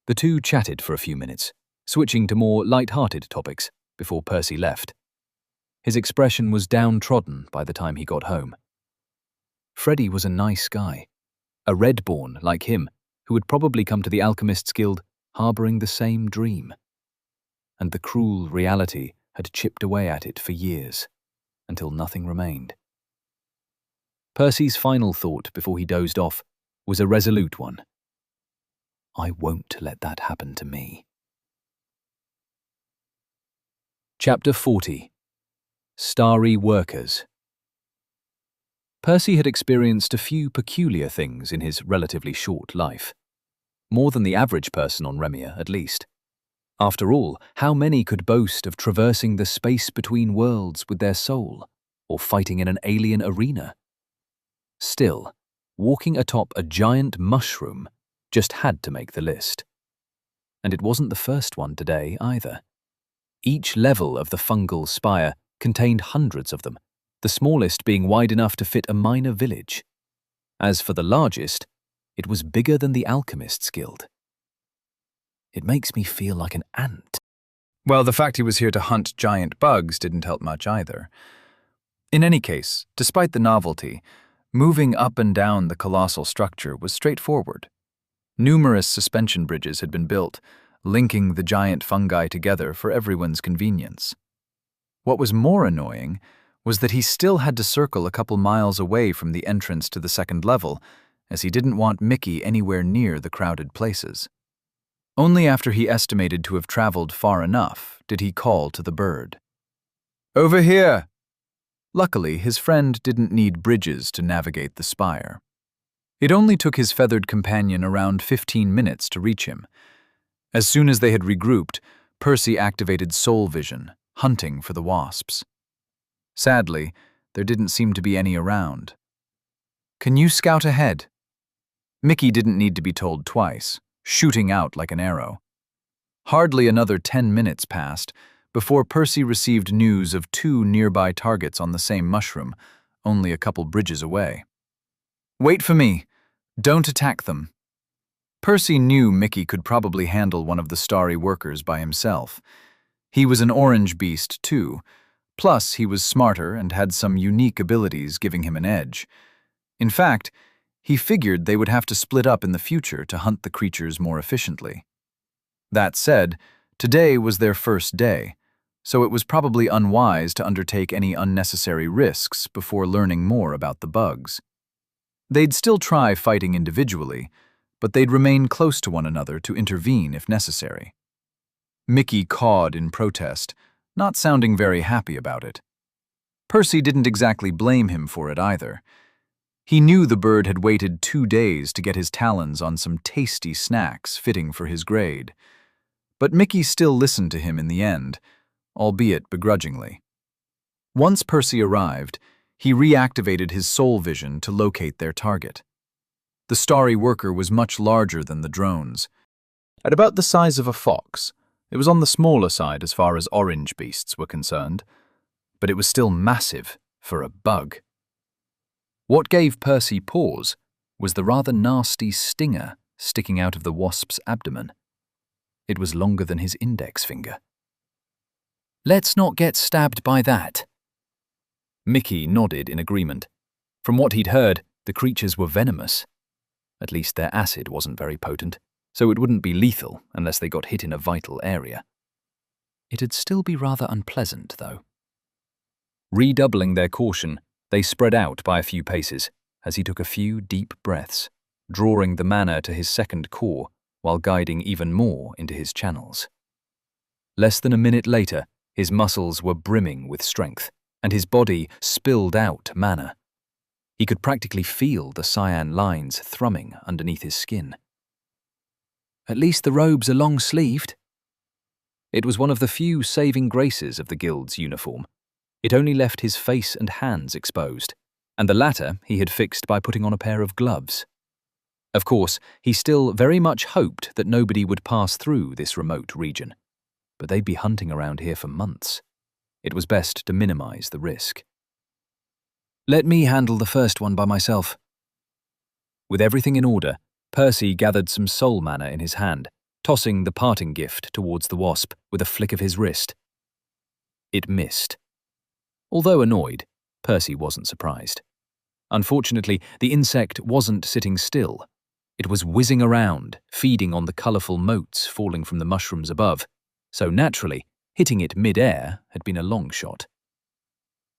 The two chatted for a few minutes, switching to more light-hearted topics before Percy left. His expression was downtrodden by the time he got home. Freddie was a nice guy, a Redborn like him, who had probably come to the Alchemists' Guild harbouring the same dream. And the cruel reality had chipped away at it for years, until nothing remained. Percy's final thought before he dozed off was a resolute one. I won't let that happen to me. Chapter 40. Starry Workers. Percy had experienced a few peculiar things in his relatively short life. More than the average person on Remia, at least. After all, how many could boast of traversing the space between worlds with their soul, or fighting in an alien arena? Still, walking atop a giant mushroom just had to make the list. And it wasn't the first one today either. Each level of the fungal spire contained hundreds of them, the smallest being wide enough to fit a minor village. As for the largest, it was bigger than the Alchemists' Guild. It makes me feel like an ant. Well, the fact he was here to hunt giant bugs didn't help much either. In any case, despite the novelty, moving up and down the colossal structure was straightforward. Numerous suspension bridges had been built, linking the giant fungi together for everyone's convenience. What was more annoying was that he still had to circle a couple miles away from the entrance to the second level, as he didn't want Mickey anywhere near the crowded places. Only after he estimated to have traveled far enough did he call to the bird. "Over here!" Luckily, his friend didn't need bridges to navigate the spire. It only took his feathered companion around 15 minutes to reach him. As soon as they had regrouped, Percy activated Soul Vision, hunting for the wasps. Sadly, there didn't seem to be any around. "Can you scout ahead?" Mickey didn't need to be told twice, shooting out like an arrow. Hardly another 10 minutes passed before Percy received news of 2 nearby targets on the same mushroom, only a couple bridges away. "Wait for me. Don't attack them." Percy knew Mickey could probably handle one of the starry workers by himself. He was an orange beast, too. Plus, he was smarter and had some unique abilities giving him an edge. In fact, he figured they would have to split up in the future to hunt the creatures more efficiently. That said, today was their first day, so it was probably unwise to undertake any unnecessary risks before learning more about the bugs. They'd still try fighting individually, but they'd remain close to one another to intervene if necessary. Mickey cawed in protest, not sounding very happy about it. Percy didn't exactly blame him for it either. He knew the bird had waited 2 days to get his talons on some tasty snacks fitting for his grade. But Mickey still listened to him in the end, albeit begrudgingly. Once Percy arrived, he reactivated his soul vision to locate their target. The starry worker was much larger than the drones. At about the size of a fox, it was on the smaller side as far as orange beasts were concerned, but it was still massive for a bug. What gave Percy pause was the rather nasty stinger sticking out of the wasp's abdomen. It was longer than his index finger. "Let's not get stabbed by that." Mickey nodded in agreement. From what he'd heard, the creatures were venomous. At least their acid wasn't very potent, so it wouldn't be lethal unless they got hit in a vital area. It'd still be rather unpleasant, though. Redoubling their caution, they spread out by a few paces as he took a few deep breaths, drawing the mana to his second core while guiding even more into his channels. Less than a minute later, his muscles were brimming with strength, and his body spilled out mana. He could practically feel the cyan lines thrumming underneath his skin. "At least the robes are long-sleeved." It was one of the few saving graces of the guild's uniform. It only left his face and hands exposed, and the latter he had fixed by putting on a pair of gloves. Of course, he still very much hoped that nobody would pass through this remote region, but they'd be hunting around here for months. It was best to minimize the risk. "Let me handle the first one by myself." With everything in order, Percy gathered some soul mana in his hand, tossing the parting gift towards the wasp with a flick of his wrist. It missed. Although annoyed, Percy wasn't surprised. Unfortunately, the insect wasn't sitting still. It was whizzing around, feeding on the colourful motes falling from the mushrooms above, so naturally, hitting it mid-air had been a long shot.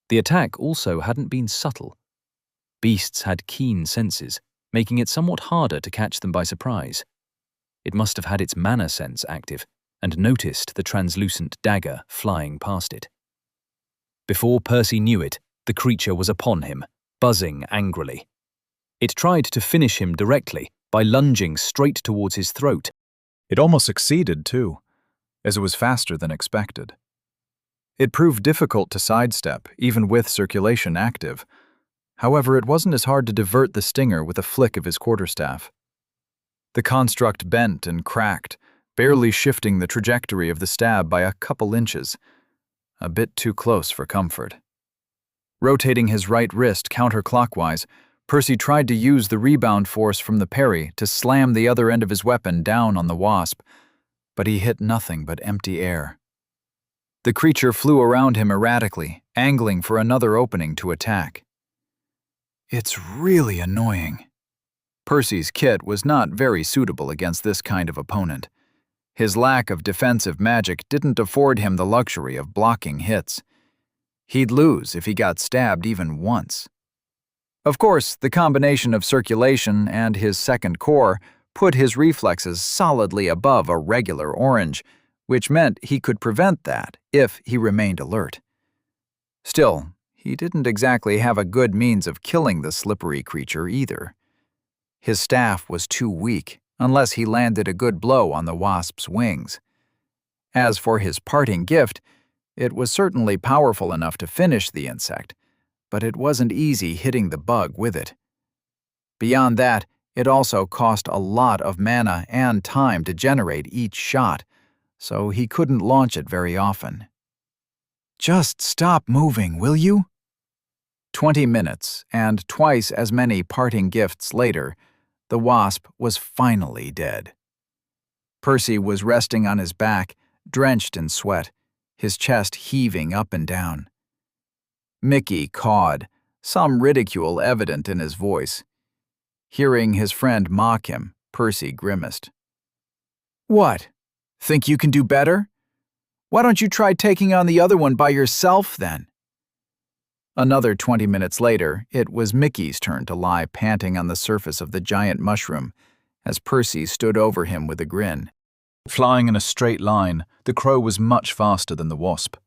The attack also hadn't been subtle. Beasts had keen senses, making it somewhat harder to catch them by surprise. It must have had its manner sense active and noticed the translucent dagger flying past it. Before Percy knew it, the creature was upon him, buzzing angrily. It tried to finish him directly by lunging straight towards his throat. It almost succeeded, too, as it was faster than expected. It proved difficult to sidestep, even with circulation active. However, it wasn't as hard to divert the stinger with a flick of his quarterstaff. The construct bent and cracked, barely shifting the trajectory of the stab by a couple inches. A bit too close for comfort. Rotating his right wrist counterclockwise, Percy tried to use the rebound force from the parry to slam the other end of his weapon down on the wasp, but he hit nothing but empty air. The creature flew around him erratically, angling for another opening to attack. It's really annoying. Percy's kit was not very suitable against this kind of opponent. His lack of defensive magic didn't afford him the luxury of blocking hits. He'd lose if he got stabbed even once. Of course, the combination of circulation and his second core put his reflexes solidly above a regular orange, which meant he could prevent that if he remained alert. Still, he didn't exactly have a good means of killing the slippery creature either. His staff was too weak, unless he landed a good blow on the wasp's wings. As for his parting gift, it was certainly powerful enough to finish the insect, but it wasn't easy hitting the bug with it. Beyond that, it also cost a lot of mana and time to generate each shot, so he couldn't launch it very often. Just stop moving, will you? 20 minutes, and twice as many parting gifts later, the wasp was finally dead. Percy was resting on his back, drenched in sweat, his chest heaving up and down. Mickey cawed, some ridicule evident in his voice. Hearing his friend mock him, Percy grimaced. What? Think you can do better? Why don't you try taking on the other one by yourself, then? Another 20 minutes later, it was Mickey's turn to lie panting on the surface of the giant mushroom, as Percy stood over him with a grin. Flying in a straight line, the crow was much faster than the wasp.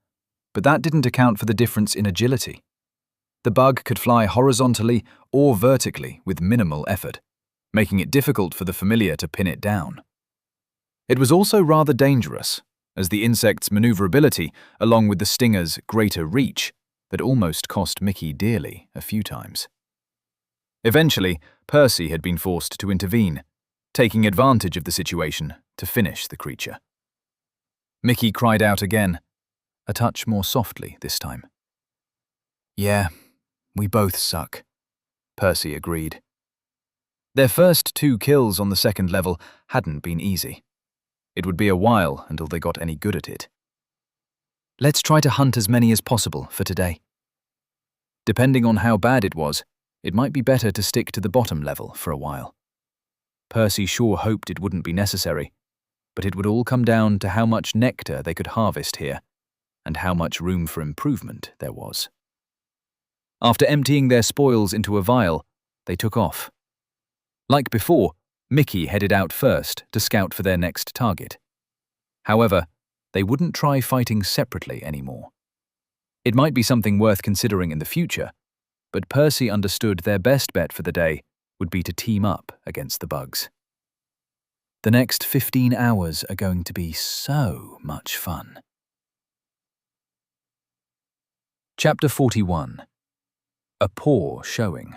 But that didn't account for the difference in agility. The bug could fly horizontally or vertically with minimal effort, making it difficult for the familiar to pin it down. It was also rather dangerous, as the insect's maneuverability, along with the stinger's greater reach, had almost cost Mickey dearly a few times. Eventually, Percy had been forced to intervene, taking advantage of the situation to finish the creature. Mickey cried out again, a touch more softly this time. Yeah, we both suck, Percy agreed. Their first 2 kills on the second level hadn't been easy. It would be a while until they got any good at it. Let's try to hunt as many as possible for today. Depending on how bad it was, it might be better to stick to the bottom level for a while. Percy sure hoped it wouldn't be necessary, but it would all come down to how much nectar they could harvest here, and how much room for improvement there was. After emptying their spoils into a vial, they took off. Like before, Mickey headed out first to scout for their next target. However, they wouldn't try fighting separately anymore. It might be something worth considering in the future, but Percy understood their best bet for the day would be to team up against the bugs. The next 15 hours are going to be so much fun. Chapter 41. A Paw Showing.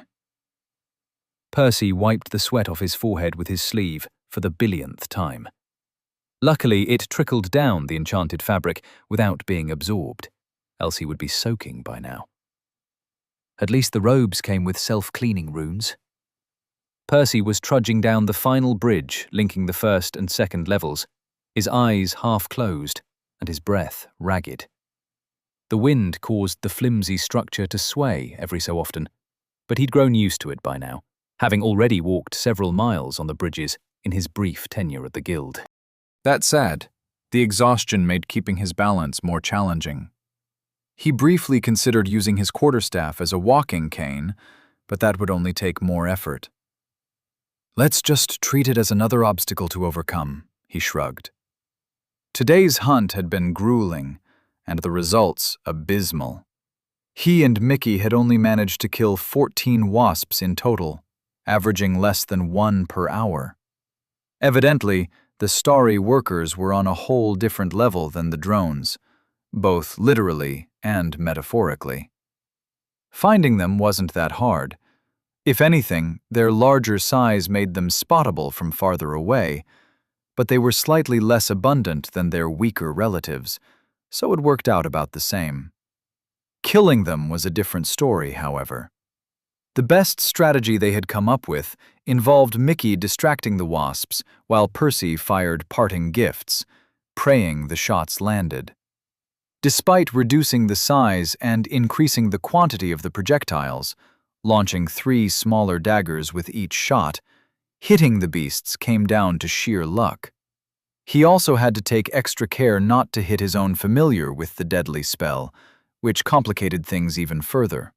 Percy wiped the sweat off his forehead with his sleeve for the billionth time. Luckily, it trickled down the enchanted fabric without being absorbed, else he would be soaking by now. At least the robes came with self-cleaning runes. Percy was trudging down the final bridge linking the first and second levels, his eyes half closed and his breath ragged. The wind caused the flimsy structure to sway every so often, but he'd grown used to it by now, having already walked several miles on the bridges in his brief tenure at the guild. That said, the exhaustion made keeping his balance more challenging. He briefly considered using his quarterstaff as a walking cane, but that would only take more effort. "Let's just treat it as another obstacle to overcome," he shrugged. Today's hunt had been grueling, and the results abysmal. He and Mickey had only managed to kill 14 wasps in total, averaging less than 1 per hour. Evidently, the starry workers were on a whole different level than the drones, both literally and metaphorically. Finding them wasn't that hard. If anything, their larger size made them spottable from farther away, but they were slightly less abundant than their weaker relatives, so it worked out about the same. Killing them was a different story, however. The best strategy they had come up with involved Mickey distracting the wasps while Percy fired parting gifts, praying the shots landed. Despite reducing the size and increasing the quantity of the projectiles, launching 3 smaller daggers with each shot, hitting the beasts came down to sheer luck. He also had to take extra care not to hit his own familiar with the deadly spell, which complicated things even further.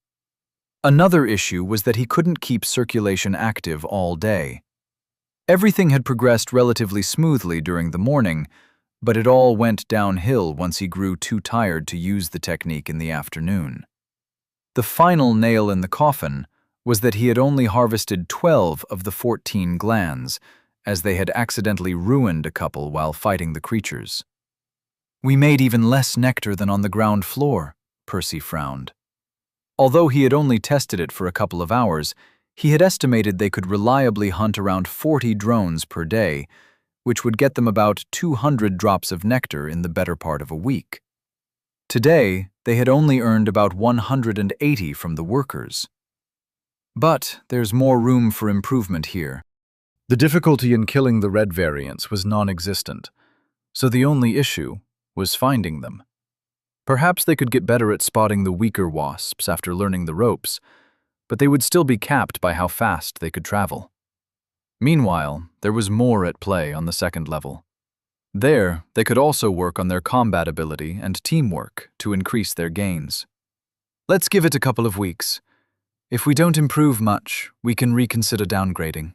Another issue was that he couldn't keep circulation active all day. Everything had progressed relatively smoothly during the morning, but it all went downhill once he grew too tired to use the technique in the afternoon. The final nail in the coffin was that he had only harvested 12 of the 14 glands, as they had accidentally ruined a couple while fighting the creatures. "We made even less nectar than on the ground floor," Percy frowned. Although he had only tested it for a couple of hours, he had estimated they could reliably hunt around 40 drones per day, which would get them about 200 drops of nectar in the better part of a week. Today, they had only earned about 180 from the workers. But there's more room for improvement here. The difficulty in killing the red variants was non-existent, so the only issue was finding them. Perhaps they could get better at spotting the weaker wasps after learning the ropes, but they would still be capped by how fast they could travel. Meanwhile, there was more at play on the second level. There, they could also work on their combat ability and teamwork to increase their gains. "Let's give it a couple of weeks. If we don't improve much, we can reconsider downgrading."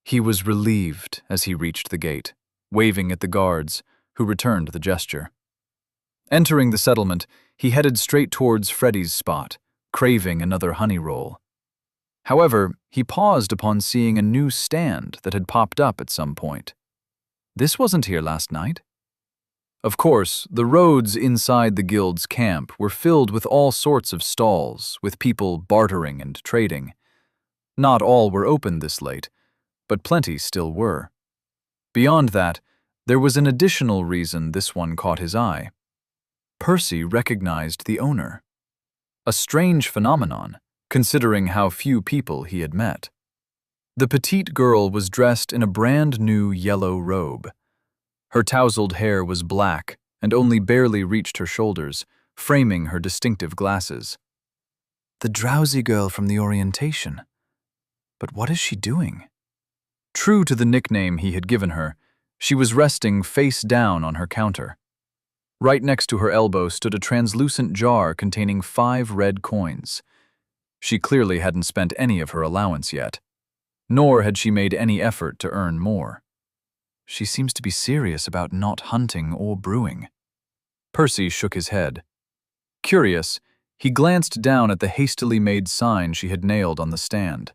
He was relieved as he reached the gate, waving at the guards, who returned the gesture. Entering the settlement, he headed straight towards Freddy's spot, craving another honey roll. However, he paused upon seeing a new stand that had popped up at some point. This wasn't here last night. Of course, the roads inside the guild's camp were filled with all sorts of stalls, with people bartering and trading. Not all were open this late, but plenty still were. Beyond that, there was an additional reason this one caught his eye. Percy recognized the owner. A strange phenomenon, considering how few people he had met. The petite girl was dressed in a brand new yellow robe. Her tousled hair was black and only barely reached her shoulders, framing her distinctive glasses. The drowsy girl from the orientation. But what is she doing? True to the nickname he had given her, she was resting face down on her counter. Right next to her elbow stood a translucent jar containing 5 red coins. She clearly hadn't spent any of her allowance yet, nor had she made any effort to earn more. She seems to be serious about not hunting or brewing. Percy shook his head. Curious, he glanced down at the hastily made sign she had nailed on the stand.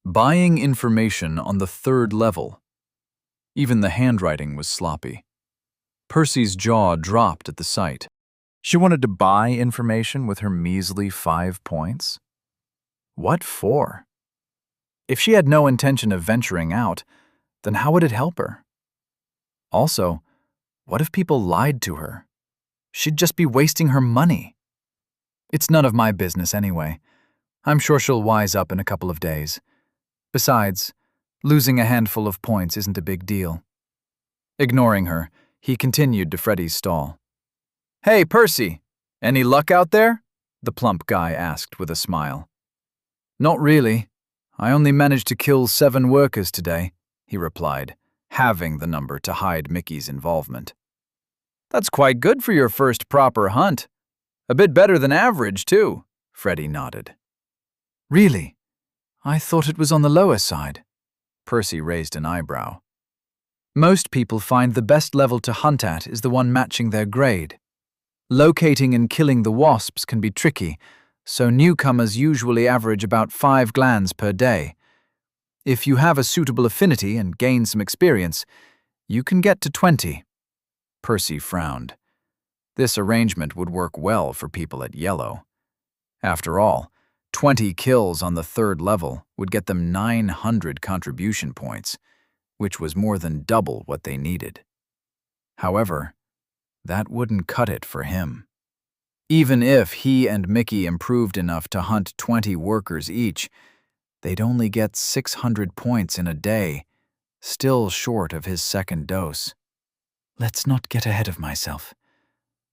Buying information on the 3rd level. Even the handwriting was sloppy. Percy's jaw dropped at the sight. She wanted to buy information with her measly 5 points? What for? If she had no intention of venturing out, then how would it help her? Also, what if people lied to her? She'd just be wasting her money. It's none of my business anyway. I'm sure she'll wise up in a couple of days. Besides, losing a handful of points isn't a big deal. Ignoring her, he continued to Freddy's stall. "Hey, Percy, any luck out there?" the plump guy asked with a smile. "Not really. I only managed to kill 7 workers today," he replied, halving the number to hide Mickey's involvement. "That's quite good for your first proper hunt. A bit better than average, too," Freddy nodded. "Really? I thought it was on the lower side." Percy raised an eyebrow. "Most people find the best level to hunt at is the one matching their grade. Locating and killing the wasps can be tricky, so newcomers usually average about 5 glands per day. If you have a suitable affinity and gain some experience, you can get to 20. Percy frowned. This arrangement would work well for people at Yellow. After all, 20 kills on the 3rd level would get them 900 contribution points, which was more than double what they needed. However, that wouldn't cut it for him. Even if he and Mickey improved enough to hunt 20 workers each, they'd only get 600 points in a day, still short of his 2nd dose. Let's not get ahead of myself.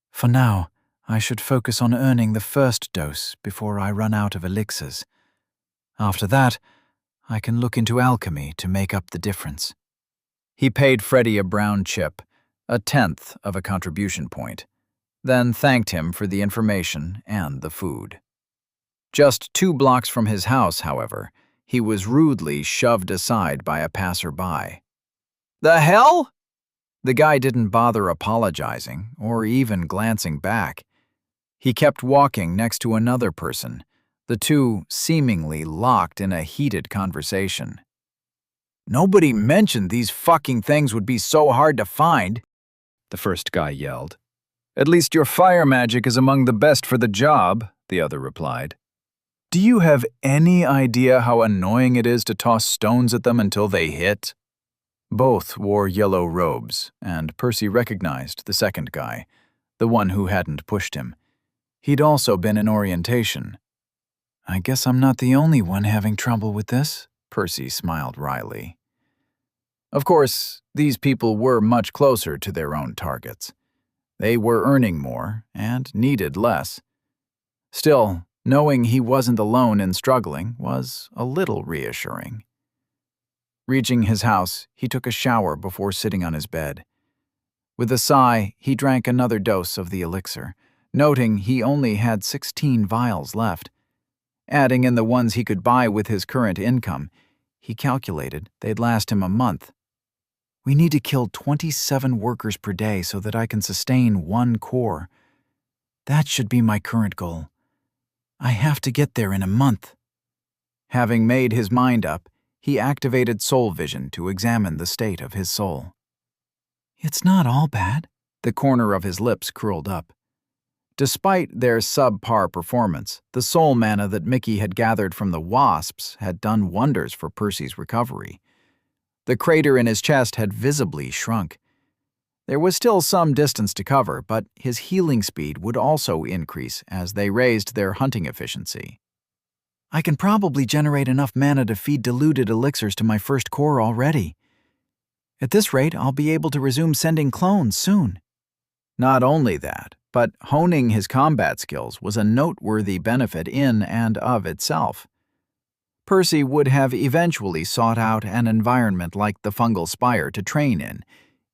For now, I should focus on earning the 1st dose before I run out of elixirs. After that, I can look into alchemy to make up the difference." He paid Freddy a brown chip, a 1/10 of a contribution point, then thanked him for the information and the food. Just 2 blocks from his house, however, he was rudely shoved aside by a passerby. "The hell?" The guy didn't bother apologizing or even glancing back. He kept walking next to another person, the two seemingly locked in a heated conversation. "Nobody mentioned these fucking things would be so hard to find," the first guy yelled. "At least your fire magic is among the best for the job," the other replied. "Do you have any idea how annoying it is to toss stones at them until they hit?" Both wore yellow robes, and Percy recognized the second guy, the one who hadn't pushed him. He'd also been in orientation. "I guess I'm not the only one having trouble with this," Percy smiled wryly. Of course, these people were much closer to their own targets. They were earning more and needed less. Still, knowing he wasn't alone in struggling was a little reassuring. Reaching his house, he took a shower before sitting on his bed. With a sigh, he drank another dose of the elixir, noting he only had 16 vials left. Adding in the ones he could buy with his current income, he calculated they'd last him a month. "We need to kill 27 workers per day so that I can sustain 1 core. That should be my current goal. I have to get there in a month." Having made his mind up, he activated soul vision to examine the state of his soul. "It's not all bad." The corner of his lips curled up. Despite their subpar performance, the soul mana that Mickey had gathered from the wasps had done wonders for Percy's recovery. The crater in his chest had visibly shrunk. There was still some distance to cover, but his healing speed would also increase as they raised their hunting efficiency. "I can probably generate enough mana to feed diluted elixirs to my 1st core already. At this rate, I'll be able to resume sending clones soon." Not only that, but honing his combat skills was a noteworthy benefit in and of itself. Percy would have eventually sought out an environment like the fungal spire to train in,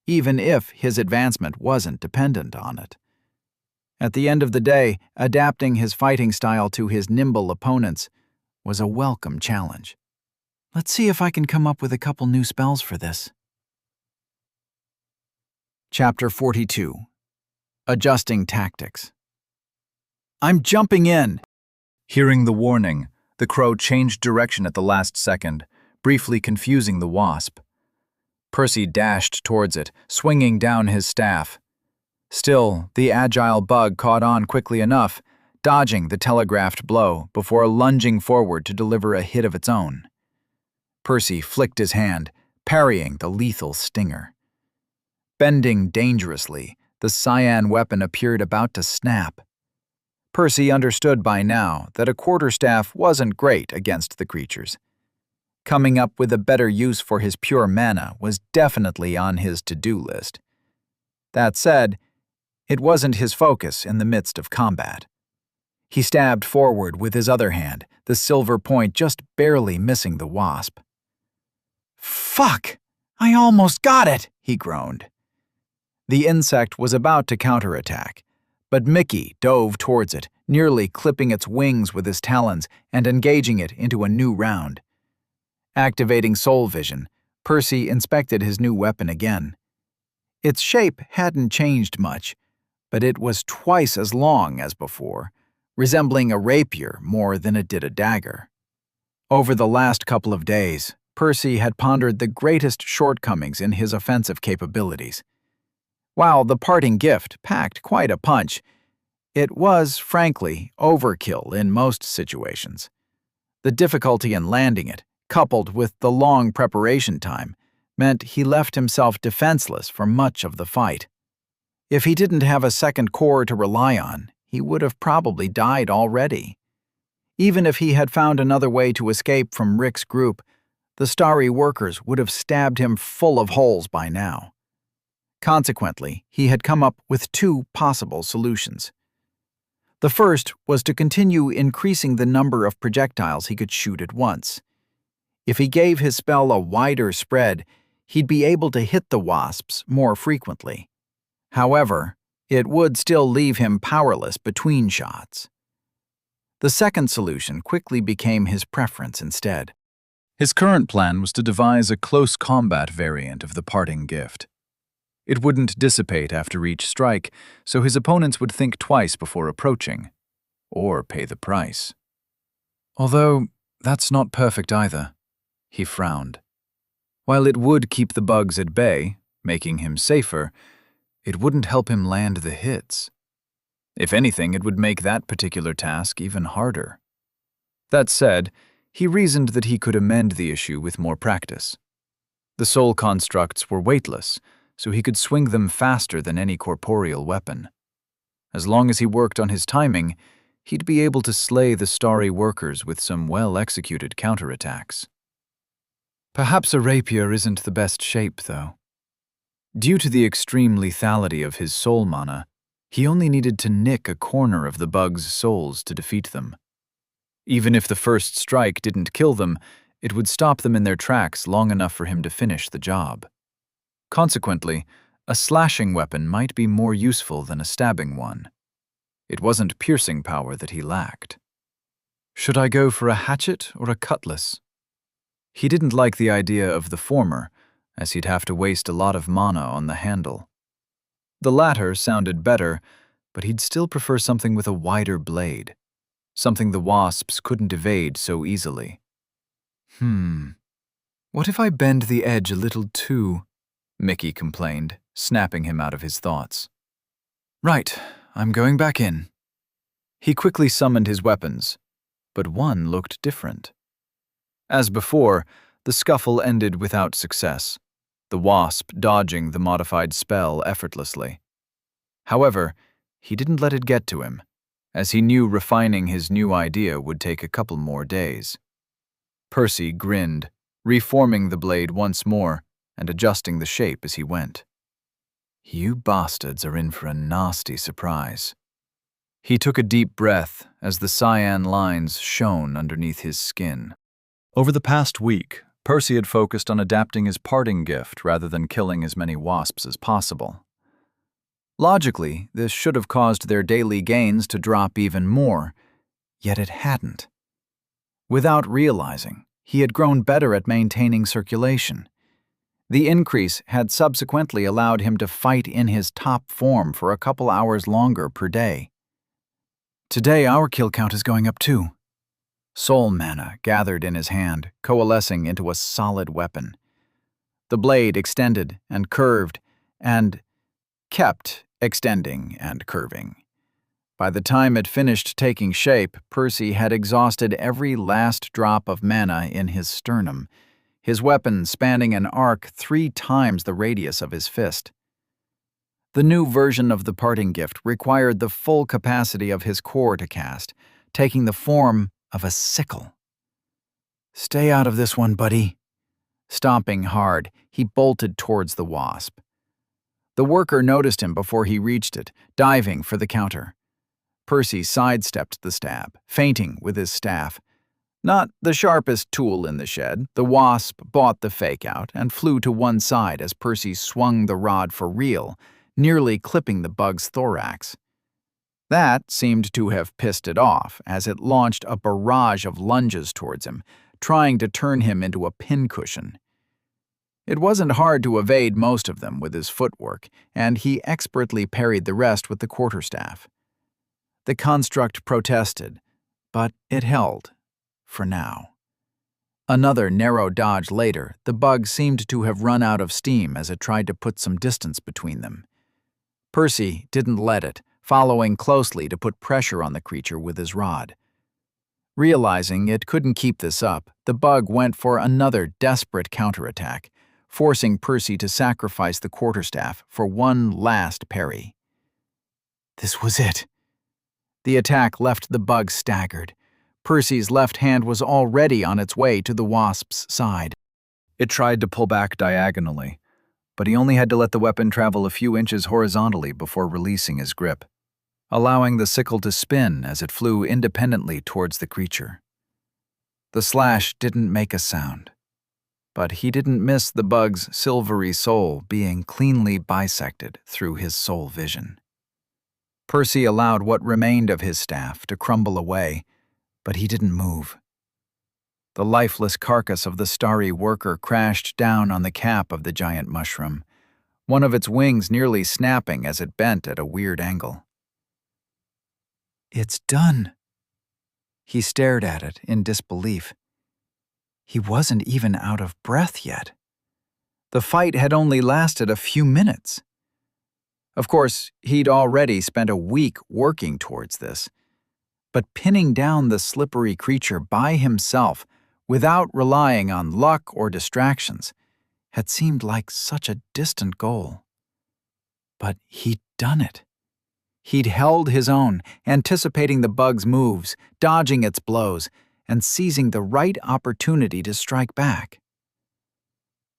even if his advancement wasn't dependent on it. At the end of the day, adapting his fighting style to his nimble opponents was a welcome challenge. Let's see if I can come up with a couple new spells for this. Chapter 42. Adjusting Tactics. "I'm jumping in!" Hearing the warning, the crow changed direction at the last second, briefly confusing the wasp. Percy dashed towards it, swinging down his staff. Still, the agile bug caught on quickly enough, dodging the telegraphed blow before lunging forward to deliver a hit of its own. Percy flicked his hand, parrying the lethal stinger. Bending dangerously, the cyan weapon appeared about to snap. Percy understood by now that a quarterstaff wasn't great against the creatures. Coming up with a better use for his pure mana was definitely on his to-do list. That said, it wasn't his focus in the midst of combat. He stabbed forward with his other hand, the silver point just barely missing the wasp. "Fuck! I almost got it!" he groaned. The insect was about to counterattack, but Mickey dove towards it, nearly clipping its wings with his talons and engaging it into a new round. Activating Soul Vision, Percy inspected his new weapon again. Its shape hadn't changed much, but it was twice as long as before, resembling a rapier more than it did a dagger. Over the last couple of days, Percy had pondered the greatest shortcomings in his offensive capabilities. While the parting gift packed quite a punch, it was, frankly, overkill in most situations. The difficulty in landing it, coupled with the long preparation time, meant he left himself defenseless for much of the fight. If he didn't have a second core to rely on, he would have probably died already. Even if he had found another way to escape from Rick's group, the starry workers would have stabbed him full of holes by now. Consequently, he had come up with two possible solutions. The first was to continue increasing the number of projectiles he could shoot at once. If he gave his spell a wider spread, he'd be able to hit the wasps more frequently. However, it would still leave him powerless between shots. The second solution quickly became his preference instead. His current plan was to devise a close combat variant of the parting gift. It wouldn't dissipate after each strike, so his opponents would think twice before approaching, or pay the price. Although, that's not perfect either. He frowned. While it would keep the bugs at bay, making him safer, it wouldn't help him land the hits. If anything, it would make that particular task even harder. That said, he reasoned that he could amend the issue with more practice. The soul constructs were weightless, so he could swing them faster than any corporeal weapon. As long as he worked on his timing, he'd be able to slay the starry workers with some well-executed counterattacks. Perhaps a rapier isn't the best shape, though. Due to the extreme lethality of his soul mana, he only needed to nick a corner of the bug's souls to defeat them. Even if the first strike didn't kill them, it would stop them in their tracks long enough for him to finish the job. Consequently, a slashing weapon might be more useful than a stabbing one. It wasn't piercing power that he lacked. Should I go for a hatchet or a cutlass? He didn't like the idea of the former, as he'd have to waste a lot of mana on the handle. The latter sounded better, but he'd still prefer something with a wider blade, something the wasps couldn't evade so easily. What if I bend the edge a little too? Mickey complained, snapping him out of his thoughts. Right, I'm going back in. He quickly summoned his weapons, but one looked different. As before, the scuffle ended without success, the wasp dodging the modified spell effortlessly. However, he didn't let it get to him, as he knew refining his new idea would take a couple more days. Percy grinned, reforming the blade once more and adjusting the shape as he went. You bastards are in for a nasty surprise. He took a deep breath as the cyan lines shone underneath his skin. Over the past week, Percy had focused on adapting his parting gift rather than killing as many wasps as possible. Logically, this should have caused their daily gains to drop even more, yet it hadn't. Without realizing, he had grown better at maintaining circulation. The increase had subsequently allowed him to fight in his top form for a couple hours longer per day. Today our kill count is going up too. Soul mana gathered in his hand, coalescing into a solid weapon. The blade extended and curved, and kept extending and curving. By the time it finished taking shape, Percy had exhausted every last drop of mana in his sternum, his weapon spanning an arc 3 times the radius of his fist. The new version of the parting gift required the full capacity of his core to cast, taking the form of a sickle. "Stay out of this one, buddy." Stomping hard, he bolted towards the wasp. The worker noticed him before he reached it, diving for the counter. Percy sidestepped the stab, feinting with his staff. Not the sharpest tool in the shed, the wasp bought the fake out and flew to one side as Percy swung the rod for real, nearly clipping the bug's thorax. That seemed to have pissed it off, as it launched a barrage of lunges towards him, trying to turn him into a pincushion. It wasn't hard to evade most of them with his footwork, and he expertly parried the rest with the quarterstaff. The construct protested, but it held, for now. Another narrow dodge later, the bug seemed to have run out of steam as it tried to put some distance between them. Percy didn't let it, following closely to put pressure on the creature with his rod. Realizing it couldn't keep this up, the bug went for another desperate counterattack, forcing Percy to sacrifice the quarterstaff for one last parry. This was it. The attack left the bug staggered. Percy's left hand was already on its way to the wasp's side. It tried to pull back diagonally, but he only had to let the weapon travel a few inches horizontally before releasing his grip, allowing the sickle to spin as it flew independently towards the creature. The slash didn't make a sound, but he didn't miss the bug's silvery soul being cleanly bisected through his soul vision. Percy allowed what remained of his staff to crumble away, but he didn't move. The lifeless carcass of the starry worker crashed down on the cap of the giant mushroom, one of its wings nearly snapping as it bent at a weird angle. It's done. He stared at it in disbelief. He wasn't even out of breath yet. The fight had only lasted a few minutes. Of course, he'd already spent a week working towards this. But pinning down the slippery creature by himself, without relying on luck or distractions, had seemed like such a distant goal. But he'd done it. He'd held his own, anticipating the bug's moves, dodging its blows, and seizing the right opportunity to strike back.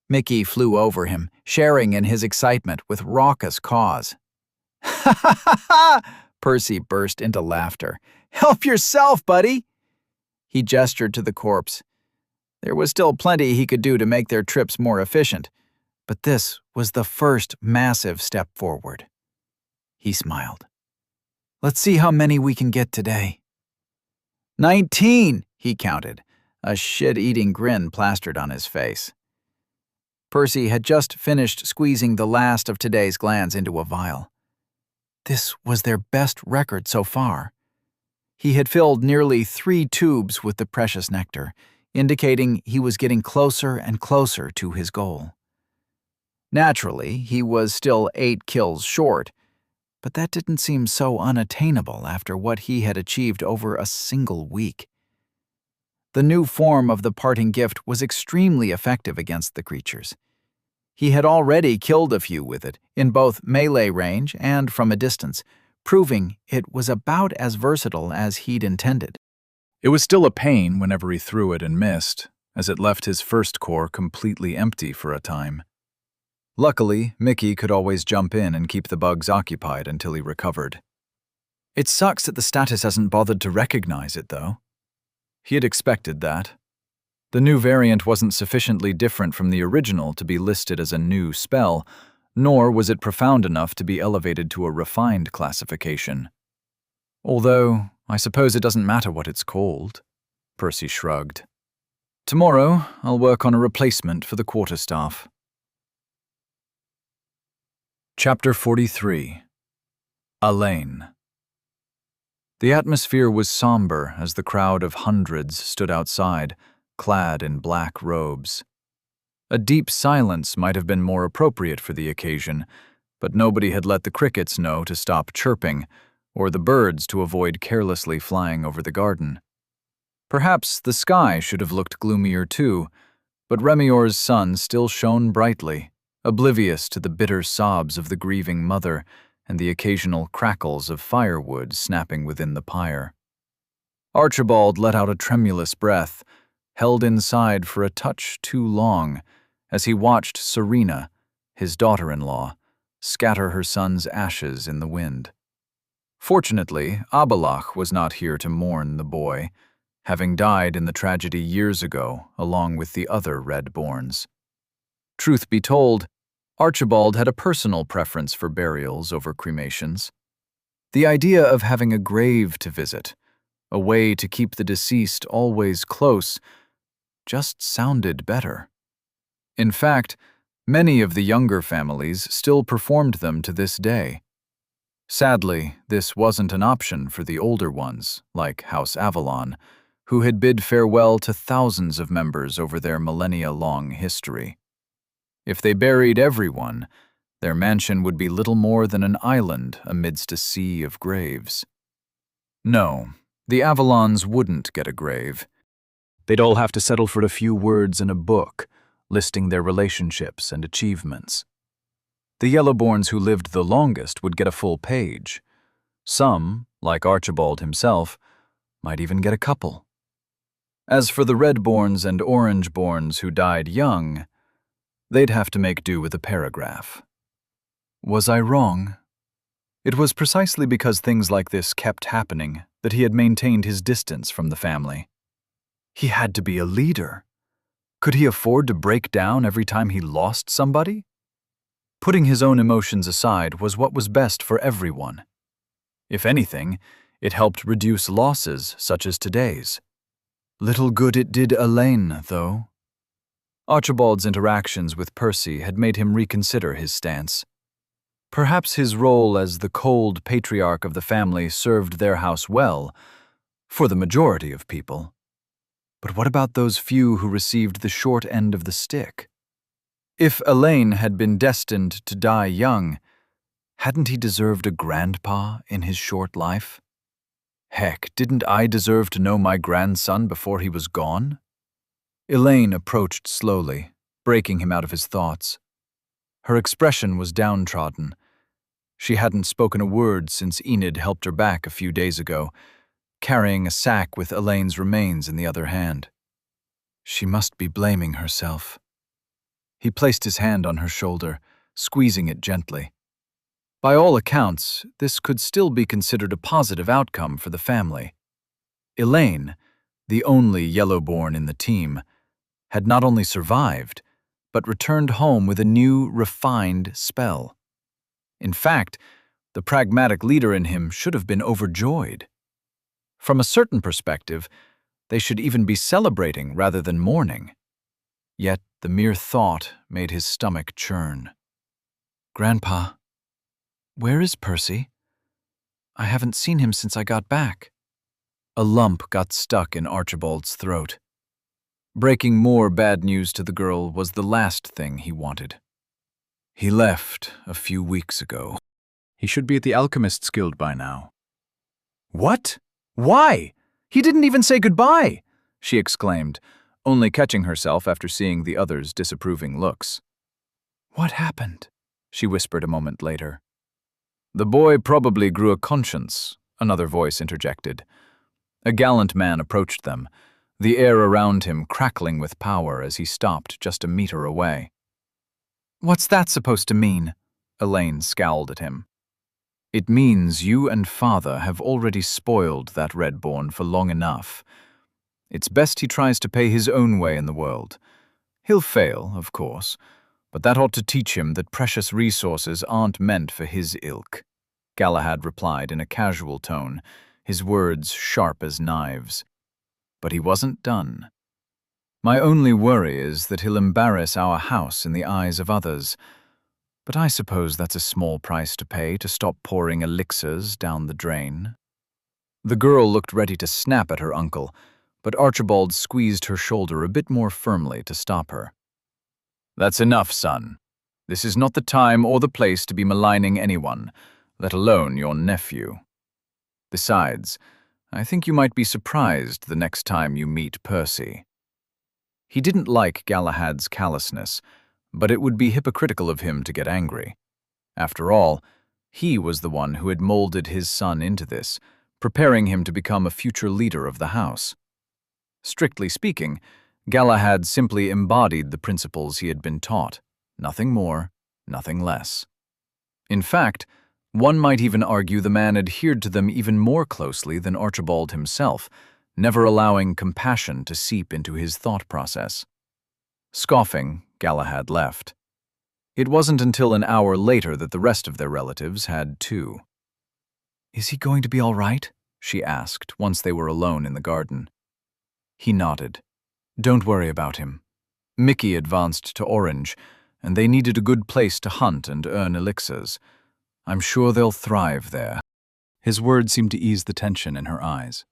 Mickey flew over him, sharing in his excitement with raucous caws. "Ha ha ha ha!" Percy burst into laughter. "Help yourself, buddy!" He gestured to the corpse. There was still plenty he could do to make their trips more efficient, but this was the first massive step forward. He smiled. "Let's see how many we can get today." 19, he counted, a shit-eating grin plastered on his face. Percy had just finished squeezing the last of today's glands into a vial. This was their best record so far. He had filled nearly 3 tubes with the precious nectar, indicating he was getting closer and closer to his goal. Naturally, he was still 8 kills short, but that didn't seem so unattainable after what he had achieved over a single week. The new form of the parting gift was extremely effective against the creatures. He had already killed a few with it, in both melee range and from a distance, proving it was about as versatile as he'd intended. It was still a pain whenever he threw it and missed, as it left his first core completely empty for a time. Luckily, Mickey could always jump in and keep the bugs occupied until he recovered. It sucks that the status hasn't bothered to recognize it, though. He had expected that. The new variant wasn't sufficiently different from the original to be listed as a new spell, nor was it profound enough to be elevated to a refined classification. Although, I suppose it doesn't matter what it's called, Percy shrugged. Tomorrow, I'll work on a replacement for the quarterstaff. Chapter 43. Elaine. The atmosphere was somber as the crowd of hundreds stood outside, clad in black robes. A deep silence might have been more appropriate for the occasion, but nobody had let the crickets know to stop chirping, or the birds to avoid carelessly flying over the garden. Perhaps the sky should have looked gloomier too, but Remior's sun still shone brightly, oblivious to the bitter sobs of the grieving mother and the occasional crackles of firewood snapping within the pyre. Archibald let out a tremulous breath, held inside for a touch too long as he watched Serena, his daughter-in-law, scatter her son's ashes in the wind. Fortunately, Abelach was not here to mourn the boy, having died in the tragedy years ago along with the other Redborns. Truth be told, Archibald had a personal preference for burials over cremations. The idea of having a grave to visit, a way to keep the deceased always close, just sounded better. In fact, many of the younger families still performed them to this day. Sadly, this wasn't an option for the older ones, like House Avalon, who had bid farewell to thousands of members over their millennia-long history. If they buried everyone, their mansion would be little more than an island amidst a sea of graves. No, the Avalons wouldn't get a grave. They'd all have to settle for a few words in a book, listing their relationships and achievements. The Yellowborns who lived the longest would get a full page. Some, like Archibald himself, might even get a couple. As for the Redborns and Orangeborns who died young, they'd have to make do with a paragraph. Was I wrong? It was precisely because things like this kept happening that he had maintained his distance from the family. He had to be a leader. Could he afford to break down every time he lost somebody? Putting his own emotions aside was what was best for everyone. If anything, it helped reduce losses such as today's. Little good it did Elaine, though. Archibald's interactions with Percy had made him reconsider his stance. Perhaps his role as the cold patriarch of the family served their house well, for the majority of people. But what about those few who received the short end of the stick? If Elaine had been destined to die young, hadn't he deserved a grandpa in his short life? Heck, didn't I deserve to know my grandson before he was gone? Elaine approached slowly, breaking him out of his thoughts. Her expression was downtrodden. She hadn't spoken a word since Enid helped her back a few days ago, carrying a sack with Elaine's remains in the other hand. She must be blaming herself. He placed his hand on her shoulder, squeezing it gently. By all accounts, this could still be considered a positive outcome for the family. Elaine, the only Yellowborn in the team, had not only survived, but returned home with a new, refined spell. In fact, the pragmatic leader in him should have been overjoyed. From a certain perspective, they should even be celebrating rather than mourning. Yet the mere thought made his stomach churn. Grandpa, where is Percy? I haven't seen him since I got back. A lump got stuck in Archibald's throat. Breaking more bad news to the girl was the last thing he wanted. He left a few weeks ago. He should be at the Alchemist's Guild by now. What? Why? He didn't even say goodbye, she exclaimed, only catching herself after seeing the others' disapproving looks. What happened? She whispered a moment later. The boy probably grew a conscience, another voice interjected. A gallant man approached them, the air around him crackling with power as he stopped just a meter away. What's that supposed to mean? Elaine scowled at him. It means you and Father have already spoiled that Redborn for long enough. It's best he tries to pay his own way in the world. He'll fail, of course, but that ought to teach him that precious resources aren't meant for his ilk, Galahad replied in a casual tone, his words sharp as knives. But he wasn't done. My only worry is that he'll embarrass our house in the eyes of others, but I suppose that's a small price to pay to stop pouring elixirs down the drain. The girl looked ready to snap at her uncle, but Archibald squeezed her shoulder a bit more firmly to stop her. That's enough, son. This is not the time or the place to be maligning anyone, let alone your nephew. Besides, I think you might be surprised the next time you meet Percy. He didn't like Galahad's callousness, but it would be hypocritical of him to get angry. After all, he was the one who had molded his son into this, preparing him to become a future leader of the house. Strictly speaking, Galahad simply embodied the principles he had been taught, nothing more, nothing less. In fact, one might even argue the man adhered to them even more closely than Archibald himself, never allowing compassion to seep into his thought process. Scoffing, Galahad left. It wasn't until an hour later that the rest of their relatives had too. "Is he going to be all right?" she asked once they were alone in the garden. He nodded. "Don't worry about him. Mickey advanced to Orange, and they needed a good place to hunt and earn elixirs. I'm sure they'll thrive there." His words seemed to ease the tension in her eyes,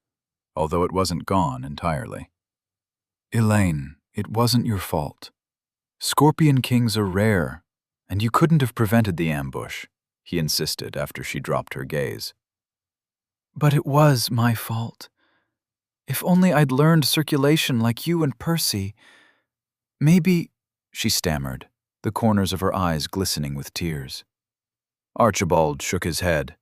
although it wasn't gone entirely. "Elaine, it wasn't your fault. Scorpion Kings are rare, and you couldn't have prevented the ambush," he insisted after she dropped her gaze. "But it was my fault. If only I'd learned circulation like you and Percy. Maybe," she stammered, the corners of her eyes glistening with tears. Archibald shook his head.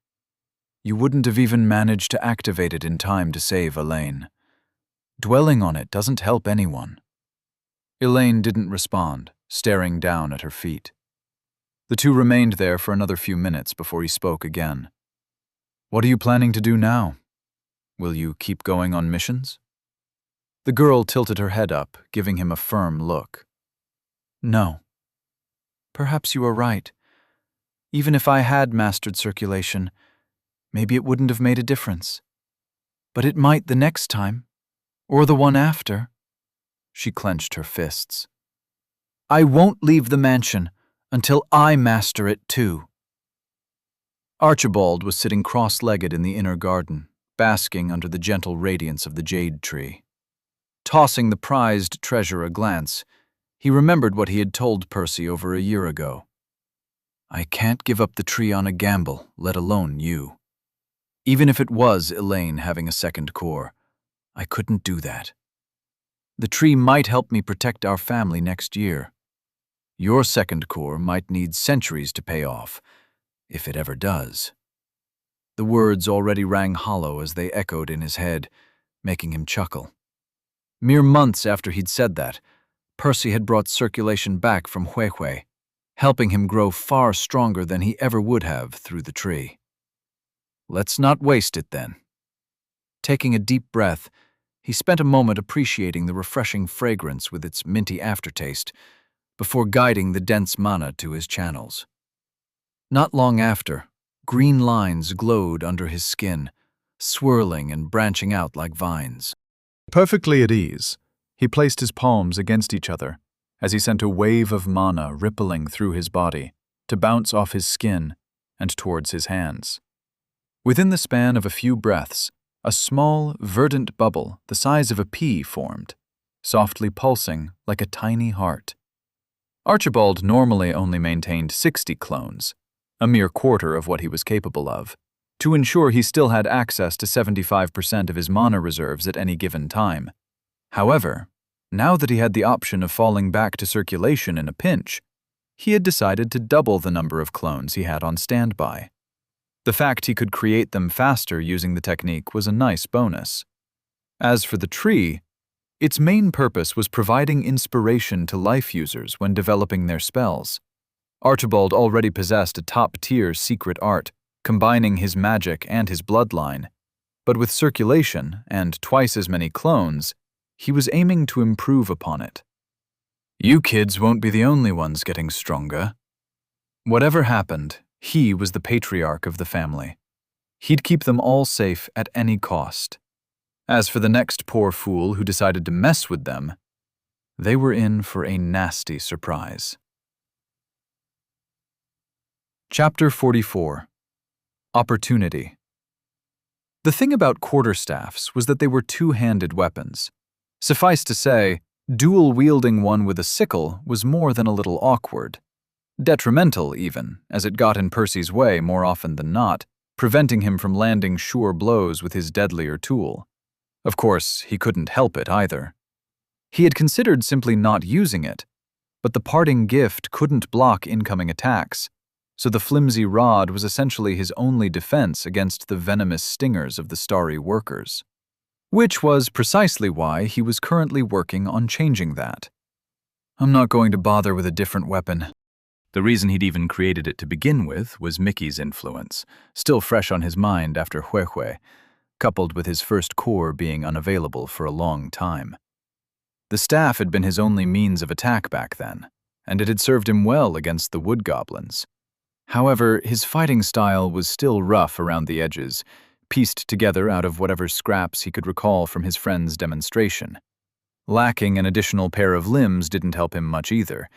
"You wouldn't have even managed to activate it in time to save Elaine. Dwelling on it doesn't help anyone." Elaine didn't respond, staring down at her feet. The two remained there for another few minutes before he spoke again. "What are you planning to do now? Will you keep going on missions?" The girl tilted her head up, giving him a firm look. "No. Perhaps you are right. Even if I had mastered circulation, maybe it wouldn't have made a difference. But it might the next time, or the one after." She clenched her fists. "I won't leave the mansion until I master it too." Archibald was sitting cross-legged in the inner garden, basking under the gentle radiance of the jade tree. Tossing the prized treasure a glance, he remembered what he had told Percy over a year ago. "I can't give up the tree on a gamble, let alone you. Even if it was Elaine having a second core, I couldn't do that. The tree might help me protect our family next year. Your second core might need centuries to pay off, if it ever does." The words already rang hollow as they echoed in his head, making him chuckle. Mere months after he'd said that, Percy had brought circulation back from Huehue, helping him grow far stronger than he ever would have through the tree. Let's not waste it then. Taking a deep breath, he spent a moment appreciating the refreshing fragrance with its minty aftertaste, before guiding the dense mana to his channels. Not long after, green lines glowed under his skin, swirling and branching out like vines. Perfectly at ease, he placed his palms against each other as he sent a wave of mana rippling through his body to bounce off his skin and towards his hands. Within the span of a few breaths, a small, verdant bubble the size of a pea formed, softly pulsing like a tiny heart. Archibald normally only maintained 60 clones, a mere quarter of what he was capable of, to ensure he still had access to 75% of his mana reserves at any given time. However, now that he had the option of falling back to circulation in a pinch, he had decided to double the number of clones he had on standby. The fact he could create them faster using the technique was a nice bonus. As for the tree, its main purpose was providing inspiration to life users when developing their spells. Archibald already possessed a top-tier secret art, combining his magic and his bloodline, but with circulation and twice as many clones, he was aiming to improve upon it. "You kids won't be the only ones getting stronger." Whatever happened, he was the patriarch of the family. He'd keep them all safe at any cost. As for the next poor fool who decided to mess with them, they were in for a nasty surprise. Chapter 44. Opportunity. The thing about quarterstaffs was that they were two-handed weapons. Suffice to say, dual-wielding one with a sickle was more than a little awkward. Detrimental, even, as it got in Percy's way more often than not, preventing him from landing sure blows with his deadlier tool. Of course, he couldn't help it either. He had considered simply not using it, but the parting gift couldn't block incoming attacks, so the flimsy rod was essentially his only defense against the venomous stingers of the starry workers. which was precisely why he was currently working on changing that. I'm not going to bother with a different weapon. The reason he'd even created it to begin with was Mickey's influence, still fresh on his mind after Huehue, coupled with his first core being unavailable for a long time. The staff had been his only means of attack back then, and it had served him well against the wood goblins. However, his fighting style was still rough around the edges, pieced together out of whatever scraps he could recall from his friend's demonstration. Lacking an additional pair of limbs didn't help him much either,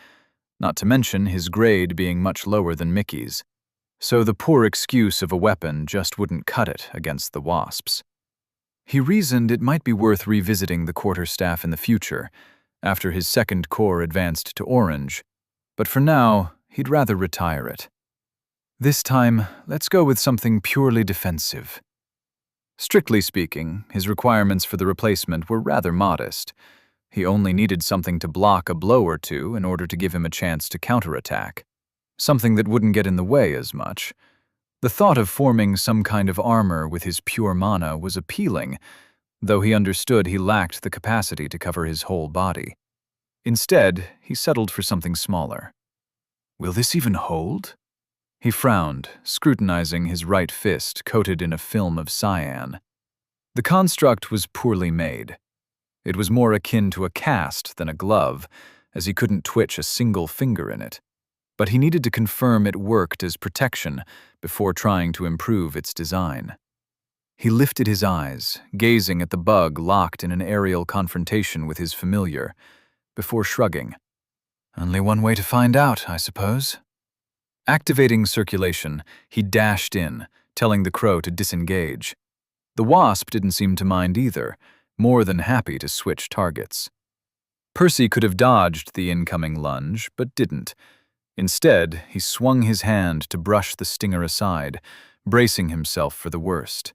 not to mention his grade being much lower than Mickey's, so the poor excuse of a weapon just wouldn't cut it against the wasps. He reasoned it might be worth revisiting the quarterstaff in the future, after his second core advanced to orange, but for now, he'd rather retire it. This time, let's go with something purely defensive. Strictly speaking, his requirements for the replacement were rather modest. He only needed something to block a blow or two in order to give him a chance to counterattack, something that wouldn't get in the way as much. The thought of forming some kind of armor with his pure mana was appealing, though he understood he lacked the capacity to cover his whole body. Instead, he settled for something smaller. Will this even hold? He frowned, scrutinizing his right fist coated in a film of cyan. The construct was poorly made. It was more akin to a cast than a glove, as he couldn't twitch a single finger in it. But he needed to confirm it worked as protection before trying to improve its design. He lifted his eyes, gazing at the bug locked in an aerial confrontation with his familiar, before shrugging. Only one way to find out, I suppose. Activating circulation, he dashed in, telling the crow to disengage. The wasp didn't seem to mind either, more than happy to switch targets. Percy could have dodged the incoming lunge, but didn't. Instead, he swung his hand to brush the stinger aside, bracing himself for the worst.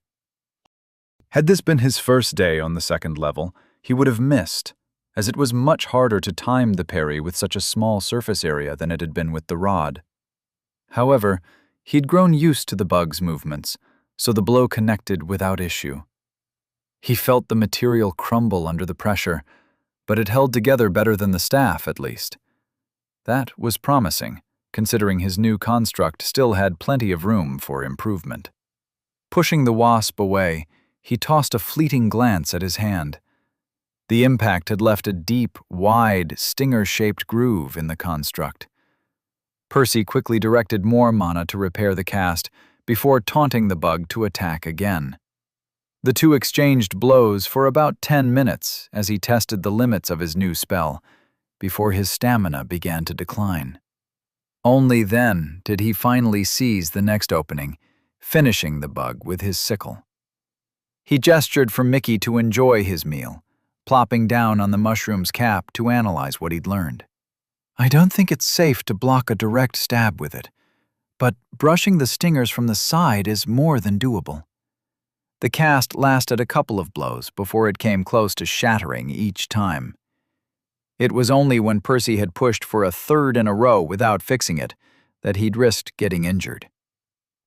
Had this been his first day on the second level, he would have missed, as it was much harder to time the parry with such a small surface area than it had been with the rod. However, he'd grown used to the bug's movements, so the blow connected without issue. He felt the material crumble under the pressure, but it held together better than the staff, at least. That was promising, considering his new construct still had plenty of room for improvement. Pushing the wasp away, he tossed a fleeting glance at his hand. The impact had left a deep, wide, stinger-shaped groove in the construct. Percy quickly directed more mana to repair the cast before taunting the bug to attack again. The two exchanged blows for about 10 minutes as he tested the limits of his new spell, before his stamina began to decline. Only then did he finally seize the next opening, finishing the bug with his sickle. He gestured for Mickey to enjoy his meal, plopping down on the mushroom's cap to analyze what he'd learned. I don't think it's safe to block a direct stab with it, but brushing the stingers from the side is more than doable. The cast lasted a couple of blows before it came close to shattering each time. It was only when Percy had pushed for a third in a row without fixing it that he'd risked getting injured.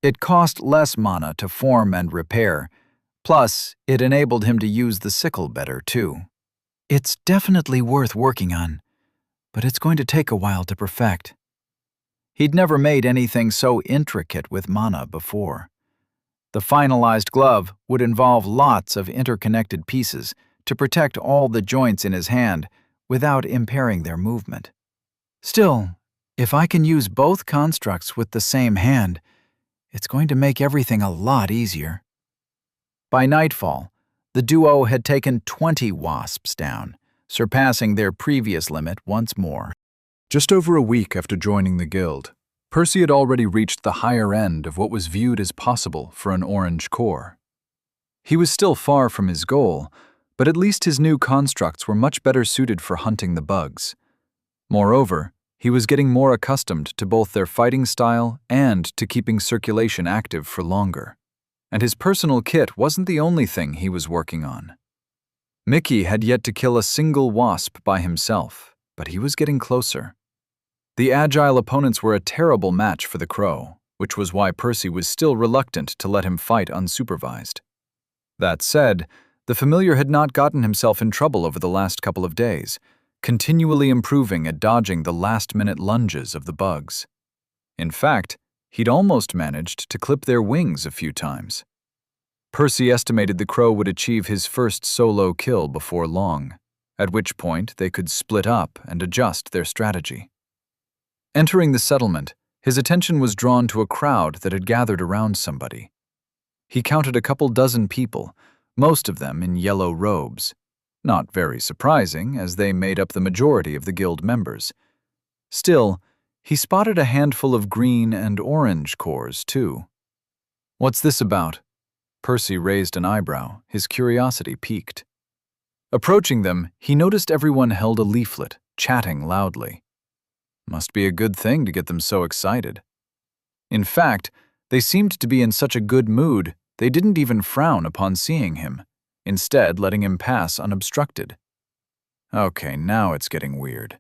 It cost less mana to form and repair, plus it enabled him to use the sickle better too. It's definitely worth working on, but it's going to take a while to perfect. He'd never made anything so intricate with mana before. The finalized glove would involve lots of interconnected pieces to protect all the joints in his hand without impairing their movement. Still, if I can use both constructs with the same hand, it's going to make everything a lot easier. By nightfall, the duo had taken 20 wasps down, surpassing their previous limit once more. Just over a week after joining the guild, Percy had already reached the higher end of what was viewed as possible for an orange core. He was still far from his goal, but at least his new constructs were much better suited for hunting the bugs. Moreover, he was getting more accustomed to both their fighting style and to keeping circulation active for longer. And his personal kit wasn't the only thing he was working on. Mickey had yet to kill a single wasp by himself, but he was getting closer. The agile opponents were a terrible match for the crow, which was why Percy was still reluctant to let him fight unsupervised. That said, The familiar had not gotten himself in trouble over the last couple of days, continually improving at dodging the last-minute lunges of the bugs. In fact, he'd almost managed to clip their wings a few times. Percy estimated the crow would achieve his first solo kill before long, at which point they could split up and adjust their strategy. Entering the settlement, his attention was drawn to a crowd that had gathered around somebody. He counted a couple dozen people, most of them in yellow robes. Not very surprising, as they made up the majority of the guild members. Still, he spotted a handful of green and orange cores, too. "What's this about?" Percy raised an eyebrow, his curiosity piqued. Approaching them, he noticed everyone held a leaflet, chatting loudly. Must be a good thing to get them so excited. In fact, they seemed to be in such a good mood, they didn't even frown upon seeing him, instead letting him pass unobstructed. Okay, now it's getting weird.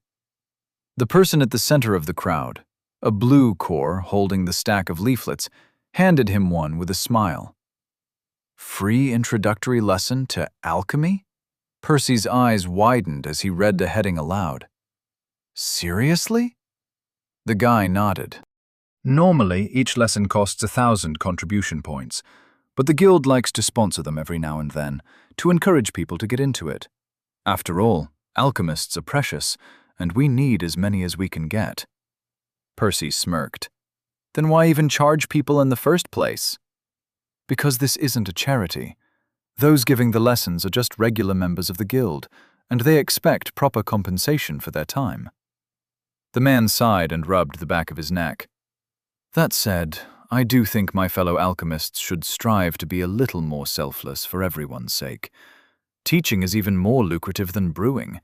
The person at the center of the crowd, a blue core holding the stack of leaflets, handed him one with a smile. Free introductory lesson to alchemy? Percy's eyes widened as he read the heading aloud. Seriously? The guy nodded. Normally, each lesson costs 1,000 contribution points, but the guild likes to sponsor them every now and then, to encourage people to get into it. After all, alchemists are precious, and we need as many as we can get. Percy smirked. Then why even charge people in the first place? Because this isn't a charity. Those giving the lessons are just regular members of the guild, and they expect proper compensation for their time. The man sighed and rubbed the back of his neck. That said, I do think my fellow alchemists should strive to be a little more selfless for everyone's sake. Teaching is even more lucrative than brewing.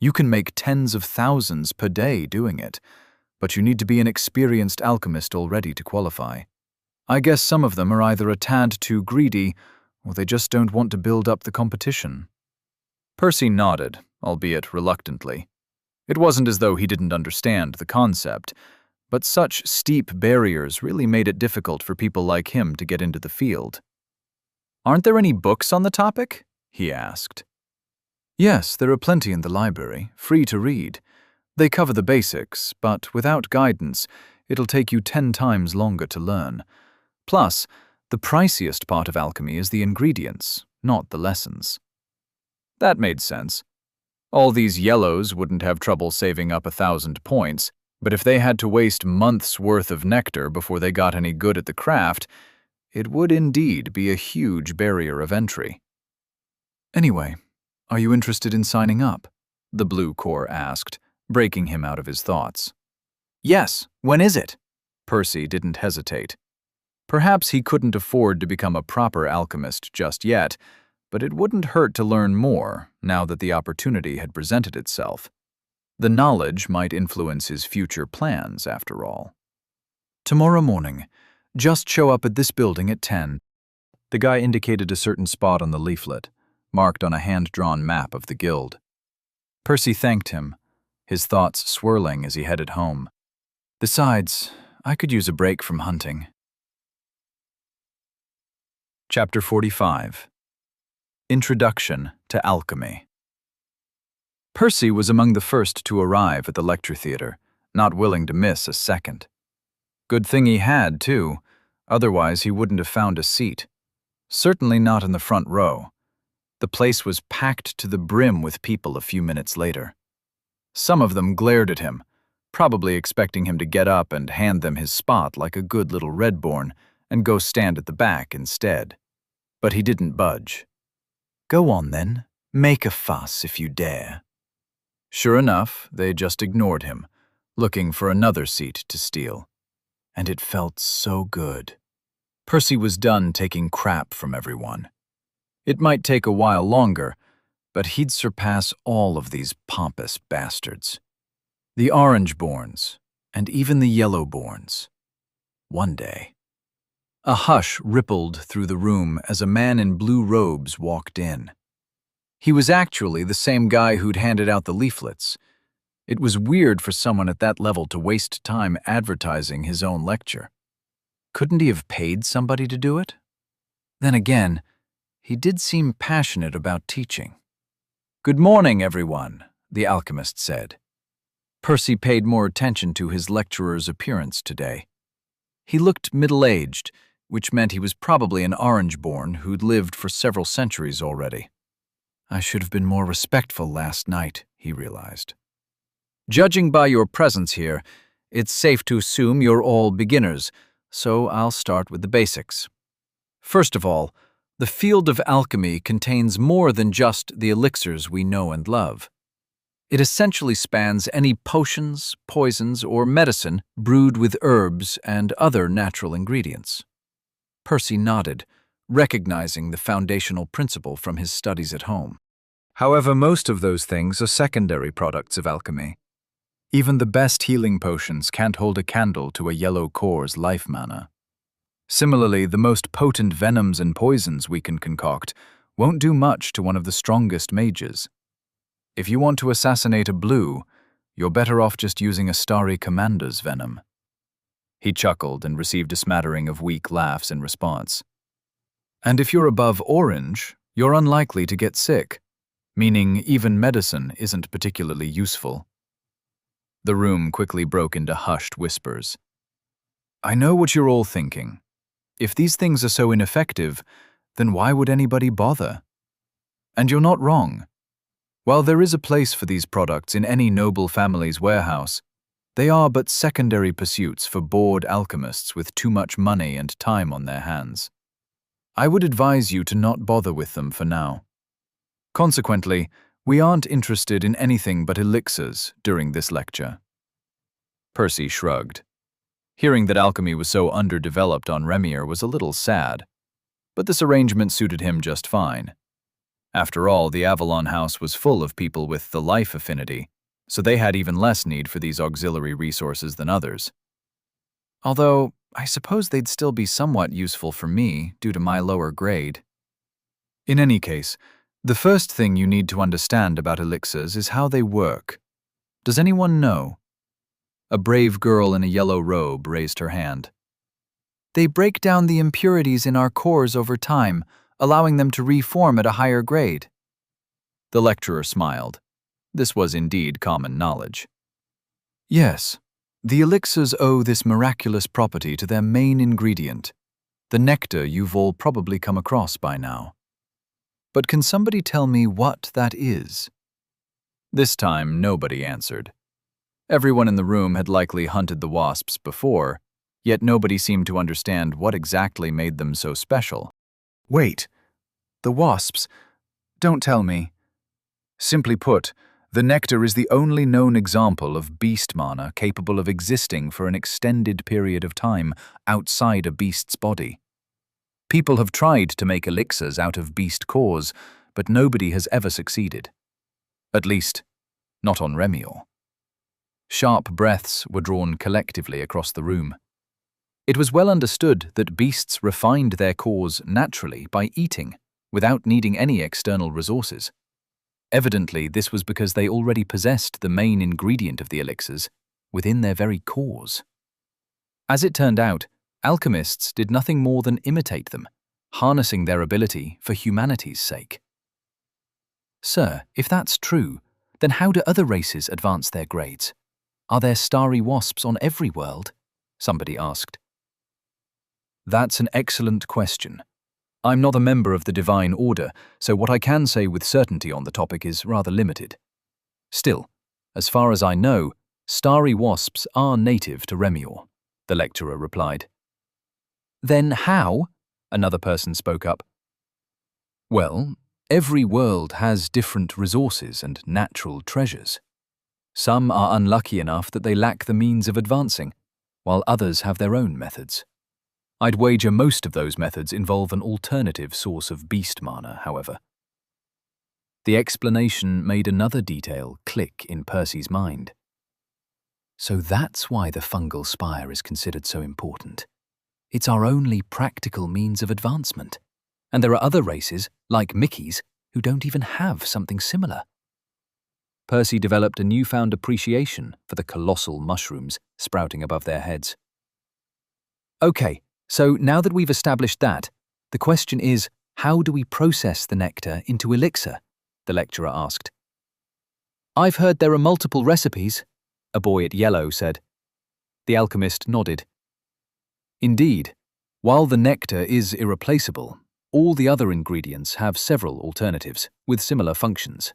You can make tens of thousands per day doing it, but you need to be an experienced alchemist already to qualify. I guess some of them are either a tad too greedy, or they just don't want to build up the competition. Percy nodded, albeit reluctantly. It wasn't as though he didn't understand the concept, but such steep barriers really made it difficult for people like him to get into the field. "Aren't there any books on the topic?" he asked. "Yes, there are plenty in the library, free to read. They cover the basics, but without guidance, it'll take you 10 times longer to learn. Plus, the priciest part of alchemy is the ingredients, not the lessons." That made sense. All these yellows wouldn't have trouble saving up 1,000 points, but if they had to waste months' worth of nectar before they got any good at the craft, it would indeed be a huge barrier of entry. "Anyway, are you interested in signing up?" the blue core asked, breaking him out of his thoughts. "Yes, when is it?" Percy didn't hesitate. Perhaps he couldn't afford to become a proper alchemist just yet, but it wouldn't hurt to learn more now that the opportunity had presented itself. The knowledge might influence his future plans, after all. "Tomorrow morning. Just show up at this building at 10. The guy indicated a certain spot on the leaflet, marked on a hand-drawn map of the guild. Percy thanked him, his thoughts swirling as he headed home. Besides, I could use a break from hunting. Chapter 45. Introduction to Alchemy. Percy was among the first to arrive at the lecture theater, not willing to miss a second. Good thing he had, too, otherwise he wouldn't have found a seat. Certainly not in the front row. The place was packed to the brim with people a few minutes later. Some of them glared at him, probably expecting him to get up and hand them his spot like a good little Redborn and go stand at the back instead. But he didn't budge. "Go on then, make a fuss if you dare." Sure enough, they just ignored him, looking for another seat to steal. And it felt so good. Percy was done taking crap from everyone. It might take a while longer, but he'd surpass all of these pompous bastards. The Orangeborns, and even the Yellowborns. One day. A hush rippled through the room as a man in blue robes walked in. He was actually the same guy who'd handed out the leaflets. It was weird for someone at that level to waste time advertising his own lecture. Couldn't he have paid somebody to do it? Then again, he did seem passionate about teaching. "Good morning, everyone," the alchemist said. Percy paid more attention to his lecturer's appearance today. He looked middle-aged, which meant he was probably an Orange-born who'd lived for several centuries already. "I should have been more respectful last night," he realized. "Judging by your presence here, it's safe to assume you're all beginners, so I'll start with the basics. First of all, the field of alchemy contains more than just the elixirs we know and love. It essentially spans any potions, poisons, or medicine brewed with herbs and other natural ingredients." Percy nodded, recognizing the foundational principle from his studies at home. "However, most of those things are secondary products of alchemy. Even the best healing potions can't hold a candle to a yellow core's life mana. Similarly, the most potent venoms and poisons we can concoct won't do much to one of the strongest mages. If you want to assassinate a blue, you're better off just using a starry commander's venom." He chuckled and received a smattering of weak laughs in response. "And if you're above orange, you're unlikely to get sick, meaning even medicine isn't particularly useful." The room quickly broke into hushed whispers. "I know what you're all thinking. If these things are so ineffective, then why would anybody bother? And you're not wrong. While there is a place for these products in any noble family's warehouse, they are but secondary pursuits for bored alchemists with too much money and time on their hands. I would advise you to not bother with them for now. Consequently, we aren't interested in anything but elixirs during this lecture." Percy shrugged. Hearing that alchemy was so underdeveloped on Remier was a little sad, but this arrangement suited him just fine. After all, the Avalon House was full of people with the life affinity, so they had even less need for these auxiliary resources than others. Although, I suppose they'd still be somewhat useful for me due to my lower grade. In any case, the first thing you need to understand about elixirs is how they work. Does anyone know? A brave girl in a yellow robe raised her hand. "They break down the impurities in our cores over time, allowing them to reform at a higher grade." The lecturer smiled. This was indeed common knowledge. "Yes, the elixirs owe this miraculous property to their main ingredient, the nectar you've all probably come across by now. But can somebody tell me what that is?" This time, nobody answered. Everyone in the room had likely hunted the wasps before, yet nobody seemed to understand what exactly made them so special. "Wait, the wasps? Don't tell me." Simply put, the nectar is the only known example of beast mana capable of existing for an extended period of time outside a beast's body. People have tried to make elixirs out of beast cores, but nobody has ever succeeded. At least, not on Remior. Sharp breaths were drawn collectively across the room. It was well understood that beasts refined their cores naturally by eating, without needing any external resources. Evidently, this was because they already possessed the main ingredient of the elixirs within their very cores. As it turned out, alchemists did nothing more than imitate them, harnessing their ability for humanity's sake. "Sir, if that's true, then how do other races advance their grades? Are there starry wasps on every world?" somebody asked. "That's an excellent question. I'm not a member of the Divine Order, so what I can say with certainty on the topic is rather limited. Still, as far as I know, starry wasps are native to Remior," the lecturer replied. "Then how?" another person spoke up. "Well, every world has different resources and natural treasures. Some are unlucky enough that they lack the means of advancing, while others have their own methods. I'd wager most of those methods involve an alternative source of beast mana, however." The explanation made another detail click in Percy's mind. So that's why the fungal spire is considered so important. It's our only practical means of advancement. And there are other races, like Mickey's, who don't even have something similar. Percy developed a newfound appreciation for the colossal mushrooms sprouting above their heads. "Okay, so now that we've established that, the question is, How do we process the nectar into elixir? The lecturer asked. I've heard there are multiple recipes, a boy at yellow said. The alchemist nodded. Indeed, while the nectar is irreplaceable, all the other ingredients have several alternatives with similar functions.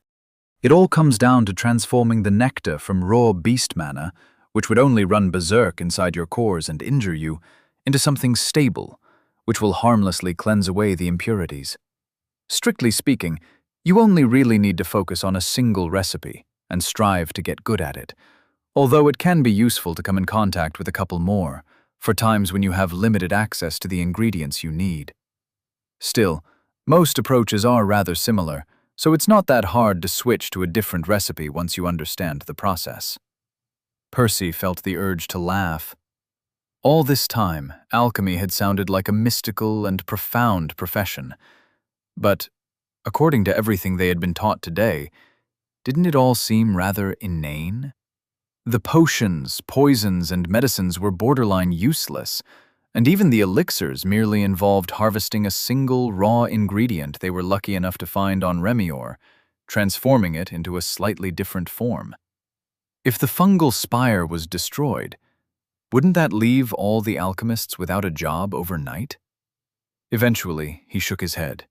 It all comes down to transforming the nectar from raw beast mana, which would only run berserk inside your cores and injure you, into something stable, which will harmlessly cleanse away the impurities. Strictly speaking, you only really need to focus on a single recipe and strive to get good at it, although it can be useful to come in contact with a couple more, for times when you have limited access to the ingredients you need. Still, most approaches are rather similar, so it's not that hard to switch to a different recipe once you understand the process. Percy felt the urge to laugh. All this time, alchemy had sounded like a mystical and profound profession. But, according to everything they had been taught today, didn't it all seem rather inane? The potions, poisons, and medicines were borderline useless, and even the elixirs merely involved harvesting a single raw ingredient they were lucky enough to find on Remior, transforming it into a slightly different form. If the fungal spire was destroyed, wouldn't that leave all the alchemists without a job overnight? Eventually, he shook his head.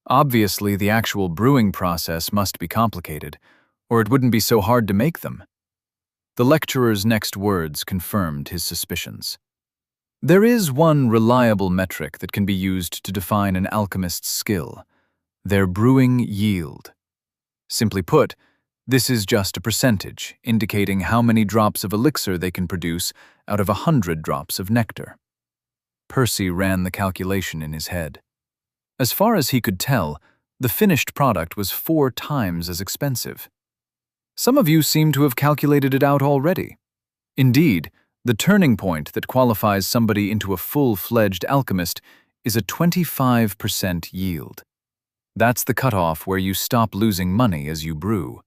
Obviously, the actual brewing process must be complicated, or it wouldn't be so hard to make them. The lecturer's next words confirmed his suspicions. There is one reliable metric that can be used to define an alchemist's skill: their brewing yield. Simply put, this is just a percentage, indicating how many drops of elixir they can produce out of 100 drops of nectar. Percy ran the calculation in his head. As far as he could tell, the finished product was 4 times as expensive. Some of you seem to have calculated it out already. Indeed, the turning point that qualifies somebody into a full-fledged alchemist is a 25% yield. That's the cutoff where you stop losing money as you brew.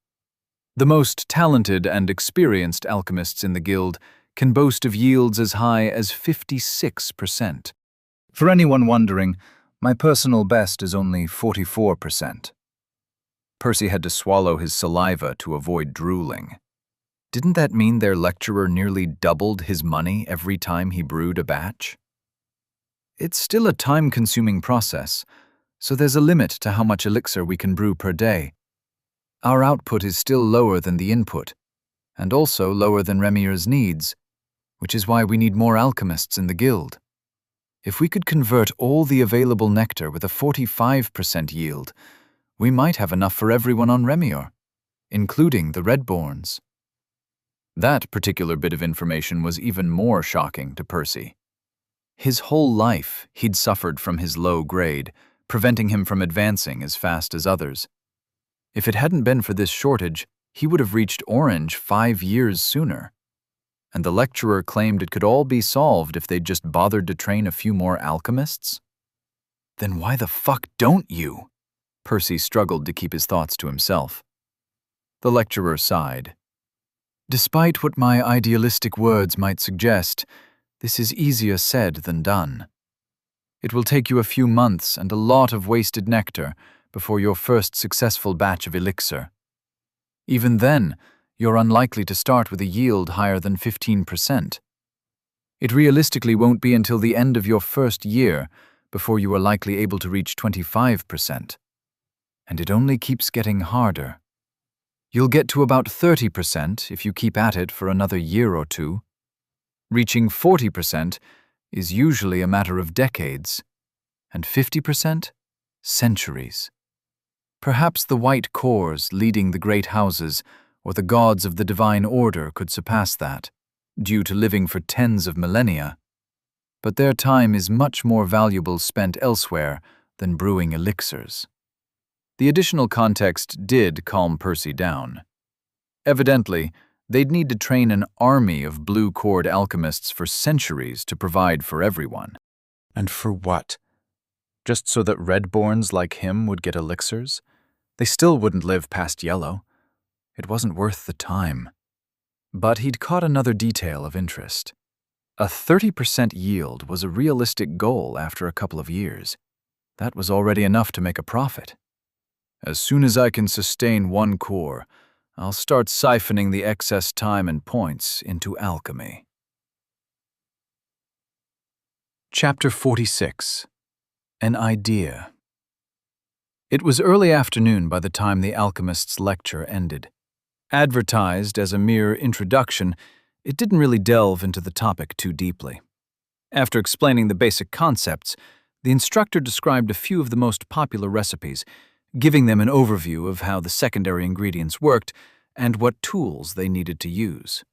The most talented and experienced alchemists in the guild can boast of yields as high as 56%. For anyone wondering, my personal best is only 44%. Percy had to swallow his saliva to avoid drooling. Didn't that mean their lecturer nearly doubled his money every time he brewed a batch? It's still a time-consuming process, so there's a limit to how much elixir we can brew per day. Our output is still lower than the input, and also lower than Remir's needs, which is why we need more alchemists in the guild. If we could convert all the available nectar with a 45% yield, we might have enough for everyone on Remir, including the Redborns. That particular bit of information was even more shocking to Percy. His whole life, he'd suffered from his low grade, preventing him from advancing as fast as others. If it hadn't been for this shortage, he would have reached Orange 5 years sooner. And the lecturer claimed it could all be solved if they'd just bothered to train a few more alchemists? Then why the fuck don't you? Percy struggled to keep his thoughts to himself. The lecturer sighed. Despite what my idealistic words might suggest, this is easier said than done. It will take you a few months and a lot of wasted nectar before your first successful batch of elixir. Even then, you're unlikely to start with a yield higher than 15%. It realistically won't be until the end of your first year before you are likely able to reach 25%. And it only keeps getting harder. You'll get to about 30% if you keep at it for another year or two. Reaching 40% is usually a matter of decades, and 50%? Centuries. Perhaps the white cores leading the great houses or the gods of the divine order could surpass that, due to living for tens of millennia. But their time is much more valuable spent elsewhere than brewing elixirs. The additional context did calm Percy down. Evidently, they'd need to train an army of blue-cored alchemists for centuries to provide for everyone. And for what? Just so that Redborns like him would get elixirs? They still wouldn't live past yellow. It wasn't worth the time. But he'd caught another detail of interest. A 30% yield was a realistic goal after a couple of years. That was already enough to make a profit. As soon as I can sustain one core, I'll start siphoning the excess time and points into alchemy. Chapter 46. An Idea. It was early afternoon by the time the alchemist's lecture ended. Advertised as a mere introduction, it didn't really delve into the topic too deeply. After explaining the basic concepts, the instructor described a few of the most popular recipes, giving them an overview of how the secondary ingredients worked and what tools they needed to use.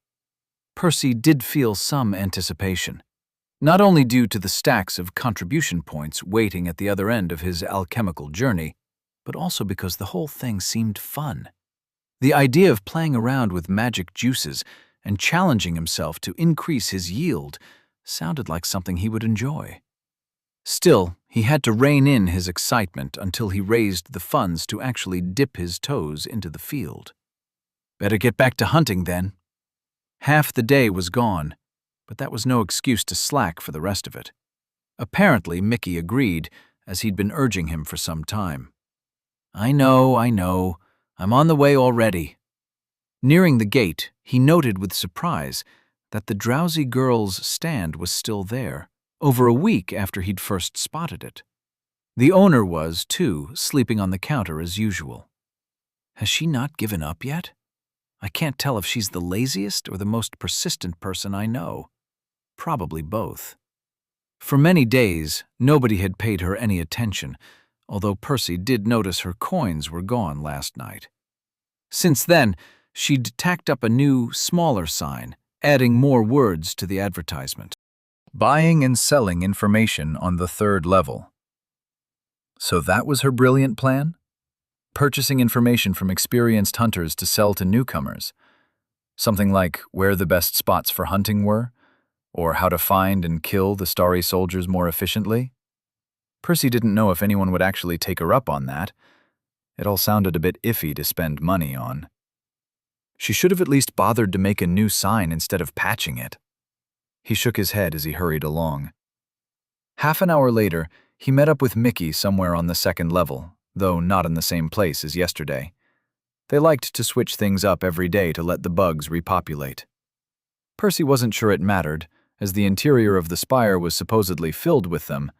Percy did feel some anticipation, not only due to the stacks of contribution points waiting at the other end of his alchemical journey, but also because the whole thing seemed fun. The idea of playing around with magic juices and challenging himself to increase his yield sounded like something he would enjoy. Still, he had to rein in his excitement until he raised the funds to actually dip his toes into the field. Better get back to hunting then. Half the day was gone, but that was no excuse to slack for the rest of it. Apparently, Mickey agreed, as he'd been urging him for some time. I know. I'm on the way already." Nearing the gate, he noted with surprise that the drowsy girl's stand was still there, over a week after he'd first spotted it. The owner was, too, sleeping on the counter as usual. Has she not given up yet? I can't tell if she's the laziest or the most persistent person I know. Probably both. For many days, nobody had paid her any attention, although Percy did notice her coins were gone last night. Since then, she'd tacked up a new, smaller sign, adding more words to the advertisement. Buying and selling information on the 3rd level. So that was her brilliant plan? Purchasing information from experienced hunters to sell to newcomers. Something like where the best spots for hunting were, or how to find and kill the starry soldiers more efficiently. Percy didn't know if anyone would actually take her up on that. It all sounded a bit iffy to spend money on. She should have at least bothered to make a new sign instead of patching it. He shook his head as he hurried along. Half an hour later, he met up with Mickey somewhere on the 2nd level, though not in the same place as yesterday. They liked to switch things up every day to let the bugs repopulate. Percy wasn't sure it mattered, as the interior of the spire was supposedly filled with them.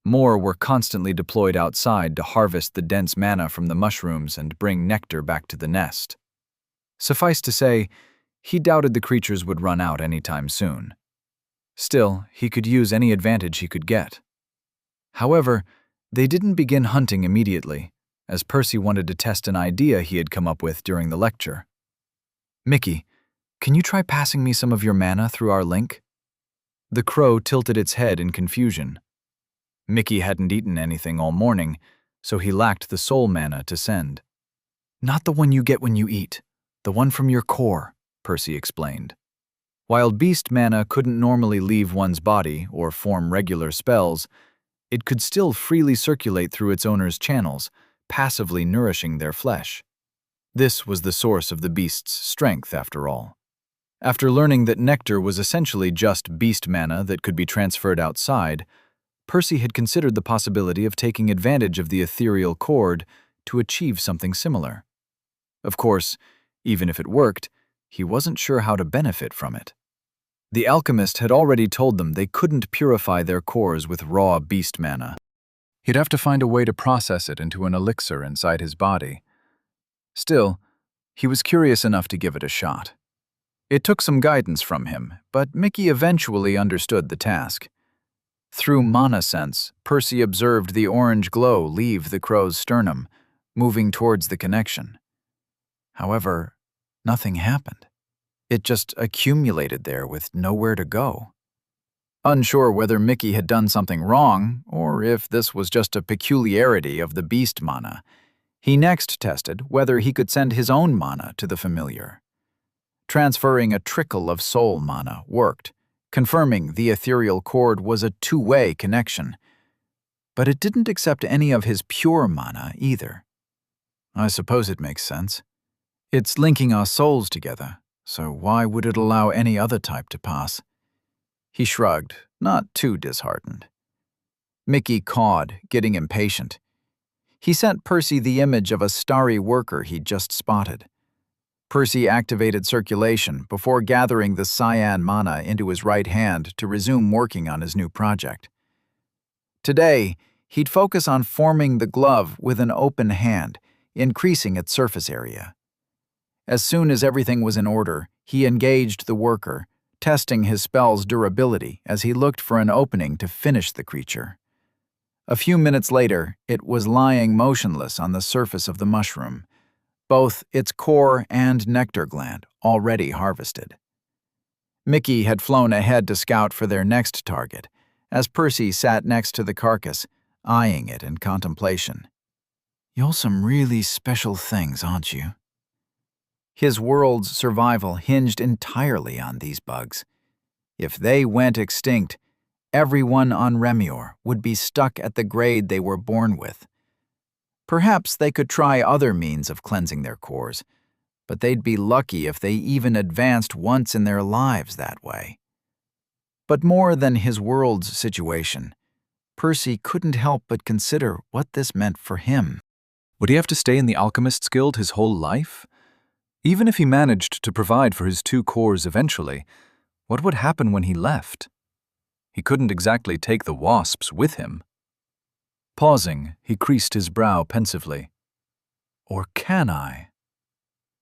More were constantly deployed outside to harvest the dense manna from the mushrooms and bring nectar back to the nest. Suffice to say, he doubted the creatures would run out anytime soon. Still, he could use any advantage he could get. However, they didn't begin hunting immediately, as Percy wanted to test an idea he had come up with during the lecture. Mickey, can you try passing me some of your mana through our link? The crow tilted its head in confusion. Mickey hadn't eaten anything all morning, so he lacked the soul mana to send. Not the one you get when you eat, the one from your core, Percy explained. While beast mana couldn't normally leave one's body or form regular spells, it could still freely circulate through its owner's channels, passively nourishing their flesh. This was the source of the beast's strength, after all. After learning that nectar was essentially just beast mana that could be transferred outside, Percy had considered the possibility of taking advantage of the ethereal cord to achieve something similar. Of course, even if it worked, he wasn't sure how to benefit from it. The alchemist had already told them they couldn't purify their cores with raw beast mana. He'd have to find a way to process it into an elixir inside his body. Still, he was curious enough to give it a shot. It took some guidance from him, but Mickey eventually understood the task. Through mana sense, Percy observed the orange glow leave the crow's sternum, moving towards the connection. However, nothing happened. It just accumulated there with nowhere to go. Unsure whether Mickey had done something wrong, or if this was just a peculiarity of the beast mana, he next tested whether he could send his own mana to the familiar. Transferring a trickle of soul mana worked, confirming the ethereal cord was a two-way connection. But it didn't accept any of his pure mana either. I suppose it makes sense. It's linking our souls together, so why would it allow any other type to pass? He shrugged, not too disheartened. Mickey cawed, getting impatient. He sent Percy the image of a starry worker he'd just spotted. Percy activated circulation before gathering the cyan mana into his right hand to resume working on his new project. Today, he'd focus on forming the glove with an open hand, increasing its surface area. As soon as everything was in order, he engaged the worker, testing his spell's durability as he looked for an opening to finish the creature. A few minutes later, it was lying motionless on the surface of the mushroom, both its core and nectar gland already harvested. Mickey had flown ahead to scout for their next target, as Percy sat next to the carcass, eyeing it in contemplation. "You're some really special things, aren't you?" His world's survival hinged entirely on these bugs. If they went extinct, everyone on Remior would be stuck at the grade they were born with. Perhaps they could try other means of cleansing their cores, but they'd be lucky if they even advanced once in their lives that way. But more than his world's situation, Percy couldn't help but consider what this meant for him. Would he have to stay in the Alchemist's Guild his whole life? Even if he managed to provide for his 2 cores eventually, what would happen when he left? He couldn't exactly take the wasps with him. Pausing, he creased his brow pensively. Or can I?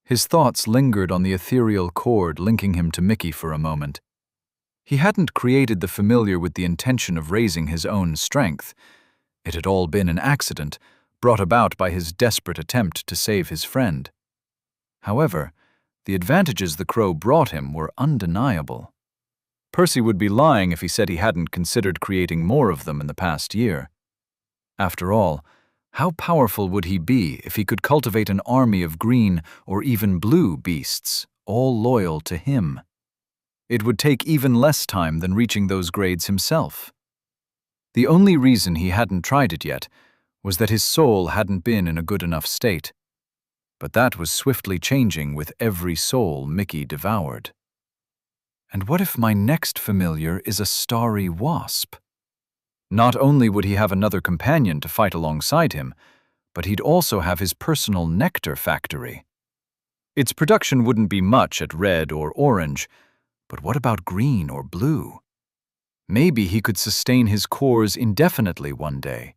His thoughts lingered on the ethereal cord linking him to Mickey for a moment. He hadn't created the familiar with the intention of raising his own strength. It had all been an accident, brought about by his desperate attempt to save his friend. However, the advantages the crow brought him were undeniable. Percy would be lying if he said he hadn't considered creating more of them in the past year. After all, how powerful would he be if he could cultivate an army of green or even blue beasts, all loyal to him? It would take even less time than reaching those grades himself. The only reason he hadn't tried it yet was that his soul hadn't been in a good enough state. But that was swiftly changing with every soul Mickey devoured. And what if my next familiar is a starry wasp? Not only would he have another companion to fight alongside him, but he'd also have his personal nectar factory. Its production wouldn't be much at red or orange, but what about green or blue? Maybe he could sustain his cores indefinitely one day.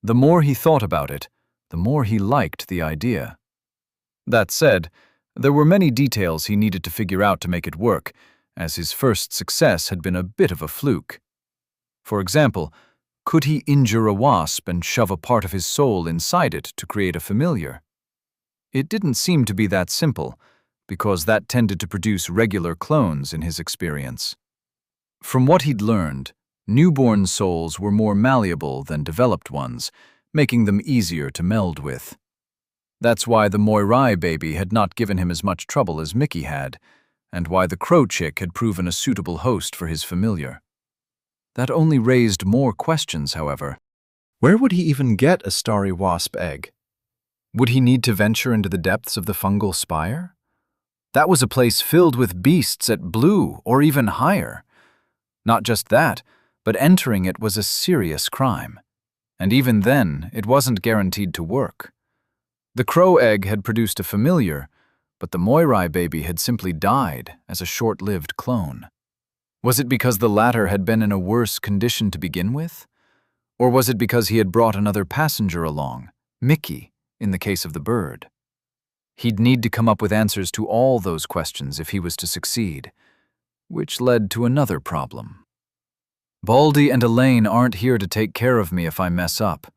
The more he thought about it, the more he liked the idea. That said, there were many details he needed to figure out to make it work, as his first success had been a bit of a fluke. For example, could he injure a wasp and shove a part of his soul inside it to create a familiar? It didn't seem to be that simple, because that tended to produce regular clones in his experience. From what he'd learned, newborn souls were more malleable than developed ones, making them easier to meld with. That's why the Moirai baby had not given him as much trouble as Mickey had, and why the crow chick had proven a suitable host for his familiar. That only raised more questions, however. Where would he even get a starry wasp egg? Would he need to venture into the depths of the fungal spire? That was a place filled with beasts at blue or even higher. Not just that, but entering it was a serious crime. And even then, it wasn't guaranteed to work. The crow egg had produced a familiar, but the Moirai baby had simply died as a short-lived clone. Was it because the latter had been in a worse condition to begin with? Or was it because he had brought another passenger along, Mickey, in the case of the bird? He'd need to come up with answers to all those questions if he was to succeed, which led to another problem. Baldy and Elaine aren't here to take care of me if I mess up.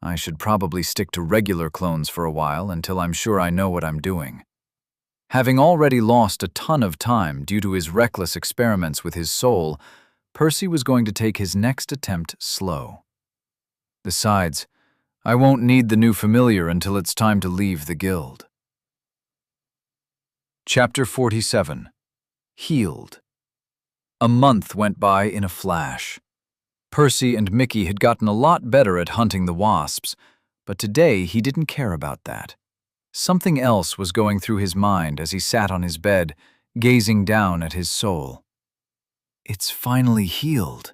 I should probably stick to regular clones for a while until I'm sure I know what I'm doing. Having already lost a ton of time due to his reckless experiments with his soul, Percy was going to take his next attempt slow. Besides, I won't need the new familiar until it's time to leave the guild. Chapter 47. Healed. A month went by in a flash. Percy and Mickey had gotten a lot better at hunting the wasps, but today he didn't care about that. Something else was going through his mind as he sat on his bed, gazing down at his soul. It's finally healed.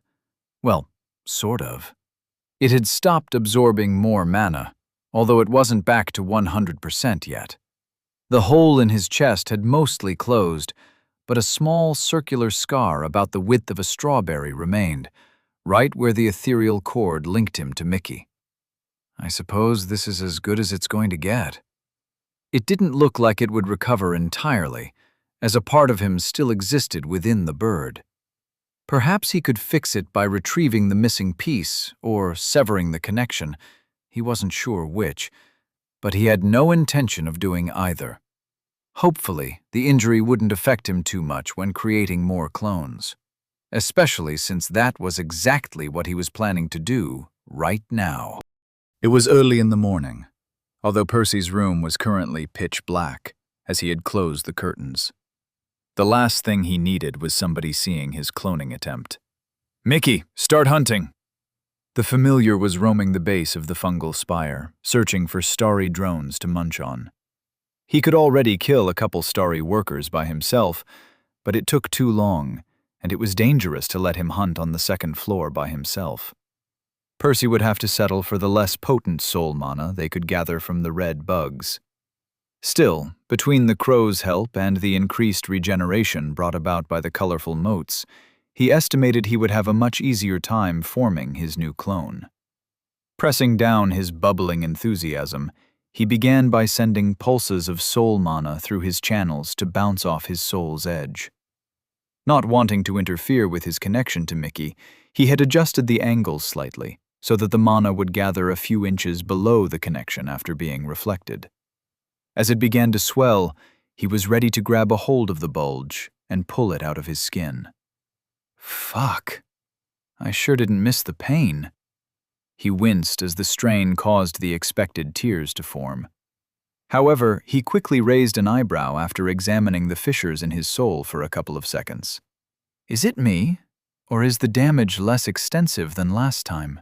Well, sort of. It had stopped absorbing more mana, although it wasn't back to 100% yet. The hole in his chest had mostly closed, but a small circular scar about the width of a strawberry remained, right where the ethereal cord linked him to Mickey. I suppose this is as good as it's going to get. It didn't look like it would recover entirely, as a part of him still existed within the bird. Perhaps he could fix it by retrieving the missing piece or severing the connection. He wasn't sure which, but he had no intention of doing either. Hopefully, the injury wouldn't affect him too much when creating more clones, especially since that was exactly what he was planning to do right now. It was early in the morning, although Percy's room was currently pitch black, as he had closed the curtains. The last thing he needed was somebody seeing his cloning attempt. "Mickey, start hunting!" The familiar was roaming the base of the fungal spire, searching for starry drones to munch on. He could already kill a couple starry workers by himself, but it took too long, and it was dangerous to let him hunt on the second floor by himself. Percy would have to settle for the less potent soul mana they could gather from the red bugs. Still, between the crow's help and the increased regeneration brought about by the colorful motes, he estimated he would have a much easier time forming his new clone. Pressing down his bubbling enthusiasm, he began by sending pulses of soul mana through his channels to bounce off his soul's edge. Not wanting to interfere with his connection to Mickey, he had adjusted the angles slightly so that the mana would gather a few inches below the connection after being reflected. As it began to swell, he was ready to grab a hold of the bulge and pull it out of his skin. Fuck. I sure didn't miss the pain. He winced as the strain caused the expected tears to form. However, he quickly raised an eyebrow after examining the fissures in his soul for a couple of seconds. Is it me, or is the damage less extensive than last time?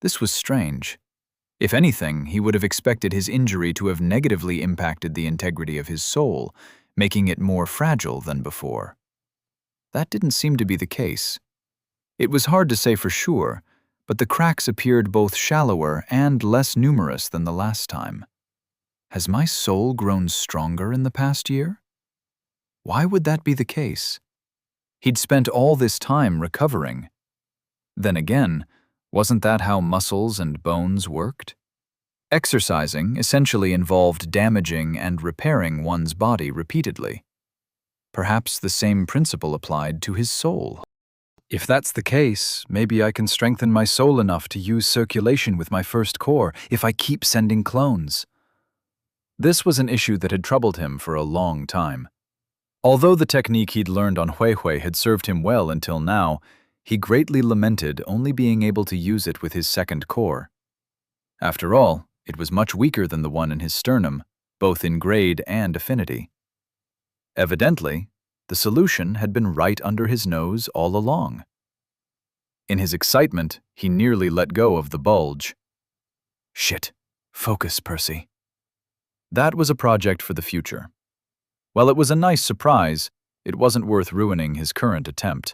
This was strange. If anything, he would have expected his injury to have negatively impacted the integrity of his soul, making it more fragile than before. That didn't seem to be the case. It was hard to say for sure, but the cracks appeared both shallower and less numerous than the last time. Has my soul grown stronger in the past year? Why would that be the case? He'd spent all this time recovering. Then again, wasn't that how muscles and bones worked? Exercising essentially involved damaging and repairing one's body repeatedly. Perhaps the same principle applied to his soul. If that's the case, maybe I can strengthen my soul enough to use circulation with my first core if I keep sending clones. This was an issue that had troubled him for a long time. Although the technique he'd learned on Huihui had served him well until now, he greatly lamented only being able to use it with his second core. After all, it was much weaker than the one in his sternum, both in grade and affinity. Evidently, the solution had been right under his nose all along. In his excitement, he nearly let go of the bulge. Shit. Focus, Percy. That was a project for the future. While it was a nice surprise, it wasn't worth ruining his current attempt.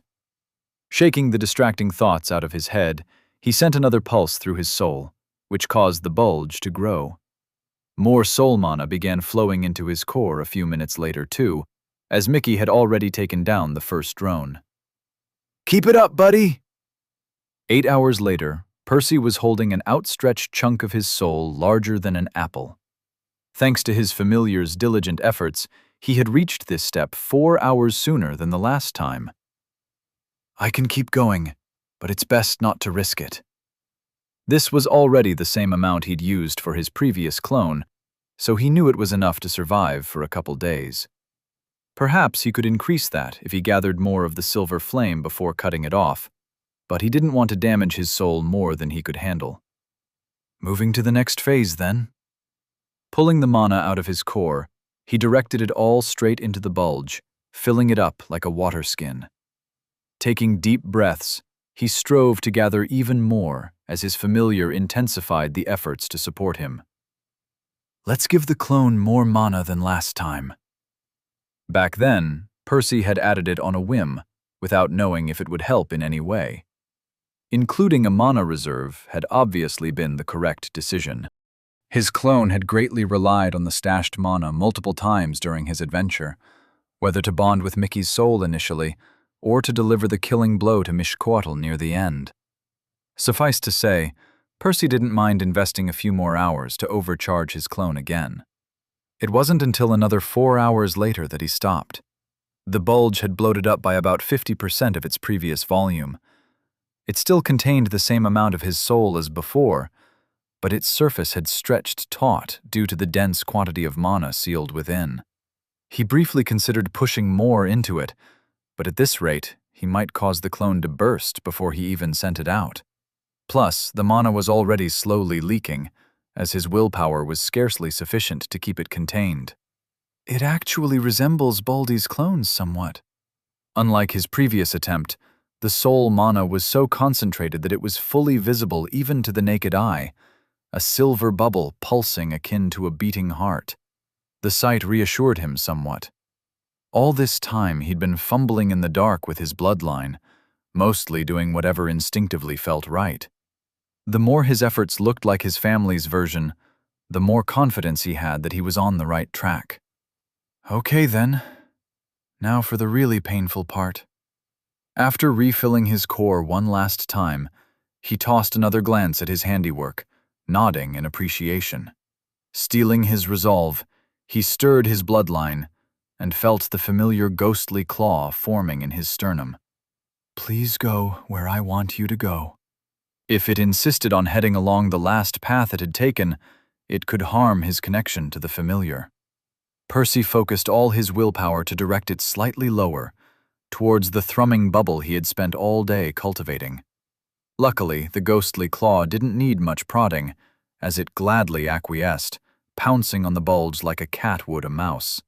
Shaking the distracting thoughts out of his head, he sent another pulse through his soul, which caused the bulge to grow. More soul mana began flowing into his core a few minutes later, too, as Mickey had already taken down the first drone. Keep it up, buddy! 8 hours later, Percy was holding an outstretched chunk of his soul larger than an apple. Thanks to his familiar's diligent efforts, he had reached this step 4 hours sooner than the last time. I can keep going, but it's best not to risk it. This was already the same amount he'd used for his previous clone, so he knew it was enough to survive for a couple days. Perhaps he could increase that if he gathered more of the silver flame before cutting it off, but he didn't want to damage his soul more than he could handle. Moving to the next phase, then. Pulling the mana out of his core, he directed it all straight into the bulge, filling it up like a water skin. Taking deep breaths, he strove to gather even more as his familiar intensified the efforts to support him. Let's give the clone more mana than last time. Back then, Percy had added it on a whim, without knowing if it would help in any way. Including a mana reserve had obviously been the correct decision. His clone had greatly relied on the stashed mana multiple times during his adventure, whether to bond with Mickey's soul initially, or to deliver the killing blow to Mishcoatl near the end. Suffice to say, Percy didn't mind investing a few more hours to overcharge his clone again. It wasn't until another 4 hours later that he stopped. The bulge had bloated up by about 50% of its previous volume. It still contained the same amount of his soul as before, but its surface had stretched taut due to the dense quantity of mana sealed within. He briefly considered pushing more into it, but at this rate, he might cause the clone to burst before he even sent it out. Plus, the mana was already slowly leaking, as his willpower was scarcely sufficient to keep it contained. It actually resembles Baldy's clones somewhat. Unlike his previous attempt, the soul mana was so concentrated that it was fully visible even to the naked eye, a silver bubble pulsing akin to a beating heart. The sight reassured him somewhat. All this time he'd been fumbling in the dark with his bloodline, mostly doing whatever instinctively felt right. The more his efforts looked like his family's version, the more confidence he had that he was on the right track. Okay then, now for the really painful part. After refilling his core one last time, he tossed another glance at his handiwork, nodding in appreciation. Steeling his resolve, he stirred his bloodline and felt the familiar ghostly claw forming in his sternum. Please go where I want you to go. If it insisted on heading along the last path it had taken, it could harm his connection to the familiar. Percy focused all his willpower to direct it slightly lower, towards the thrumming bubble he had spent all day cultivating. Luckily, the ghostly claw didn't need much prodding, as it gladly acquiesced, pouncing on the bulge like a cat would a mouse.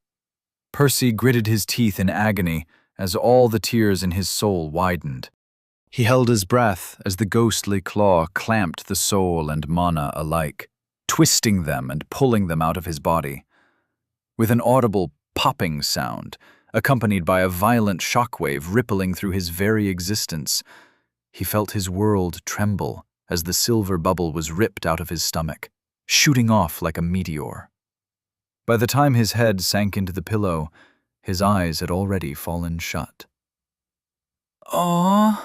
Percy gritted his teeth in agony as all the tears in his soul widened. He held his breath as the ghostly claw clamped the soul and mana alike, twisting them and pulling them out of his body. With an audible popping sound, accompanied by a violent shockwave rippling through his very existence, he felt his world tremble as the silver bubble was ripped out of his stomach, shooting off like a meteor. By the time his head sank into the pillow, his eyes had already fallen shut. Aww.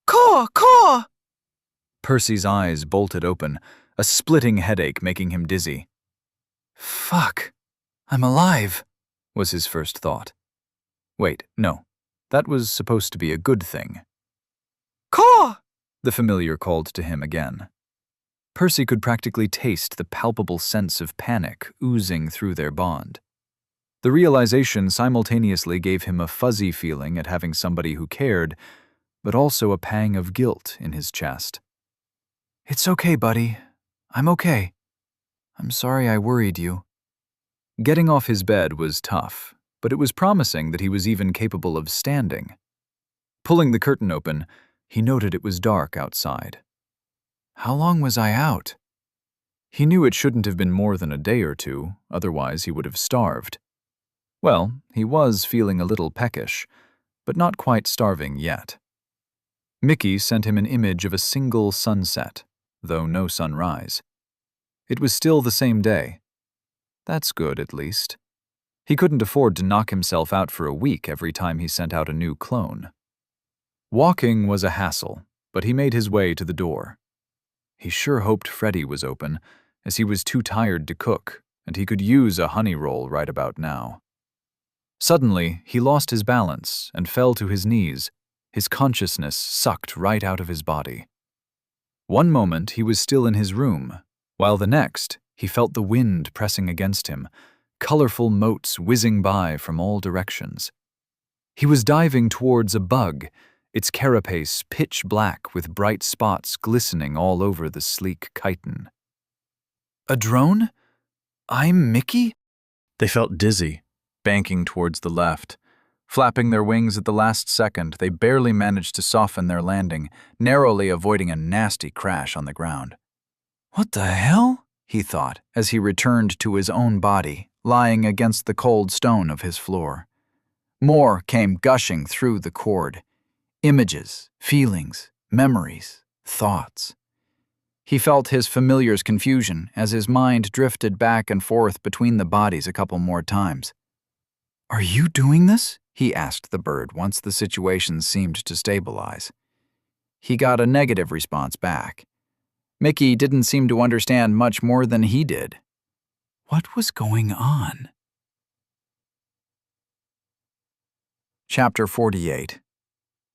Caw! Percy's eyes bolted open, a splitting headache making him dizzy. Fuck, I'm alive, was his first thought. Wait, no, that was supposed to be a good thing. Caw! The familiar called to him again. Percy could practically taste the palpable sense of panic oozing through their bond. The realization simultaneously gave him a fuzzy feeling at having somebody who cared, but also a pang of guilt in his chest. It's okay, buddy. I'm okay. I'm sorry I worried you. Getting off his bed was tough, but it was promising that he was even capable of standing. Pulling the curtain open, he noted it was dark outside. How long was I out? He knew it shouldn't have been more than a day or two, otherwise he would have starved. Well, he was feeling a little peckish, but not quite starving yet. Mickey sent him an image of a single sunset, though no sunrise. It was still the same day. That's good, at least. He couldn't afford to knock himself out for a week every time he sent out a new clone. Walking was a hassle, but he made his way to the door. He sure hoped Freddy was open, as he was too tired to cook, and he could use a honey roll right about now. Suddenly, he lost his balance and fell to his knees, his consciousness sucked right out of his body. One moment he was still in his room, while the next he felt the wind pressing against him, colorful motes whizzing by from all directions. He was diving towards a bug, its carapace pitch black with bright spots glistening all over the sleek chitin. A drone? I'm Mickey? They felt dizzy, banking towards the left. Flapping their wings at the last second, they barely managed to soften their landing, narrowly avoiding a nasty crash on the ground. What the hell? He thought, as he returned to his own body, lying against the cold stone of his floor. More came gushing through the cord. Images, feelings, memories, thoughts. He felt his familiar's confusion as his mind drifted back and forth between the bodies a couple more times. "Are you doing this?" he asked the bird once the situation seemed to stabilize. He got a negative response back. Mickey didn't seem to understand much more than he did. What was going on? Chapter 48.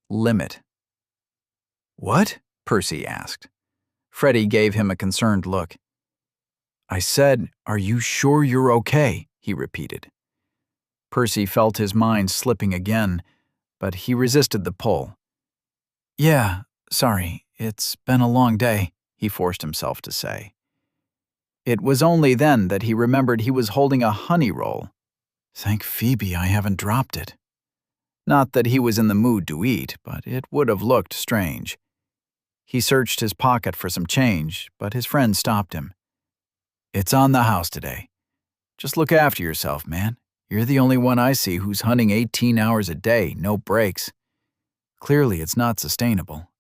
Limit. "What?" Percy asked. Freddie gave him a concerned look. "I said, are you sure you're okay?" he repeated. Percy felt his mind slipping again, but he resisted the pull. "Yeah, sorry, it's been a long day," he forced himself to say. It was only then that he remembered he was holding a honey roll. Thank Phoebe I haven't dropped it. Not that he was in the mood to eat, but it would have looked strange. He searched his pocket for some change, but his friend stopped him. "It's on the house today. Just look after yourself, man. You're the only one I see who's hunting 18 hours a day, no breaks. Clearly it's not sustainable."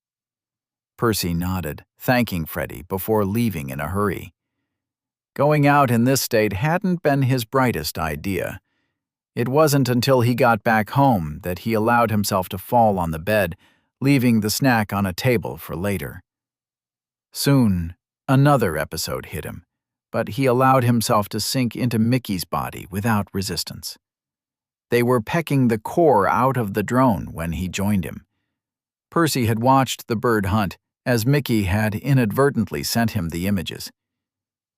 Percy nodded, thanking Freddie before leaving in a hurry. Going out in this state hadn't been his brightest idea. It wasn't until he got back home that he allowed himself to fall on the bed, leaving the snack on a table for later. Soon, another episode hit him, but he allowed himself to sink into Mickey's body without resistance. They were pecking the core out of the drone when he joined him. Percy had watched the bird hunt, as Mickey had inadvertently sent him the images.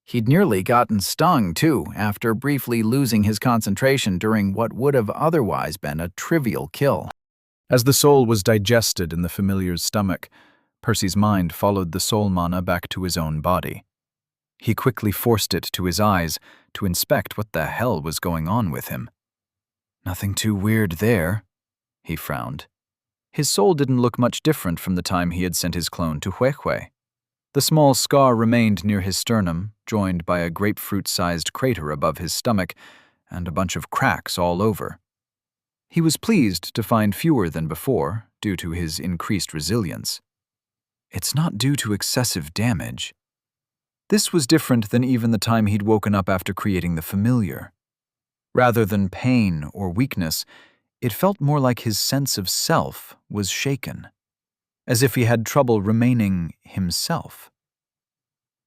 He'd nearly gotten stung, too, after briefly losing his concentration during what would have otherwise been a trivial kill. As the soul was digested in the familiar's stomach, Percy's mind followed the soul mana back to his own body. He quickly forced it to his eyes to inspect what the hell was going on with him. Nothing too weird there, he frowned. His soul didn't look much different from the time he had sent his clone to Huehue. The small scar remained near his sternum, joined by a grapefruit-sized crater above his stomach and a bunch of cracks all over. He was pleased to find fewer than before, due to his increased resilience. It's not due to excessive damage. This was different than even the time he'd woken up after creating the familiar. Rather than pain or weakness, it felt more like his sense of self was shaken, as if he had trouble remaining himself.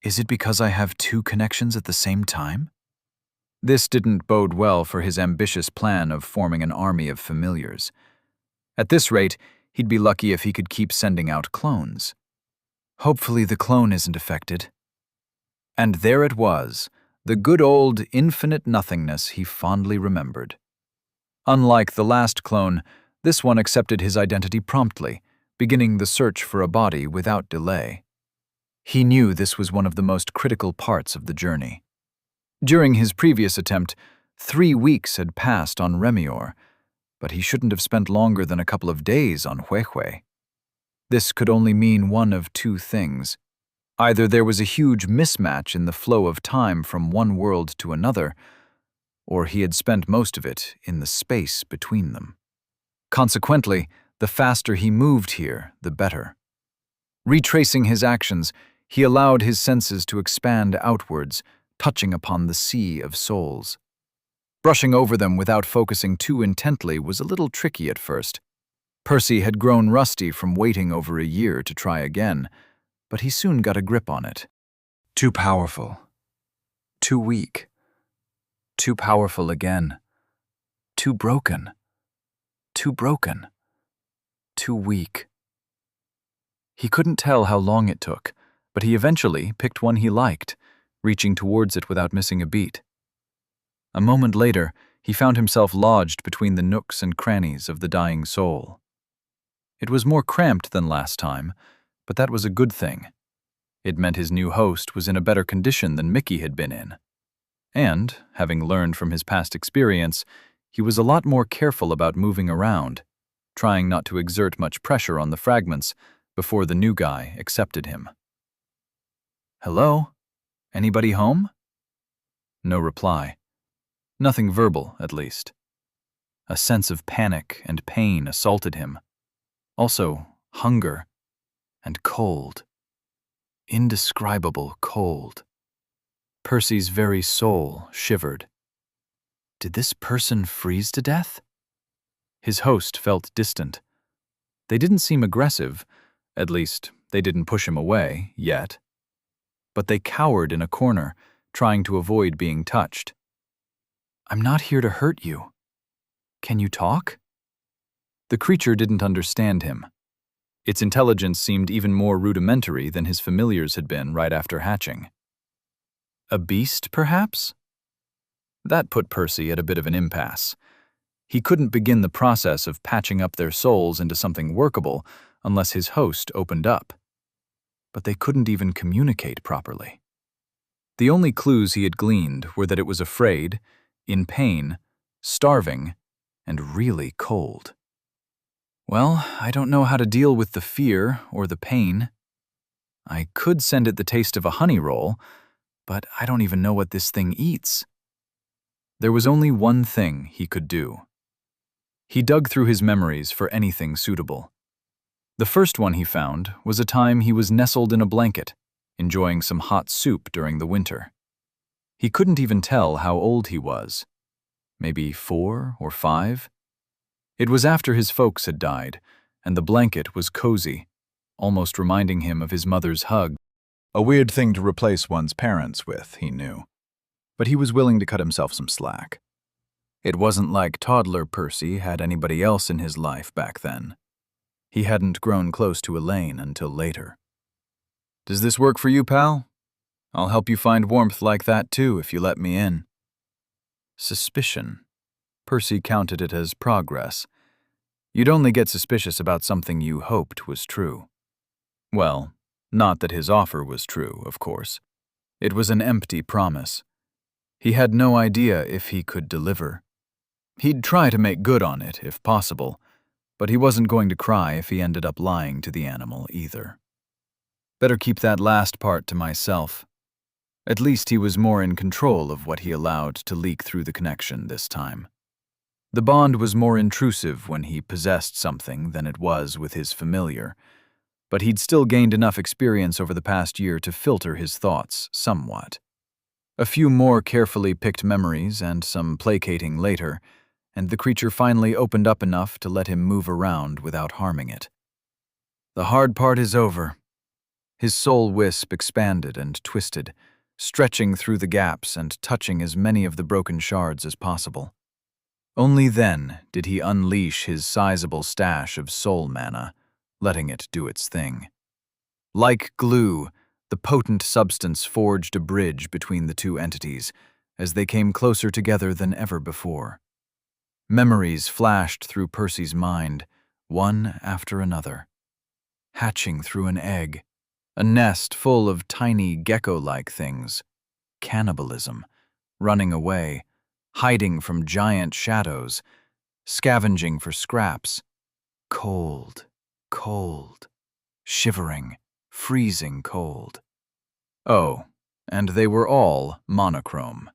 Is it because I have two connections at the same time? This didn't bode well for his ambitious plan of forming an army of familiars. At this rate, he'd be lucky if he could keep sending out clones. Hopefully the clone isn't affected. And there it was, the good old infinite nothingness he fondly remembered. Unlike the last clone, this one accepted his identity promptly, beginning the search for a body without delay. He knew this was one of the most critical parts of the journey. During his previous attempt, 3 weeks had passed on Remior, but he shouldn't have spent longer than a couple of days on Huehue. This could only mean one of two things. Either there was a huge mismatch in the flow of time from one world to another, or he had spent most of it in the space between them. Consequently, the faster he moved here, the better. Retracing his actions, he allowed his senses to expand outwards, touching upon the sea of souls. Brushing over them without focusing too intently was a little tricky at first. Percy had grown rusty from waiting over a year to try again, but he soon got a grip on it. Too powerful. Too weak. Too powerful again. Too broken. Too broken. Too weak. He couldn't tell how long it took, but he eventually picked one he liked, reaching towards it without missing a beat. A moment later, he found himself lodged between the nooks and crannies of the dying soul. It was more cramped than last time, but that was a good thing. It meant his new host was in a better condition than Mickey had been in. And, having learned from his past experience, he was a lot more careful about moving around, trying not to exert much pressure on the fragments before the new guy accepted him. "Hello? Anybody home?" No reply. Nothing verbal, at least. A sense of panic and pain assaulted him. Also, hunger. and cold. Indescribable cold. Percy's very soul shivered. Did this person freeze to death? His host felt distant. They didn't seem aggressive, at least they didn't push him away, yet. But they cowered in a corner, trying to avoid being touched. "I'm not here to hurt you. Can you talk?" The creature didn't understand him. Its intelligence seemed even more rudimentary than his familiars had been right after hatching. A beast, perhaps? That put Percy at a bit of an impasse. He couldn't begin the process of patching up their souls into something workable unless his host opened up. But they couldn't even communicate properly. The only clues he had gleaned were that it was afraid, in pain, starving, and really cold. Well, I don't know how to deal with the fear or the pain. I could send it the taste of a honey roll, but I don't even know what this thing eats. There was only one thing he could do. He dug through his memories for anything suitable. The first one he found was a time he was nestled in a blanket, enjoying some hot soup during the winter. He couldn't even tell how old he was. Maybe 4 or 5? It was after his folks had died, and the blanket was cozy, almost reminding him of his mother's hug. A weird thing to replace one's parents with, he knew. But he was willing to cut himself some slack. It wasn't like toddler Percy had anybody else in his life back then. He hadn't grown close to Elaine until later. "Does this work for you, pal? I'll help you find warmth like that too if you let me in." Suspicion. Percy counted it as progress. You'd only get suspicious about something you hoped was true. Well, not that his offer was true, of course. It was an empty promise. He had no idea if he could deliver. He'd try to make good on it, if possible, but he wasn't going to cry if he ended up lying to the animal either. Better keep that last part to myself. At least he was more in control of what he allowed to leak through the connection this time. The bond was more intrusive when he possessed something than it was with his familiar, but he'd still gained enough experience over the past year to filter his thoughts somewhat. A few more carefully picked memories and some placating later, and the creature finally opened up enough to let him move around without harming it. The hard part is over. His soul wisp expanded and twisted, stretching through the gaps and touching as many of the broken shards as possible. Only then did he unleash his sizable stash of soul mana, letting it do its thing. Like glue, the potent substance forged a bridge between the two entities as they came closer together than ever before. Memories flashed through Percy's mind, one after another. Hatching through an egg, a nest full of tiny gecko-like things, cannibalism, running away, hiding from giant shadows, scavenging for scraps, cold, cold, shivering, freezing cold. Oh, and they were all monochrome.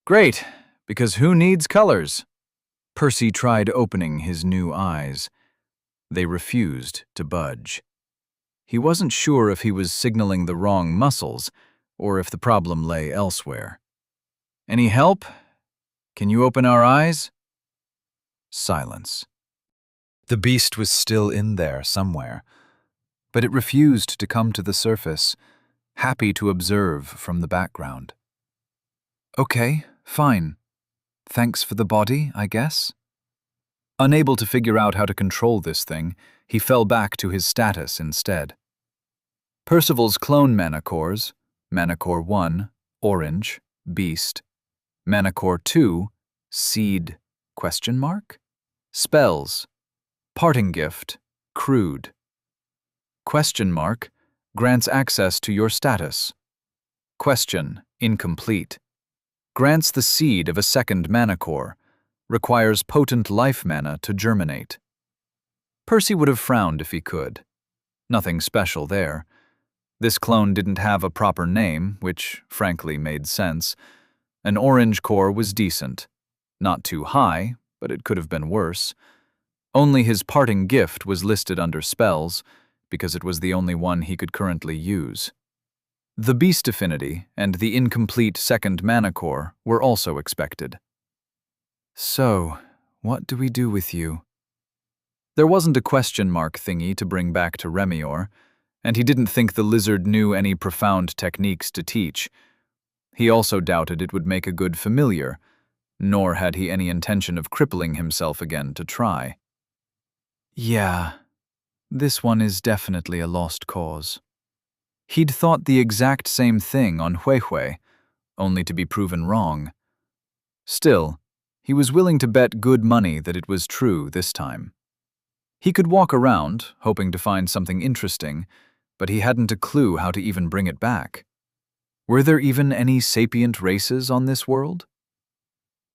Great, because who needs colors? Percy tried opening his new eyes. They refused to budge. He wasn't sure if he was signaling the wrong muscles or if the problem lay elsewhere. Any help? Can you open our eyes? Silence. The beast was still in there somewhere, but it refused to come to the surface, happy to observe from the background. Okay, fine. Thanks for the body, I guess. Unable to figure out how to control this thing, he fell back to his status instead. Percival's clone mana cores, Mana Core 1, Orange, Beast, Mana Core 2, Seed, ? Spells, Parting Gift, Crude. ? Grants access to your status. Question, incomplete. Grants the seed of a second mana core. Requires potent life mana to germinate. Percy would have frowned if he could. Nothing special there. This clone didn't have a proper name, which frankly made sense. An orange core was decent. Not too high, but it could have been worse. Only his parting gift was listed under spells, because it was the only one he could currently use. The beast affinity and the incomplete second mana core were also expected. So, what do we do with you? There wasn't a question mark thingy to bring back to Remior, and he didn't think the lizard knew any profound techniques to teach. He also doubted it would make a good familiar, nor had he any intention of crippling himself again to try. Yeah, this one is definitely a lost cause. He'd thought the exact same thing on Huehue, only to be proven wrong. Still, he was willing to bet good money that it was true this time. He could walk around, hoping to find something interesting, but he hadn't a clue how to even bring it back. Were there even any sapient races on this world?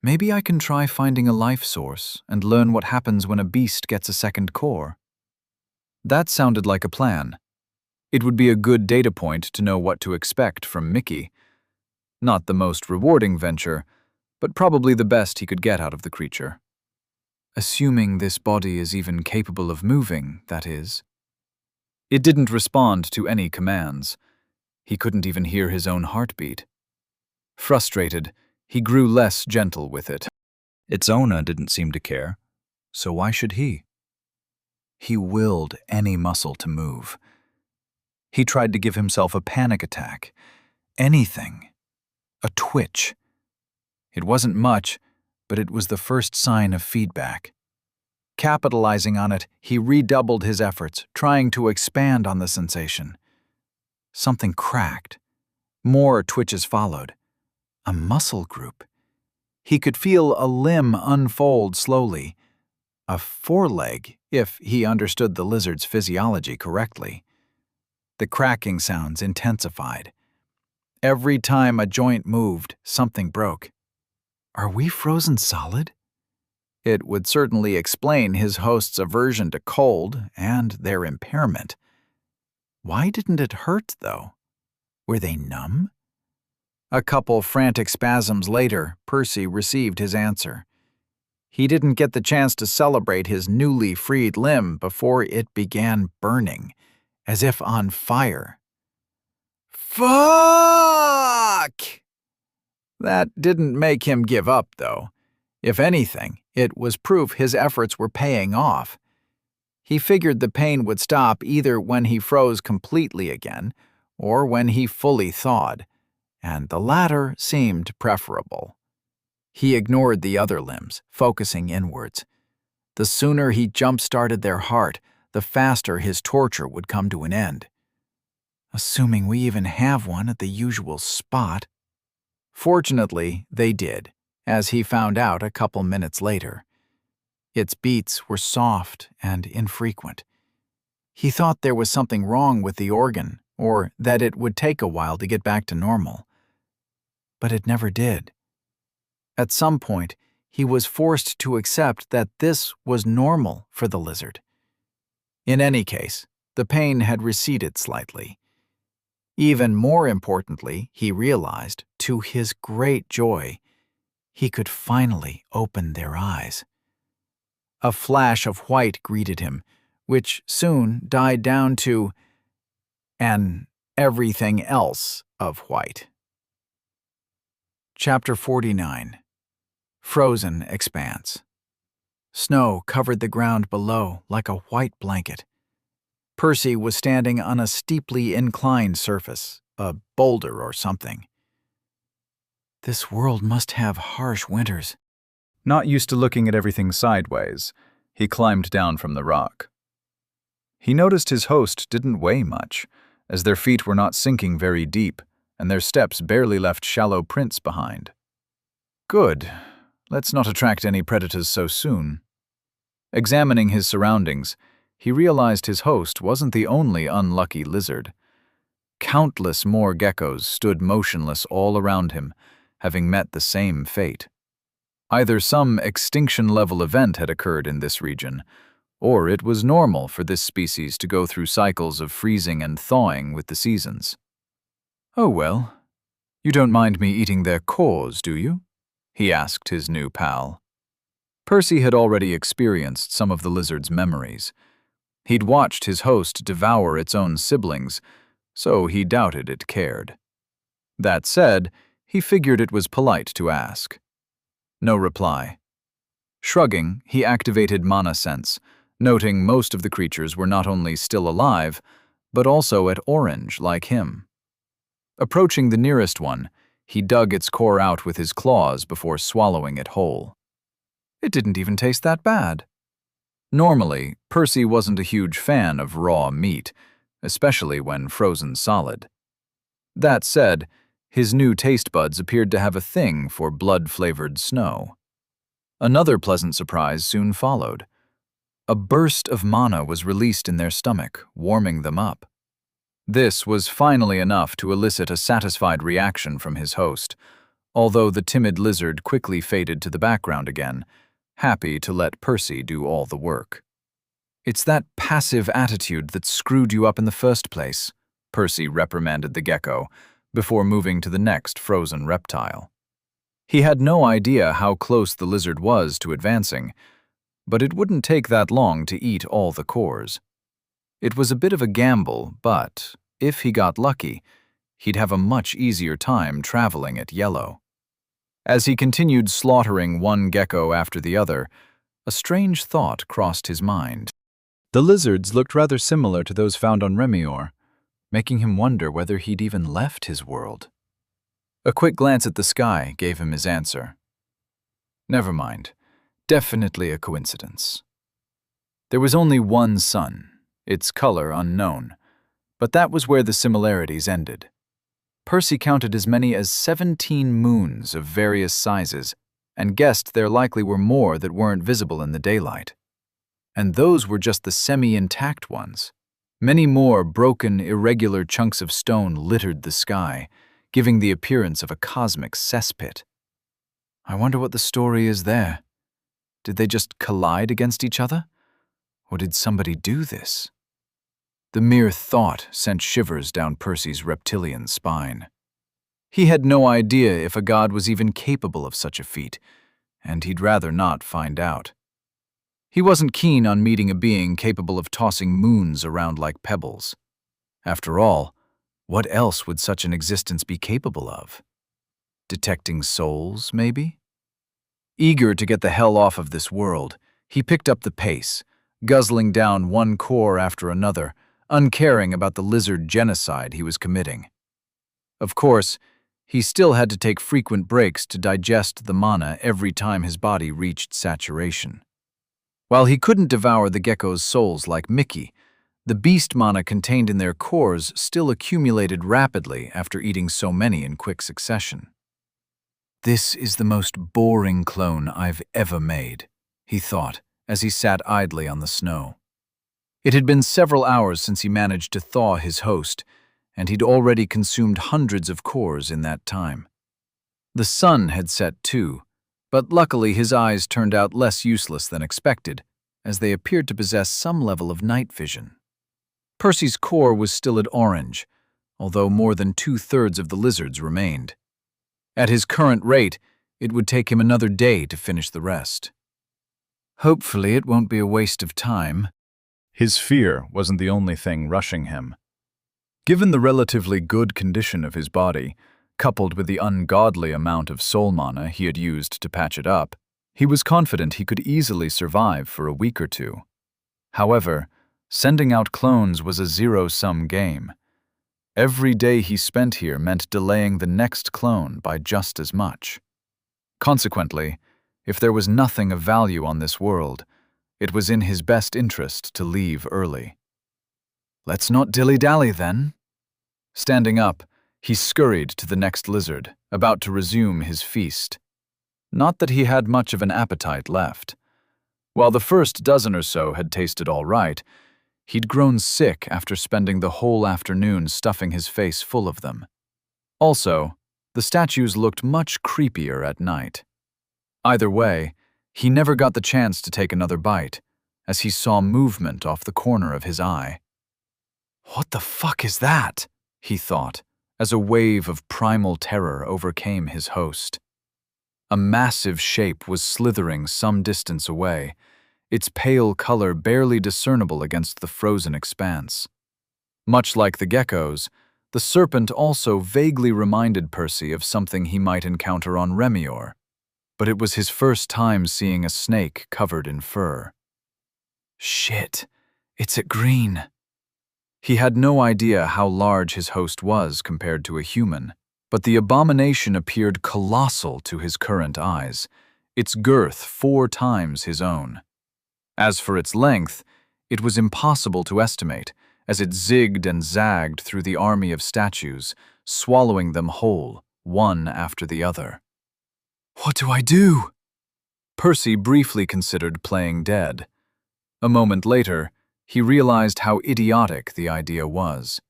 Maybe I can try finding a life source and learn what happens when a beast gets a second core. That sounded like a plan. It would be a good data point to know what to expect from Mickey. Not the most rewarding venture, but probably the best he could get out of the creature. Assuming this body is even capable of moving, that is. It didn't respond to any commands. He couldn't even hear his own heartbeat. Frustrated, he grew less gentle with it. Its owner didn't seem to care, so why should he? He willed any muscle to move. He tried to give himself a panic attack. Anything. A twitch. It wasn't much, but it was the first sign of feedback. Capitalizing on it, he redoubled his efforts, trying to expand on the sensation. Something cracked. More twitches followed. A muscle group. He could feel a limb unfold slowly. A foreleg, if he understood the lizard's physiology correctly. The cracking sounds intensified. Every time a joint moved, something broke. Are we frozen solid? It would certainly explain his host's aversion to cold and their impairment. Why didn't it hurt, though? Were they numb? A couple frantic spasms later, Percy received his answer. He didn't get the chance to celebrate his newly freed limb before it began burning, as if on fire. Fuck! That didn't make him give up, though. If anything, it was proof his efforts were paying off. He figured the pain would stop either when he froze completely again, or when he fully thawed, and the latter seemed preferable. He ignored the other limbs, focusing inwards. The sooner he jump-started their heart, the faster his torture would come to an end. Assuming we even have one at the usual spot. Fortunately, they did, as he found out a couple minutes later. Its beats were soft and infrequent. He thought there was something wrong with the organ, or that it would take a while to get back to normal. But it never did. At some point, he was forced to accept that this was normal for the lizard. In any case, the pain had receded slightly. Even more importantly, he realized, to his great joy, he could finally open their eyes. A flash of white greeted him, which soon died down to an everything else of white. Chapter 49. Frozen Expanse. Snow covered the ground below like a white blanket. Percy was standing on a steeply inclined surface, a boulder or something. This world must have harsh winters. Not used to looking at everything sideways, he climbed down from the rock. He noticed his host didn't weigh much, as their feet were not sinking very deep, and their steps barely left shallow prints behind. Good. Let's not attract any predators so soon. Examining his surroundings, he realized his host wasn't the only unlucky lizard. Countless more geckos stood motionless all around him, having met the same fate. Either some extinction-level event had occurred in this region, or it was normal for this species to go through cycles of freezing and thawing with the seasons. "Oh well, you don't mind me eating their cores, do you?" he asked his new pal. Percy had already experienced some of the lizard's memories. He'd watched his host devour its own siblings, so he doubted it cared. That said, he figured it was polite to ask. No reply. Shrugging, he activated Mana Sense, noting most of the creatures were not only still alive, but also at orange like him. Approaching the nearest one, he dug its core out with his claws before swallowing it whole. It didn't even taste that bad. Normally, Percy wasn't a huge fan of raw meat, especially when frozen solid. That said, his new taste buds appeared to have a thing for blood-flavored snow. Another pleasant surprise soon followed. A burst of mana was released in their stomach, warming them up. This was finally enough to elicit a satisfied reaction from his host, although the timid lizard quickly faded to the background again, happy to let Percy do all the work. "It's that passive attitude that screwed you up in the first place," Percy reprimanded the gecko, before moving to the next frozen reptile. He had no idea how close the lizard was to advancing, but it wouldn't take that long to eat all the cores. It was a bit of a gamble, but if he got lucky, he'd have a much easier time traveling at yellow. As he continued slaughtering one gecko after the other, a strange thought crossed his mind. The lizards looked rather similar to those found on Remior, making him wonder whether he'd even left his world. A quick glance at the sky gave him his answer. Never mind. Definitely a coincidence. There was only one sun, its color unknown, but that was where the similarities ended. Percy counted as many as 17 moons of various sizes and guessed there likely were more that weren't visible in the daylight. And those were just the semi-intact ones. Many more broken, irregular chunks of stone littered the sky, giving the appearance of a cosmic cesspit. I wonder what the story is there. Did they just collide against each other? Or did somebody do this? The mere thought sent shivers down Percy's reptilian spine. He had no idea if a god was even capable of such a feat, and he'd rather not find out. He wasn't keen on meeting a being capable of tossing moons around like pebbles. After all, what else would such an existence be capable of? Detecting souls, maybe? Eager to get the hell off of this world, he picked up the pace, guzzling down one core after another, uncaring about the lizard genocide he was committing. Of course, he still had to take frequent breaks to digest the mana every time his body reached saturation. While he couldn't devour the gecko's souls like Mickey, the beast mana contained in their cores still accumulated rapidly after eating so many in quick succession. This is the most boring clone I've ever made, he thought as he sat idly on the snow. It had been several hours since he managed to thaw his host, and he'd already consumed hundreds of cores in that time. The sun had set too, but luckily his eyes turned out less useless than expected, as they appeared to possess some level of night vision. Percy's core was still at orange, although more than 2/3 of the lizards remained. At his current rate, it would take him another day to finish the rest. Hopefully it won't be a waste of time. His fear wasn't the only thing rushing him. Given the relatively good condition of his body, coupled with the ungodly amount of soul mana he had used to patch it up, he was confident he could easily survive for a week or two. However, sending out clones was a zero-sum game. Every day he spent here meant delaying the next clone by just as much. Consequently, if there was nothing of value on this world, it was in his best interest to leave early. Let's not dilly-dally then. Standing up, he scurried to the next lizard, about to resume his feast. Not that he had much of an appetite left. While the first dozen or so had tasted all right, he'd grown sick after spending the whole afternoon stuffing his face full of them. Also, the statues looked much creepier at night. Either way, he never got the chance to take another bite, as he saw movement off the corner of his eye. What the fuck is that? He thought, as a wave of primal terror overcame his host. A massive shape was slithering some distance away, its pale color barely discernible against the frozen expanse. Much like the geckos, the serpent also vaguely reminded Percy of something he might encounter on Remior, but it was his first time seeing a snake covered in fur. Shit, it's a green. He had no idea how large his host was compared to a human, but the abomination appeared colossal to his current eyes, its girth 4 times his own. As for its length, it was impossible to estimate, as it zigged and zagged through the army of statues, swallowing them whole, one after the other. What do I do? Percy briefly considered playing dead. A moment later, he realized how idiotic the idea was.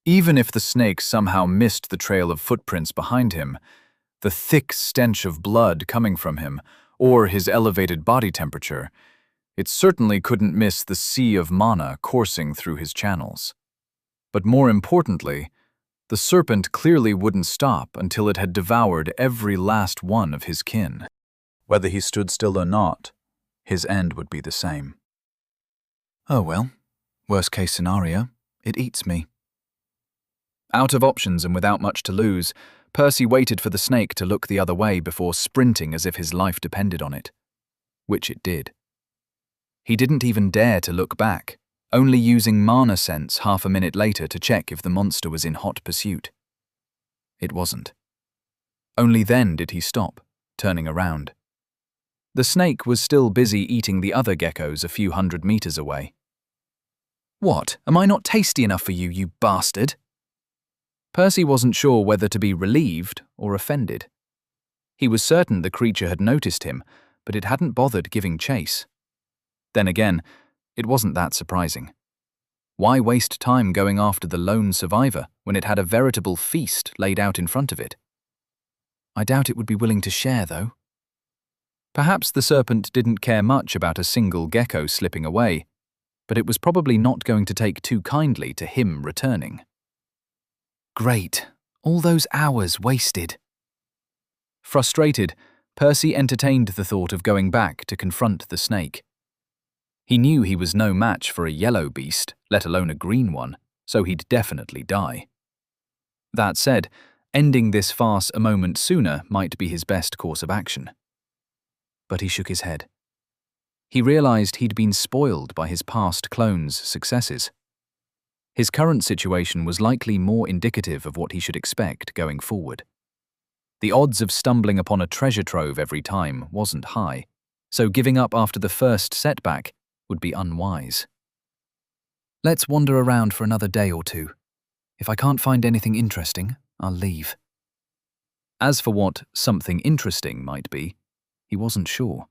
Even if the snake somehow missed the trail of footprints behind him, the thick stench of blood coming from him, or his elevated body temperature, it certainly couldn't miss the sea of mana coursing through his channels. But more importantly, the serpent clearly wouldn't stop until it had devoured every last one of his kin. Whether he stood still or not, his end would be the same. Oh well, worst case scenario, it eats me. Out of options and without much to lose, Percy waited for the snake to look the other way before sprinting as if his life depended on it. Which it did. He didn't even dare to look back, only using mana sense half a minute later to check if the monster was in hot pursuit. It wasn't. Only then did he stop, turning around. The snake was still busy eating the other geckos a few 100 meters away. What, am I not tasty enough for you, you bastard? Percy wasn't sure whether to be relieved or offended. He was certain the creature had noticed him, but it hadn't bothered giving chase. Then again, it wasn't that surprising. Why waste time going after the lone survivor when it had a veritable feast laid out in front of it? I doubt it would be willing to share, though. Perhaps the serpent didn't care much about a single gecko slipping away, but it was probably not going to take too kindly to him returning. Great, all those hours wasted. Frustrated, Percy entertained the thought of going back to confront the snake. He knew he was no match for a yellow beast, let alone a green one, so he'd definitely die. That said, ending this farce a moment sooner might be his best course of action. But he shook his head. He realized he'd been spoiled by his past clone's successes. His current situation was likely more indicative of what he should expect going forward. The odds of stumbling upon a treasure trove every time wasn't high, so giving up after the first setback would be unwise. Let's wander around for another day or two. If I can't find anything interesting, I'll leave. As for what something interesting might be, he wasn't sure.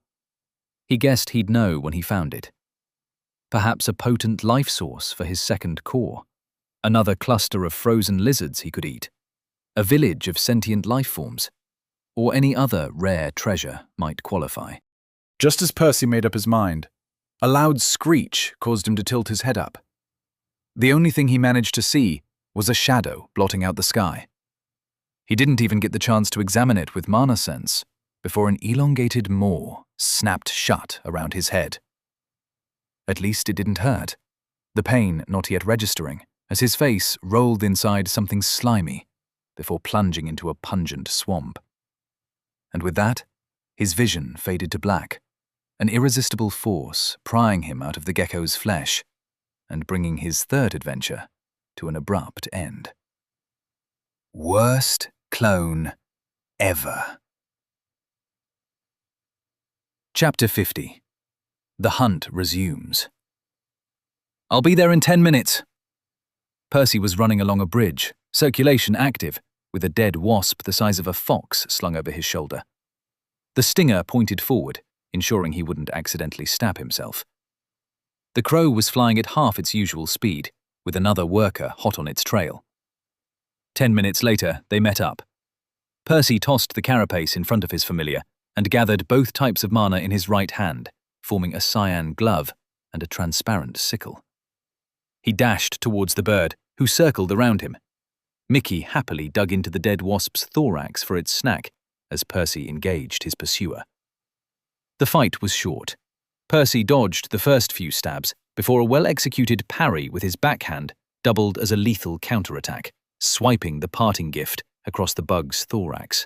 He guessed he'd know when he found it. Perhaps a potent life source for his second core, another cluster of frozen lizards he could eat, a village of sentient life forms, or any other rare treasure might qualify. Just as Percy made up his mind, a loud screech caused him to tilt his head up. The only thing he managed to see was a shadow blotting out the sky. He didn't even get the chance to examine it with mana sense before an elongated maw snapped shut around his head. At least it didn't hurt, the pain not yet registering, as his face rolled inside something slimy before plunging into a pungent swamp. And with that, his vision faded to black, an irresistible force prying him out of the gecko's flesh and bringing his third adventure to an abrupt end. Worst clone ever. Chapter 50. The hunt resumes. I'll be there in 10 minutes. Percy was running along a bridge, circulation active, with a dead wasp the size of a fox slung over his shoulder. The stinger pointed forward, ensuring he wouldn't accidentally stab himself. The crow was flying at half its usual speed, with another worker hot on its trail. 10 minutes later, they met up. Percy tossed the carapace in front of his familiar and gathered both types of mana in his right hand, forming a cyan glove and a transparent sickle. He dashed towards the bird, who circled around him. Mickey happily dug into the dead wasp's thorax for its snack as Percy engaged his pursuer. The fight was short. Percy dodged the first few stabs before a well-executed parry with his backhand doubled as a lethal counterattack, swiping the parting gift across the bug's thorax.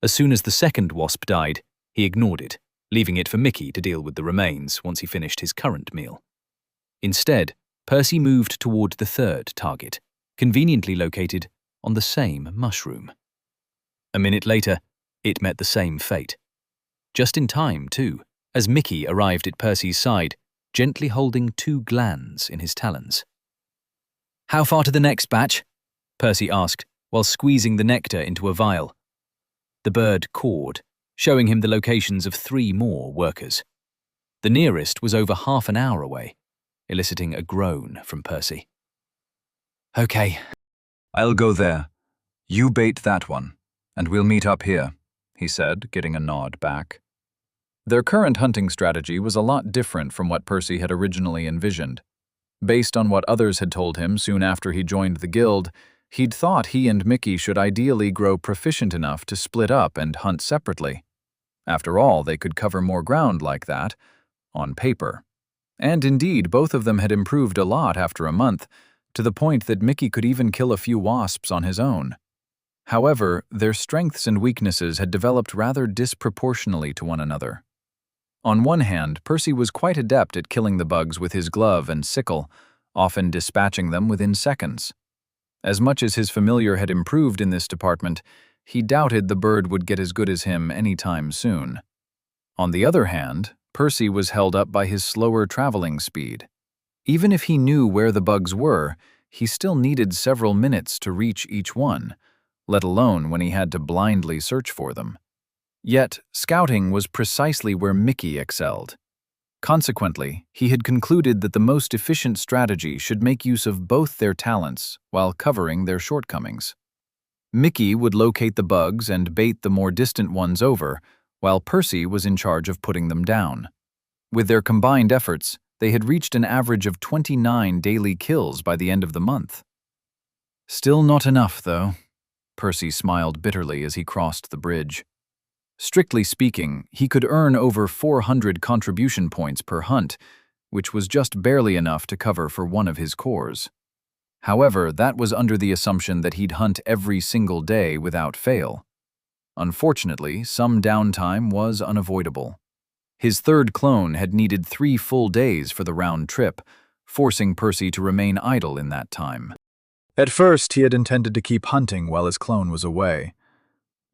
As soon as the second wasp died, he ignored it, leaving it for Mickey to deal with the remains once he finished his current meal. Instead, Percy moved toward the third target, conveniently located on the same mushroom. A minute later, it met the same fate. Just in time, too, as Mickey arrived at Percy's side, gently holding 2 glands in his talons. "How far to the next batch?" Percy asked, while squeezing the nectar into a vial. The bird cawed, showing him the locations of 3 more workers. The nearest was over half an hour away, eliciting a groan from Percy. "Okay." "I'll go there. You bait that one, and we'll meet up here," he said, getting a nod back. Their current hunting strategy was a lot different from what Percy had originally envisioned. Based on what others had told him soon after he joined the guild, he'd thought he and Mickey should ideally grow proficient enough to split up and hunt separately. After all, they could cover more ground like that, on paper. And indeed, both of them had improved a lot after a month, to the point that Mickey could even kill a few wasps on his own. However, their strengths and weaknesses had developed rather disproportionately to one another. On one hand, Percy was quite adept at killing the bugs with his glove and sickle, often dispatching them within seconds. As much as his familiar had improved in this department, he doubted the bird would get as good as him any time soon. On the other hand, Percy was held up by his slower traveling speed. Even if he knew where the bugs were, he still needed several minutes to reach each one, let alone when he had to blindly search for them. Yet, scouting was precisely where Mickey excelled. Consequently, he had concluded that the most efficient strategy should make use of both their talents while covering their shortcomings. Mickey would locate the bugs and bait the more distant ones over, while Percy was in charge of putting them down. With their combined efforts, they had reached an average of 29 daily kills by the end of the month. Still not enough, though. Percy smiled bitterly as he crossed the bridge. Strictly speaking, he could earn over 400 contribution points per hunt, which was just barely enough to cover for one of his cores. However, that was under the assumption that he'd hunt every single day without fail. Unfortunately, some downtime was unavoidable. His third clone had needed 3 full days for the round trip, forcing Percy to remain idle in that time. At first, he had intended to keep hunting while his clone was away.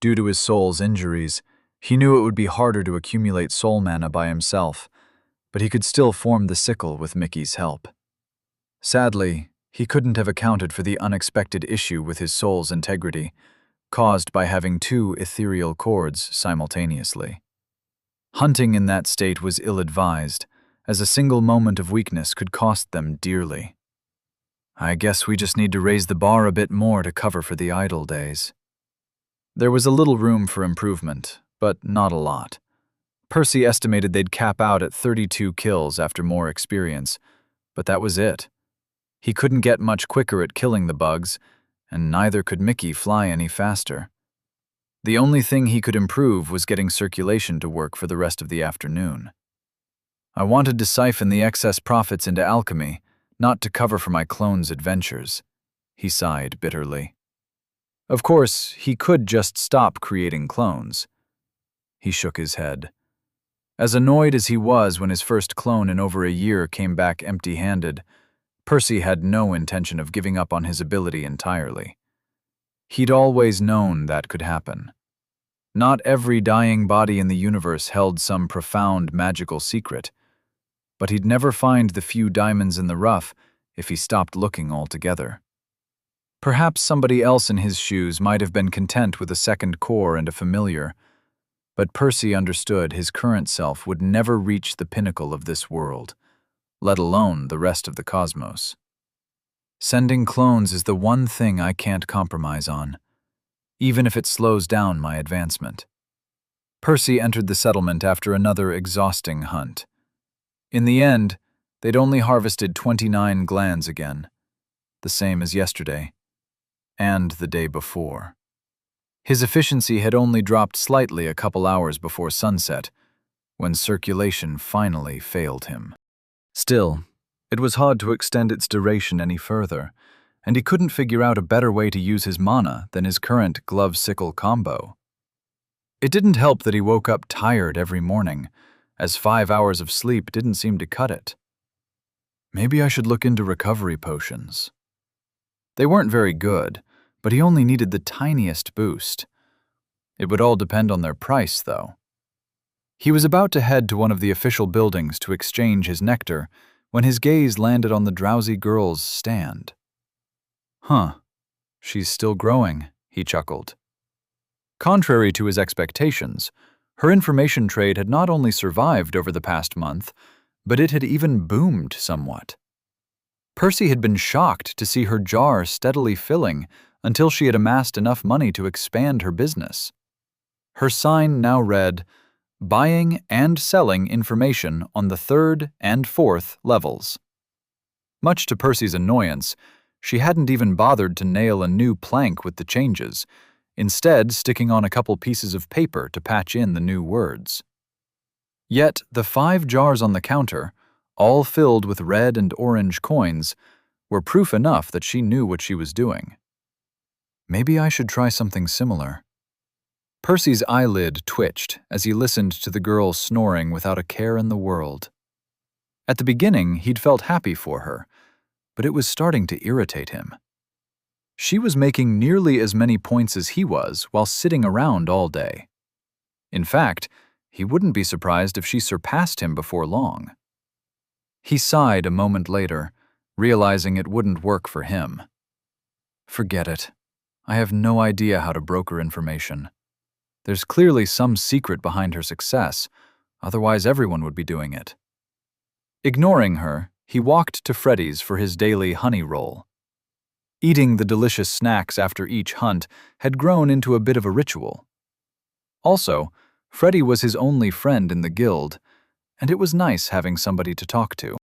Due to his soul's injuries, he knew it would be harder to accumulate soul mana by himself, but he could still form the sickle with Mickey's help. Sadly, he couldn't have accounted for the unexpected issue with his soul's integrity, caused by having 2 ethereal cords simultaneously. Hunting in that state was ill-advised, as a single moment of weakness could cost them dearly. "I guess we just need to raise the bar a bit more to cover for the idle days." There was a little room for improvement, but not a lot. Percy estimated they'd cap out at 32 kills after more experience, but that was it. He couldn't get much quicker at killing the bugs, and neither could Mickey fly any faster. The only thing he could improve was getting circulation to work for the rest of the afternoon. "I wanted to siphon the excess profits into alchemy, not to cover for my clone's adventures," he sighed bitterly. Of course, he could just stop creating clones. He shook his head. As annoyed as he was when his first clone in over a year came back empty-handed, Percy had no intention of giving up on his ability entirely. He'd always known that could happen. Not every dying body in the universe held some profound magical secret, but he'd never find the few diamonds in the rough if he stopped looking altogether. Perhaps somebody else in his shoes might have been content with a second core and a familiar, but Percy understood his current self would never reach the pinnacle of this world, let alone the rest of the cosmos. Sending clones is the one thing I can't compromise on, even if it slows down my advancement. Percy entered the settlement after another exhausting hunt. In the end, they'd only harvested 29 glands again, the same as yesterday, and the day before. His efficiency had only dropped slightly a couple hours before sunset, when circulation finally failed him. Still, it was hard to extend its duration any further, and he couldn't figure out a better way to use his mana than his current glove-sickle combo. It didn't help that he woke up tired every morning, as 5 hours of sleep didn't seem to cut it. Maybe I should look into recovery potions. They weren't very good, but he only needed the tiniest boost. It would all depend on their price, though. He was about to head to one of the official buildings to exchange his nectar when his gaze landed on the drowsy girl's stand. Huh, she's still growing, he chuckled. Contrary to his expectations, her information trade had not only survived over the past month, but it had even boomed somewhat. Percy had been shocked to see her jar steadily filling until she had amassed enough money to expand her business. Her sign now read, "Buying and selling information on the 3rd and 4th levels." Much to Percy's annoyance, she hadn't even bothered to nail a new plank with the changes, instead sticking on a couple pieces of paper to patch in the new words. Yet the 5 jars on the counter, all filled with red and orange coins, were proof enough that she knew what she was doing. Maybe I should try something similar. Percy's eyelid twitched as he listened to the girl snoring without a care in the world. At the beginning, he'd felt happy for her, but it was starting to irritate him. She was making nearly as many points as he was while sitting around all day. In fact, he wouldn't be surprised if she surpassed him before long. He sighed a moment later, realizing it wouldn't work for him. Forget it. I have no idea how to broker information. There's clearly some secret behind her success, otherwise everyone would be doing it. Ignoring her, he walked to Freddy's for his daily honey roll. Eating the delicious snacks after each hunt had grown into a bit of a ritual. Also, Freddy was his only friend in the guild, and it was nice having somebody to talk to.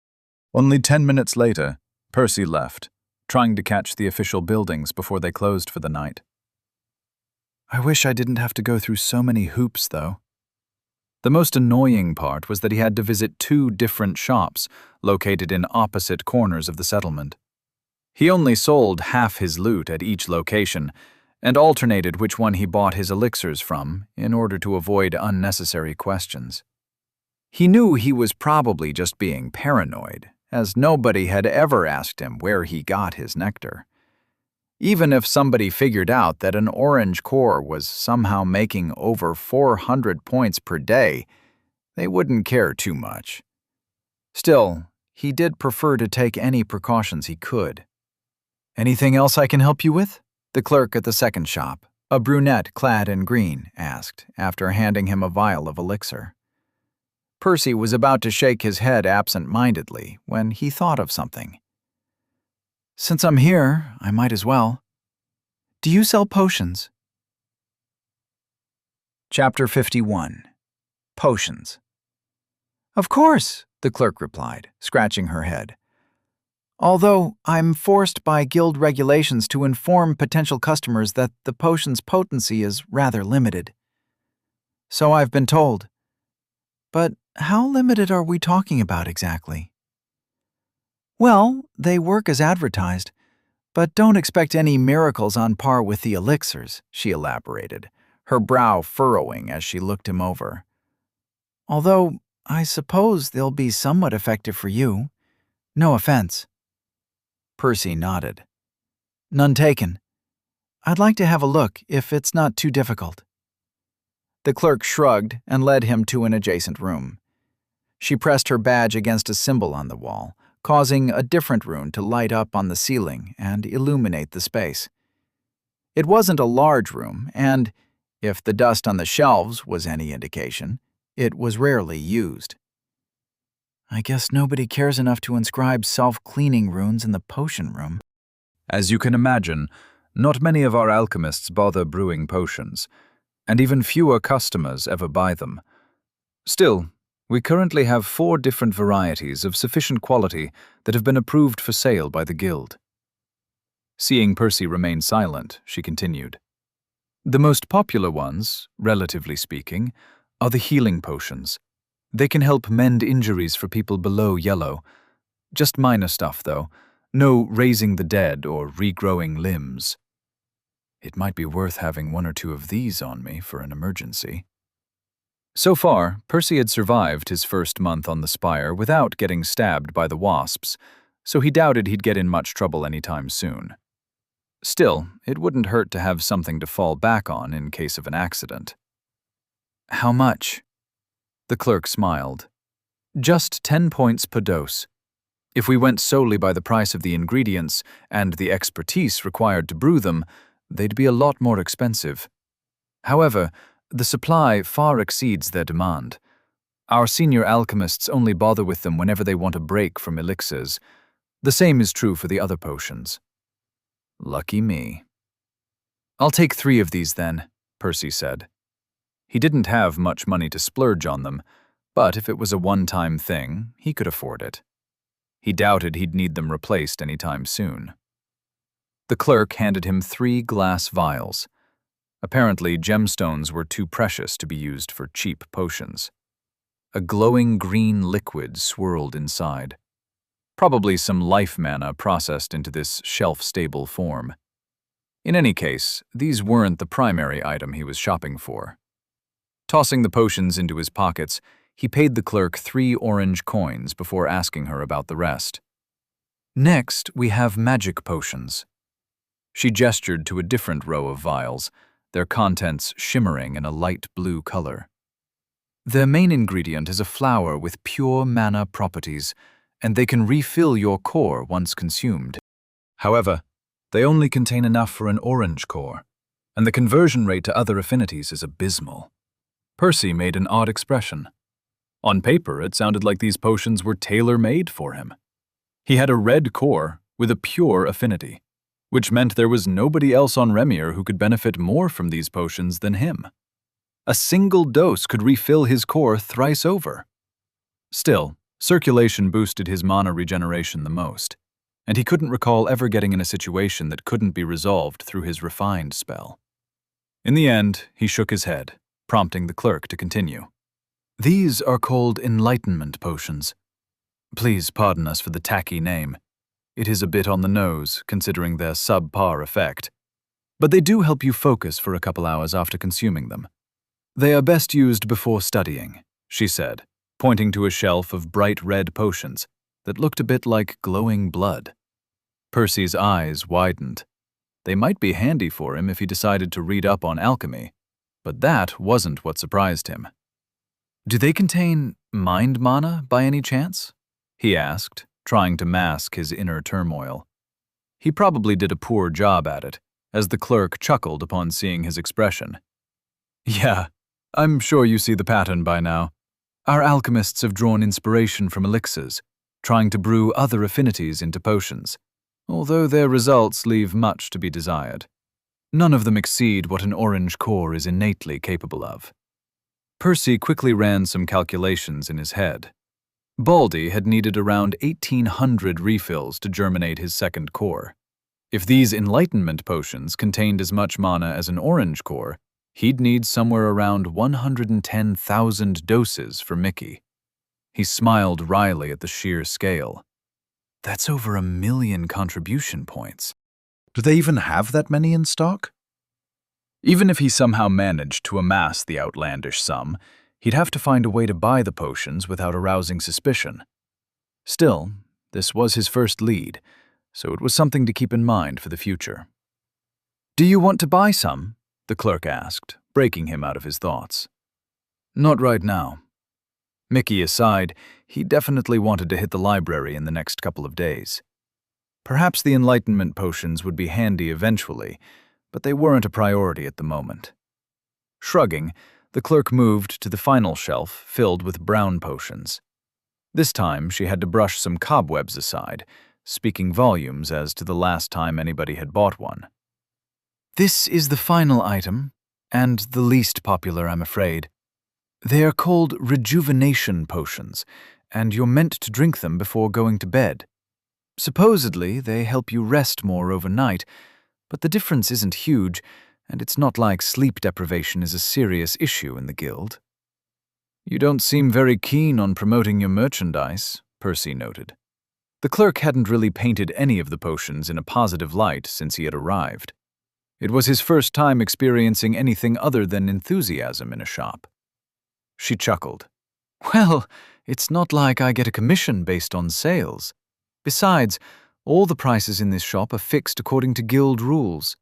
Only 10 minutes later, Percy left, trying to catch the official buildings before they closed for the night. I wish I didn't have to go through so many hoops, though. The most annoying part was that he had to visit 2 different shops located in opposite corners of the settlement. He only sold half his loot at each location and alternated which one he bought his elixirs from in order to avoid unnecessary questions. He knew he was probably just being paranoid, as nobody had ever asked him where he got his nectar. Even if somebody figured out that an orange core was somehow making over 400 points per day, they wouldn't care too much. Still, he did prefer to take any precautions he could. "Anything else I can help you with?" the clerk at the second shop, a brunette clad in green, asked, after handing him a vial of elixir. Percy was about to shake his head absent-mindedly when he thought of something. "Since I'm here, I might as well. Do you sell potions?" Chapter 51. Potions. "Of course," the clerk replied, scratching her head. "Although I'm forced by guild regulations to inform potential customers that the potion's potency is rather limited. So I've been told. But how limited are we talking about exactly?" "Well, they work as advertised, but don't expect any miracles on par with the elixirs," she elaborated, her brow furrowing as she looked him over. "Although, I suppose they'll be somewhat effective for you. No offense." Percy nodded. "None taken. I'd like to have a look if it's not too difficult." The clerk shrugged and led him to an adjacent room. She pressed her badge against a symbol on the wall, causing a different rune to light up on the ceiling and illuminate the space. It wasn't a large room, and, if the dust on the shelves was any indication, it was rarely used. "I guess nobody cares enough to inscribe self-cleaning runes in the potion room." As you can imagine, not many of our alchemists bother brewing potions, and even fewer customers ever buy them. Still, we currently have 4 different varieties of sufficient quality that have been approved for sale by the guild. Seeing Percy remain silent, she continued. The most popular ones, relatively speaking, are the healing potions. They can help mend injuries for people below yellow. Just minor stuff, though. No raising the dead or regrowing limbs. It might be worth having one or two of these on me for an emergency. So far, Percy had survived his first month on the spire without getting stabbed by the wasps, so he doubted he'd get in much trouble anytime soon. Still, it wouldn't hurt to have something to fall back on in case of an accident. How much? The clerk smiled. Just 10 points per dose. If we went solely by the price of the ingredients and the expertise required to brew them, they'd be a lot more expensive. However, the supply far exceeds their demand. Our senior alchemists only bother with them whenever they want a break from elixirs. The same is true for the other potions. Lucky me. I'll take 3 of these then, Percy said. He didn't have much money to splurge on them, but if it was a one-time thing, he could afford it. He doubted he'd need them replaced anytime soon. The clerk handed him 3 glass vials. Apparently, gemstones were too precious to be used for cheap potions. A glowing green liquid swirled inside. Probably some life mana processed into this shelf-stable form. In any case, these weren't the primary item he was shopping for. Tossing the potions into his pockets, he paid the clerk 3 orange coins before asking her about the rest. Next, we have magic potions. She gestured to a different row of vials, their contents shimmering in a light blue color. Their main ingredient is a flower with pure mana properties, and they can refill your core once consumed. However, they only contain enough for an orange core, and the conversion rate to other affinities is abysmal. Percy made an odd expression. On paper, it sounded like these potions were tailor-made for him. He had a red core with a pure affinity, which meant there was nobody else on Remir who could benefit more from these potions than him. A single dose could refill his core thrice over. Still, circulation boosted his mana regeneration the most, and he couldn't recall ever getting in a situation that couldn't be resolved through his refined spell. In the end, he shook his head, prompting the clerk to continue. These are called enlightenment potions. Please pardon us for the tacky name. It is a bit on the nose, considering their subpar effect. But they do help you focus for a couple hours after consuming them. They are best used before studying, she said, pointing to a shelf of bright red potions that looked a bit like glowing blood. Percy's eyes widened. They might be handy for him if he decided to read up on alchemy, but that wasn't what surprised him. Do they contain mind mana by any chance? He asked, trying to mask his inner turmoil. He probably did a poor job at it, as the clerk chuckled upon seeing his expression. Yeah, I'm sure you see the pattern by now. Our alchemists have drawn inspiration from elixirs, trying to brew other affinities into potions, although their results leave much to be desired. None of them exceed what an orange core is innately capable of. Percy quickly ran some calculations in his head. Baldy had needed around 1,800 refills to germinate his second core. If these enlightenment potions contained as much mana as an orange core, he'd need somewhere around 110,000 doses for Mickey. He smiled wryly at the sheer scale. That's over 1 million contribution points. Do they even have that many in stock? Even if he somehow managed to amass the outlandish sum, he'd have to find a way to buy the potions without arousing suspicion. Still, this was his first lead, so it was something to keep in mind for the future. Do you want to buy some? The clerk asked, breaking him out of his thoughts. Not right now. Mickey aside, he definitely wanted to hit the library in the next couple of days. Perhaps the enlightenment potions would be handy eventually, but they weren't a priority at the moment. Shrugging, the clerk moved to the final shelf filled with brown potions. This time she had to brush some cobwebs aside, speaking volumes as to the last time anybody had bought one. This is the final item, and the least popular, I'm afraid. They are called rejuvenation potions, and you're meant to drink them before going to bed. Supposedly, they help you rest more overnight, but the difference isn't huge, and it's not like sleep deprivation is a serious issue in the guild. You don't seem very keen on promoting your merchandise, Percy noted. The clerk hadn't really painted any of the potions in a positive light since he had arrived. It was his first time experiencing anything other than enthusiasm in a shop. She chuckled. Well, it's not like I get a commission based on sales. Besides, all the prices in this shop are fixed according to guild rules.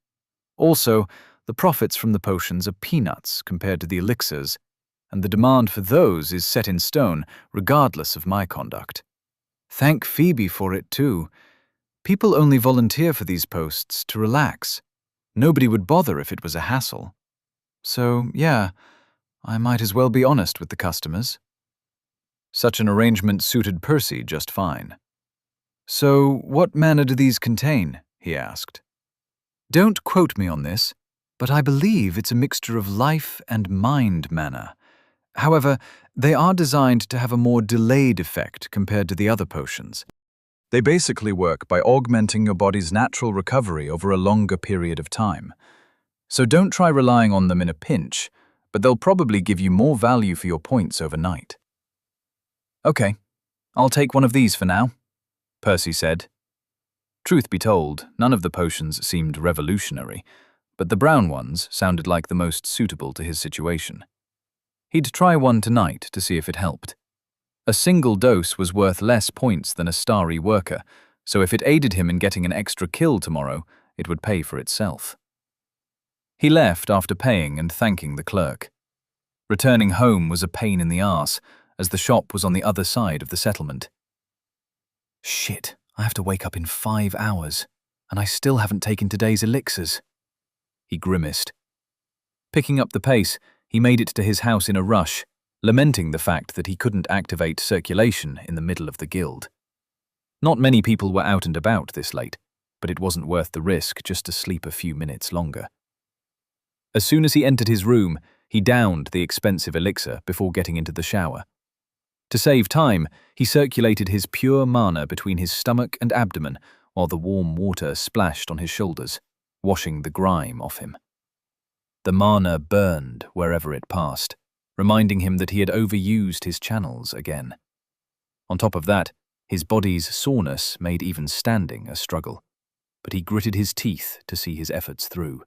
Also, the profits from the potions are peanuts compared to the elixirs, and the demand for those is set in stone regardless of my conduct. Thank Phoebe for it, too. People only volunteer for these posts to relax. Nobody would bother if it was a hassle. So, yeah, I might as well be honest with the customers. Such an arrangement suited Percy just fine. So, what mana do these contain? He asked. Don't quote me on this, but I believe it's a mixture of life and mind mana. However, they are designed to have a more delayed effect compared to the other potions. They basically work by augmenting your body's natural recovery over a longer period of time. So don't try relying on them in a pinch, but they'll probably give you more value for your points overnight. Okay, I'll take one of these for now, Percy said. Truth be told, none of the potions seemed revolutionary, but the brown ones sounded like the most suitable to his situation. He'd try one tonight to see if it helped. A single dose was worth less points than a starry worker, so if it aided him in getting an extra kill tomorrow, it would pay for itself. He left after paying and thanking the clerk. Returning home was a pain in the arse, as the shop was on the other side of the settlement. Shit, I have to wake up in 5 hours, and I still haven't taken today's elixirs. He grimaced. Picking up the pace, he made it to his house in a rush, lamenting the fact that he couldn't activate circulation in the middle of the guild. Not many people were out and about this late, but it wasn't worth the risk just to sleep a few minutes longer. As soon as he entered his room, he downed the expensive elixir before getting into the shower. To save time, he circulated his pure mana between his stomach and abdomen while the warm water splashed on his shoulders, washing the grime off him. The mana burned wherever it passed, reminding him that he had overused his channels again. On top of that, his body's soreness made even standing a struggle, but he gritted his teeth to see his efforts through.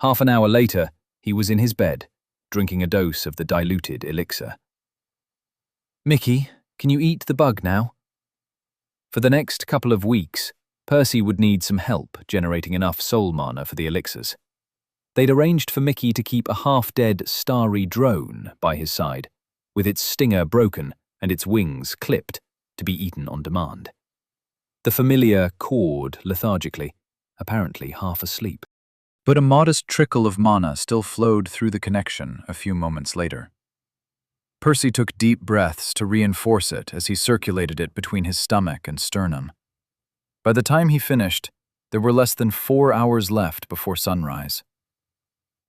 Half an hour later, he was in his bed, drinking a dose of the diluted elixir. Mickey, can you eat the bug now? For the next couple of weeks, Percy would need some help generating enough soul mana for the elixirs. They'd arranged for Mickey to keep a half-dead starry drone by his side, with its stinger broken and its wings clipped, to be eaten on demand. The familiar cawed lethargically, apparently half asleep. But a modest trickle of mana still flowed through the connection a few moments later. Percy took deep breaths to reinforce it as he circulated it between his stomach and sternum. By the time he finished, there were less than 4 hours left before sunrise.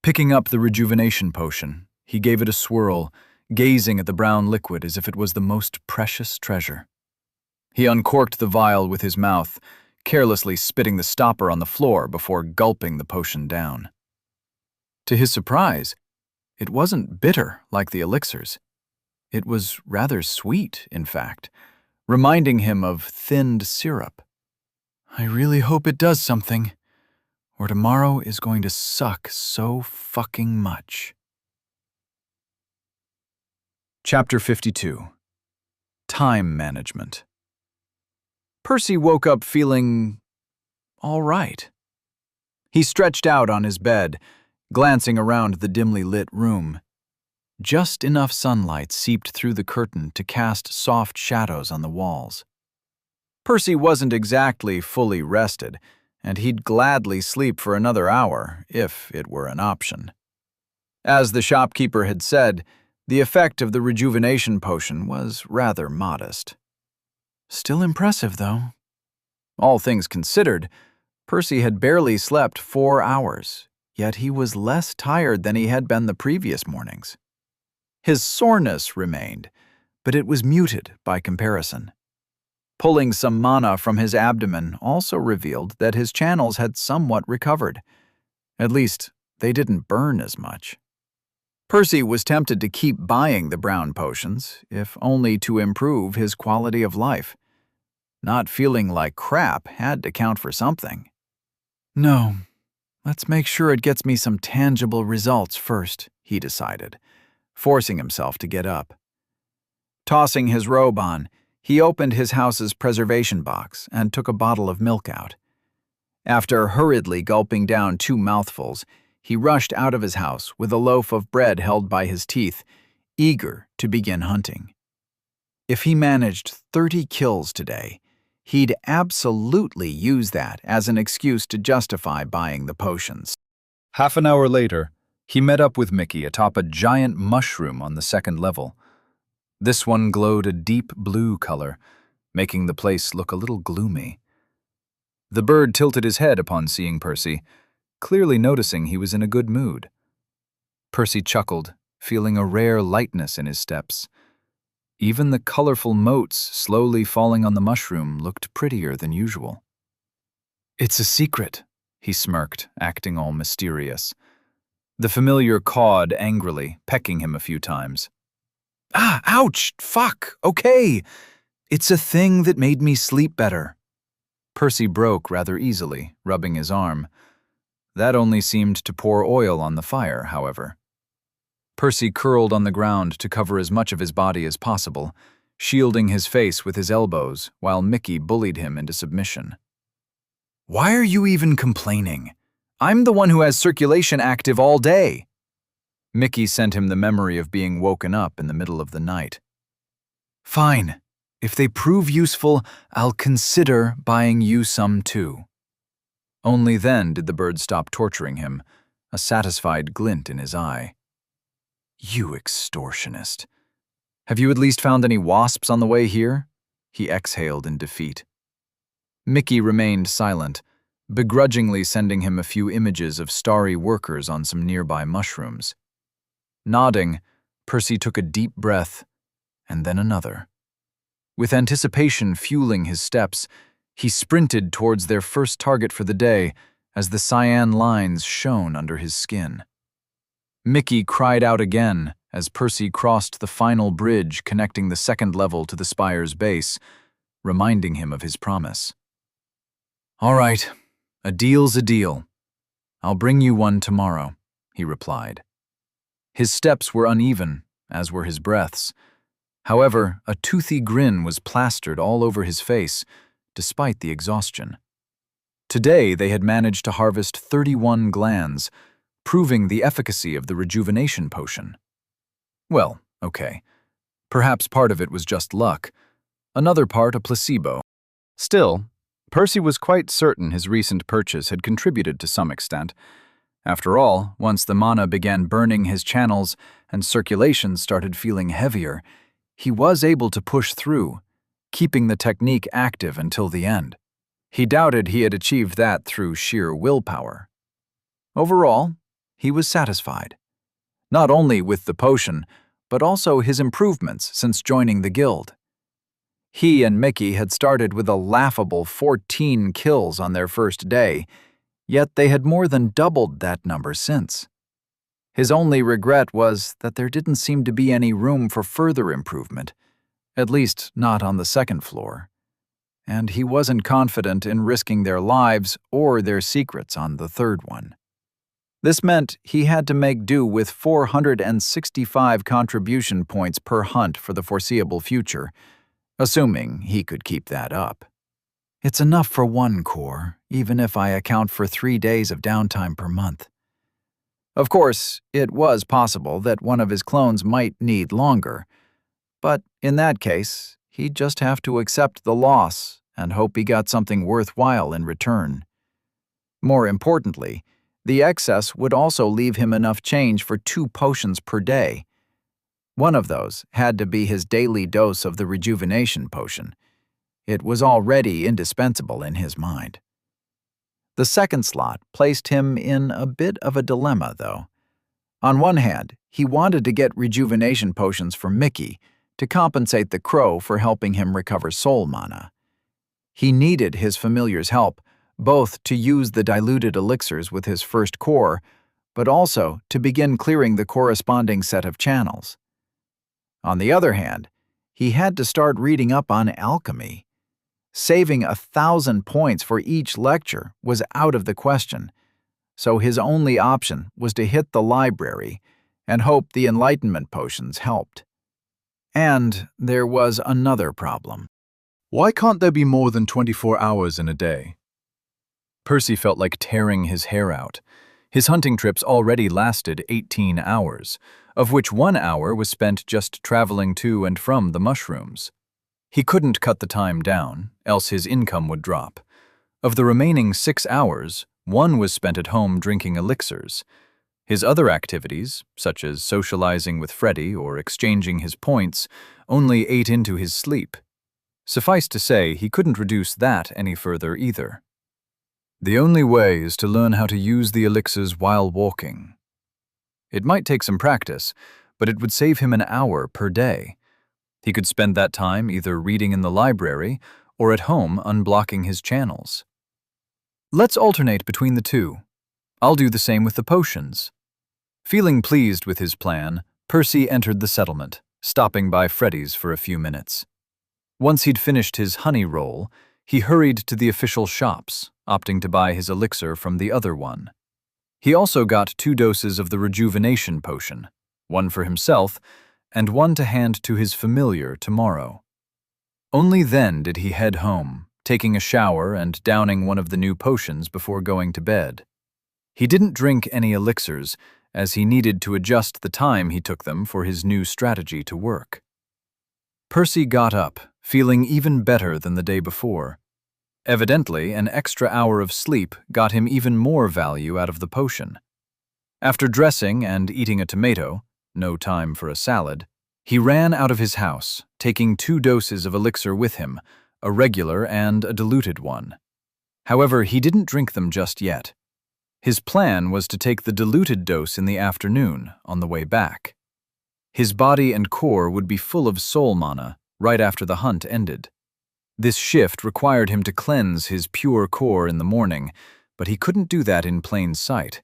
Picking up the rejuvenation potion, he gave it a swirl, gazing at the brown liquid as if it was the most precious treasure. He uncorked the vial with his mouth, carelessly spitting the stopper on the floor before gulping the potion down. To his surprise, it wasn't bitter like the elixirs. It was rather sweet, in fact, reminding him of thinned syrup. I really hope it does something, or tomorrow is going to suck so fucking much. Chapter 52. Time Management. Percy woke up feeling all right. He stretched out on his bed, glancing around the dimly lit room. Just enough sunlight seeped through the curtain to cast soft shadows on the walls. Percy wasn't exactly fully rested, and he'd gladly sleep for another hour, if it were an option. As the shopkeeper had said, the effect of the rejuvenation potion was rather modest. Still impressive, though. All things considered, Percy had barely slept 4 hours, yet he was less tired than he had been the previous mornings. His soreness remained, but it was muted by comparison. Pulling some mana from his abdomen also revealed that his channels had somewhat recovered. At least, they didn't burn as much. Percy was tempted to keep buying the brown potions, if only to improve his quality of life. Not feeling like crap had to count for something. No, let's make sure it gets me some tangible results first, he decided, forcing himself to get up. Tossing his robe on, he opened his house's preservation box and took a bottle of milk out. After hurriedly gulping down 2 mouthfuls, he rushed out of his house with a loaf of bread held by his teeth, eager to begin hunting. If he managed 30 kills today, he'd absolutely use that as an excuse to justify buying the potions. Half an hour later, he met up with Mickey atop a giant mushroom on the 2nd level. This one glowed a deep blue color, making the place look a little gloomy. The bird tilted his head upon seeing Percy, clearly noticing he was in a good mood. Percy chuckled, feeling a rare lightness in his steps. Even the colorful motes slowly falling on the mushroom looked prettier than usual. "It's a secret," he smirked, acting all mysterious. The familiar cawed angrily, pecking him a few times. "Ah, ouch! Fuck! Okay! It's a thing that made me sleep better." Percy broke rather easily, rubbing his arm. That only seemed to pour oil on the fire, however. Percy curled on the ground to cover as much of his body as possible, shielding his face with his elbows while Mickey bullied him into submission. "Why are you even complaining? I'm the one who has circulation active all day." Mickey sent him the memory of being woken up in the middle of the night. "Fine. If they prove useful, I'll consider buying you some too." Only then did the bird stop torturing him, a satisfied glint in his eye. "You extortionist. Have you at least found any wasps on the way here?" he exhaled in defeat. Mickey remained silent, begrudgingly sending him a few images of starry workers on some nearby mushrooms. Nodding, Percy took a deep breath, and then another. With anticipation fueling his steps, he sprinted towards their first target for the day as the cyan lines shone under his skin. Mickey cried out again as Percy crossed the final bridge connecting the 2nd level to the spire's base, reminding him of his promise. "All right, a deal's a deal. I'll bring you one tomorrow," he replied. His steps were uneven, as were his breaths. However, a toothy grin was plastered all over his face, despite the exhaustion. Today they had managed to harvest 31 glands, proving the efficacy of the rejuvenation potion. Well, okay. Perhaps part of it was just luck, another part a placebo. Still, Percy was quite certain his recent purchase had contributed to some extent. After all, once the mana began burning his channels and circulation started feeling heavier, he was able to push through, keeping the technique active until the end. He doubted he had achieved that through sheer willpower. Overall, he was satisfied. Not only with the potion, but also his improvements since joining the guild. He and Mickey had started with a laughable 14 kills on their first day, yet they had more than doubled that number since. His only regret was that there didn't seem to be any room for further improvement, at least not on the 2nd floor. And he wasn't confident in risking their lives or their secrets on the 3rd one. This meant he had to make do with 465 contribution points per hunt for the foreseeable future, assuming he could keep that up. It's enough for 1 core, even if I account for 3 days of downtime per month. Of course, it was possible that one of his clones might need longer, but in that case, he'd just have to accept the loss and hope he got something worthwhile in return. More importantly, the excess would also leave him enough change for 2 potions per day. One of those had to be his daily dose of the rejuvenation potion. It was already indispensable in his mind. The 2nd slot placed him in a bit of a dilemma, though. On one hand, he wanted to get rejuvenation potions for Mickey to compensate the crow for helping him recover soul mana. He needed his familiar's help, both to use the diluted elixirs with his first core, but also to begin clearing the corresponding set of channels. On the other hand, he had to start reading up on alchemy. Saving 1,000 points for each lecture was out of the question, so his only option was to hit the library and hope the enlightenment potions helped. And there was another problem. Why can't there be more than 24 hours in a day? Percy felt like tearing his hair out. His hunting trips already lasted 18 hours, of which 1 hour was spent just traveling to and from the mushrooms. He couldn't cut the time down, else his income would drop. Of the remaining 6 hours, 1 was spent at home drinking elixirs. His other activities, such as socializing with Freddie or exchanging his points, only ate into his sleep. Suffice to say, he couldn't reduce that any further either. The only way is to learn how to use the elixirs while walking. It might take some practice, but it would save him an hour per day. He could spend that time either reading in the library or at home unblocking his channels. Let's alternate between the two. I'll do the same with the potions. Feeling pleased with his plan, Percy entered the settlement, stopping by Freddie's for a few minutes. Once he'd finished his honey roll, he hurried to the official shops, opting to buy his elixir from the other one. He also got 2 doses of the rejuvenation potion, 1 for himself and 1 to hand to his familiar tomorrow. Only then did he head home, taking a shower and downing one of the new potions before going to bed. He didn't drink any elixirs, as he needed to adjust the time he took them for his new strategy to work. Percy got up, feeling even better than the day before. Evidently, an extra hour of sleep got him even more value out of the potion. After dressing and eating a tomato, no time for a salad, he ran out of his house, taking 2 doses of elixir with him, a regular and a diluted one. However, he didn't drink them just yet. His plan was to take the diluted dose in the afternoon, on the way back. His body and core would be full of soul mana right after the hunt ended. This shift required him to cleanse his pure core in the morning, but he couldn't do that in plain sight.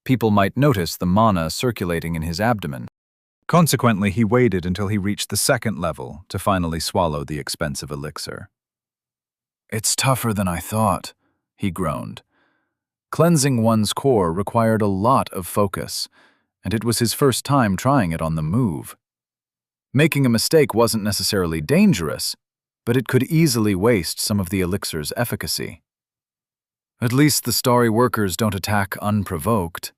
People might notice the mana circulating in his abdomen. Consequently, he waited until he reached the 2nd level to finally swallow the expensive elixir. "It's tougher than I thought," he groaned. Cleansing one's core required a lot of focus, and it was his first time trying it on the move. Making a mistake wasn't necessarily dangerous, but it could easily waste some of the elixir's efficacy. At least the starry workers don't attack unprovoked.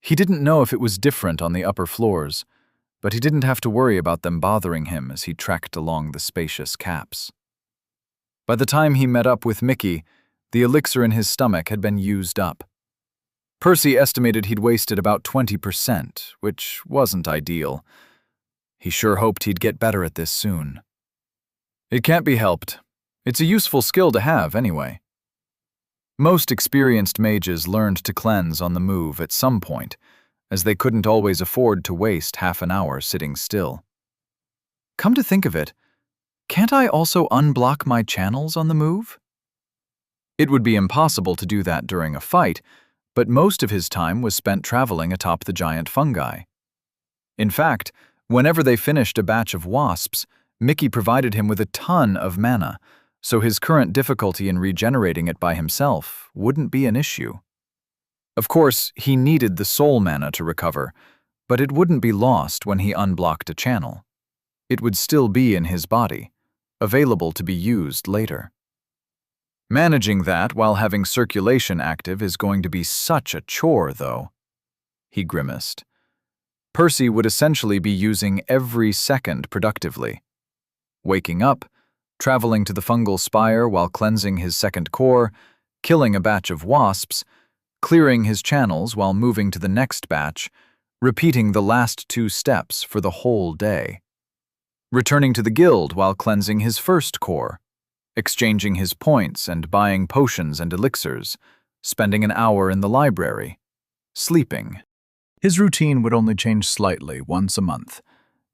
He didn't know if it was different on the upper floors, but he didn't have to worry about them bothering him as he trekked along the spacious caps. By the time he met up with Mickey, the elixir in his stomach had been used up. Percy estimated he'd wasted about 20%, which wasn't ideal. He sure hoped he'd get better at this soon. It can't be helped. It's a useful skill to have, anyway. Most experienced mages learned to cleanse on the move at some point, as they couldn't always afford to waste half an hour sitting still. Come to think of it, can't I also unblock my channels on the move? It would be impossible to do that during a fight, but most of his time was spent traveling atop the giant fungi. In fact, whenever they finished a batch of wasps, Mickey provided him with a ton of mana, so his current difficulty in regenerating it by himself wouldn't be an issue. Of course, he needed the soul mana to recover, but it wouldn't be lost when he unblocked a channel. It would still be in his body, available to be used later. Managing that while having circulation active is going to be such a chore, though. He grimaced. Percy would essentially be using every second productively. Waking up, traveling to the fungal spire while cleansing his 2nd core, killing a batch of wasps, clearing his channels while moving to the next batch, repeating the last 2 steps for the whole day. Returning to the guild while cleansing his 1st core, exchanging his points and buying potions and elixirs, spending an hour in the library, sleeping. His routine would only change slightly once a month,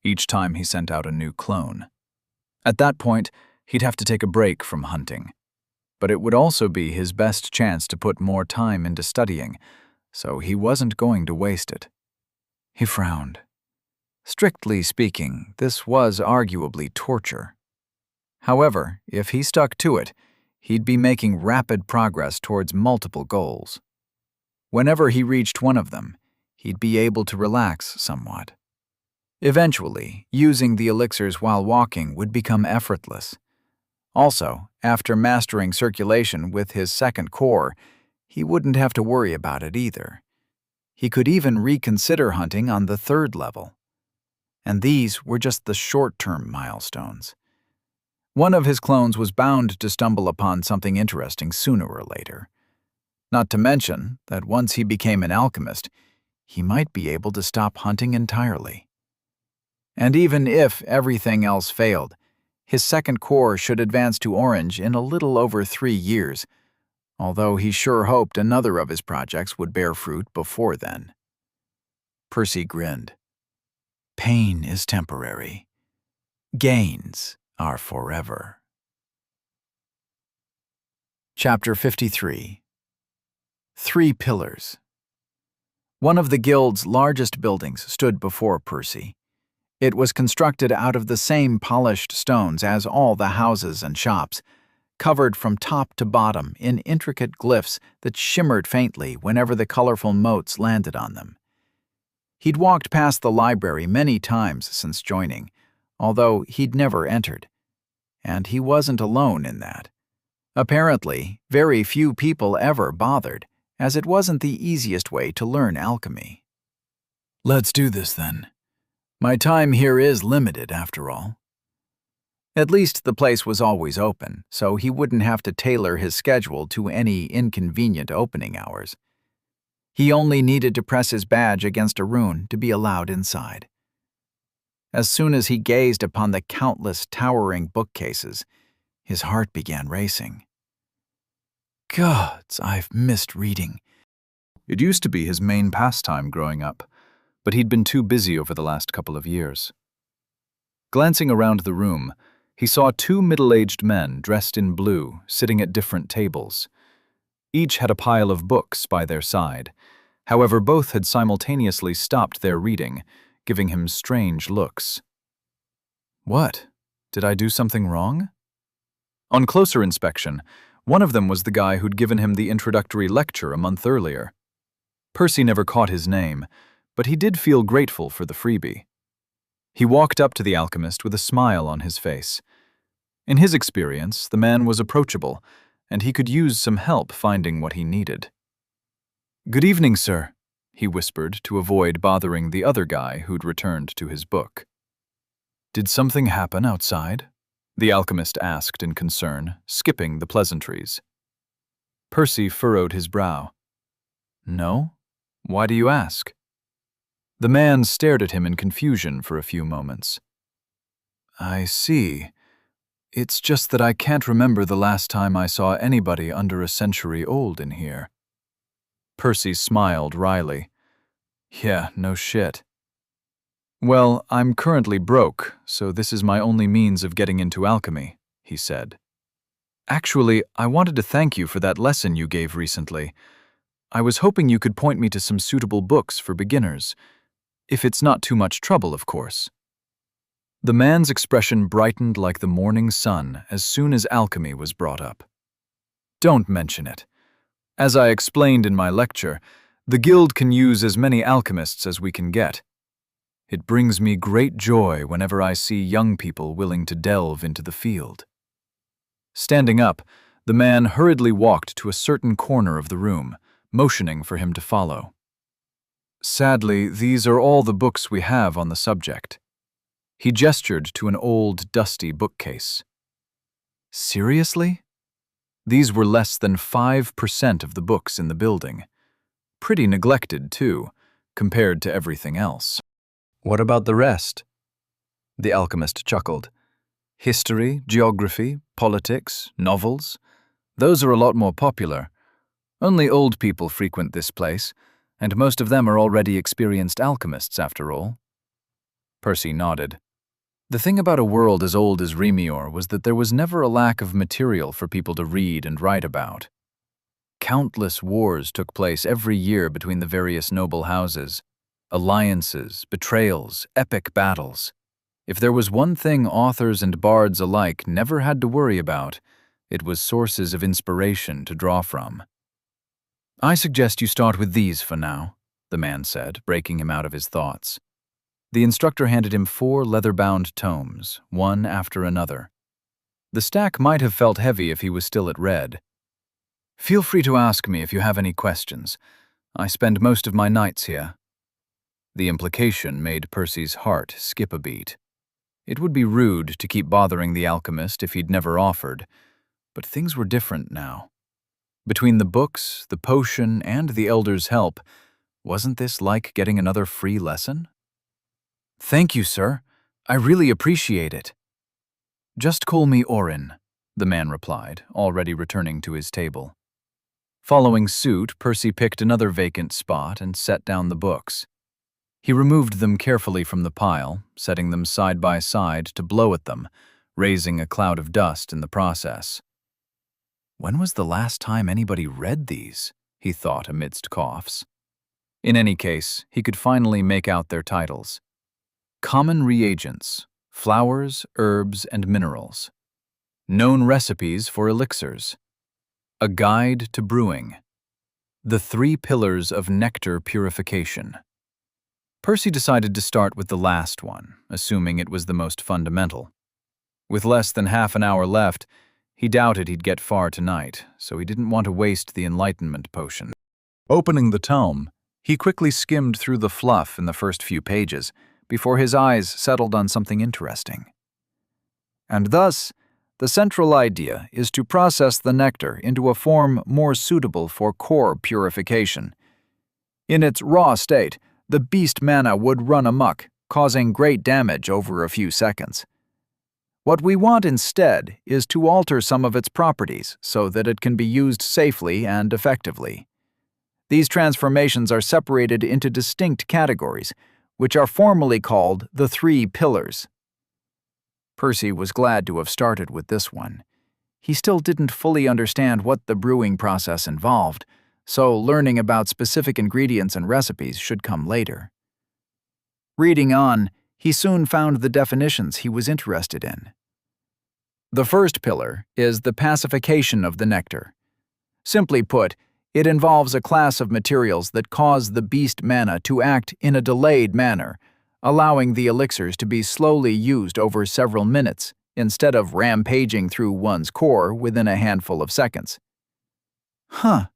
each time he sent out a new clone. At that point, he'd have to take a break from hunting. But it would also be his best chance to put more time into studying, so he wasn't going to waste it. He frowned. Strictly speaking, this was arguably torture. However, if he stuck to it, he'd be making rapid progress towards multiple goals. Whenever he reached one of them, he'd be able to relax somewhat. Eventually, using the elixirs while walking would become effortless. Also, after mastering circulation with his second core, he wouldn't have to worry about it either. He could even reconsider hunting on the third level. And these were just the short-term milestones. One of his clones was bound to stumble upon something interesting sooner or later. Not to mention that once he became an alchemist, he might be able to stop hunting entirely. And even if everything else failed, his second core should advance to orange in a little over 3 years, although he sure hoped another of his projects would bear fruit before then. Percy grinned. Pain is temporary. Gains are forever. Chapter 53. 3 Pillars. One of the guild's largest buildings stood before Percy. It was constructed out of the same polished stones as all the houses and shops, covered from top to bottom in intricate glyphs that shimmered faintly whenever the colorful motes landed on them. He'd walked past the library many times since joining, although he'd never entered. And he wasn't alone in that. Apparently, very few people ever bothered, as it wasn't the easiest way to learn alchemy. Let's do this then. My time here is limited, after all. At least the place was always open, so he wouldn't have to tailor his schedule to any inconvenient opening hours. He only needed to press his badge against a rune to be allowed inside. As soon as he gazed upon the countless towering bookcases, his heart began racing. Gods, I've missed reading. It used to be his main pastime growing up, but he'd been too busy over the last couple of years. Glancing around the room, he saw 2 middle-aged men dressed in blue sitting at different tables. Each had a pile of books by their side. However, both had simultaneously stopped their reading, giving him strange looks. What? Did I do something wrong? On closer inspection, one of them was the guy who'd given him the introductory lecture a month earlier. Percy never caught his name, but he did feel grateful for the freebie. He walked up to the alchemist with a smile on his face. In his experience, the man was approachable, and he could use some help finding what he needed. "Good evening, sir," he whispered to avoid bothering the other guy who'd returned to his book. "Did something happen outside?" the alchemist asked in concern, skipping the pleasantries. Percy furrowed his brow. "No? Why do you ask?" The man stared at him in confusion for a few moments. "I see. It's just that I can't remember the last time I saw anybody under a century old in here." Percy smiled wryly. "Yeah, no shit." "Well, I'm currently broke, so this is my only means of getting into alchemy," he said. "Actually, I wanted to thank you for that lesson you gave recently. I was hoping you could point me to some suitable books for beginners. If it's not too much trouble, of course." The man's expression brightened like the morning sun as soon as alchemy was brought up. "Don't mention it. As I explained in my lecture, the guild can use as many alchemists as we can get. It brings me great joy whenever I see young people willing to delve into the field." Standing up, the man hurriedly walked to a certain corner of the room, motioning for him to follow. "Sadly, these are all the books we have on the subject." He gestured to an old, dusty bookcase. "Seriously?" These were less than 5% of the books in the building. Pretty neglected, too, compared to everything else. "What about the rest?" The alchemist chuckled. "History, geography, politics, novels. Those are a lot more popular. Only old people frequent this place, and most of them are already experienced alchemists, after all." Percy nodded. The thing about a world as old as Remior was that there was never a lack of material for people to read and write about. Countless wars took place every year between the various noble houses. Alliances, betrayals, epic battles. If there was one thing authors and bards alike never had to worry about, it was sources of inspiration to draw from. "I suggest you start with these for now," the man said, breaking him out of his thoughts. The instructor handed him 4 leather-bound tomes, one after another. The stack might have felt heavy if he was still at red. "Feel free to ask me if you have any questions. I spend most of my nights here." The implication made Percy's heart skip a beat. It would be rude to keep bothering the alchemist if he'd never offered, but things were different now. Between the books, the potion, and the elder's help, wasn't this like getting another free lesson? "Thank you, sir. I really appreciate it." "Just call me Orin," the man replied, already returning to his table. Following suit, Percy picked another vacant spot and set down the books. He removed them carefully from the pile, setting them side by side to blow at them, raising a cloud of dust in the process. When was the last time anybody read these? He thought amidst coughs. In any case, he could finally make out their titles. Common Reagents, Flowers, Herbs, and Minerals. Known Recipes for Elixirs. A Guide to Brewing. The 3 Pillars of Nectar Purification. Percy decided to start with the last one, assuming it was the most fundamental. With less than half an hour left, he doubted he'd get far tonight, so he didn't want to waste the Enlightenment potion. Opening the tome, he quickly skimmed through the fluff in the first few pages before his eyes settled on something interesting. And thus, the central idea is to process the nectar into a form more suitable for core purification. In its raw state, the beast mana would run amok, causing great damage over a few seconds. What we want instead is to alter some of its properties so that it can be used safely and effectively. These transformations are separated into distinct categories, which are formally called the 3 Pillars. Percy was glad to have started with this one. He still didn't fully understand what the brewing process involved, so learning about specific ingredients and recipes should come later. Reading on, he soon found the definitions he was interested in. The first pillar is the pacification of the nectar. Simply put, it involves a class of materials that cause the beast mana to act in a delayed manner, allowing the elixirs to be slowly used over several minutes instead of rampaging through one's core within a handful of seconds. Huh.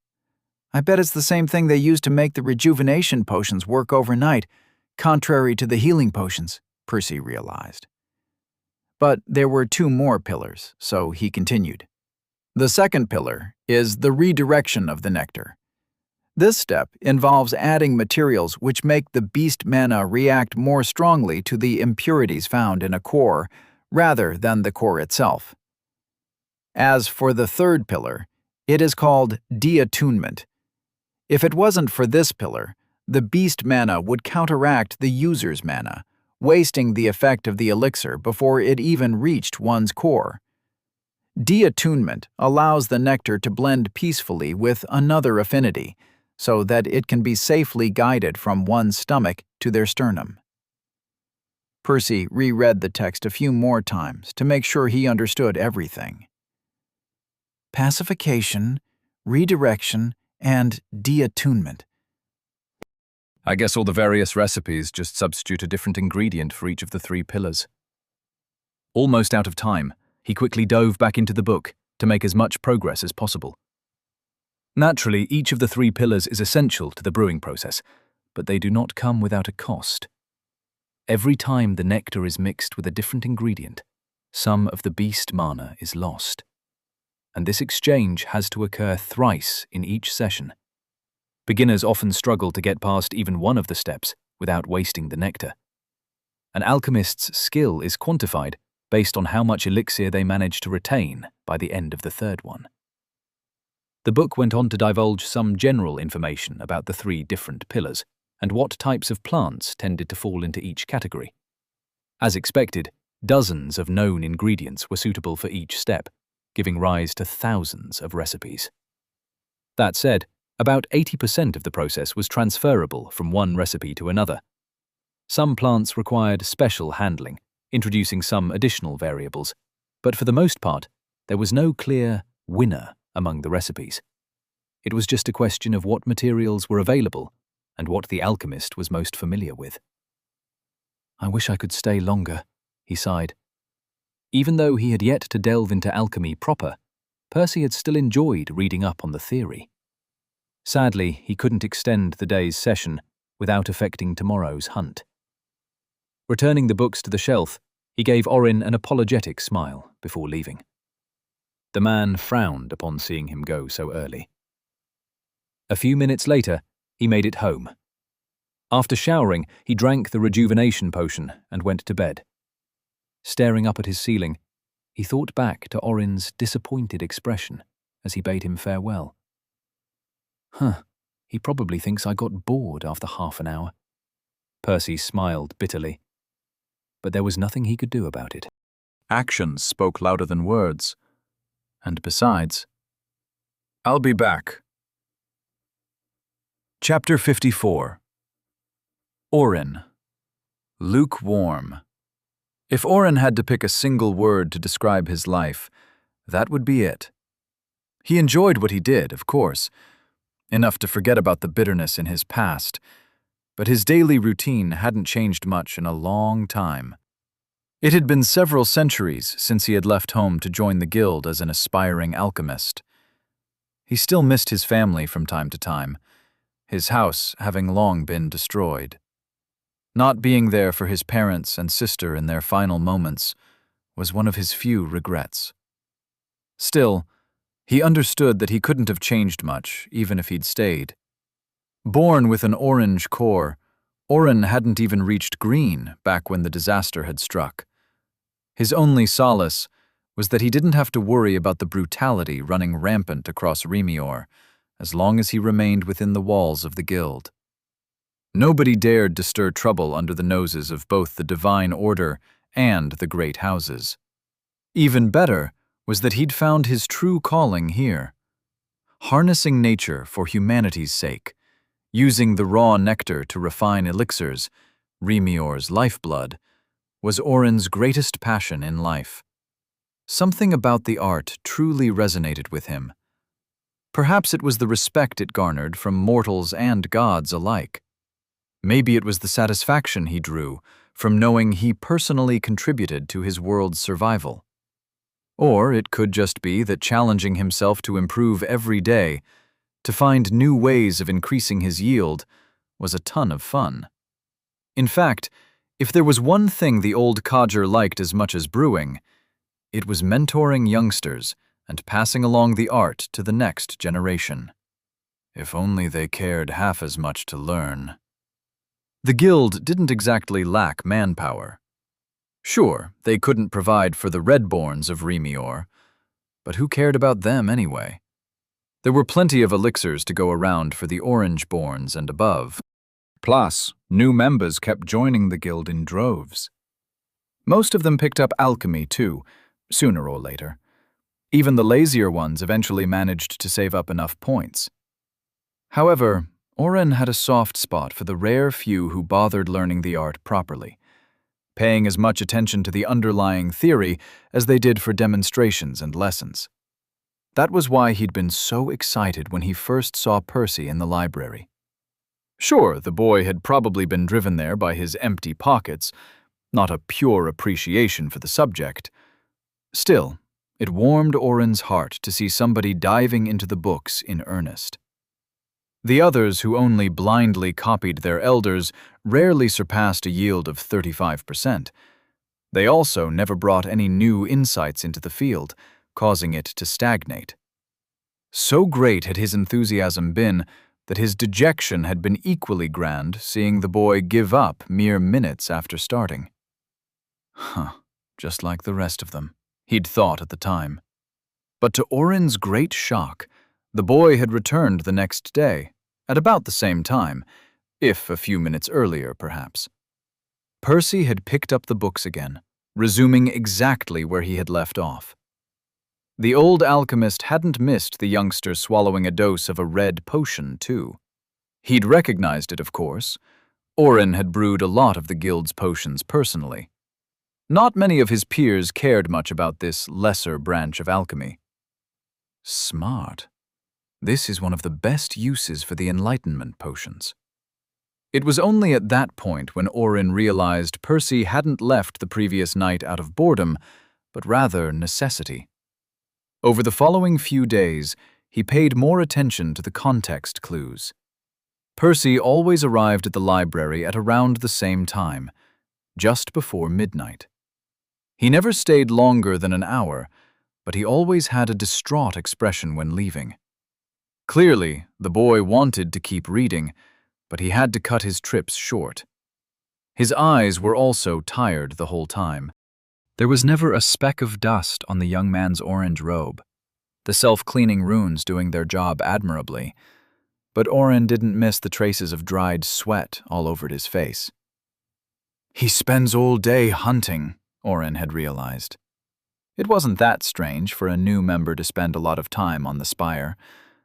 I bet it's the same thing they use to make the rejuvenation potions work overnight, contrary to the healing potions, Percy realized. But there were 2 more pillars, so he continued. The second pillar is the redirection of the nectar. This step involves adding materials which make the beast mana react more strongly to the impurities found in a core rather than the core itself. As for the third pillar, it is called deattunement. If it wasn't for this pillar, the beast mana would counteract the user's mana, wasting the effect of the elixir before it even reached one's core. Deattunement allows the nectar to blend peacefully with another affinity, so that it can be safely guided from one's stomach to their sternum. Percy reread the text a few more times to make sure he understood everything. Pacification, redirection, and deattunement. I guess all the various recipes just substitute a different ingredient for each of the 3 pillars. Almost out of time, he quickly dove back into the book to make as much progress as possible. Naturally, each of the 3 pillars is essential to the brewing process, but they do not come without a cost. Every time the nectar is mixed with a different ingredient, some of the beast mana is lost. And this exchange has to occur thrice in each session. Beginners often struggle to get past even one of the steps without wasting the nectar. An alchemist's skill is quantified based on how much elixir they manage to retain by the end of the 3rd one. The book went on to divulge some general information about the 3 different pillars and what types of plants tended to fall into each category. As expected, dozens of known ingredients were suitable for each step, giving rise to thousands of recipes. That said, about 80% of the process was transferable from one recipe to another. Some plants required special handling, introducing some additional variables, but for the most part, there was no clear winner among the recipes. It was just a question of what materials were available and what the alchemist was most familiar with. "I wish I could stay longer," he sighed. Even though he had yet to delve into alchemy proper, Percy had still enjoyed reading up on the theory. Sadly, he couldn't extend the day's session without affecting tomorrow's hunt. Returning the books to the shelf, he gave Orin an apologetic smile before leaving. The man frowned upon seeing him go so early. A few minutes later, he made it home. After showering, he drank the rejuvenation potion and went to bed. Staring up at his ceiling, he thought back to Orin's disappointed expression as he bade him farewell. He probably thinks I got bored after half an hour. Percy smiled bitterly, but there was nothing he could do about it. Actions spoke louder than words. And besides, I'll be back. Chapter 54. Orin. Lukewarm. If Orin had to pick a single word to describe his life, that would be it. He enjoyed what he did, of course, enough to forget about the bitterness in his past, but his daily routine hadn't changed much in a long time. It had been several centuries since he had left home to join the guild as an aspiring alchemist. He still missed his family from time to time, his house having long been destroyed. Not being there for his parents and sister in their final moments was one of his few regrets. Still, he understood that he couldn't have changed much, even if he'd stayed. Born with an orange core, Orin hadn't even reached green back when the disaster had struck. His only solace was that he didn't have to worry about the brutality running rampant across Remior, as long as he remained within the walls of the guild. Nobody dared to stir trouble under the noses of both the Divine Order and the great houses. Even better was that he'd found his true calling here. Harnessing nature for humanity's sake, using the raw nectar to refine elixirs, Remior's lifeblood, was Orin's greatest passion in life. Something about the art truly resonated with him. Perhaps it was the respect it garnered from mortals and gods alike. Maybe it was the satisfaction he drew from knowing he personally contributed to his world's survival. Or it could just be that challenging himself to improve every day, to find new ways of increasing his yield, was a ton of fun. In fact, if there was one thing the old codger liked as much as brewing, it was mentoring youngsters and passing along the art to the next generation. If only they cared half as much to learn. The guild didn't exactly lack manpower. Sure, they couldn't provide for the Redborns of Remior, but who cared about them anyway? There were plenty of elixirs to go around for the Orangeborns and above. Plus, new members kept joining the guild in droves. Most of them picked up alchemy too, sooner or later. Even the lazier ones eventually managed to save up enough points. However, Orin had a soft spot for the rare few who bothered learning the art properly, paying as much attention to the underlying theory as they did for demonstrations and lessons. That was why he'd been so excited when he first saw Percy in the library. Sure, the boy had probably been driven there by his empty pockets, not a pure appreciation for the subject. Still, it warmed Orin's heart to see somebody diving into the books in earnest. The others who only blindly copied their elders rarely surpassed a yield of 35%. They also never brought any new insights into the field, causing it to stagnate. So great had his enthusiasm been that his dejection had been equally grand, seeing the boy give up mere minutes after starting. Just like the rest of them, he'd thought at the time. But to Orin's great shock, the boy had returned the next day, at about the same time, if a few minutes earlier, perhaps. Percy had picked up the books again, resuming exactly where he had left off. The old alchemist hadn't missed the youngster swallowing a dose of a red potion, too. He'd recognized it, of course. Oren had brewed a lot of the guild's potions personally. Not many of his peers cared much about this lesser branch of alchemy. Smart. This is one of the best uses for the Enlightenment potions. It was only at that point when Oren realized Percy hadn't left the previous night out of boredom, but rather necessity. Over the following few days, he paid more attention to the context clues. Percy always arrived at the library at around the same time, just before midnight. He never stayed longer than an hour, but he always had a distraught expression when leaving. Clearly, the boy wanted to keep reading, but he had to cut his trips short. His eyes were also tired the whole time. There was never a speck of dust on the young man's orange robe, the self-cleaning runes doing their job admirably, but Oren didn't miss the traces of dried sweat all over his face. He spends all day hunting, Oren had realized. It wasn't that strange for a new member to spend a lot of time on the spire.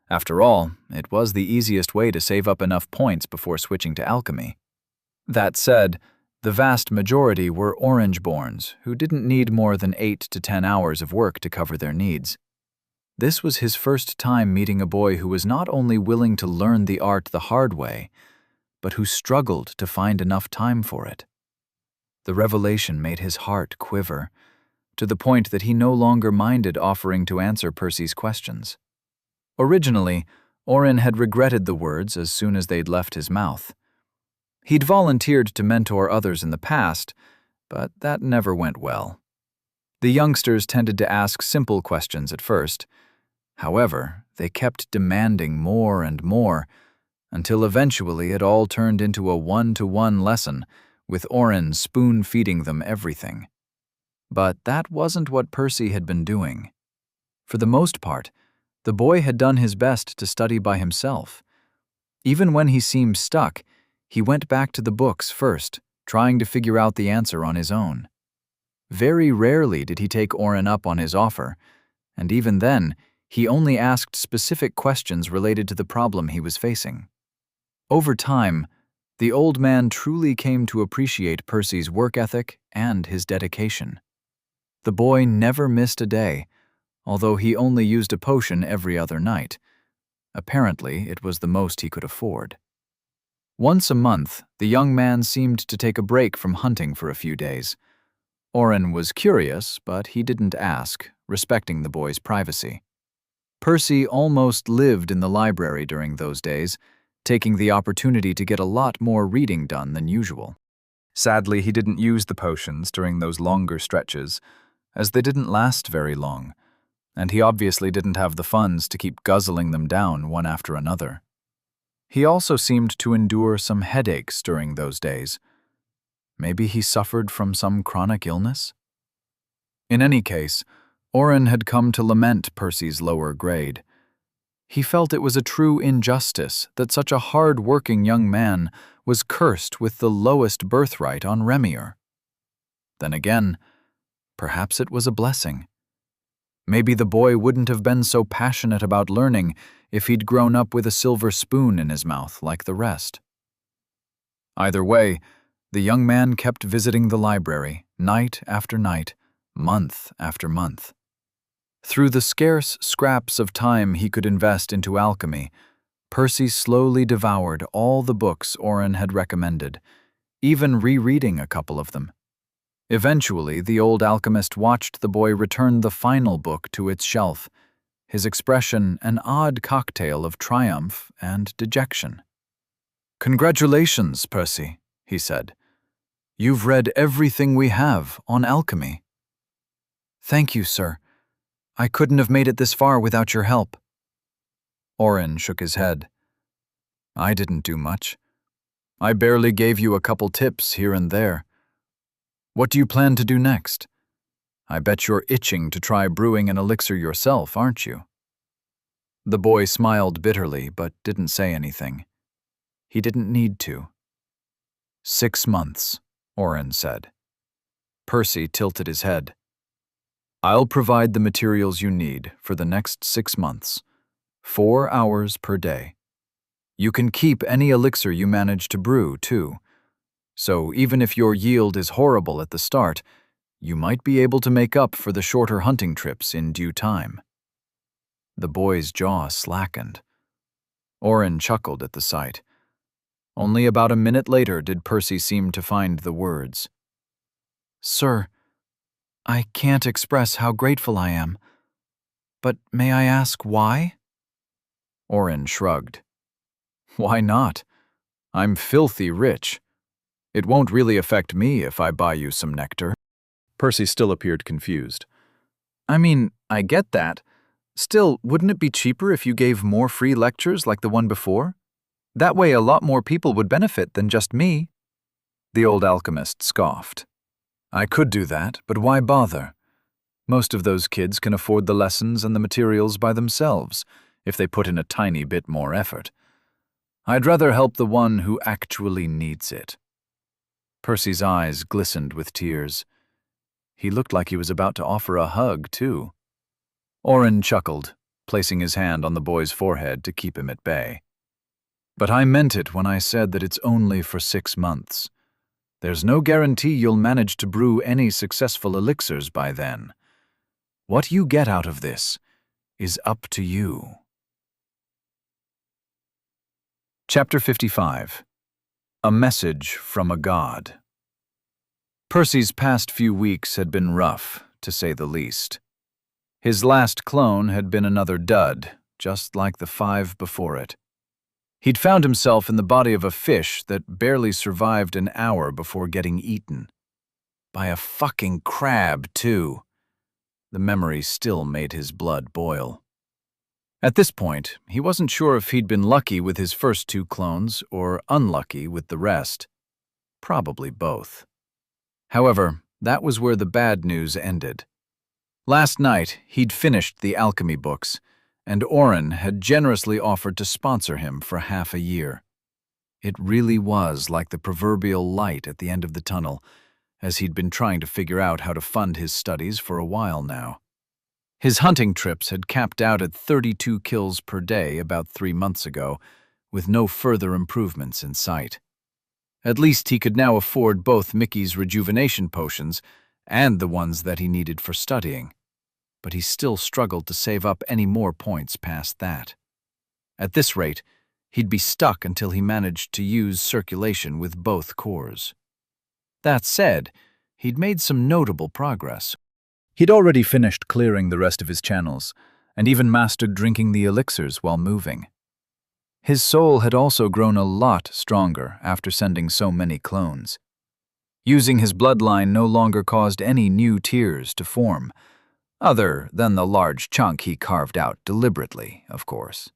After all, it was the easiest way to save up enough points before switching to alchemy. That said, the vast majority were Orangeborns who didn't need more than 8 to 10 hours of work to cover their needs. This was his first time meeting a boy who was not only willing to learn the art the hard way, but who struggled to find enough time for it. The revelation made his heart quiver, to the point that he no longer minded offering to answer Percy's questions. Originally, Oren had regretted the words as soon as they'd left his mouth. He'd volunteered to mentor others in the past, but that never went well. The youngsters tended to ask simple questions at first. However, they kept demanding more and more, until eventually it all turned into a one-to-one lesson, with Oren spoon-feeding them everything. But that wasn't what Percy had been doing. For the most part, the boy had done his best to study by himself. Even when he seemed stuck, he went back to the books first, trying to figure out the answer on his own. Very rarely did he take Oren up on his offer, and even then, he only asked specific questions related to the problem he was facing. Over time, the old man truly came to appreciate Percy's work ethic and his dedication. The boy never missed a day, although he only used a potion every other night. Apparently, it was the most he could afford. Once a month, the young man seemed to take a break from hunting for a few days. Oren was curious, but he didn't ask, respecting the boy's privacy. Percy almost lived in the library during those days, taking the opportunity to get a lot more reading done than usual. Sadly, he didn't use the potions during those longer stretches, as they didn't last very long, and he obviously didn't have the funds to keep guzzling them down one after another. He also seemed to endure some headaches during those days. Maybe he suffered from some chronic illness? In any case, Oren had come to lament Percy's lower grade. He felt it was a true injustice that such a hard-working young man was cursed with the lowest birthright on Remir. Then again, perhaps it was a blessing. Maybe the boy wouldn't have been so passionate about learning if he'd grown up with a silver spoon in his mouth like the rest. Either way, the young man kept visiting the library, night after night, month after month. Through the scarce scraps of time he could invest into alchemy, Percy slowly devoured all the books Oren had recommended, even rereading a couple of them. Eventually, the old alchemist watched the boy return the final book to its shelf, his expression an odd cocktail of triumph and dejection. "Congratulations, Percy," he said. "You've read everything we have on alchemy." "Thank you, sir. I couldn't have made it this far without your help." Oren shook his head. "I didn't do much. I barely gave you a couple tips here and there. What do you plan to do next? I bet you're itching to try brewing an elixir yourself, aren't you?" The boy smiled bitterly, but didn't say anything. He didn't need to. 6 months, Oren said. Percy tilted his head. I'll provide the materials you need for the next 6 months, 4 hours per day. You can keep any elixir you manage to brew, too. So even if your yield is horrible at the start, you might be able to make up for the shorter hunting trips in due time. The boy's jaw slackened. Oren chuckled at the sight. Only about a minute later did Percy seem to find the words. "Sir, I can't express how grateful I am. But may I ask why?" Oren shrugged. "Why not? I'm filthy rich. It won't really affect me if I buy you some nectar." Percy still appeared confused. "I mean, I get that. Still, wouldn't it be cheaper if you gave more free lectures like the one before? That way a lot more people would benefit than just me." The old alchemist scoffed. "I could do that, but why bother? Most of those kids can afford the lessons and the materials by themselves if they put in a tiny bit more effort. I'd rather help the one who actually needs it." Percy's eyes glistened with tears. He looked like he was about to offer a hug, too. Oren chuckled, placing his hand on the boy's forehead to keep him at bay. "But I meant it when I said that it's only for 6 months. There's no guarantee you'll manage to brew any successful elixirs by then. What you get out of this is up to you." Chapter 55. A Message from a God. Percy's past few weeks had been rough, to say the least. His last clone had been another dud, just like the 5 before it. He'd found himself in the body of a fish that barely survived an hour before getting eaten. By a fucking crab, too. The memory still made his blood boil. At this point, he wasn't sure if he'd been lucky with his first 2 clones or unlucky with the rest. Probably both. However, that was where the bad news ended. Last night, he'd finished the alchemy books, and Oren had generously offered to sponsor him for half a year. It really was like the proverbial light at the end of the tunnel, as he'd been trying to figure out how to fund his studies for a while now. His hunting trips had capped out at 32 kills per day about 3 months ago, with no further improvements in sight. At least he could now afford both Mickey's rejuvenation potions and the ones that he needed for studying. But he still struggled to save up any more points past that. At this rate, he'd be stuck until he managed to use circulation with both cores. That said, he'd made some notable progress. He'd already finished clearing the rest of his channels, and even mastered drinking the elixirs while moving. His soul had also grown a lot stronger after sending so many clones. Using his bloodline no longer caused any new tiers to form, other than the large chunk he carved out deliberately, of course.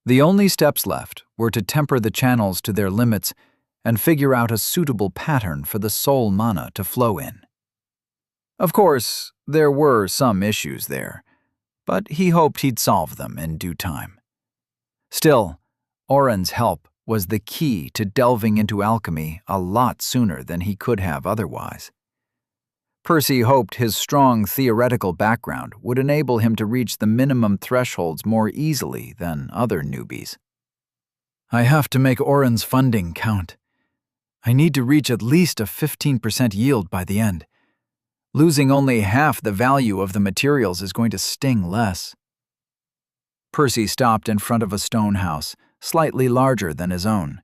The only steps left were to temper the channels to their limits and figure out a suitable pattern for the soul mana to flow in. Of course, there were some issues there, but he hoped he'd solve them in due time. Still, Oren's help was the key to delving into alchemy a lot sooner than he could have otherwise. Percy hoped his strong theoretical background would enable him to reach the minimum thresholds more easily than other newbies. "I have to make Oren's funding count. I need to reach at least a 15% yield by the end. Losing only half the value of the materials is going to sting less." Percy stopped in front of a stone house, slightly larger than his own.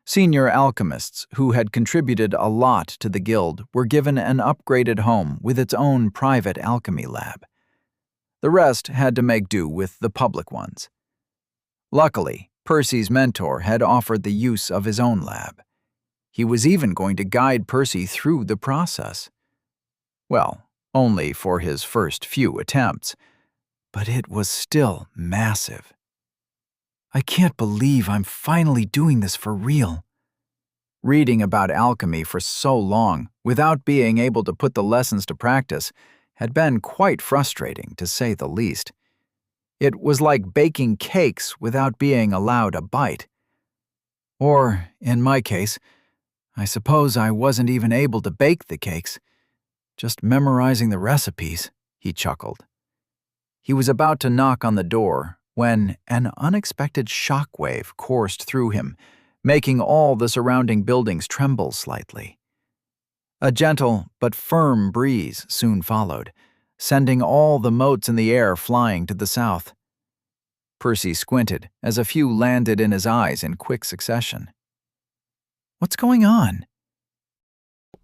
Senior alchemists who had contributed a lot to the guild were given an upgraded home with its own private alchemy lab. The rest had to make do with the public ones. Luckily, Percy's mentor had offered the use of his own lab. He was even going to guide Percy through the process. Well, only for his first few attempts, but it was still massive. "I can't believe I'm finally doing this for real." Reading about alchemy for so long without being able to put the lessons to practice had been quite frustrating, to say the least. It was like baking cakes without being allowed a bite. Or, in my case, I suppose I wasn't even able to bake the cakes. Just memorizing the recipes, he chuckled. He was about to knock on the door when an unexpected shockwave coursed through him, making all the surrounding buildings tremble slightly. A gentle but firm breeze soon followed, sending all the motes in the air flying to the south. Percy squinted as a few landed in his eyes in quick succession. What's going on?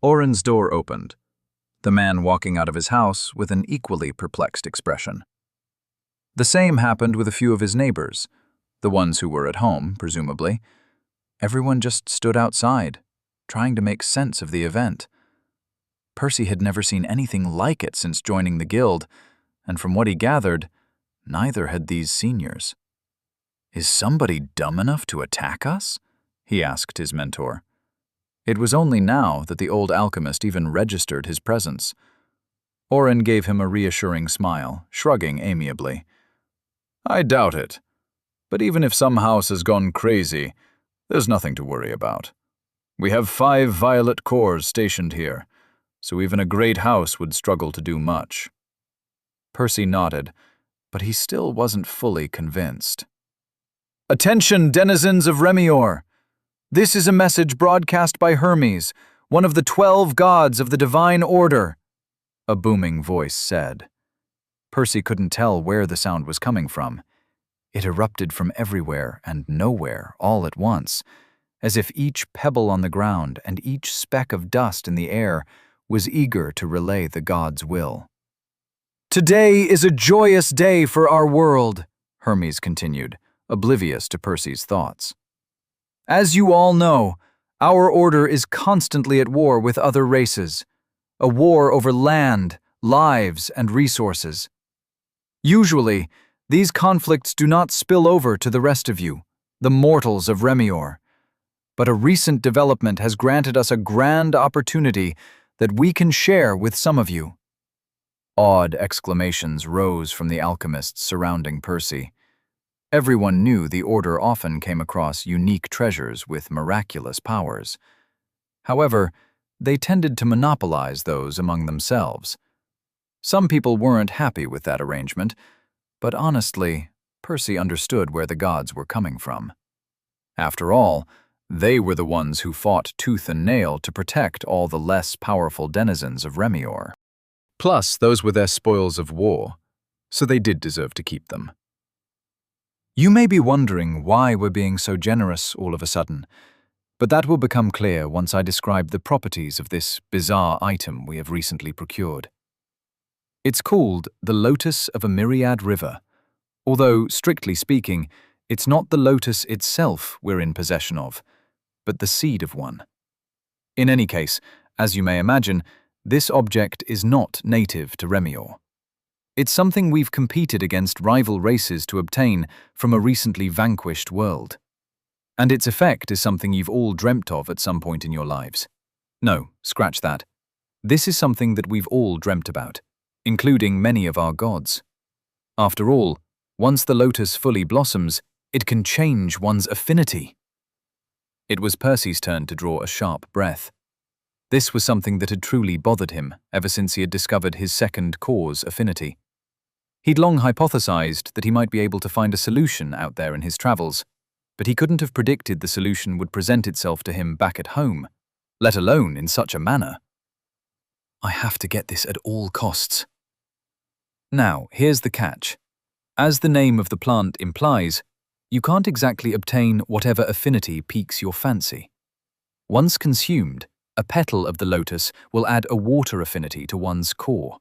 Oren's door opened, the man walking out of his house with an equally perplexed expression. The same happened with a few of his neighbors, the ones who were at home, presumably. Everyone just stood outside, trying to make sense of the event. Percy had never seen anything like it since joining the guild, and from what he gathered, neither had these seniors. "Is somebody dumb enough to attack us?" he asked his mentor. It was only now that the old alchemist even registered his presence. Oren gave him a reassuring smile, shrugging amiably. "I doubt it. But even if some house has gone crazy, there's nothing to worry about. We have 5 violet cores stationed here, so even a great house would struggle to do much." Percy nodded, but he still wasn't fully convinced. "Attention, denizens of Remior! This is a message broadcast by Hermes, one of the 12 gods of the Divine Order," a booming voice said. Percy couldn't tell where the sound was coming from. It erupted from everywhere and nowhere all at once, as if each pebble on the ground and each speck of dust in the air was eager to relay the god's will. "Today is a joyous day for our world," Hermes continued, oblivious to Percy's thoughts. "As you all know, our order is constantly at war with other races, a war over land, lives, and resources. Usually, these conflicts do not spill over to the rest of you, the mortals of Remior. But a recent development has granted us a grand opportunity that we can share with some of you." Awed exclamations rose from the alchemists surrounding Percy. Everyone knew the Order often came across unique treasures with miraculous powers. However, they tended to monopolize those among themselves. Some people weren't happy with that arrangement, but honestly, Percy understood where the gods were coming from. After all, they were the ones who fought tooth and nail to protect all the less powerful denizens of Remior. Plus, those were their spoils of war, so they did deserve to keep them. You may be wondering why we're being so generous all of a sudden, but that will become clear once I describe the properties of this bizarre item we have recently procured. It's called the Lotus of a Myriad River, although, strictly speaking, it's not the lotus itself we're in possession of, but the seed of one. In any case, as you may imagine, this object is not native to Remior. It's something we've competed against rival races to obtain from a recently vanquished world. And its effect is something you've all dreamt of at some point in your lives. No, scratch that. This is something that we've all dreamt about, including many of our gods. After all, once the lotus fully blossoms, it can change one's affinity. It was Percy's turn to draw a sharp breath. This was something that had truly bothered him ever since he had discovered his second cause affinity. He'd long hypothesized that he might be able to find a solution out there in his travels, but he couldn't have predicted the solution would present itself to him back at home, let alone in such a manner. I have to get this at all costs. Now, here's the catch. As the name of the plant implies, you can't exactly obtain whatever affinity piques your fancy. Once consumed, a petal of the lotus will add a water affinity to one's core.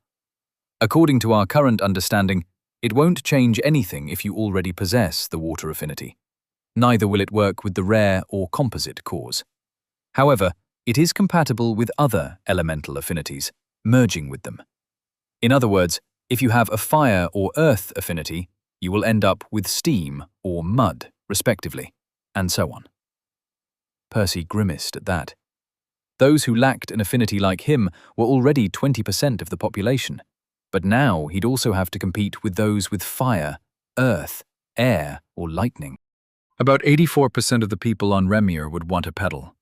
According to our current understanding, it won't change anything if you already possess the water affinity. Neither will it work with the rare or composite cores. However, it is compatible with other elemental affinities, merging with them. In other words, if you have a fire or earth affinity, you will end up with steam or mud, respectively, and so on. Percy grimaced at that. Those who lacked an affinity like him were already 20% of the population, but now he'd also have to compete with those with fire, earth, air, or lightning. About 84% of the people on Remior would want a petal.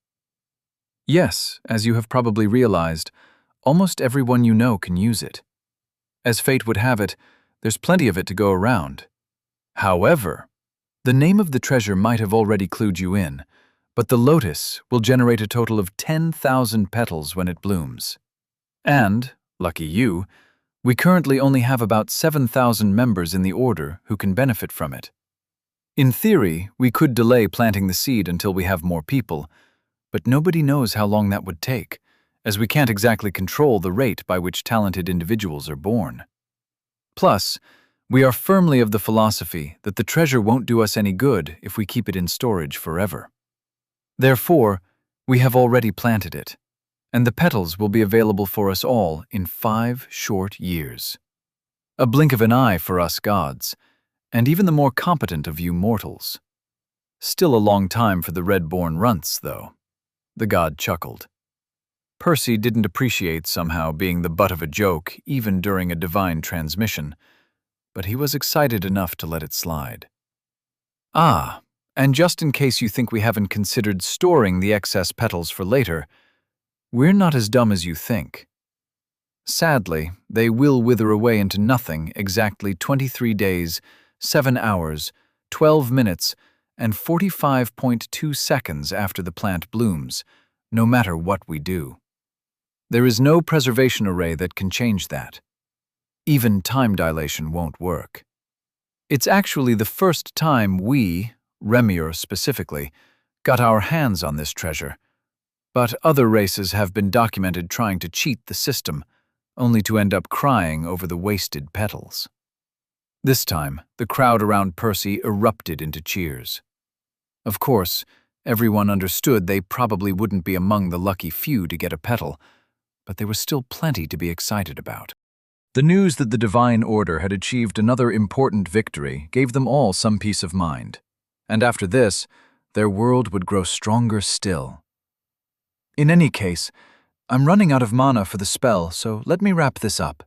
Yes, as you have probably realized, almost everyone you know can use it. As fate would have it, there's plenty of it to go around. However, the name of the treasure might have already clued you in, but the lotus will generate a total of 10,000 petals when it blooms. And, lucky you, we currently only have about 7,000 members in the order who can benefit from it. In theory, we could delay planting the seed until we have more people, but nobody knows how long that would take, as we can't exactly control the rate by which talented individuals are born. Plus, we are firmly of the philosophy that the treasure won't do us any good if we keep it in storage forever. Therefore, we have already planted it, and the petals will be available for us all in 5 short years. A blink of an eye for us gods, and even the more competent of you mortals. Still a long time for the red-born runts, though. The god chuckled. Percy didn't appreciate somehow being the butt of a joke even during a divine transmission, but he was excited enough to let it slide. Ah, and just in case you think we haven't considered storing the excess petals for later, we're not as dumb as you think. Sadly, they will wither away into nothing exactly 23 days, 7 hours, 12 minutes, and 45.2 seconds after the plant blooms, no matter what we do. There is no preservation array that can change that. Even time dilation won't work. It's actually the first time we, Remir specifically, got our hands on this treasure, but other races have been documented trying to cheat the system, only to end up crying over the wasted petals. This time, the crowd around Percy erupted into cheers. Of course, everyone understood they probably wouldn't be among the lucky few to get a petal, but there was still plenty to be excited about. The news that the Divine Order had achieved another important victory gave them all some peace of mind, and after this, their world would grow stronger still. In any case, I'm running out of mana for the spell, so let me wrap this up.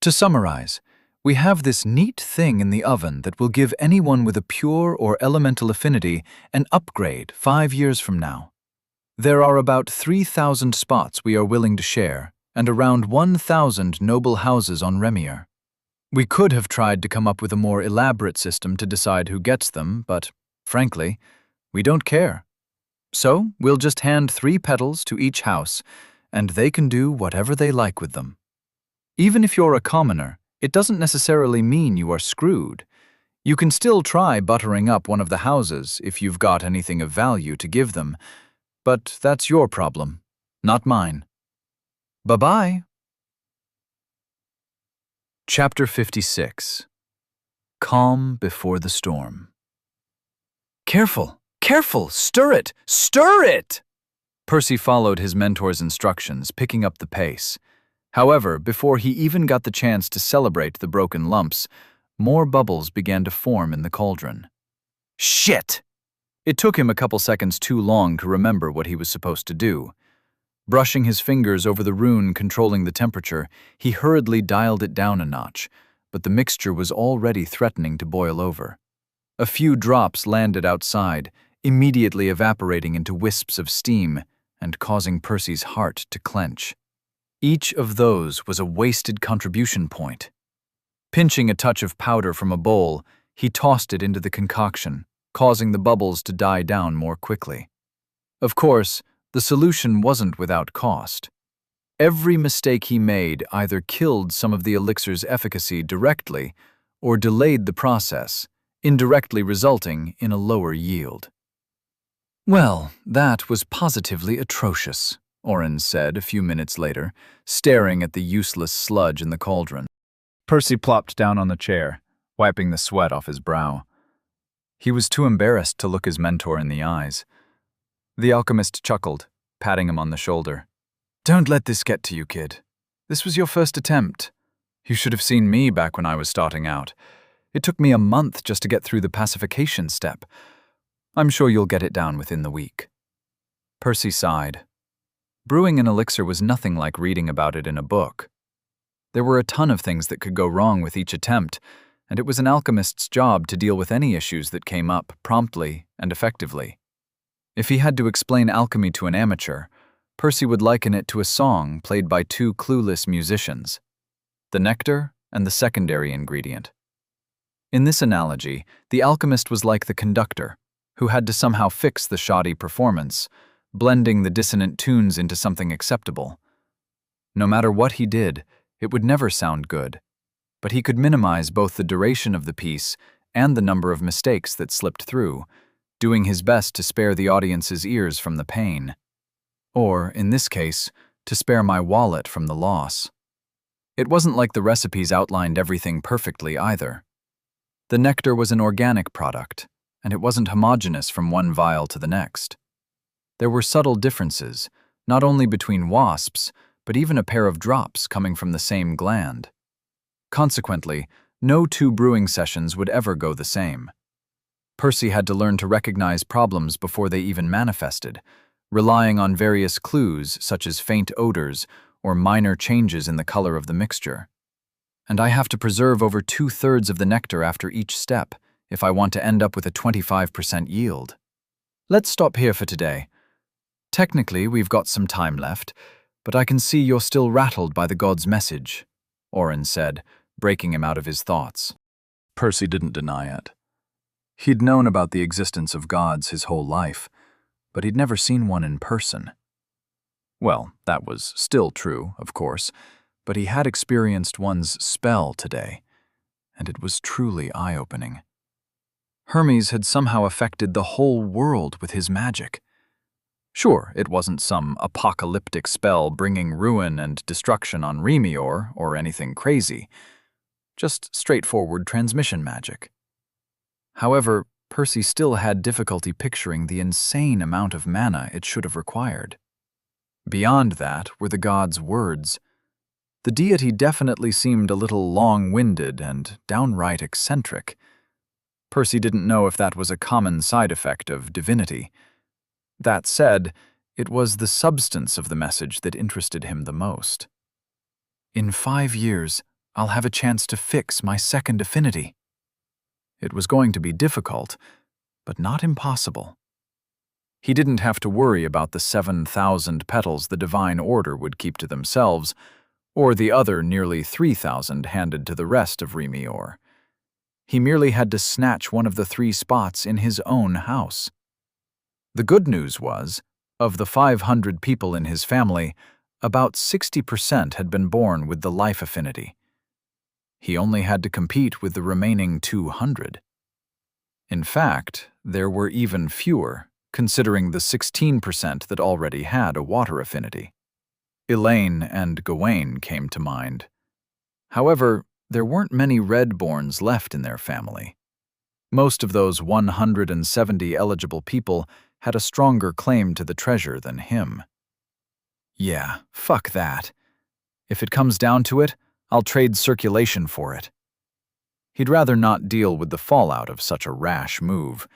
To summarize, we have this neat thing in the oven that will give anyone with a pure or elemental affinity an upgrade 5 years from now. There are about 3,000 spots we are willing to share, and around 1,000 noble houses on Remir. We could have tried to come up with a more elaborate system to decide who gets them, but, frankly, we don't care. So, we'll just hand 3 petals to each house, and they can do whatever they like with them. Even if you're a commoner, it doesn't necessarily mean you are screwed. You can still try buttering up one of the houses if you've got anything of value to give them, but that's your problem, not mine. Bye-bye. Chapter 56. Calm Before the Storm. Careful! Careful! Stir it! Stir it! Percy followed his mentor's instructions, picking up the pace. However, before he even got the chance to celebrate the broken lumps, more bubbles began to form in the cauldron. Shit! It took him a couple seconds too long to remember what he was supposed to do. Brushing his fingers over the rune controlling the temperature, he hurriedly dialed it down a notch, but the mixture was already threatening to boil over. A few drops landed outside, immediately evaporating into wisps of steam and causing Percy's heart to clench. Each of those was a wasted contribution point. Pinching a touch of powder from a bowl, he tossed it into the concoction, causing the bubbles to die down more quickly. Of course, the solution wasn't without cost. Every mistake he made either killed some of the elixir's efficacy directly or delayed the process, indirectly resulting in a lower yield. Well, that was positively atrocious, Oren said a few minutes later, staring at the useless sludge in the cauldron. Percy plopped down on the chair, wiping the sweat off his brow. He was too embarrassed to look his mentor in the eyes. The alchemist chuckled, patting him on the shoulder. Don't let this get to you, kid. This was your first attempt. You should have seen me back when I was starting out. It took me a month just to get through the pacification step. I'm sure you'll get it down within the week. Percy sighed. Brewing an elixir was nothing like reading about it in a book. There were a ton of things that could go wrong with each attempt, and it was an alchemist's job to deal with any issues that came up promptly and effectively. If he had to explain alchemy to an amateur, Percy would liken it to a song played by two clueless musicians, the nectar and the secondary ingredient. In this analogy, the alchemist was like the conductor, who had to somehow fix the shoddy performance, blending the dissonant tunes into something acceptable. No matter what he did, it would never sound good, but he could minimize both the duration of the piece and the number of mistakes that slipped through, doing his best to spare the audience's ears from the pain. Or, in this case, to spare my wallet from the loss. It wasn't like the recipes outlined everything perfectly either. The nectar was an organic product, and it wasn't homogeneous from one vial to the next. There were subtle differences, not only between wasps, but even a pair of drops coming from the same gland. Consequently, no two brewing sessions would ever go the same. Percy had to learn to recognize problems before they even manifested, relying on various clues such as faint odors or minor changes in the color of the mixture. And I have to preserve over 2/3 of the nectar after each step if I want to end up with a 25% yield. Let's stop here for today. Technically, we've got some time left, but I can see you're still rattled by the god's message, Oren said, breaking him out of his thoughts. Percy didn't deny it. He'd known about the existence of gods his whole life, but he'd never seen one in person. Well, that was still true, of course, but he had experienced one's spell today, and it was truly eye-opening. Hermes had somehow affected the whole world with his magic. Sure, it wasn't some apocalyptic spell bringing ruin and destruction on Remior or anything crazy, just straightforward transmission magic. However, Percy still had difficulty picturing the insane amount of mana it should have required. Beyond that were the god's words. The deity definitely seemed a little long-winded and downright eccentric. Percy didn't know if that was a common side effect of divinity. That said, it was the substance of the message that interested him the most. In 5 years, I'll have a chance to fix my second affinity. It was going to be difficult, but not impossible. He didn't have to worry about the 7,000 petals the Divine Order would keep to themselves, or the other nearly 3,000 handed to the rest of Remior. He merely had to snatch one of the 3 spots in his own house. The good news was, of the 500 people in his family, about 60% had been born with the life affinity. He only had to compete with the remaining 200. In fact, there were even fewer, considering the 16% that already had a water affinity. Elaine and Gawain came to mind. However, there weren't many Redborns left in their family. Most of those 170 eligible people had a stronger claim to the treasure than him. Yeah, fuck that. If it comes down to it, I'll trade circulation for it. He'd rather not deal with the fallout of such a rash move,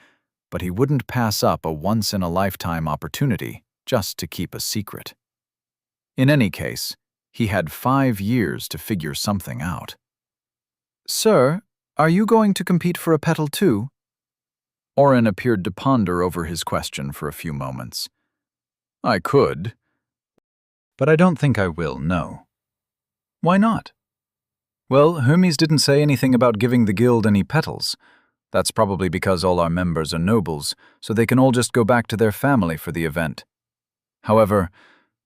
but he wouldn't pass up a once-in-a-lifetime opportunity just to keep a secret. In any case, he had 5 years to figure something out. Sir, are you going to compete for a petal too? Oren appeared to ponder over his question for a few moments. I could, but I don't think I will, no. Why not? Well, Hermes didn't say anything about giving the guild any petals. That's probably because all our members are nobles, so they can all just go back to their family for the event. However,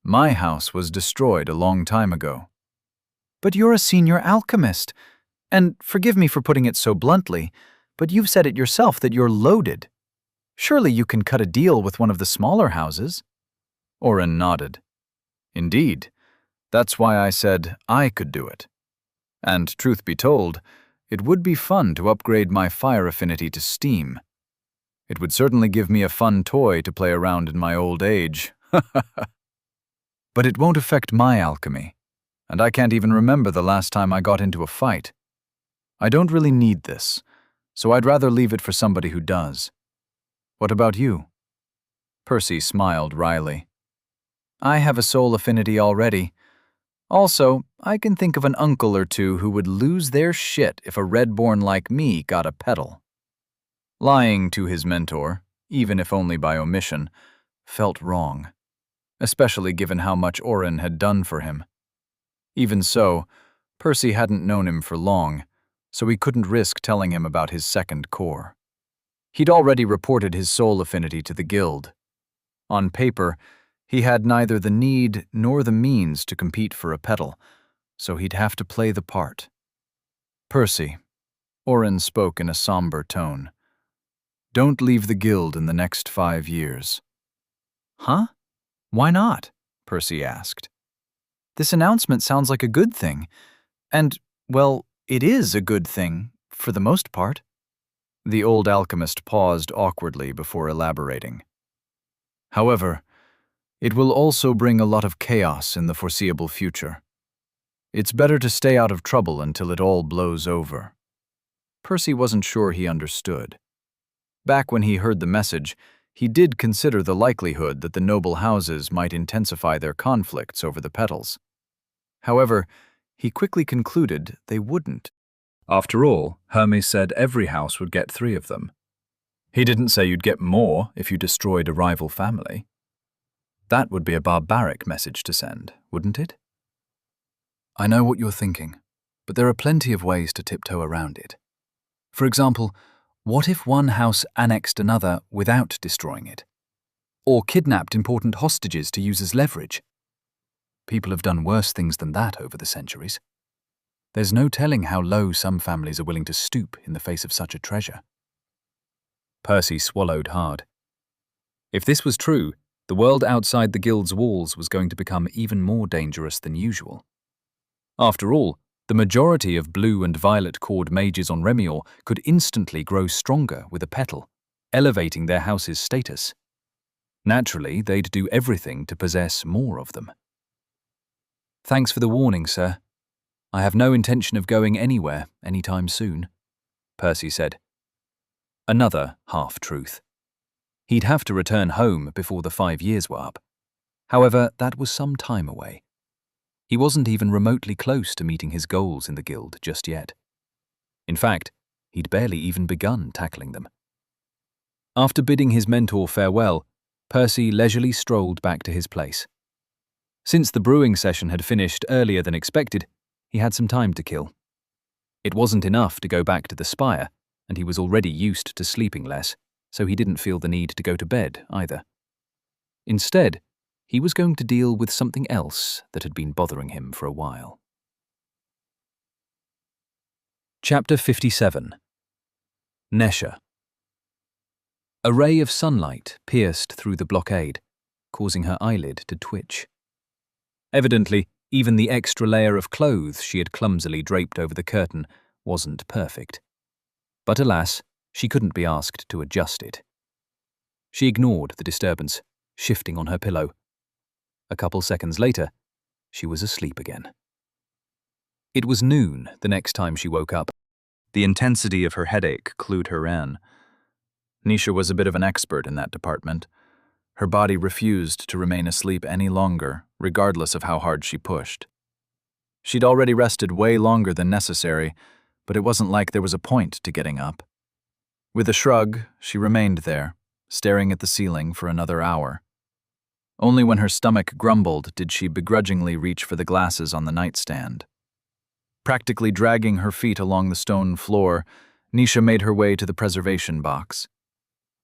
my house was destroyed a long time ago. But you're a senior alchemist, and forgive me for putting it so bluntly, but you've said it yourself that you're loaded. Surely you can cut a deal with one of the smaller houses? Oren nodded. Indeed, that's why I said I could do it. And truth be told, it would be fun to upgrade my fire affinity to steam. It would certainly give me a fun toy to play around in my old age. But it won't affect my alchemy, and I can't even remember the last time I got into a fight. I don't really need this, so I'd rather leave it for somebody who does. What about you? Percy smiled wryly. I have a soul affinity already. Also, I can think of an uncle or two who would lose their shit if a Redborn like me got a petal. Lying to his mentor, even if only by omission, felt wrong. especially given how much Oren had done for him. Even so, Percy hadn't known him for long, so he couldn't risk telling him about his second core. He'd already reported his soul affinity to the guild. On paper, he had neither the need nor the means to compete for a petal, so he'd have to play the part. Percy, Oren spoke in a somber tone. Don't leave the guild in the next 5 years. Huh? Why not? Percy asked. This announcement sounds like a good thing. And, well, it is a good thing, for the most part. The old alchemist paused awkwardly before elaborating. However, it will also bring a lot of chaos in the foreseeable future. It's better to stay out of trouble until it all blows over. Percy wasn't sure he understood. Back when he heard the message, he did consider the likelihood that the noble houses might intensify their conflicts over the petals. However, he quickly concluded they wouldn't. After all, Hermes said every house would get 3 of them. He didn't say you'd get more if you destroyed a rival family. That would be a barbaric message to send, wouldn't it? I know what you're thinking, but there are plenty of ways to tiptoe around it. For example, what if one house annexed another without destroying it? Or kidnapped important hostages to use as leverage? People have done worse things than that over the centuries. There's no telling how low some families are willing to stoop in the face of such a treasure. Percy swallowed hard. If this was true, the world outside the guild's walls was going to become even more dangerous than usual. After all, the majority of blue and violet-cored mages on Remior could instantly grow stronger with a petal, elevating their house's status. Naturally, they'd do everything to possess more of them. Thanks for the warning, sir. I have no intention of going anywhere anytime soon, Percy said. Another half-truth. He'd have to return home before the 5 years were up. However, that was some time away. He wasn't even remotely close to meeting his goals in the guild just yet. In fact, he'd barely even begun tackling them. After bidding his mentor farewell, Percy leisurely strolled back to his place. Since the brewing session had finished earlier than expected, he had some time to kill. It wasn't enough to go back to the spire, and he was already used to sleeping less, so he didn't feel the need to go to bed either. Instead, he was going to deal with something else that had been bothering him for a while. Chapter 57. Nesha. A ray of sunlight pierced through the blockade, causing her eyelid to twitch. Evidently, even the extra layer of clothes she had clumsily draped over the curtain wasn't perfect. But alas, she couldn't be asked to adjust it. She ignored the disturbance, shifting on her pillow. A couple seconds later, she was asleep again. It was noon the next time she woke up. The intensity of her headache clued her in. Nisha was a bit of an expert in that department. Her body refused to remain asleep any longer, regardless of how hard she pushed. She'd already rested way longer than necessary, but it wasn't like there was a point to getting up. With a shrug, she remained there, staring at the ceiling for another hour. Only when her stomach grumbled did she begrudgingly reach for the glasses on the nightstand. Practically dragging her feet along the stone floor, Nisha made her way to the preservation box.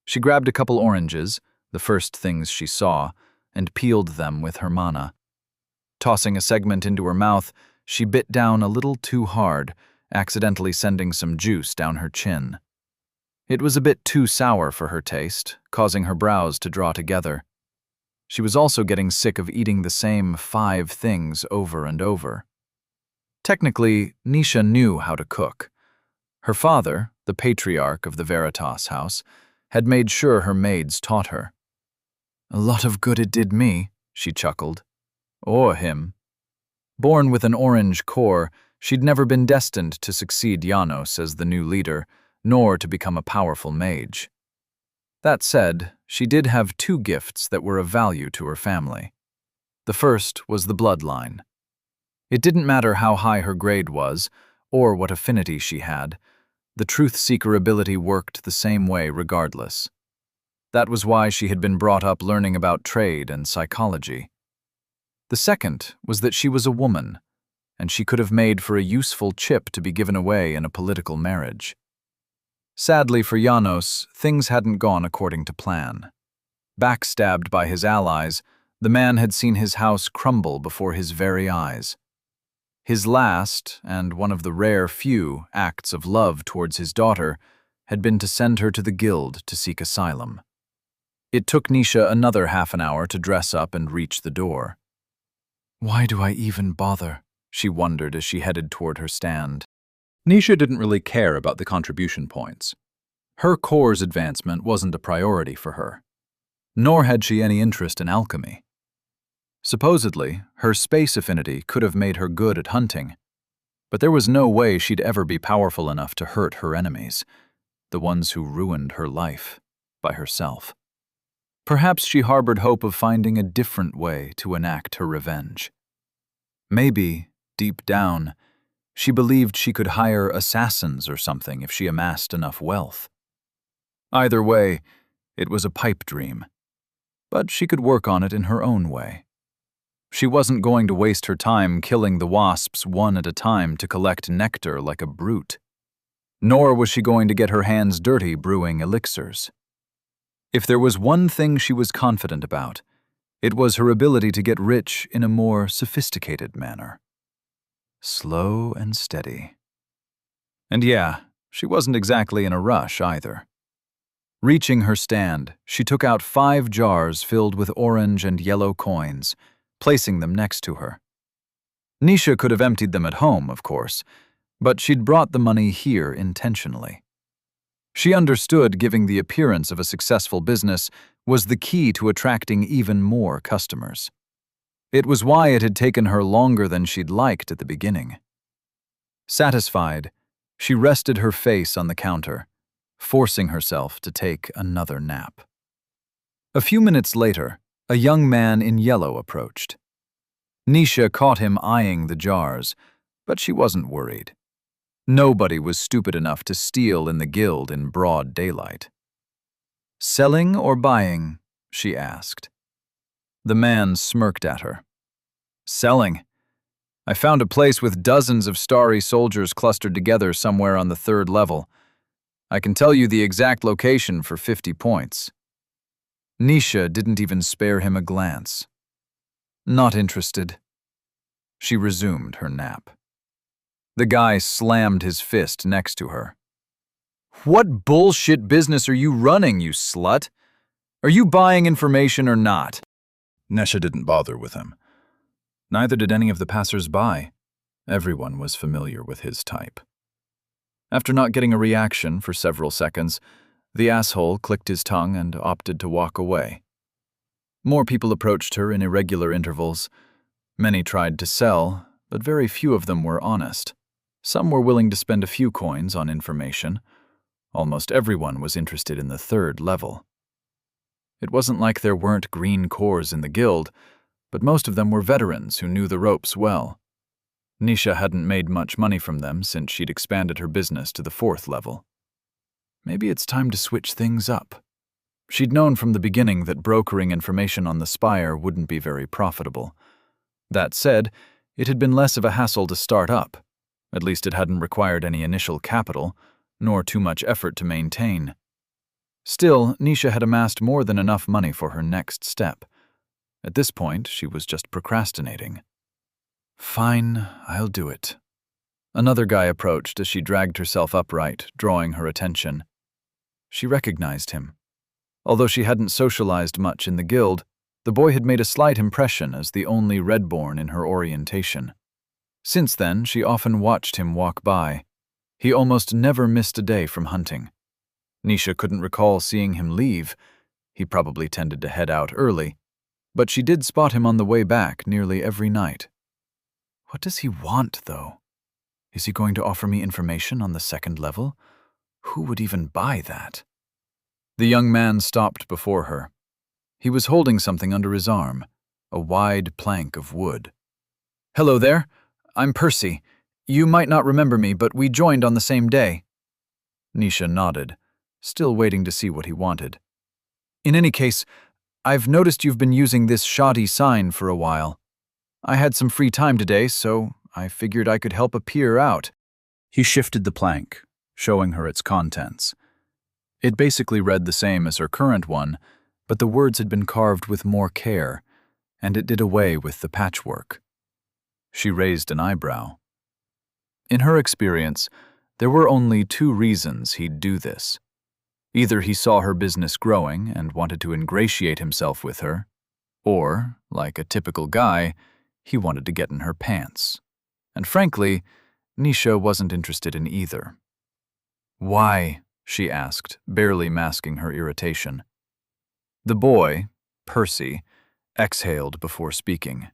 She grabbed a couple oranges, the first things she saw, and peeled them with her mana. Tossing a segment into her mouth, she bit down a little too hard, accidentally sending some juice down her chin. It was a bit too sour for her taste, causing her brows to draw together. She was also getting sick of eating the same 5 things over and over. Technically, Nisha knew how to cook. Her father, the patriarch of the Veritas house, had made sure her maids taught her. A lot of good it did me, she chuckled. Or him. Born with an orange core, she'd never been destined to succeed Janos as the new leader, nor to become a powerful mage. That said, she did have 2 gifts that were of value to her family. The first was the bloodline. It didn't matter how high her grade was, or what affinity she had, the truth-seeker ability worked the same way regardless. That was why she had been brought up learning about trade and psychology. The second was that she was a woman, and she could have made for a useful chip to be given away in a political marriage. Sadly for Janos, things hadn't gone according to plan. Backstabbed by his allies, the man had seen his house crumble before his very eyes. His last, and one of the rare few, acts of love towards his daughter had been to send her to the guild to seek asylum. It took Nisha another half an hour to dress up and reach the door. "Why do I even bother?" she wondered as she headed toward her stand. Nisha didn't really care about the contribution points. Her core's advancement wasn't a priority for her. Nor had she any interest in alchemy. Supposedly, her space affinity could have made her good at hunting, but there was no way she'd ever be powerful enough to hurt her enemies, the ones who ruined her life, by herself. Perhaps she harbored hope of finding a different way to enact her revenge. Maybe, deep down, she believed she could hire assassins or something if she amassed enough wealth. Either way, it was a pipe dream. But she could work on it in her own way. She wasn't going to waste her time killing the wasps one at a time to collect nectar like a brute. Nor was she going to get her hands dirty brewing elixirs. If there was one thing she was confident about, it was her ability to get rich in a more sophisticated manner. Slow and steady. And yeah, she wasn't exactly in a rush either. Reaching her stand, she took out 5 jars filled with orange and yellow coins, placing them next to her. Nisha could have emptied them at home, of course, but she'd brought the money here intentionally. She understood giving the appearance of a successful business was the key to attracting even more customers. It was why it had taken her longer than she'd liked at the beginning. Satisfied, she rested her face on the counter, forcing herself to take another nap. A few minutes later, a young man in yellow approached. Nisha caught him eyeing the jars, but she wasn't worried. Nobody was stupid enough to steal in the guild in broad daylight. "Selling or buying?" she asked. The man smirked at her. "Selling. I found a place with dozens of starry soldiers clustered together somewhere on the 3rd level. I can tell you the exact location for 50 points. Nisha didn't even spare him a glance. Not interested. She resumed her nap. The guy slammed his fist next to her. "What bullshit business are you running, you slut? Are you buying information or not?" Nisha didn't bother with him. Neither did any of the passers-by. Everyone was familiar with his type. After not getting a reaction for several seconds, the asshole clicked his tongue and opted to walk away. More people approached her in irregular intervals. Many tried to sell, but very few of them were honest. Some were willing to spend a few coins on information. Almost everyone was interested in the 3rd level. It wasn't like there weren't green cores in the guild, but most of them were veterans who knew the ropes well. Nisha hadn't made much money from them since she'd expanded her business to the 4th level. Maybe it's time to switch things up. She'd known from the beginning that brokering information on the Spire wouldn't be very profitable. That said, it had been less of a hassle to start up. At least it hadn't required any initial capital, nor too much effort to maintain. Still, Nisha had amassed more than enough money for her next step. At this point, she was just procrastinating. "Fine, I'll do it." Another guy approached as she dragged herself upright, drawing her attention. She recognized him. Although she hadn't socialized much in the guild, the boy had made a slight impression as the only Redborn in her orientation. Since then, she often watched him walk by. He almost never missed a day from hunting. Nisha couldn't recall seeing him leave. He probably tended to head out early, but she did spot him on the way back nearly every night. What does he want, though? Is he going to offer me information on the 2nd level? Who would even buy that? The young man stopped before her. He was holding something under his arm, a wide plank of wood. "Hello there. I'm Percy. You might not remember me, but we joined on the same day." Nisha nodded, still waiting to see what he wanted. In any case, I've noticed you've been using this shoddy sign for a while. I had some free time today, so I figured I could help a peer out. He shifted the plank, showing her its contents. It basically read the same as her current one, but the words had been carved with more care, and it did away with the patchwork. She raised an eyebrow. In her experience, there were only 2 reasons he'd do this. Either he saw her business growing and wanted to ingratiate himself with her, or, like a typical guy, he wanted to get in her pants. And frankly, Nisha wasn't interested in either. "Why?" she asked, barely masking her irritation. The boy, Percy, exhaled before speaking.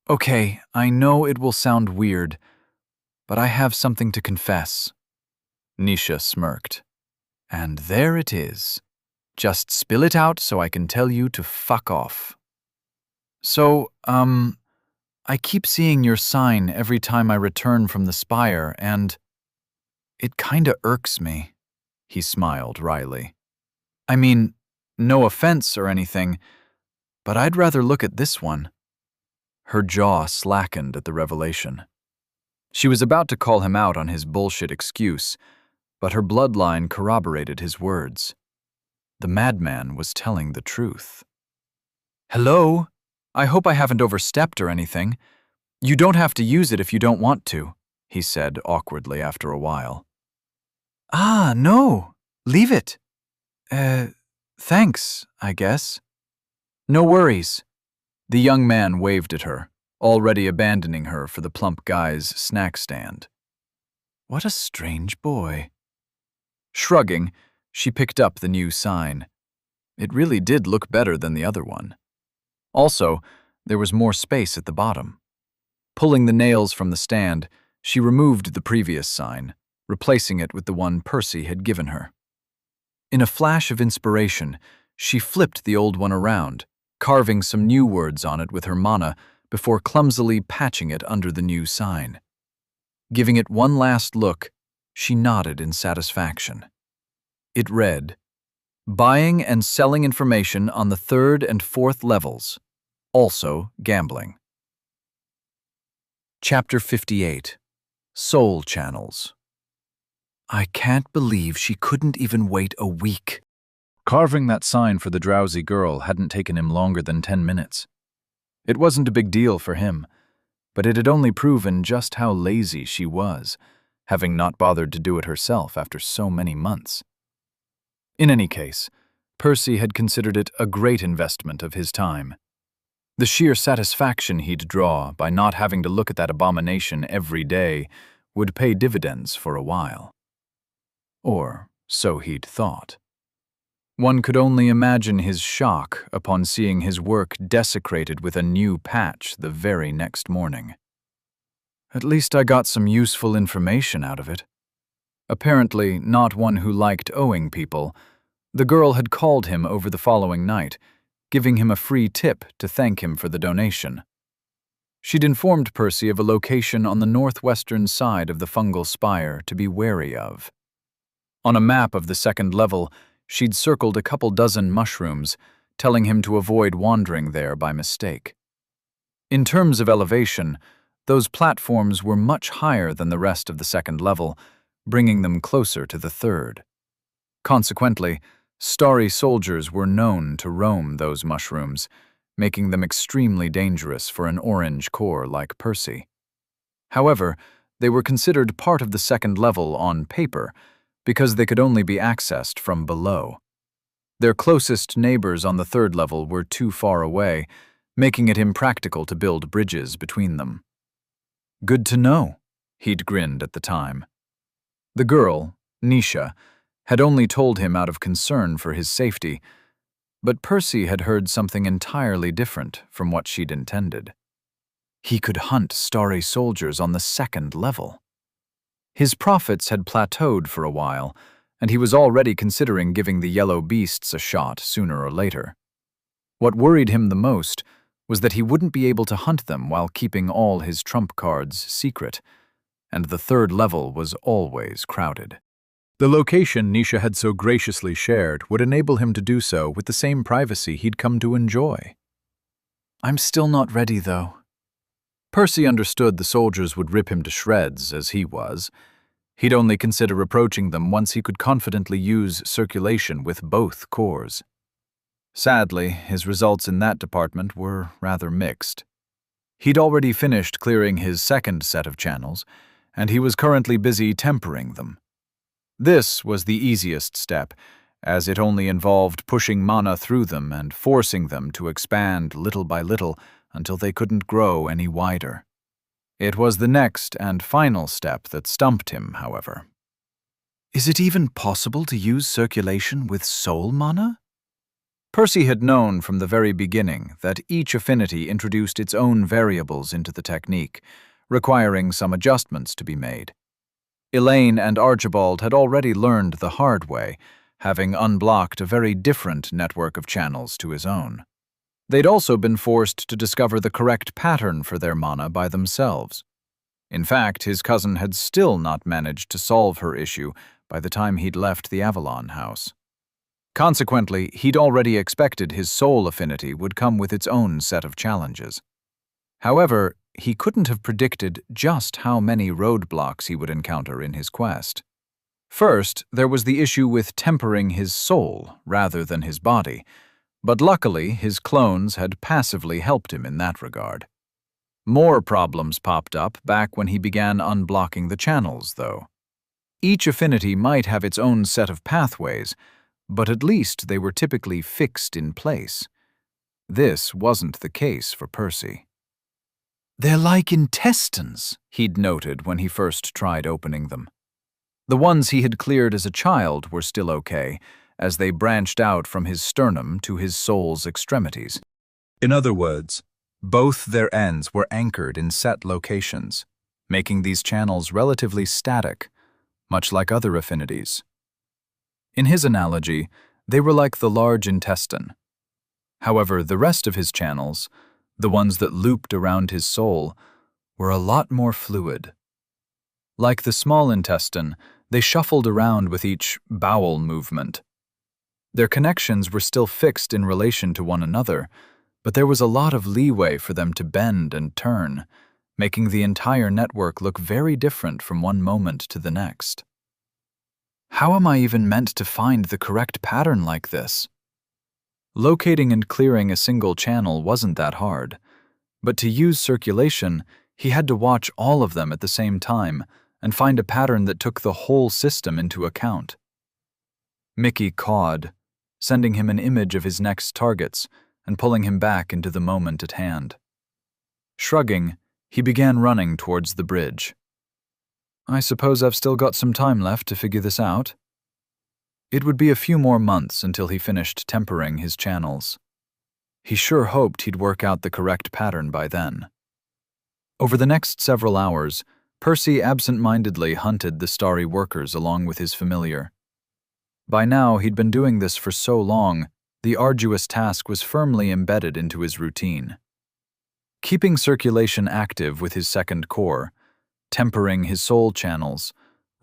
"Okay, I know it will sound weird, but I have something to confess." Nisha smirked. "And there it is. Just spill it out so I can tell you to fuck off." So, I keep seeing your sign every time I return from the spire, and it kinda irks me." He smiled wryly. "I mean, no offense or anything, but I'd rather look at this one." Her jaw slackened at the revelation. She was about to call him out on his bullshit excuse, but her bloodline corroborated his words. The madman was telling the truth. "Hello? I hope I haven't overstepped or anything. You don't have to use it if you don't want to," he said awkwardly after a while. "Ah, no. Leave it. Thanks, I guess." "No worries." The young man waved at her, already abandoning her for the plump guy's snack stand. What a strange boy. Shrugging, she picked up the new sign. It really did look better than the other one. Also, there was more space at the bottom. Pulling the nails from the stand, she removed the previous sign, replacing it with the one Percy had given her. In a flash of inspiration, she flipped the old one around, carving some new words on it with her mana before clumsily patching it under the new sign. Giving it one last look, she nodded in satisfaction. It read, "Buying and selling information on the 3rd and 4th levels, also gambling." Chapter 58. Soul Channels. I can't believe she couldn't even wait a week. Carving that sign for the drowsy girl hadn't taken him longer than 10 minutes. It wasn't a big deal for him, but it had only proven just how lazy she was, having not bothered to do it herself after so many months. In any case, Percy had considered it a great investment of his time. The sheer satisfaction he'd draw by not having to look at that abomination every day would pay dividends for a while. Or so he'd thought. One could only imagine his shock upon seeing his work desecrated with a new patch the very next morning. At least I got some useful information out of it. Apparently not one who liked owing people, the girl had called him over the following night, giving him a free tip to thank him for the donation. She'd informed Percy of a location on the northwestern side of the fungal spire to be wary of. On a map of the 2nd level, she'd circled a couple dozen mushrooms, telling him to avoid wandering there by mistake. In terms of elevation, those platforms were much higher than the rest of the 2nd level, bringing them closer to the 3rd. Consequently, starry soldiers were known to roam those mushrooms, making them extremely dangerous for an orange core like Percy. However, they were considered part of the 2nd level on paper, because they could only be accessed from below. Their closest neighbors on the 3rd level were too far away, making it impractical to build bridges between them. Good to know, he'd grinned at the time. The girl, Nisha, had only told him out of concern for his safety, but Percy had heard something entirely different from what she'd intended. He could hunt starry soldiers on the 2nd level. His profits had plateaued for a while, and he was already considering giving the yellow beasts a shot sooner or later. What worried him the most was that he wouldn't be able to hunt them while keeping all his trump cards secret, and the 3rd level was always crowded. The location Nisha had so graciously shared would enable him to do so with the same privacy he'd come to enjoy. I'm still not ready, though. Percy understood the soldiers would rip him to shreds, as he was. He'd only consider approaching them once he could confidently use circulation with both cores. Sadly, his results in that department were rather mixed. He'd already finished clearing his second set of channels, and he was currently busy tempering them. This was the easiest step, as it only involved pushing mana through them and forcing them to expand little by little until they couldn't grow any wider. It was the next and final step that stumped him, however. Is it even possible to use circulation with soul mana? Percy had known from the very beginning that each affinity introduced its own variables into the technique, requiring some adjustments to be made. Elaine and Archibald had already learned the hard way, having unblocked a very different network of channels to his own. They'd also been forced to discover the correct pattern for their mana by themselves. In fact, his cousin had still not managed to solve her issue by the time he'd left the Avalon house. Consequently, he'd already expected his soul affinity would come with its own set of challenges. However, he couldn't have predicted just how many roadblocks he would encounter in his quest. First, there was the issue with tempering his soul rather than his body, but luckily his clones had passively helped him in that regard. More problems popped up back when he began unblocking the channels, though. Each affinity might have its own set of pathways, but at least they were typically fixed in place. This wasn't the case for Percy. They're like intestines, he'd noted when he first tried opening them. The ones he had cleared as a child were still okay, as they branched out from his sternum to his soul's extremities. In other words, both their ends were anchored in set locations, making these channels relatively static, much like other affinities. In his analogy, they were like the large intestine. However, the rest of his channels, the ones that looped around his soul, were a lot more fluid. Like the small intestine, they shuffled around with each bowel movement. Their connections were still fixed in relation to one another, but there was a lot of leeway for them to bend and turn, making the entire network look very different from one moment to the next. How am I even meant to find the correct pattern like this? Locating and clearing a single channel wasn't that hard, but to use circulation, he had to watch all of them at the same time and find a pattern that took the whole system into account. Mickey cawed, sending him an image of his next targets and pulling him back into the moment at hand. Shrugging, he began running towards the bridge. I suppose I've still got some time left to figure this out. It would be a few more months until he finished tempering his channels. He sure hoped he'd work out the correct pattern by then. Over the next several hours, Percy absent-mindedly hunted the starry workers along with his familiar. By now, he'd been doing this for so long, the arduous task was firmly embedded into his routine. Keeping circulation active with his second core, tempering his soul channels,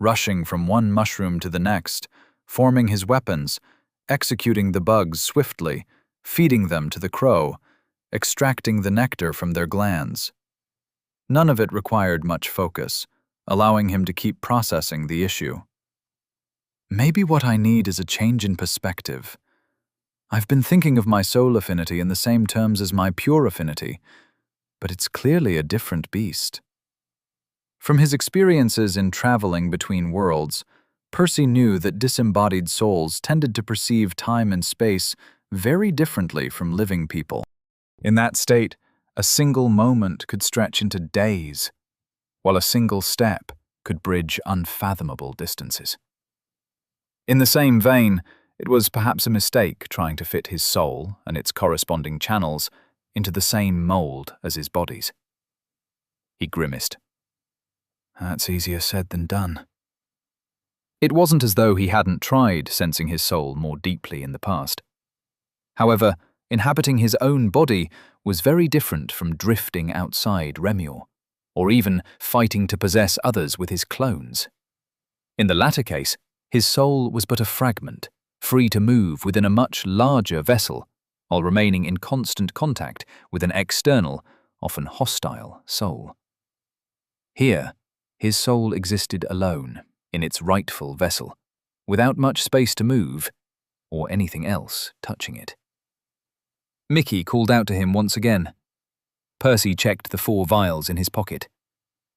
rushing from one mushroom to the next, forming his weapons, executing the bugs swiftly, feeding them to the crow, extracting the nectar from their glands. None of it required much focus, allowing him to keep processing the issue. Maybe what I need is a change in perspective. I've been thinking of my soul affinity in the same terms as my pure affinity, but it's clearly a different beast. From his experiences in traveling between worlds, Percy knew that disembodied souls tended to perceive time and space very differently from living people. In that state, a single moment could stretch into days, while a single step could bridge unfathomable distances. In the same vein, it was perhaps a mistake trying to fit his soul and its corresponding channels into the same mold as his body's. He grimaced. That's easier said than done. It wasn't as though he hadn't tried sensing his soul more deeply in the past. However, inhabiting his own body was very different from drifting outside Remure, or even fighting to possess others with his clones. In the latter case, His soul was but a fragment, free to move within a much larger vessel, while remaining in constant contact with an external, often hostile, soul. Here, his soul existed alone, in its rightful vessel, without much space to move, or anything else touching it. Mickey called out to him once again. Percy checked the 4 vials in his pocket.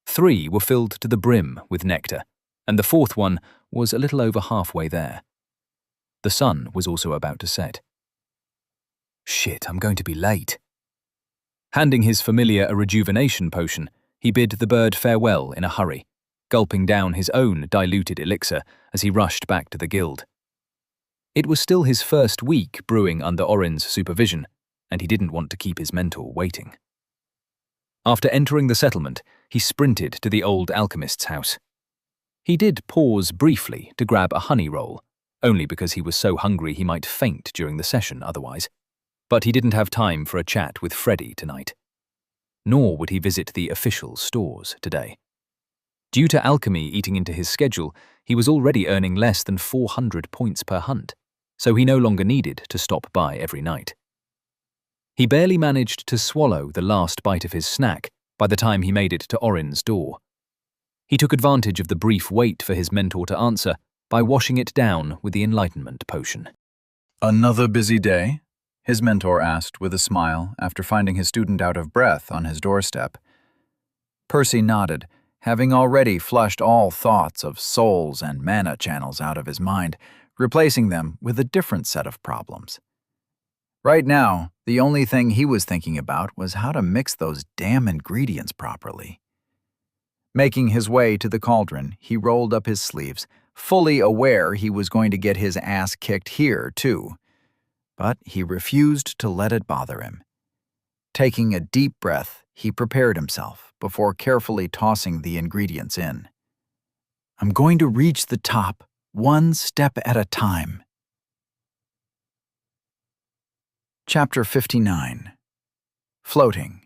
3 were filled to the brim with nectar, and the 4th one was a little over halfway there. The sun was also about to set. Shit, I'm going to be late. Handing his familiar a rejuvenation potion, he bid the bird farewell in a hurry, gulping down his own diluted elixir as he rushed back to the guild. It was still his first week brewing under Orin's supervision, and he didn't want to keep his mentor waiting. After entering the settlement, he sprinted to the old alchemist's house. He did pause briefly to grab a honey roll, only because he was so hungry he might faint during the session otherwise. But he didn't have time for a chat with Freddie tonight. Nor would he visit the official stores today. Due to alchemy eating into his schedule, he was already earning less than 400 points per hunt, so he no longer needed to stop by every night. He barely managed to swallow the last bite of his snack by the time he made it to Orin's door. He took advantage of the brief wait for his mentor to answer by washing it down with the enlightenment potion. "Another busy day?" his mentor asked with a smile after finding his student out of breath on his doorstep. Percy nodded, having already flushed all thoughts of souls and mana channels out of his mind, replacing them with a different set of problems. Right now, the only thing he was thinking about was how to mix those damn ingredients properly. Making his way to the cauldron, he rolled up his sleeves, fully aware he was going to get his ass kicked here, too. But he refused to let it bother him. Taking a deep breath, he prepared himself before carefully tossing the ingredients in. "I'm going to reach the top, one step at a time." Chapter 59. Floating.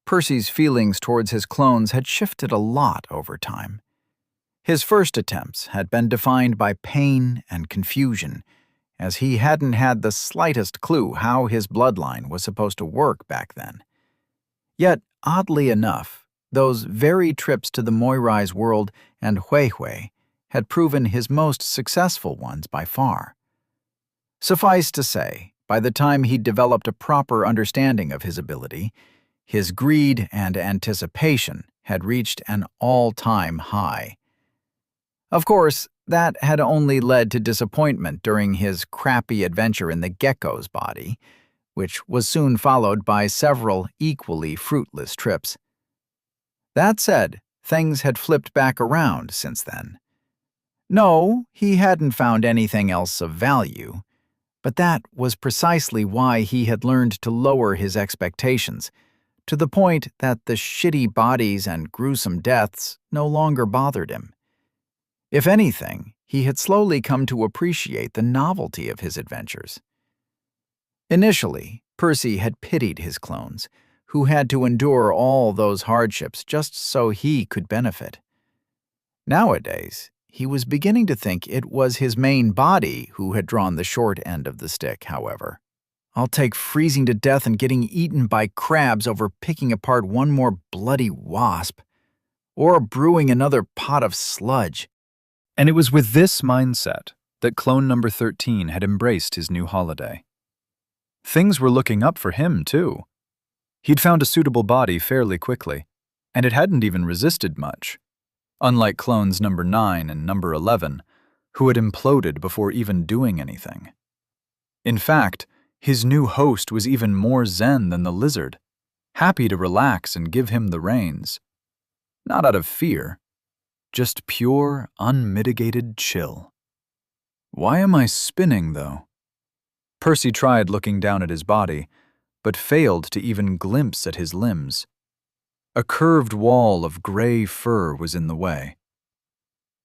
Percy's feelings towards his clones had shifted a lot over time. His first attempts had been defined by pain and confusion, as he hadn't had the slightest clue how his bloodline was supposed to work back then. Yet, oddly enough, those very trips to the Moirai's world and Huihui had proven his most successful ones by far. Suffice to say, by the time he'd developed a proper understanding of his ability, his greed and anticipation had reached an all-time high. Of course, that had only led to disappointment during his crappy adventure in the gecko's body, which was soon followed by several equally fruitless trips. That said, things had flipped back around since then. No, he hadn't found anything else of value, but that was precisely why he had learned to lower his expectations, to the point that the shitty bodies and gruesome deaths no longer bothered him. If anything, he had slowly come to appreciate the novelty of his adventures. Initially, Percy had pitied his clones, who had to endure all those hardships just so he could benefit. Nowadays, he was beginning to think it was his main body who had drawn the short end of the stick, however. "I'll take freezing to death and getting eaten by crabs over picking apart one more bloody wasp, or brewing another pot of sludge." And it was with this mindset that clone number 13 had embraced his new holiday. Things were looking up for him, too. He'd found a suitable body fairly quickly, and it hadn't even resisted much, unlike clones number 9 and number 11, who had imploded before even doing anything. In fact, his new host was even more zen than the lizard, happy to relax and give him the reins. Not out of fear, just pure, unmitigated chill. Why am I spinning, though? Percy tried looking down at his body, but failed to even glimpse at his limbs. A curved wall of gray fur was in the way.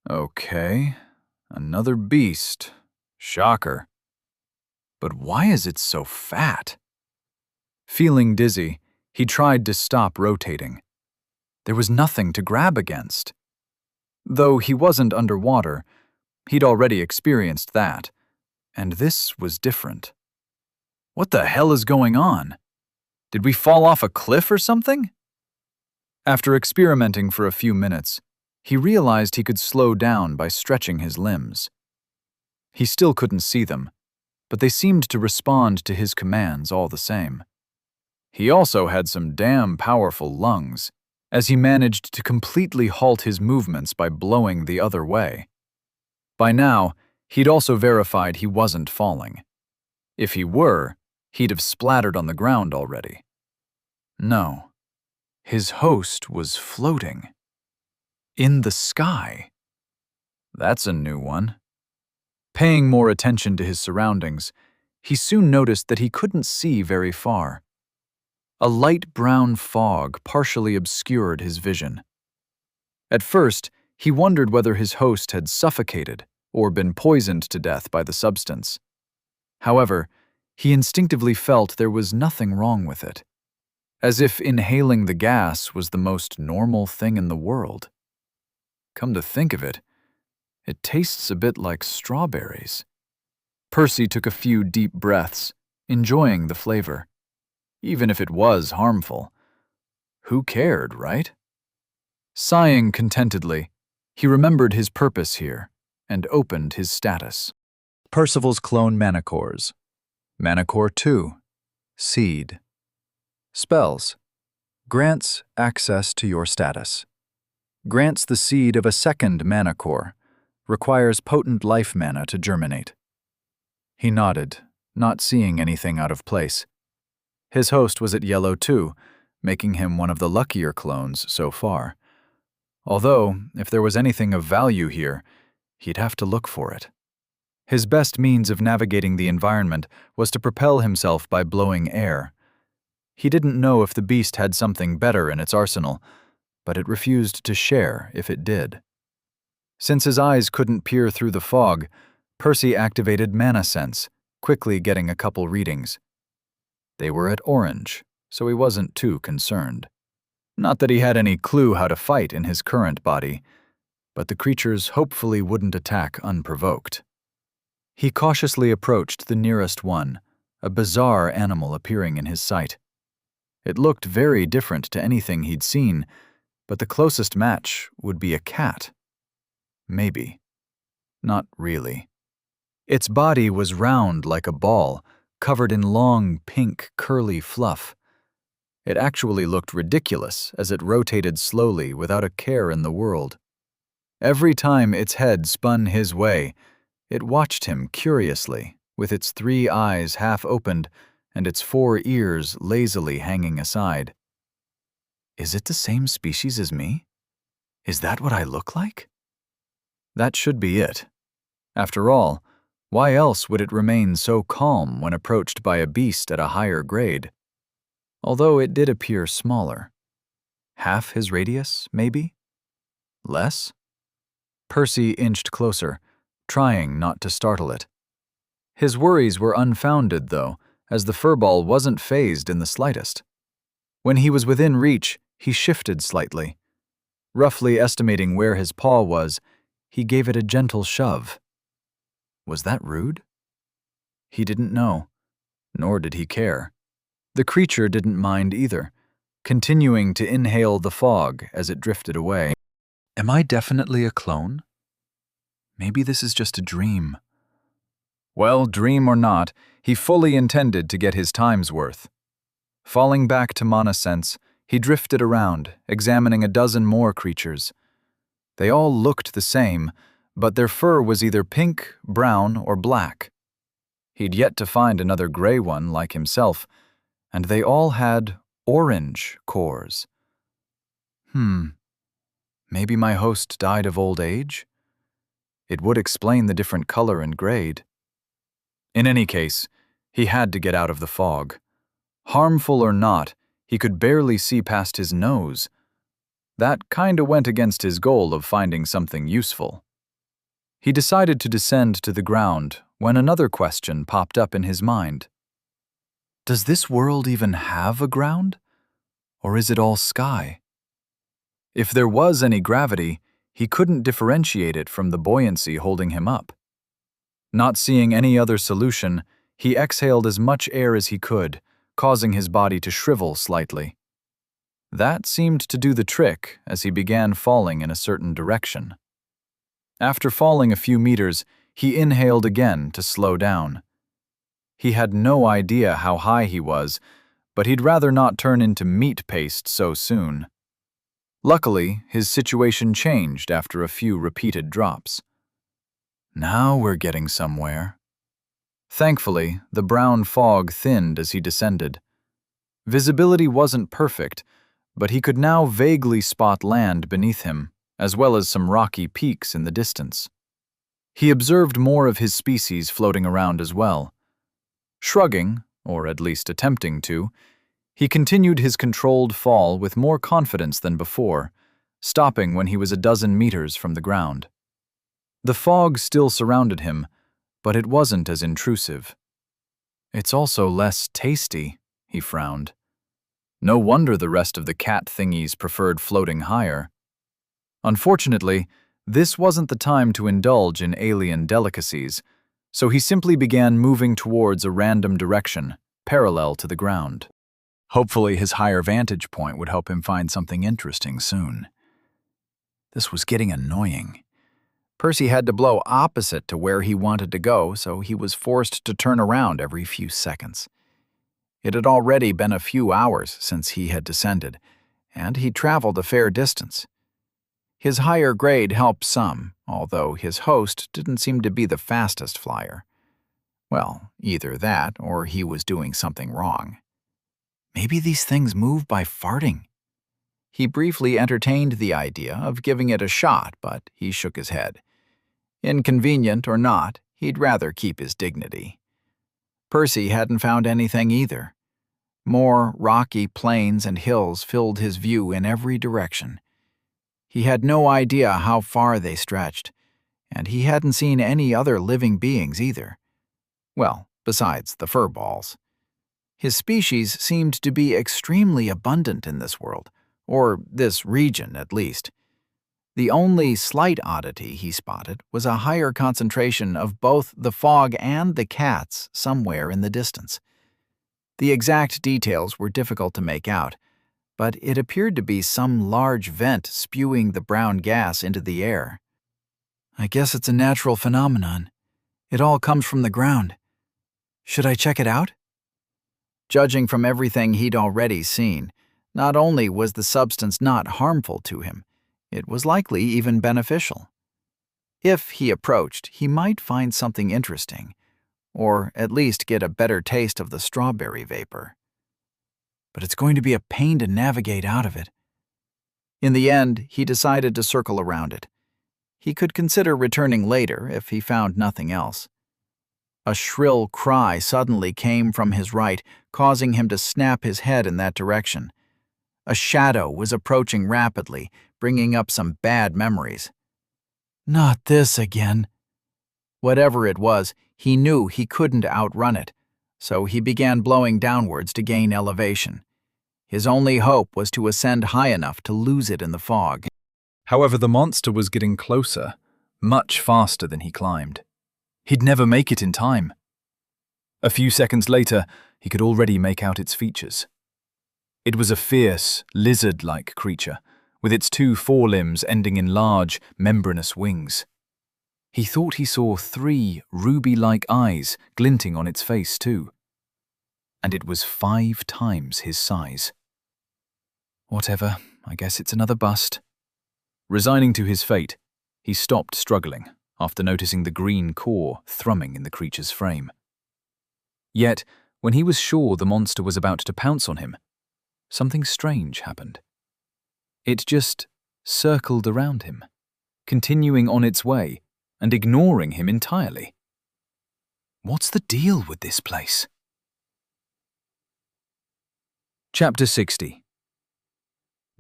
Okay, another beast. Shocker. But why is it so fat? Feeling dizzy, he tried to stop rotating. There was nothing to grab against. Though he wasn't underwater, He'd already experienced that, and this was different. What the hell is going on? Did we fall off a cliff or something? After experimenting for a few minutes, he realized he could slow down by stretching his limbs. He still couldn't see them, but they seemed to respond to his commands all the same. He also had some damn powerful lungs, as he managed to completely halt his movements by blowing the other way. By now, he'd also verified he wasn't falling. If he were, he'd have splattered on the ground already. No, his host was floating. In the sky. That's a new one. Paying more attention to his surroundings, he soon noticed that he couldn't see very far. A light brown fog partially obscured his vision. At first, he wondered whether his host had suffocated or been poisoned to death by the substance. However, he instinctively felt there was nothing wrong with it, as if inhaling the gas was the most normal thing in the world. Come to think of it, it tastes a bit like strawberries. Percy took a few deep breaths, enjoying the flavor. Even if it was harmful. Who cared, right? Sighing contentedly, he remembered his purpose here and opened his status. Percival's Clone Manacores. Manacore 2. Seed. Spells. Grants access to your status. Grants the seed of a second Manacore. Requires potent life mana to germinate. He nodded, not seeing anything out of place. His host was at yellow too, making him one of the luckier clones so far. Although, if there was anything of value here, he'd have to look for it. His best means of navigating the environment was to propel himself by blowing air. He didn't know if the beast had something better in its arsenal, but it refused to share if it did. Since his eyes couldn't peer through the fog, Percy activated Mana Sense, quickly getting a couple readings. They were at orange, so he wasn't too concerned. Not that he had any clue how to fight in his current body, but the creatures hopefully wouldn't attack unprovoked. He cautiously approached the nearest one, a bizarre animal appearing in his sight. It looked very different to anything he'd seen, but the closest match would be a cat. Maybe. Not really. Its body was round like a ball, covered in long, pink, curly fluff. It actually looked ridiculous as it rotated slowly without a care in the world. Every time its head spun his way, it watched him curiously, with its 3 eyes half opened and its 4 ears lazily hanging aside. Is it the same species as me? Is that what I look like? That should be it. After all, why else would it remain so calm when approached by a beast at a higher grade? Although it did appear smaller. Half his radius, maybe? Less? Percy inched closer, trying not to startle it. His worries were unfounded, though, as the furball wasn't fazed in the slightest. When he was within reach, he shifted slightly. Roughly estimating where his paw was, he gave it a gentle shove. Was that rude? He didn't know, nor did he care. The creature didn't mind either, continuing to inhale the fog as it drifted away. Am I definitely a clone? Maybe this is just a dream. Well, dream or not, he fully intended to get his time's worth. Falling back to Mana Sense, he drifted around, examining a dozen more creatures. They all looked the same, but their fur was either pink, brown, or black. He'd yet to find another gray one like himself, and they all had orange cores. Maybe my host died of old age? It would explain the different color and grade. In any case, he had to get out of the fog. Harmful or not, he could barely see past his nose. That kinda went against his goal of finding something useful. He decided to descend to the ground when another question popped up in his mind. Does this world even have a ground? Or is it all sky? If there was any gravity, he couldn't differentiate it from the buoyancy holding him up. Not seeing any other solution, he exhaled as much air as he could, causing his body to shrivel slightly. That seemed to do the trick as he began falling in a certain direction. After falling a few meters, he inhaled again to slow down. He had no idea how high he was, but he'd rather not turn into meat paste so soon. Luckily, his situation changed after a few repeated drops. Now we're getting somewhere. Thankfully, the brown fog thinned as he descended. Visibility wasn't perfect, but he could now vaguely spot land beneath him, as well as some rocky peaks in the distance. He observed more of his species floating around as well. Shrugging, or at least attempting to, he continued his controlled fall with more confidence than before, stopping when he was a dozen meters from the ground. The fog still surrounded him, but it wasn't as intrusive. It's also less tasty, he frowned. No wonder the rest of the cat thingies preferred floating higher. Unfortunately, this wasn't the time to indulge in alien delicacies, so he simply began moving towards a random direction, parallel to the ground. Hopefully his higher vantage point would help him find something interesting soon. This was getting annoying. Percy had to blow opposite to where he wanted to go, so he was forced to turn around every few seconds. It had already been a few hours since he had descended, and he traveled a fair distance. His higher grade helped some, although his host didn't seem to be the fastest flyer. Well, either that or he was doing something wrong. Maybe these things move by farting. He briefly entertained the idea of giving it a shot, but he shook his head. Inconvenient or not, he'd rather keep his dignity. Percy hadn't found anything either. More rocky plains and hills filled his view in every direction. He had no idea how far they stretched, and he hadn't seen any other living beings either. Well, besides the furballs. His species seemed to be extremely abundant in this world, or this region at least. The only slight oddity he spotted was a higher concentration of both the fog and the cats somewhere in the distance. The exact details were difficult to make out, but it appeared to be some large vent spewing the brown gas into the air. I guess it's a natural phenomenon. It all comes from the ground. Should I check it out? Judging from everything he'd already seen, not only was the substance not harmful to him, it was likely even beneficial. If he approached, he might find something interesting, or at least get a better taste of the strawberry vapor. But it's going to be a pain to navigate out of it. In the end, he decided to circle around it. He could consider returning later if he found nothing else. A shrill cry suddenly came from his right, causing him to snap his head in that direction. A shadow was approaching rapidly, bringing up some bad memories. Not this again. Whatever it was, he knew he couldn't outrun it, so he began blowing downwards to gain elevation. His only hope was to ascend high enough to lose it in the fog. However, the monster was getting closer, much faster than he climbed. He'd never make it in time. A few seconds later, he could already make out its features. It was a fierce, lizard-like creature, with its two forelimbs ending in large, membranous wings. He thought he saw 3 ruby-like eyes glinting on its face too. And it was 5 times his size. Whatever, I guess it's another bust. Resigning to his fate, he stopped struggling after noticing the green core thrumming in the creature's frame. Yet, when he was sure the monster was about to pounce on him, something strange happened. It just circled around him, continuing on its way and ignoring him entirely. What's the deal with this place? Chapter 60.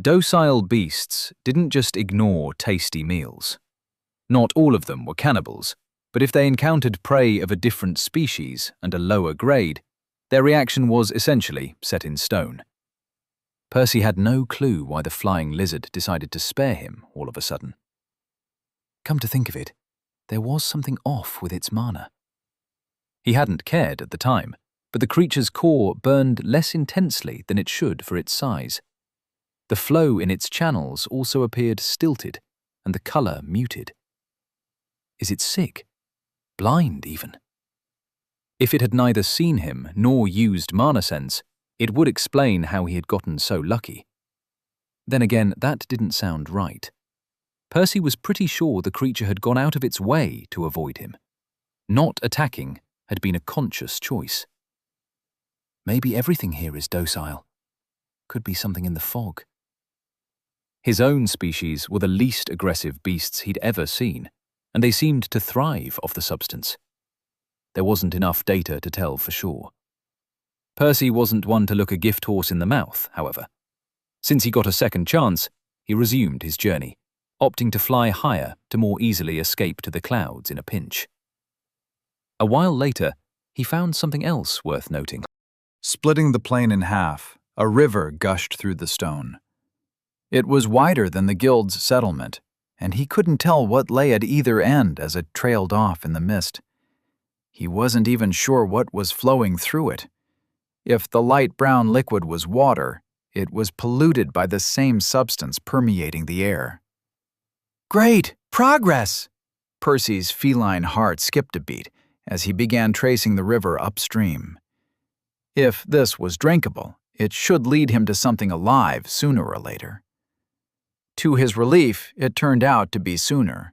Docile beasts didn't just ignore tasty meals. Not all of them were cannibals, but if they encountered prey of a different species and a lower grade, their reaction was essentially set in stone. Percy had no clue why the flying lizard decided to spare him all of a sudden. Come to think of it, there was something off with its mana. He hadn't cared at the time, but the creature's core burned less intensely than it should for its size. The flow in its channels also appeared stilted, and the color muted. Is it sick? Blind, even? If it had neither seen him nor used mana sense, it would explain how he had gotten so lucky. Then again, that didn't sound right. Percy was pretty sure the creature had gone out of its way to avoid him. Not attacking had been a conscious choice. Maybe everything here is docile. Could be something in the fog. His own species were the least aggressive beasts he'd ever seen, and they seemed to thrive off the substance. There wasn't enough data to tell for sure. Percy wasn't one to look a gift horse in the mouth, however. Since he got a second chance, he resumed his journey, opting to fly higher to more easily escape to the clouds in a pinch. A while later, he found something else worth noting. Splitting the plain in half, a river gushed through the stone. It was wider than the guild's settlement, and he couldn't tell what lay at either end as it trailed off in the mist. He wasn't even sure what was flowing through it. If the light brown liquid was water, it was polluted by the same substance permeating the air. Great! Progress! Percy's feline heart skipped a beat as he began tracing the river upstream. If this was drinkable, it should lead him to something alive sooner or later. To his relief, it turned out to be sooner.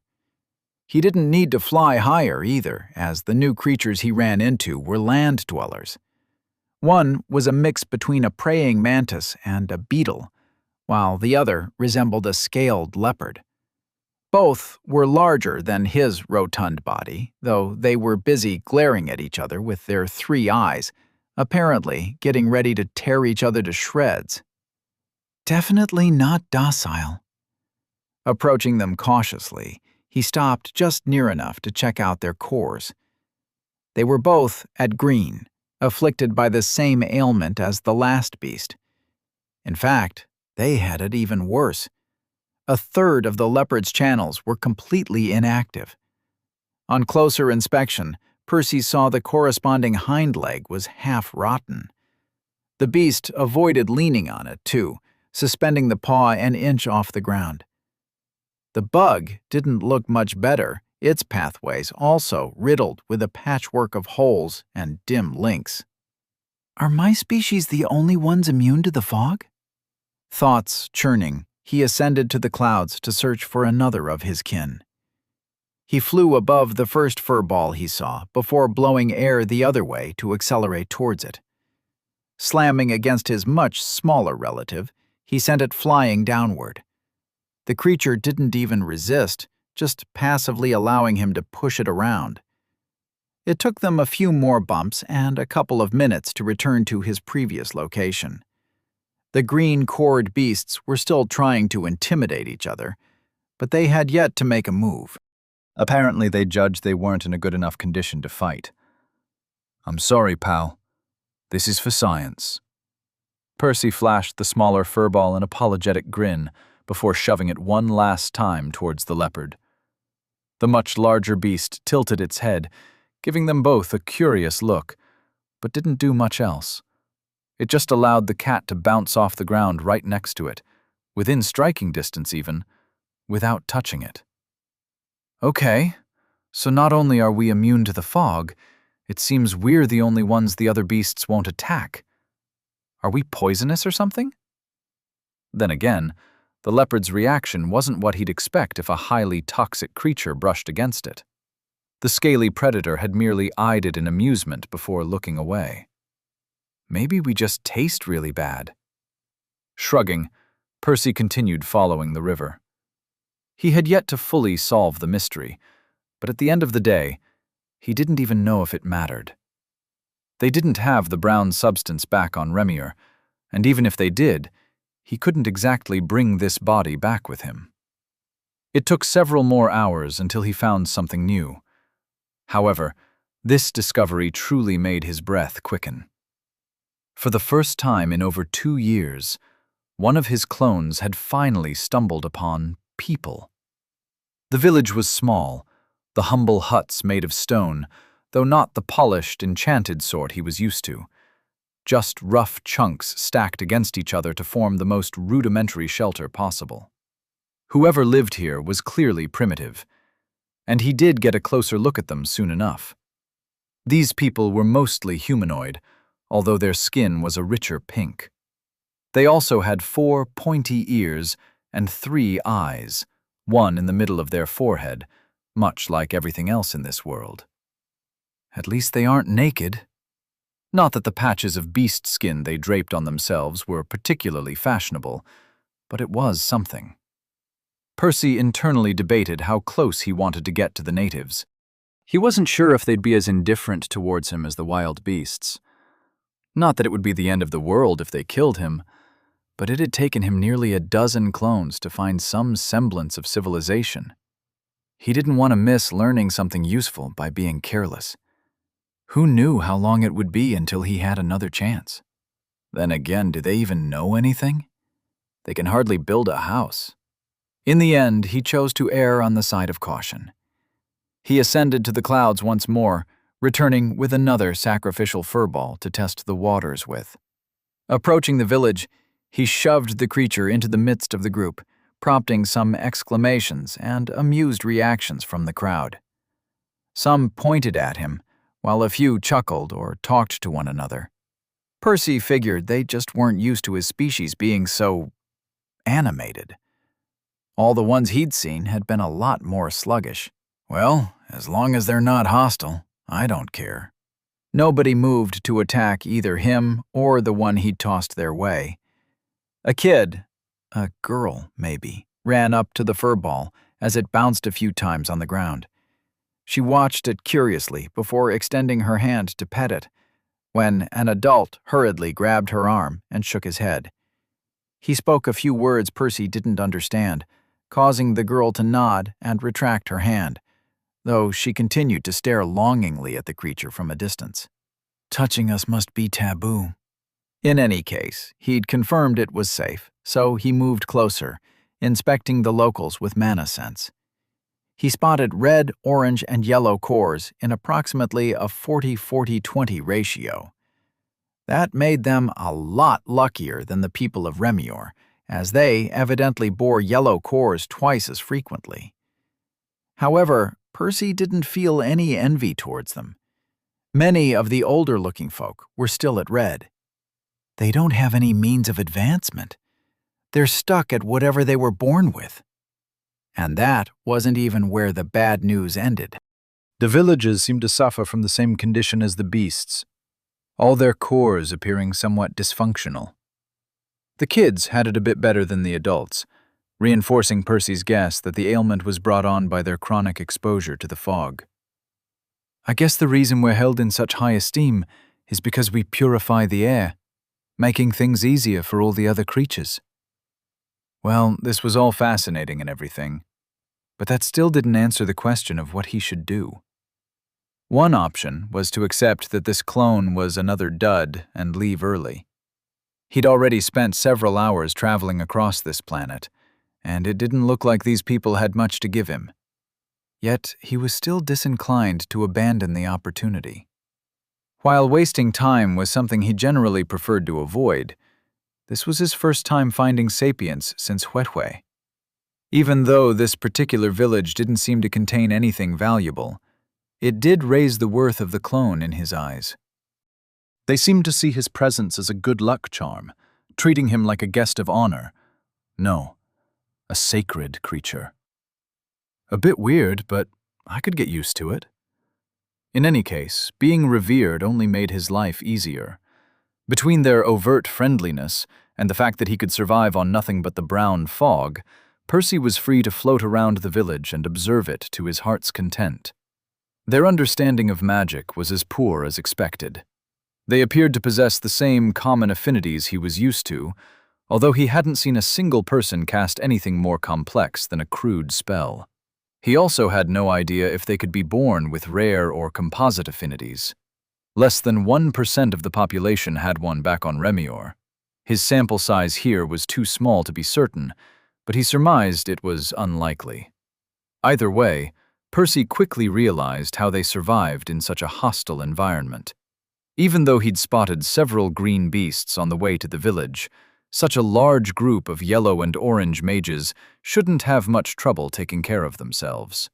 He didn't need to fly higher either, as the new creatures he ran into were land dwellers. One was a mix between a praying mantis and a beetle, while the other resembled a scaled leopard. Both were larger than his rotund body, though they were busy glaring at each other with their 3 eyes, apparently getting ready to tear each other to shreds. Definitely not docile. Approaching them cautiously, he stopped just near enough to check out their cores. They were both at green, afflicted by the same ailment as the last beast. In fact, they had it even worse. 1/3 of the leopard's channels were completely inactive. On closer inspection, Percy saw the corresponding hind leg was half rotten. The beast avoided leaning on it, too, suspending the paw an inch off the ground. The bug didn't look much better, its pathways also riddled with a patchwork of holes and dim links. Are my species the only ones immune to the fog? Thoughts churning, he ascended to the clouds to search for another of his kin. He flew above the first furball he saw before blowing air the other way to accelerate towards it. Slamming against his much smaller relative, he sent it flying downward. The creature didn't even resist, just passively allowing him to push it around. It took them a few more bumps and a couple of minutes to return to his previous location. The green-cored beasts were still trying to intimidate each other, but they had yet to make a move. Apparently they judged they weren't in a good enough condition to fight. "I'm sorry, pal. This is for science." Percy flashed the smaller furball an apologetic grin before shoving it one last time towards the leopard. The much larger beast tilted its head, giving them both a curious look, but didn't do much else. It just allowed the cat to bounce off the ground right next to it, within striking distance even, without touching it. Okay, so not only are we immune to the fog, it seems we're the only ones the other beasts won't attack. Are we poisonous or something? Then again, the leopard's reaction wasn't what he'd expect if a highly toxic creature brushed against it. The scaly predator had merely eyed it in amusement before looking away. Maybe we just taste really bad. Shrugging, Percy continued following the river. He had yet to fully solve the mystery, but at the end of the day, he didn't even know if it mattered. They didn't have the brown substance back on Remir, and even if they did, he couldn't exactly bring this body back with him. It took several more hours until he found something new. However, this discovery truly made his breath quicken. For the first time in over 2 years, one of his clones had finally stumbled upon people. The village was small, the humble huts made of stone, though not the polished, enchanted sort he was used to. Just rough chunks stacked against each other to form the most rudimentary shelter possible. Whoever lived here was clearly primitive, and he did get a closer look at them soon enough. These people were mostly humanoid, although their skin was a richer pink. They also had 4 pointy ears and 3 eyes, one in the middle of their forehead, much like everything else in this world. At least they aren't naked. Not that the patches of beast skin they draped on themselves were particularly fashionable, but it was something. Percy internally debated how close he wanted to get to the natives. He wasn't sure if they'd be as indifferent towards him as the wild beasts. Not that it would be the end of the world if they killed him, but it had taken him nearly a dozen clones to find some semblance of civilization. He didn't want to miss learning something useful by being careless. Who knew how long it would be until he had another chance? Then again, do they even know anything? They can hardly build a house. In the end, he chose to err on the side of caution. He ascended to the clouds once more, returning with another sacrificial furball to test the waters with. Approaching the village, he shoved the creature into the midst of the group, prompting some exclamations and amused reactions from the crowd. Some pointed at him, while a few chuckled or talked to one another. Percy figured they just weren't used to his species being so animated. All the ones he'd seen had been a lot more sluggish. Well, as long as they're not hostile, I don't care. Nobody moved to attack either him or the one he'd tossed their way. A kid, a girl maybe, ran up to the furball as it bounced a few times on the ground. She watched it curiously before extending her hand to pet it, when an adult hurriedly grabbed her arm and shook his head. He spoke a few words Percy didn't understand, causing the girl to nod and retract her hand, though she continued to stare longingly at the creature from a distance. Touching us must be taboo. In any case, he'd confirmed it was safe, so he moved closer, inspecting the locals with mana sense. He spotted red, orange, and yellow cores in approximately a 40-40-20 ratio. That made them a lot luckier than the people of Remior, as they evidently bore yellow cores twice as frequently. However, Percy didn't feel any envy towards them. Many of the older-looking folk were still at red. They don't have any means of advancement. They're stuck at whatever they were born with. And that wasn't even where the bad news ended. The villagers seemed to suffer from the same condition as the beasts, all their cores appearing somewhat dysfunctional. The kids had it a bit better than the adults, reinforcing Percy's guess that the ailment was brought on by their chronic exposure to the fog. I guess the reason we're held in such high esteem is because we purify the air, making things easier for all the other creatures. Well, this was all fascinating and everything, but that still didn't answer the question of what he should do. One option was to accept that this clone was another dud and leave early. He'd already spent several hours traveling across this planet, and it didn't look like these people had much to give him. Yet he was still disinclined to abandon the opportunity. While wasting time was something he generally preferred to avoid, this was his first time finding sapience since Huetwe. Even though this particular village didn't seem to contain anything valuable, it did raise the worth of the clone in his eyes. They seemed to see his presence as a good luck charm, treating him like a guest of honor. No, a sacred creature. A bit weird, but I could get used to it. In any case, being revered only made his life easier. Between their overt friendliness and the fact that he could survive on nothing but the brown fog, Percy was free to float around the village and observe it to his heart's content. Their understanding of magic was as poor as expected. They appeared to possess the same common affinities he was used to, although he hadn't seen a single person cast anything more complex than a crude spell. He also had no idea if they could be born with rare or composite affinities. Less than 1% of the population had one back on Remior. His sample size here was too small to be certain, but he surmised it was unlikely. Either way, Percy quickly realized how they survived in such a hostile environment. Even though he'd spotted several green beasts on the way to the village, such a large group of yellow and orange mages shouldn't have much trouble taking care of themselves.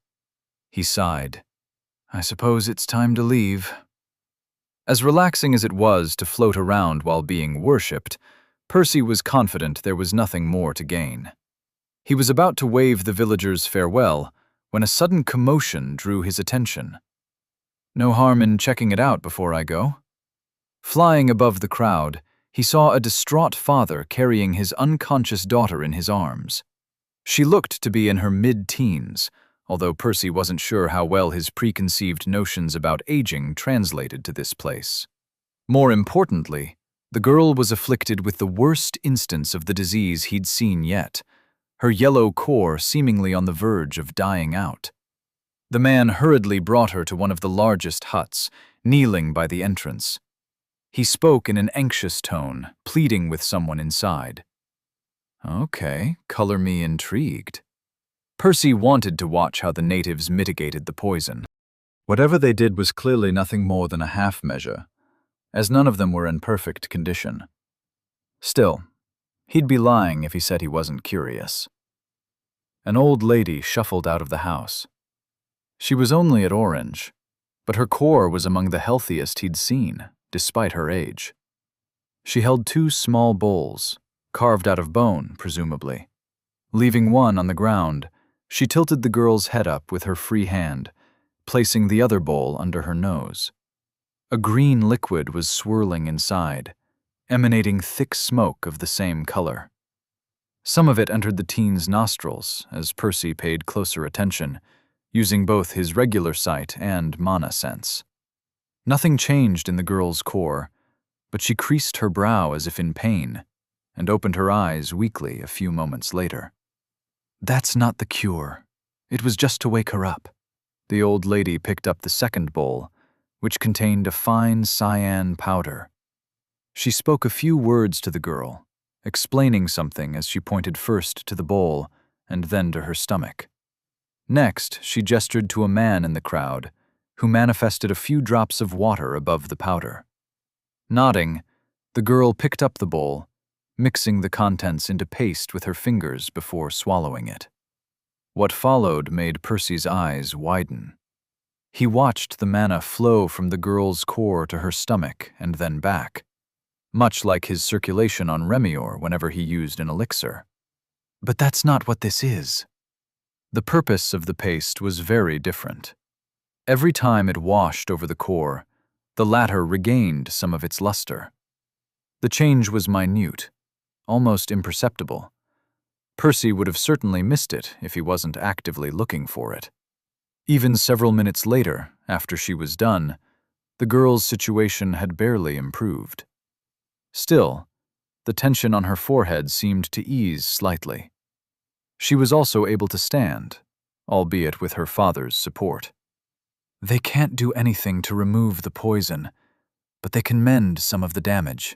He sighed. I suppose it's time to leave. As relaxing as it was to float around while being worshipped, Percy was confident there was nothing more to gain. He was about to wave the villagers farewell when a sudden commotion drew his attention. No harm in checking it out before I go. Flying above the crowd, he saw a distraught father carrying his unconscious daughter in his arms. She looked to be in her mid-teens, although Percy wasn't sure how well his preconceived notions about aging translated to this place. More importantly, the girl was afflicted with the worst instance of the disease he'd seen yet, her yellow core seemingly on the verge of dying out. The man hurriedly brought her to one of the largest huts, kneeling by the entrance. He spoke in an anxious tone, pleading with someone inside. Okay, color me intrigued. Percy wanted to watch how the natives mitigated the poison. Whatever they did was clearly nothing more than a half measure, as none of them were in perfect condition. Still, he'd be lying if he said he wasn't curious. An old lady shuffled out of the house. She was only at orange, but her core was among the healthiest he'd seen, despite her age. She held 2 small bowls, carved out of bone, presumably. Leaving one on the ground, she tilted the girl's head up with her free hand, placing the other bowl under her nose. A green liquid was swirling inside, emanating thick smoke of the same color. Some of it entered the teen's nostrils as Percy paid closer attention, using both his regular sight and mana sense. Nothing changed in the girl's core, but she creased her brow as if in pain, and opened her eyes weakly a few moments later. That's not the cure. It was just to wake her up. The old lady picked up the second bowl, which contained a fine cyan powder. She spoke a few words to the girl, explaining something as she pointed first to the bowl and then to her stomach. Next, she gestured to a man in the crowd, who manifested a few drops of water above the powder. Nodding, the girl picked up the bowl, mixing the contents into paste with her fingers before swallowing it. What followed made Percy's eyes widen. He watched the mana flow from the girl's core to her stomach and then back, much like his circulation on Remior whenever he used an elixir. But that's not what this is. The purpose of the paste was very different. Every time it washed over the core, the latter regained some of its luster. The change was minute, almost imperceptible. Percy would have certainly missed it if he wasn't actively looking for it. Even several minutes later, after she was done, the girl's situation had barely improved. Still, the tension on her forehead seemed to ease slightly. She was also able to stand, albeit with her father's support. They can't do anything to remove the poison, but they can mend some of the damage.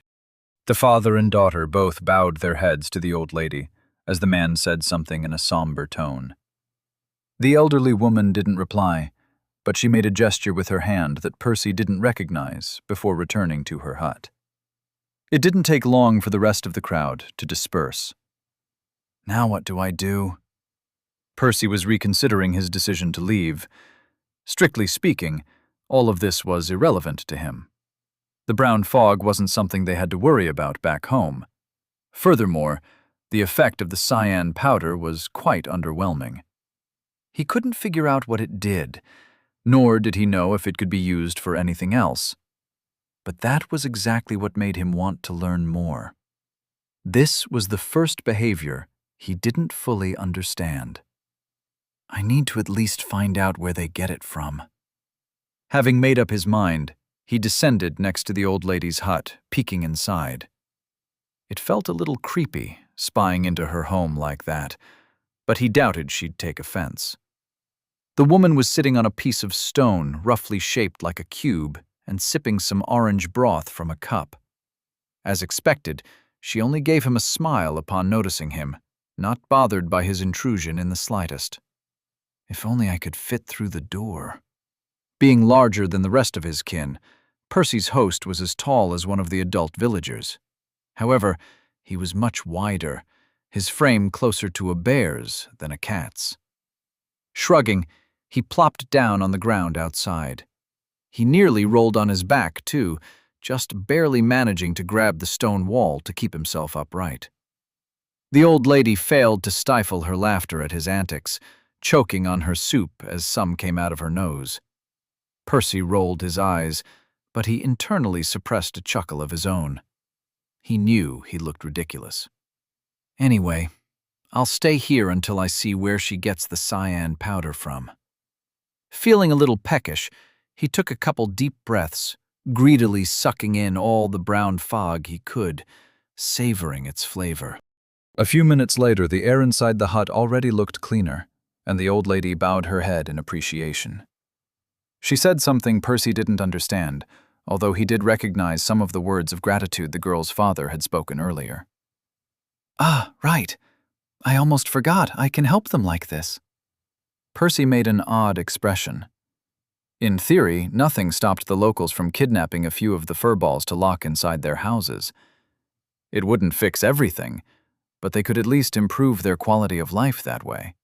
The father and daughter both bowed their heads to the old lady, as the man said something in a somber tone. The elderly woman didn't reply, but she made a gesture with her hand that Percy didn't recognize before returning to her hut. It didn't take long for the rest of the crowd to disperse. Now what do I do? Percy was reconsidering his decision to leave. Strictly speaking, all of this was irrelevant to him. The brown fog wasn't something they had to worry about back home. Furthermore, the effect of the cyan powder was quite underwhelming. He couldn't figure out what it did, nor did he know if it could be used for anything else. But that was exactly what made him want to learn more. This was the first behavior he didn't fully understand. I need to at least find out where they get it from. Having made up his mind, he descended next to the old lady's hut, peeking inside. It felt a little creepy, spying into her home like that, but he doubted she'd take offense. The woman was sitting on a piece of stone roughly shaped like a cube and sipping some orange broth from a cup. As expected, she only gave him a smile upon noticing him, not bothered by his intrusion in the slightest. If only I could fit through the door. Being larger than the rest of his kin, Percy's host was as tall as one of the adult villagers. However, he was much wider, his frame closer to a bear's than a cat's. Shrugging, he plopped down on the ground outside. He nearly rolled on his back, too, just barely managing to grab the stone wall to keep himself upright. The old lady failed to stifle her laughter at his antics, choking on her soup as some came out of her nose. Percy rolled his eyes, but he internally suppressed a chuckle of his own. He knew he looked ridiculous. Anyway, I'll stay here until I see where she gets the cyan powder from. Feeling a little peckish, he took a couple deep breaths, greedily sucking in all the brown fog he could, savoring its flavor. A few minutes later, the air inside the hut already looked cleaner, and the old lady bowed her head in appreciation. She said something Percy didn't understand, although he did recognize some of the words of gratitude the girl's father had spoken earlier. Ah, right. I almost forgot I can help them like this. Percy made an odd expression. In theory, nothing stopped the locals from kidnapping a few of the furballs to lock inside their houses. It wouldn't fix everything, but they could at least improve their quality of life that way.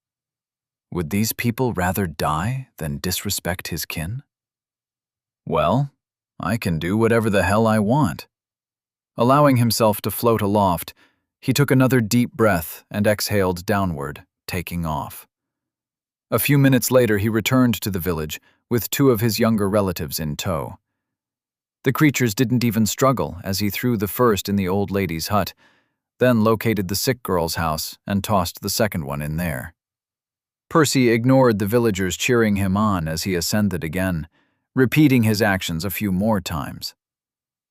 Would these people rather die than disrespect his kin? Well, I can do whatever the hell I want. Allowing himself to float aloft, he took another deep breath and exhaled downward, taking off. A few minutes later, he returned to the village with two of his younger relatives in tow. The creatures didn't even struggle as he threw the first in the old lady's hut, then located the sick girl's house and tossed the second one in there. Percy ignored the villagers cheering him on as he ascended again, repeating his actions a few more times.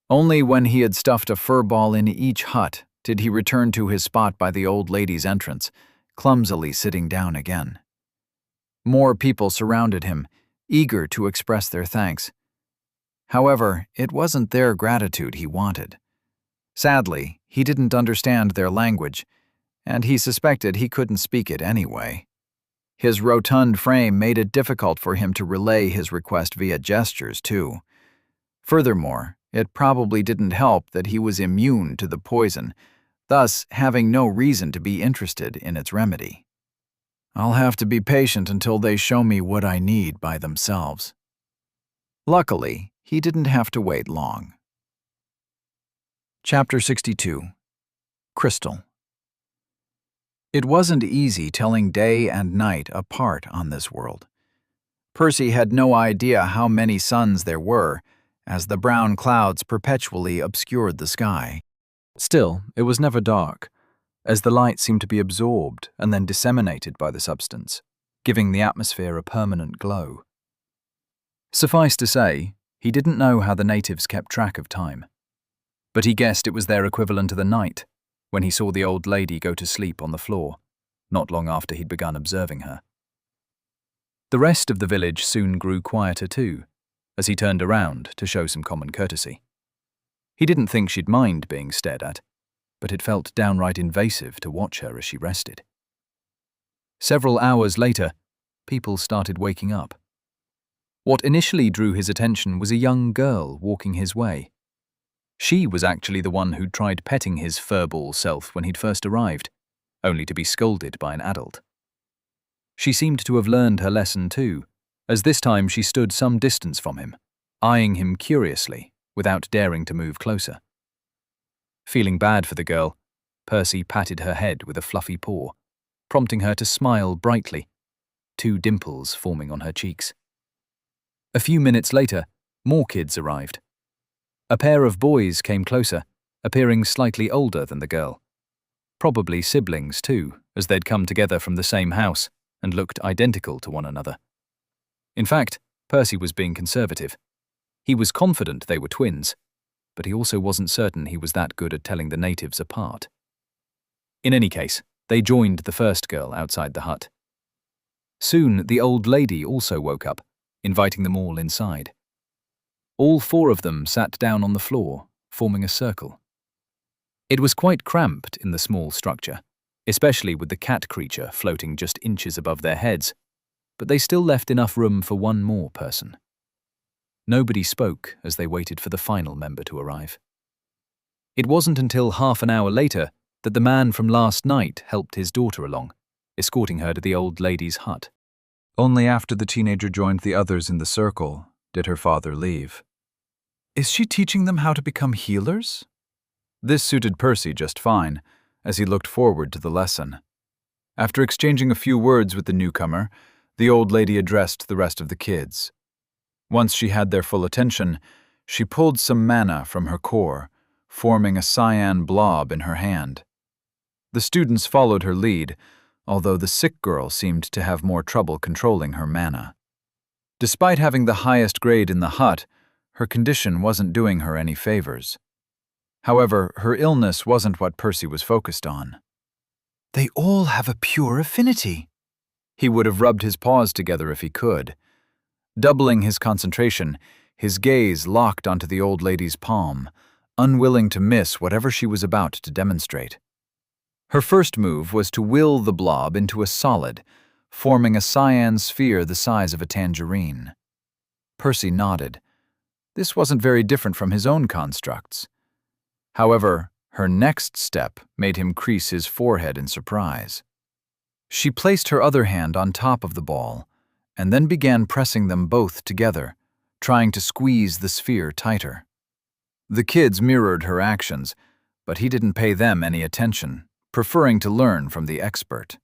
Only when he had stuffed a furball in each hut did he return to his spot by the old lady's entrance, clumsily sitting down again. More people surrounded him, eager to express their thanks. However, it wasn't their gratitude he wanted. Sadly, he didn't understand their language, and he suspected he couldn't speak it anyway. His rotund frame made it difficult for him to relay his request via gestures, too. Furthermore, it probably didn't help that he was immune to the poison, thus having no reason to be interested in its remedy. I'll have to be patient until they show me what I need by themselves. Luckily, he didn't have to wait long. Chapter 62. Crystal. It wasn't easy telling day and night apart on this world. Percy had no idea how many suns there were, as the brown clouds perpetually obscured the sky. Still, it was never dark, as the light seemed to be absorbed and then disseminated by the substance, giving the atmosphere a permanent glow. Suffice to say, he didn't know how the natives kept track of time, but he guessed it was their equivalent to the night, when he saw the old lady go to sleep on the floor, not long after he'd begun observing her. The rest of the village soon grew quieter too, as he turned around to show some common courtesy. He didn't think she'd mind being stared at, but it felt downright invasive to watch her as she rested. Several hours later, people started waking up. What initially drew his attention was a young girl walking his way. She was actually the one who'd tried petting his furball self when he'd first arrived, only to be scolded by an adult. She seemed to have learned her lesson too, as this time she stood some distance from him, eyeing him curiously, without daring to move closer. Feeling bad for the girl, Percy patted her head with a fluffy paw, prompting her to smile brightly, two dimples forming on her cheeks. A few minutes later, more kids arrived. A pair of boys came closer, appearing slightly older than the girl. Probably siblings too, as they'd come together from the same house and looked identical to one another. In fact, Percy was being conservative. He was confident they were twins, but he also wasn't certain he was that good at telling the natives apart. In any case, they joined the first girl outside the hut. Soon, the old lady also woke up, inviting them all inside. All four of them sat down on the floor, forming a circle. It was quite cramped in the small structure, especially with the cat creature floating just inches above their heads. but they still left enough room for one more person. Nobody spoke as they waited for the final member to arrive. It wasn't until half an hour later that the man from last night helped his daughter along, escorting her to the old lady's hut. Only after the teenager joined the others in the circle did her father leave. Is she teaching them how to become healers? This suited Percy just fine, as he looked forward to the lesson. After exchanging a few words with the newcomer, the old lady addressed the rest of the kids. Once she had their full attention, she pulled some mana from her core, forming a cyan blob in her hand. The students followed her lead, although the sick girl seemed to have more trouble controlling her mana. Despite having the highest grade in the hut, her condition wasn't doing her any favors. However, her illness wasn't what Percy was focused on. They all have a pure affinity. He would have rubbed his paws together if he could. Doubling his concentration, his gaze locked onto the old lady's palm, unwilling to miss whatever she was about to demonstrate. Her first move was to will the blob into a solid, forming a cyan sphere the size of a tangerine. Percy nodded. This wasn't very different from his own constructs. However, her next step made him crease his forehead in surprise. She placed her other hand on top of the ball, and then began pressing them both together, trying to squeeze the sphere tighter. The kids mirrored her actions, but he didn't pay them any attention, preferring to learn from the expert.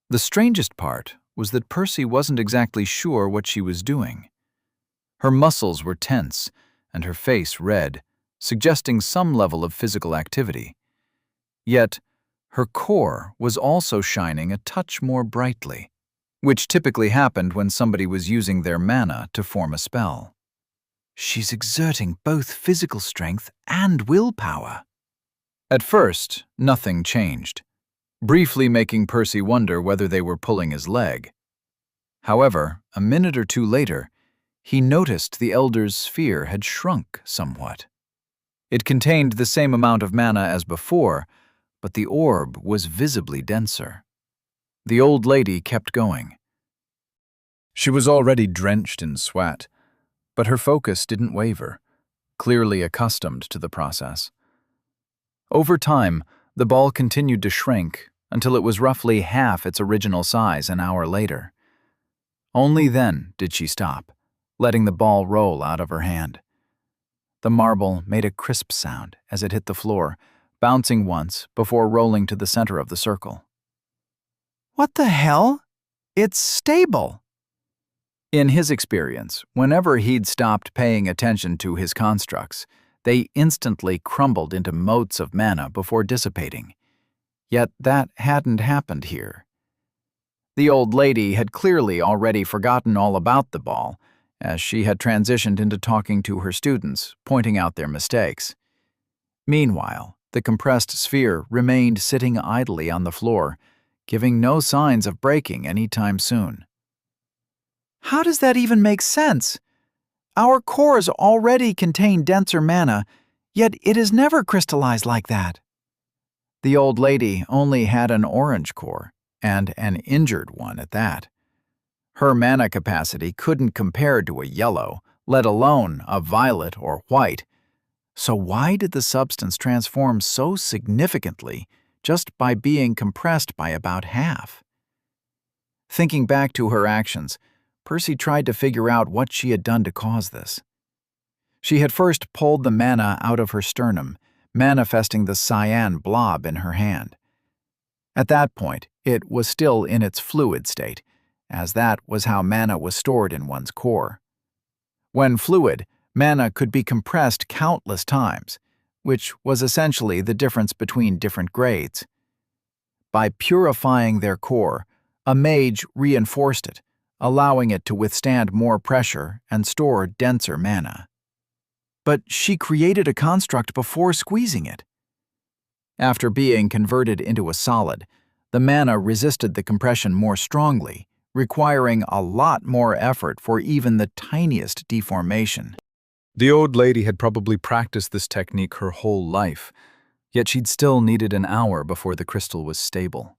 The strangest part was that Percy wasn't exactly sure what she was doing. Her muscles were tense, and her face red, suggesting some level of physical activity. Yet, her core was also shining a touch more brightly, which typically happened when somebody was using their mana to form a spell. She's exerting both physical strength and willpower. At first, nothing changed, briefly making Percy wonder whether they were pulling his leg. However, a minute or two later, he noticed the elder's sphere had shrunk somewhat. It contained the same amount of mana as before, but the orb was visibly denser. The old lady kept going. She was already drenched in sweat, but her focus didn't waver, clearly accustomed to the process. Over time, the ball continued to shrink until it was roughly half its original size an hour later. Only then did she stop, letting the ball roll out of her hand. The marble made a crisp sound as it hit the floor, bouncing once before rolling to the center of the circle. What the hell? It's stable. In his experience, whenever he'd stopped paying attention to his constructs, they instantly crumbled into motes of mana before dissipating. Yet that hadn't happened here. The old lady had clearly already forgotten all about the ball, as she had transitioned into talking to her students, pointing out their mistakes. Meanwhile, the compressed sphere remained sitting idly on the floor, giving no signs of breaking anytime soon. How does that even make sense? Our cores already contain denser mana, yet it is never crystallized like that. The old lady only had an orange core, and an injured one at that. Her mana capacity couldn't compare to a yellow, let alone a violet or white. So why did the substance transform so significantly just by being compressed by about half? Thinking back to her actions, Percy tried to figure out what she had done to cause this. She had first pulled the mana out of her sternum, manifesting the cyan blob in her hand. At that point, it was still in its fluid state, as that was how mana was stored in one's core. When fluid, mana could be compressed countless times, which was essentially the difference between different grades. By purifying their core, a mage reinforced it, allowing it to withstand more pressure and store denser mana. But she created a construct before squeezing it. After being converted into a solid, the mana resisted the compression more strongly, requiring a lot more effort for even the tiniest deformation. The old lady had probably practiced this technique her whole life, yet she'd still needed an hour before the crystal was stable.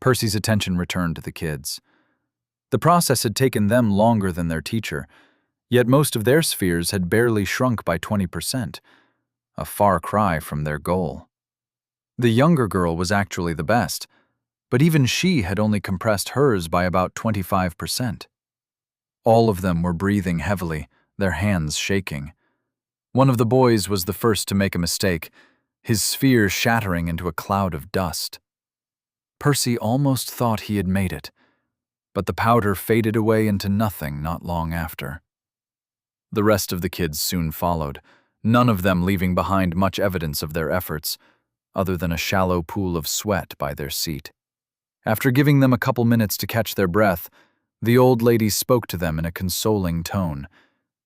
Percy's attention returned to the kids. The process had taken them longer than their teacher, yet most of their spheres had barely shrunk by 20%, a far cry from their goal. The younger girl was actually the best, but even she had only compressed hers by about 25%. All of them were breathing heavily, their hands shaking. One of the boys was the first to make a mistake, his sphere shattering into a cloud of dust. Percy almost thought he had made it, but the powder faded away into nothing not long after. The rest of the kids soon followed, none of them leaving behind much evidence of their efforts, other than a shallow pool of sweat by their seat. After giving them a couple minutes to catch their breath, the old lady spoke to them in a consoling tone,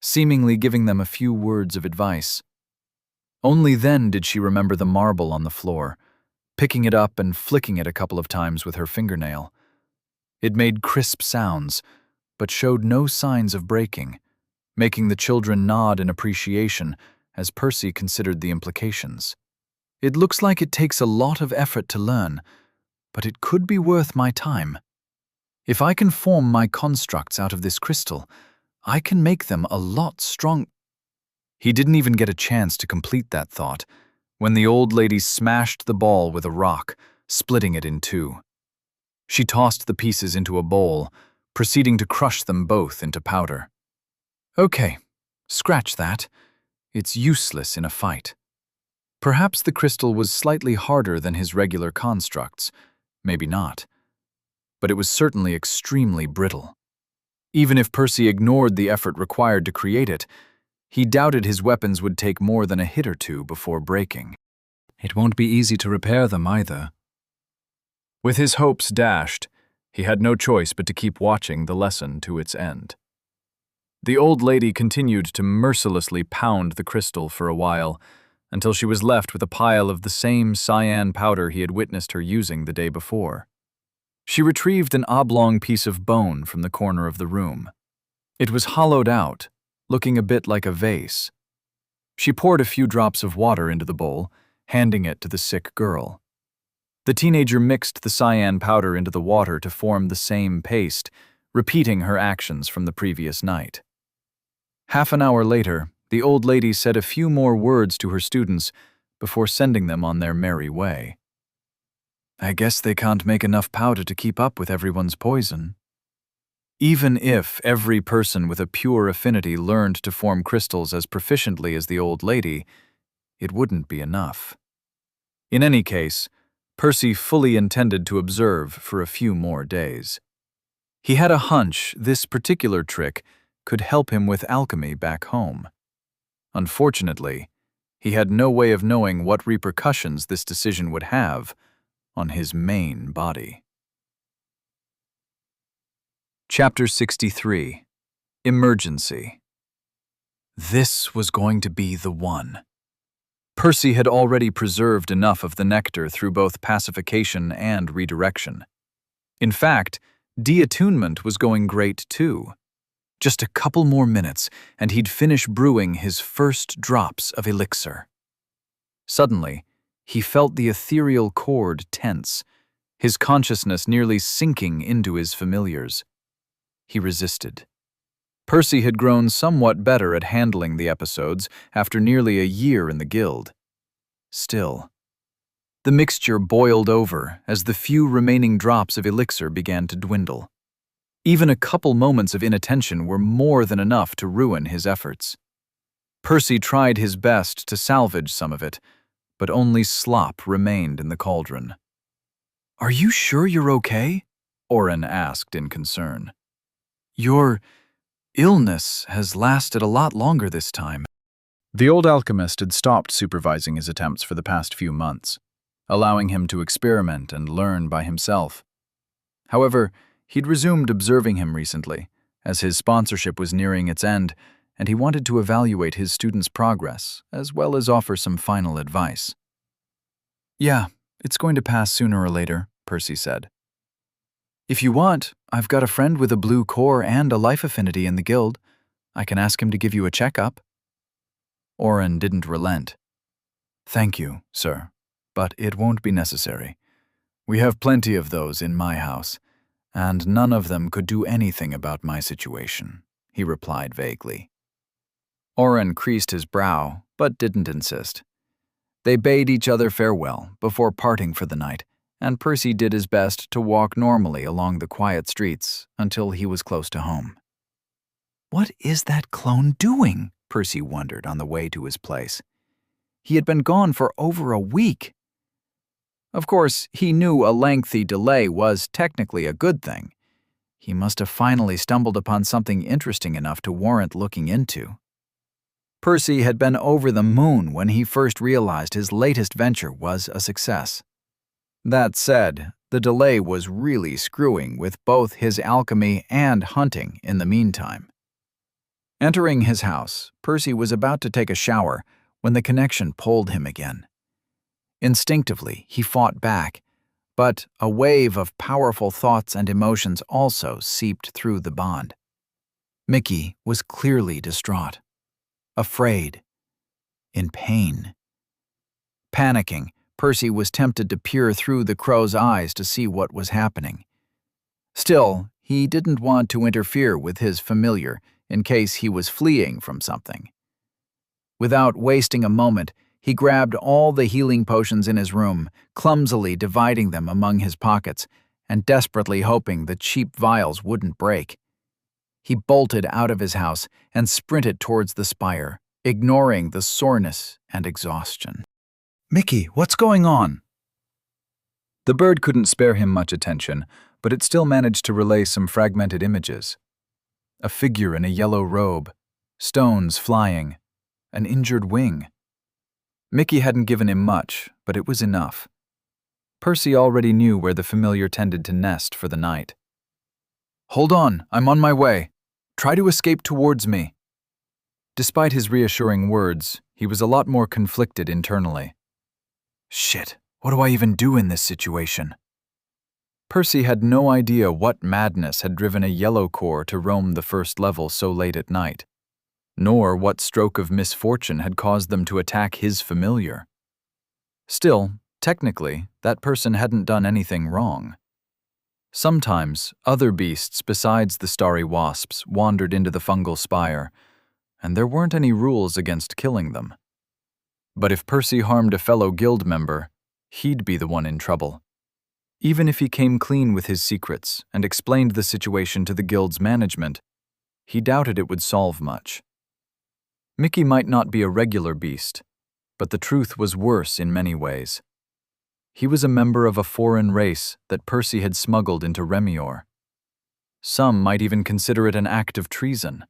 seemingly giving them a few words of advice. Only then did she remember the marble on the floor, picking it up and flicking it a couple of times with her fingernail. It made crisp sounds, but showed no signs of breaking, making the children nod in appreciation as Percy considered the implications. It looks like it takes a lot of effort to learn, but it could be worth my time. If I can form my constructs out of this crystal, I can make them a lot strong. He didn't even get a chance to complete that thought when the old lady smashed the ball with a rock, splitting it in two. She tossed the pieces into a bowl, proceeding to crush them both into powder. Okay, scratch that. It's useless in a fight. Perhaps the crystal was slightly harder than his regular constructs, maybe not. But it was certainly extremely brittle. Even if Percy ignored the effort required to create it, he doubted his weapons would take more than a hit or two before breaking. It won't be easy to repair them either. With his hopes dashed, he had no choice but to keep watching the lesson to its end. The old lady continued to mercilessly pound the crystal for a while, until she was left with a pile of the same cyan powder he had witnessed her using the day before. She retrieved an oblong piece of bone from the corner of the room. It was hollowed out, looking a bit like a vase. She poured a few drops of water into the bowl, handing it to the sick girl. The teenager mixed the cyan powder into the water to form the same paste, repeating her actions from the previous night. Half an hour later, the old lady said a few more words to her students before sending them on their merry way. I guess they can't make enough powder to keep up with everyone's poison. Even if every person with a pure affinity learned to form crystals as proficiently as the old lady, it wouldn't be enough. In any case, Percy fully intended to observe for a few more days. He had a hunch this particular trick could help him with alchemy back home. Unfortunately, he had no way of knowing what repercussions this decision would have on his main body. Chapter 63. Emergency. This was going to be the one. Percy had already preserved enough of the nectar through both pacification and redirection. In fact, deattunement was going great too. Just a couple more minutes, and he'd finish brewing his first drops of elixir. Suddenly, he felt the ethereal cord tense, his consciousness nearly sinking into his familiars. He resisted. Percy had grown somewhat better at handling the episodes after nearly a year in the guild. Still, the mixture boiled over as the few remaining drops of elixir began to dwindle. Even a couple moments of inattention were more than enough to ruin his efforts. Percy tried his best to salvage some of it, but only slop remained in the cauldron. Are you sure you're okay? Oren asked in concern. Your illness has lasted a lot longer this time. The old alchemist had stopped supervising his attempts for the past few months, allowing him to experiment and learn by himself. However, he'd resumed observing him recently, as his sponsorship was nearing its end, and he wanted to evaluate his students' progress, as well as offer some final advice. Yeah, it's going to pass sooner or later, Percy said. If you want, I've got a friend with a blue core and a life affinity in the guild. I can ask him to give you a checkup. Oren didn't relent. Thank you, sir, but it won't be necessary. We have plenty of those in my house, And none of them could do anything about my situation, he replied vaguely. Oren creased his brow, but didn't insist. They bade each other farewell before parting for the night, and Percy did his best to walk normally along the quiet streets until he was close to home. What is that clone doing? Percy wondered on the way to his place. He had been gone for over a week. Of course, he knew a lengthy delay was technically a good thing. He must have finally stumbled upon something interesting enough to warrant looking into. Percy had been over the moon when he first realized his latest venture was a success. That said, the delay was really screwing with both his alchemy and hunting in the meantime. Entering his house, Percy was about to take a shower when the connection pulled him again. Instinctively, he fought back, but a wave of powerful thoughts and emotions also seeped through the bond. Mickey was clearly distraught, afraid, in pain. Panicking, Percy was tempted to peer through the crow's eyes to see what was happening. Still, he didn't want to interfere with his familiar in case he was fleeing from something. Without wasting a moment, he grabbed all the healing potions in his room, clumsily dividing them among his pockets, and desperately hoping the cheap vials wouldn't break. He bolted out of his house and sprinted towards the spire, ignoring the soreness and exhaustion. "Mickey, what's going on?" The bird couldn't spare him much attention, but it still managed to relay some fragmented images. A figure in a yellow robe, stones flying, an injured wing. Mickey hadn't given him much, but it was enough. Percy already knew where the familiar tended to nest for the night. "Hold on, I'm on my way. Try to escape towards me." Despite his reassuring words, he was a lot more conflicted internally. Shit, what do I even do in this situation? Percy had no idea what madness had driven a yellow core to roam the first level so late at night, nor what stroke of misfortune had caused them to attack his familiar. Still, technically, that person hadn't done anything wrong. Sometimes, other beasts besides the starry wasps wandered into the fungal spire, and there weren't any rules against killing them. But if Percy harmed a fellow guild member, he'd be the one in trouble. Even if he came clean with his secrets and explained the situation to the guild's management, he doubted it would solve much. Mickey might not be a regular beast, but the truth was worse in many ways. He was a member of a foreign race that Percy had smuggled into Remior. Some might even consider it an act of treason.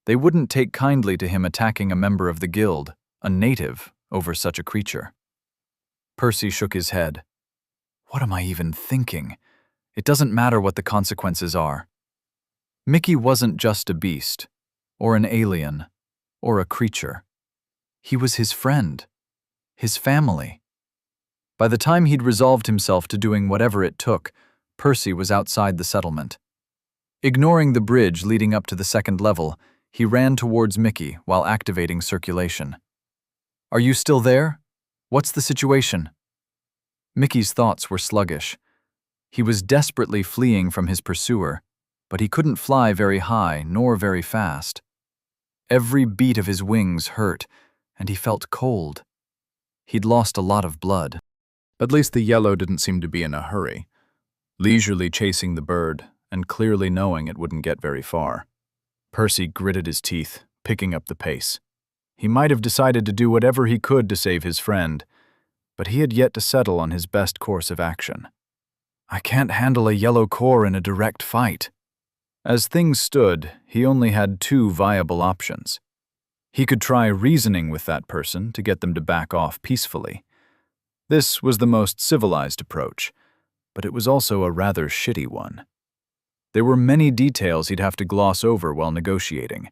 They wouldn't take kindly to him attacking a member of the guild, a native, over such a creature. Percy shook his head. What am I even thinking? It doesn't matter what the consequences are. Mickey wasn't just a beast, or an alien, or a creature. He was his friend, his family. By the time he'd resolved himself to doing whatever it took, Percy was outside the settlement. Ignoring the bridge leading up to the second level, he ran towards Mickey while activating circulation. Are you still there? What's the situation? Mickey's thoughts were sluggish. He was desperately fleeing from his pursuer, but he couldn't fly very high nor very fast. Every beat of his wings hurt, and he felt cold. He'd lost a lot of blood. At least the yellow didn't seem to be in a hurry, leisurely chasing the bird and clearly knowing it wouldn't get very far. Percy gritted his teeth, picking up the pace. He might have decided to do whatever he could to save his friend, but he had yet to settle on his best course of action. I can't handle a yellow core in a direct fight. As things stood, he only had two viable options. He could try reasoning with that person to get them to back off peacefully. This was the most civilized approach, but it was also a rather shitty one. There were many details he'd have to gloss over while negotiating,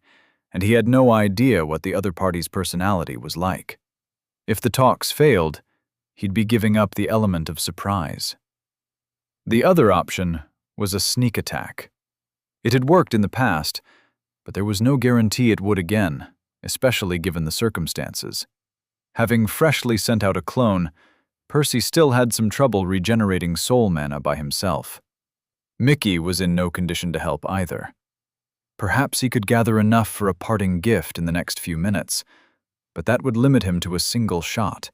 and he had no idea what the other party's personality was like. If the talks failed, he'd be giving up the element of surprise. The other option was a sneak attack. It had worked in the past, but there was no guarantee it would again, especially given the circumstances. Having freshly sent out a clone, Percy still had some trouble regenerating soul mana by himself. Mickey was in no condition to help either. Perhaps he could gather enough for a parting gift in the next few minutes, but that would limit him to a single shot.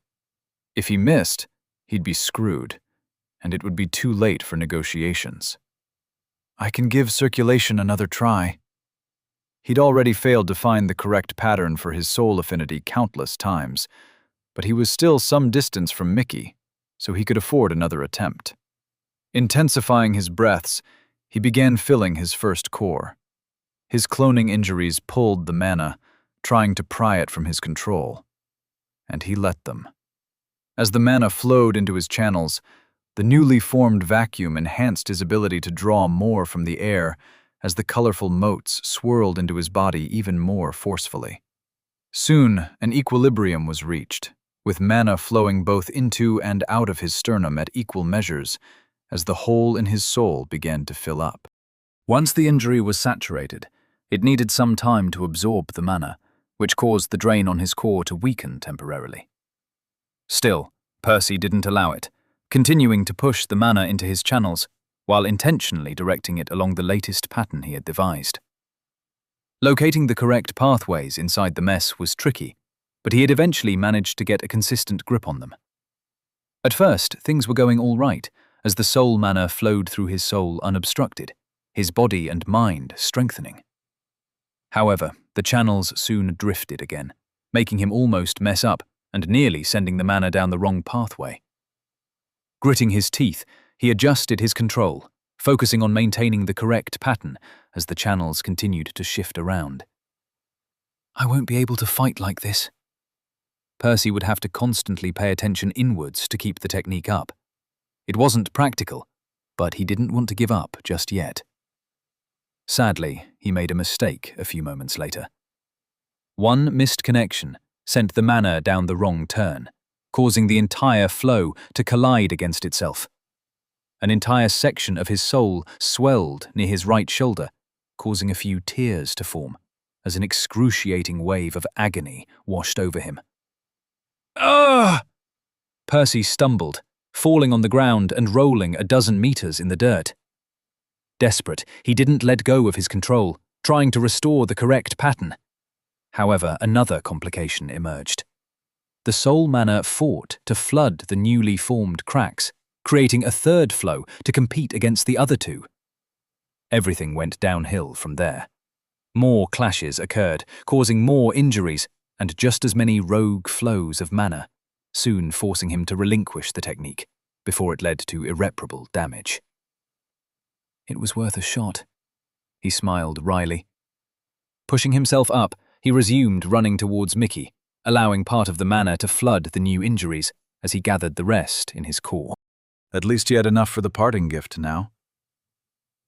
If he missed, he'd be screwed, and it would be too late for negotiations. I can give circulation another try. He'd already failed to find the correct pattern for his soul affinity countless times, but he was still some distance from Mickey, so he could afford another attempt. Intensifying his breaths, he began filling his first core. His cloning injuries pulled the mana, trying to pry it from his control. And he let them. As the mana flowed into his channels, the newly formed vacuum enhanced his ability to draw more from the air as the colorful motes swirled into his body even more forcefully. Soon, an equilibrium was reached, with mana flowing both into and out of his sternum at equal measures as the hole in his soul began to fill up. Once the injury was saturated, it needed some time to absorb the mana, which caused the drain on his core to weaken temporarily. Still, Percy didn't allow it, continuing to push the mana into his channels while intentionally directing it along the latest pattern he had devised. Locating the correct pathways inside the mess was tricky, but he had eventually managed to get a consistent grip on them. At first, things were going all right, as the soul mana flowed through his soul unobstructed, his body and mind strengthening. However, the channels soon drifted again, making him almost mess up and nearly sending the mana down the wrong pathway. Gritting his teeth, he adjusted his control, focusing on maintaining the correct pattern as the channels continued to shift around. I won't be able to fight like this. Percy would have to constantly pay attention inwards to keep the technique up. It wasn't practical, but he didn't want to give up just yet. Sadly, he made a mistake a few moments later. One missed connection sent the mana down the wrong turn, causing the entire flow to collide against itself. An entire section of his soul swelled near his right shoulder, causing a few tears to form, as an excruciating wave of agony washed over him. Ugh! Percy stumbled, falling on the ground and rolling a dozen meters in the dirt. Desperate, he didn't let go of his control, trying to restore the correct pattern. However, another complication emerged. The soul mana fought to flood the newly formed cracks, creating a third flow to compete against the other two. Everything went downhill from there. More clashes occurred, causing more injuries and just as many rogue flows of mana, soon forcing him to relinquish the technique before it led to irreparable damage. It was worth a shot. He smiled wryly. Pushing himself up, he resumed running towards Mickey, allowing part of the mana to flood the new injuries as he gathered the rest in his core. At least he had enough for the parting gift now.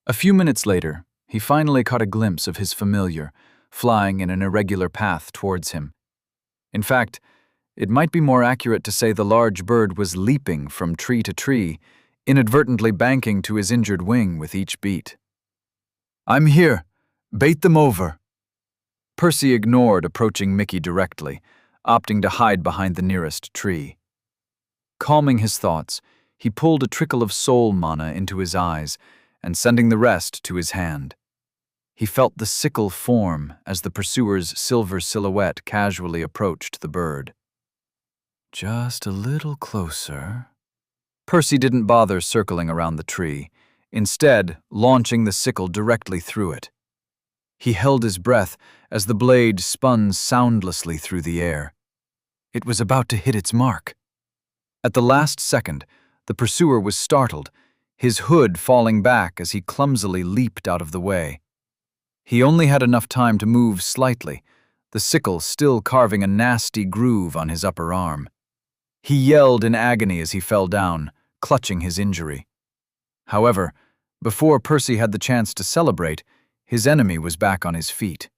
A few minutes later, he finally caught a glimpse of his familiar, flying in an irregular path towards him. In fact, it might be more accurate to say the large bird was leaping from tree to tree, inadvertently banking to his injured wing with each beat. I'm here. Bait them over. Percy ignored approaching Mickey directly, opting to hide behind the nearest tree. Calming his thoughts, he pulled a trickle of soul mana into his eyes and sending the rest to his hand. He felt the sickle form as the pursuer's silver silhouette casually approached the bird. Just a little closer. Percy didn't bother circling around the tree, instead launching the sickle directly through it. He held his breath as the blade spun soundlessly through the air. It was about to hit its mark. At the last second, the pursuer was startled, his hood falling back as he clumsily leaped out of the way. He only had enough time to move slightly, the sickle still carving a nasty groove on his upper arm. He yelled in agony as he fell down, clutching his injury. However, before Percy had the chance to celebrate, his enemy was back on his feet.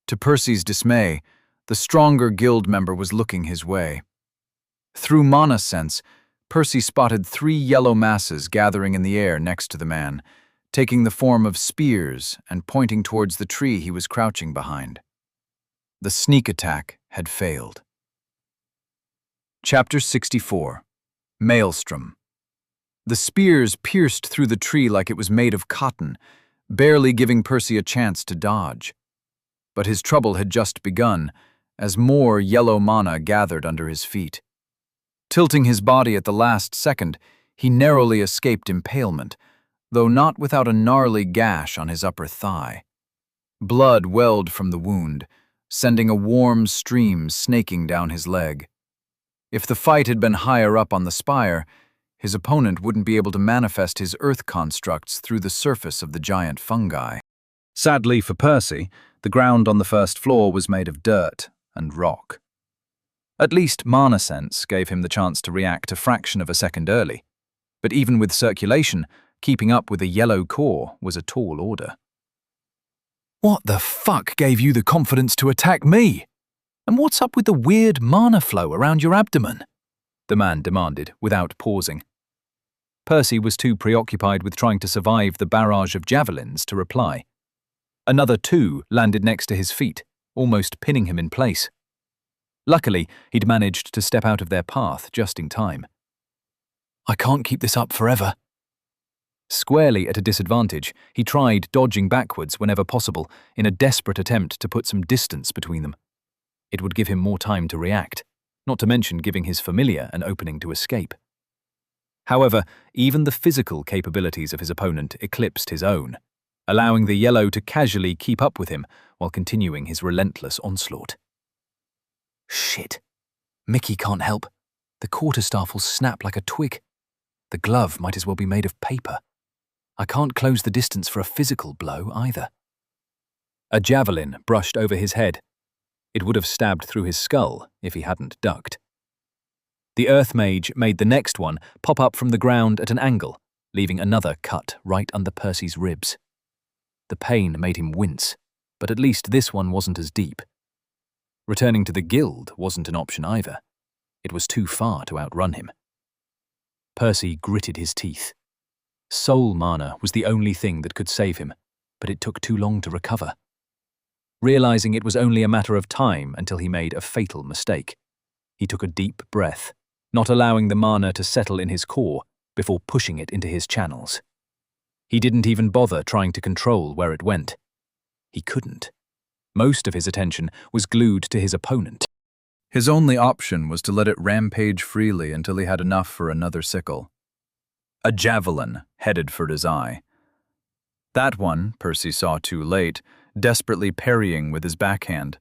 To Percy's dismay, the stronger guild member was looking his way. Through mana sense, Percy spotted 3 yellow masses gathering in the air next to the man, taking the form of spears and pointing towards the tree he was crouching behind. The sneak attack had failed. Chapter 64. Maelstrom. The spears pierced through the tree like it was made of cotton, barely giving Percy a chance to dodge. But his trouble had just begun, as more yellow mana gathered under his feet. Tilting his body at the last second, he narrowly escaped impalement, though not without a gnarly gash on his upper thigh. Blood welled from the wound, sending a warm stream snaking down his leg. If the fight had been higher up on the spire, his opponent wouldn't be able to manifest his earth constructs through the surface of the giant fungi. Sadly for Percy, the ground on the first floor was made of dirt and rock. At least mana sense gave him the chance to react a fraction of a second early, but even with circulation, keeping up with a yellow core was a tall order. What the fuck gave you the confidence to attack me? And what's up with the weird mana flow around your abdomen? The man demanded, without pausing. Percy was too preoccupied with trying to survive the barrage of javelins to reply. Another 2 landed next to his feet, almost pinning him in place. Luckily, he'd managed to step out of their path just in time. I can't keep this up forever. Squarely at a disadvantage, he tried dodging backwards whenever possible in a desperate attempt to put some distance between them. It would give him more time to react, not to mention giving his familiar an opening to escape. However, even the physical capabilities of his opponent eclipsed his own, allowing the yellow to casually keep up with him while continuing his relentless onslaught. Shit. Mickey can't help. The quarterstaff will snap like a twig. The glove might as well be made of paper. I can't close the distance for a physical blow either. A javelin brushed over his head. It would have stabbed through his skull if he hadn't ducked. The Earth Mage made the next one pop up from the ground at an angle, leaving another cut right under Percy's ribs. The pain made him wince, but at least this one wasn't as deep. Returning to the guild wasn't an option either. It was too far to outrun him. Percy gritted his teeth. Soul mana was the only thing that could save him, but it took too long to recover. Realizing it was only a matter of time until he made a fatal mistake, he took a deep breath, not allowing the mana to settle in his core before pushing it into his channels. He didn't even bother trying to control where it went. He couldn't. Most of his attention was glued to his opponent. His only option was to let it rampage freely until he had enough for another sickle. A javelin headed for his eye. That one, Percy saw too late, desperately parrying with his backhand.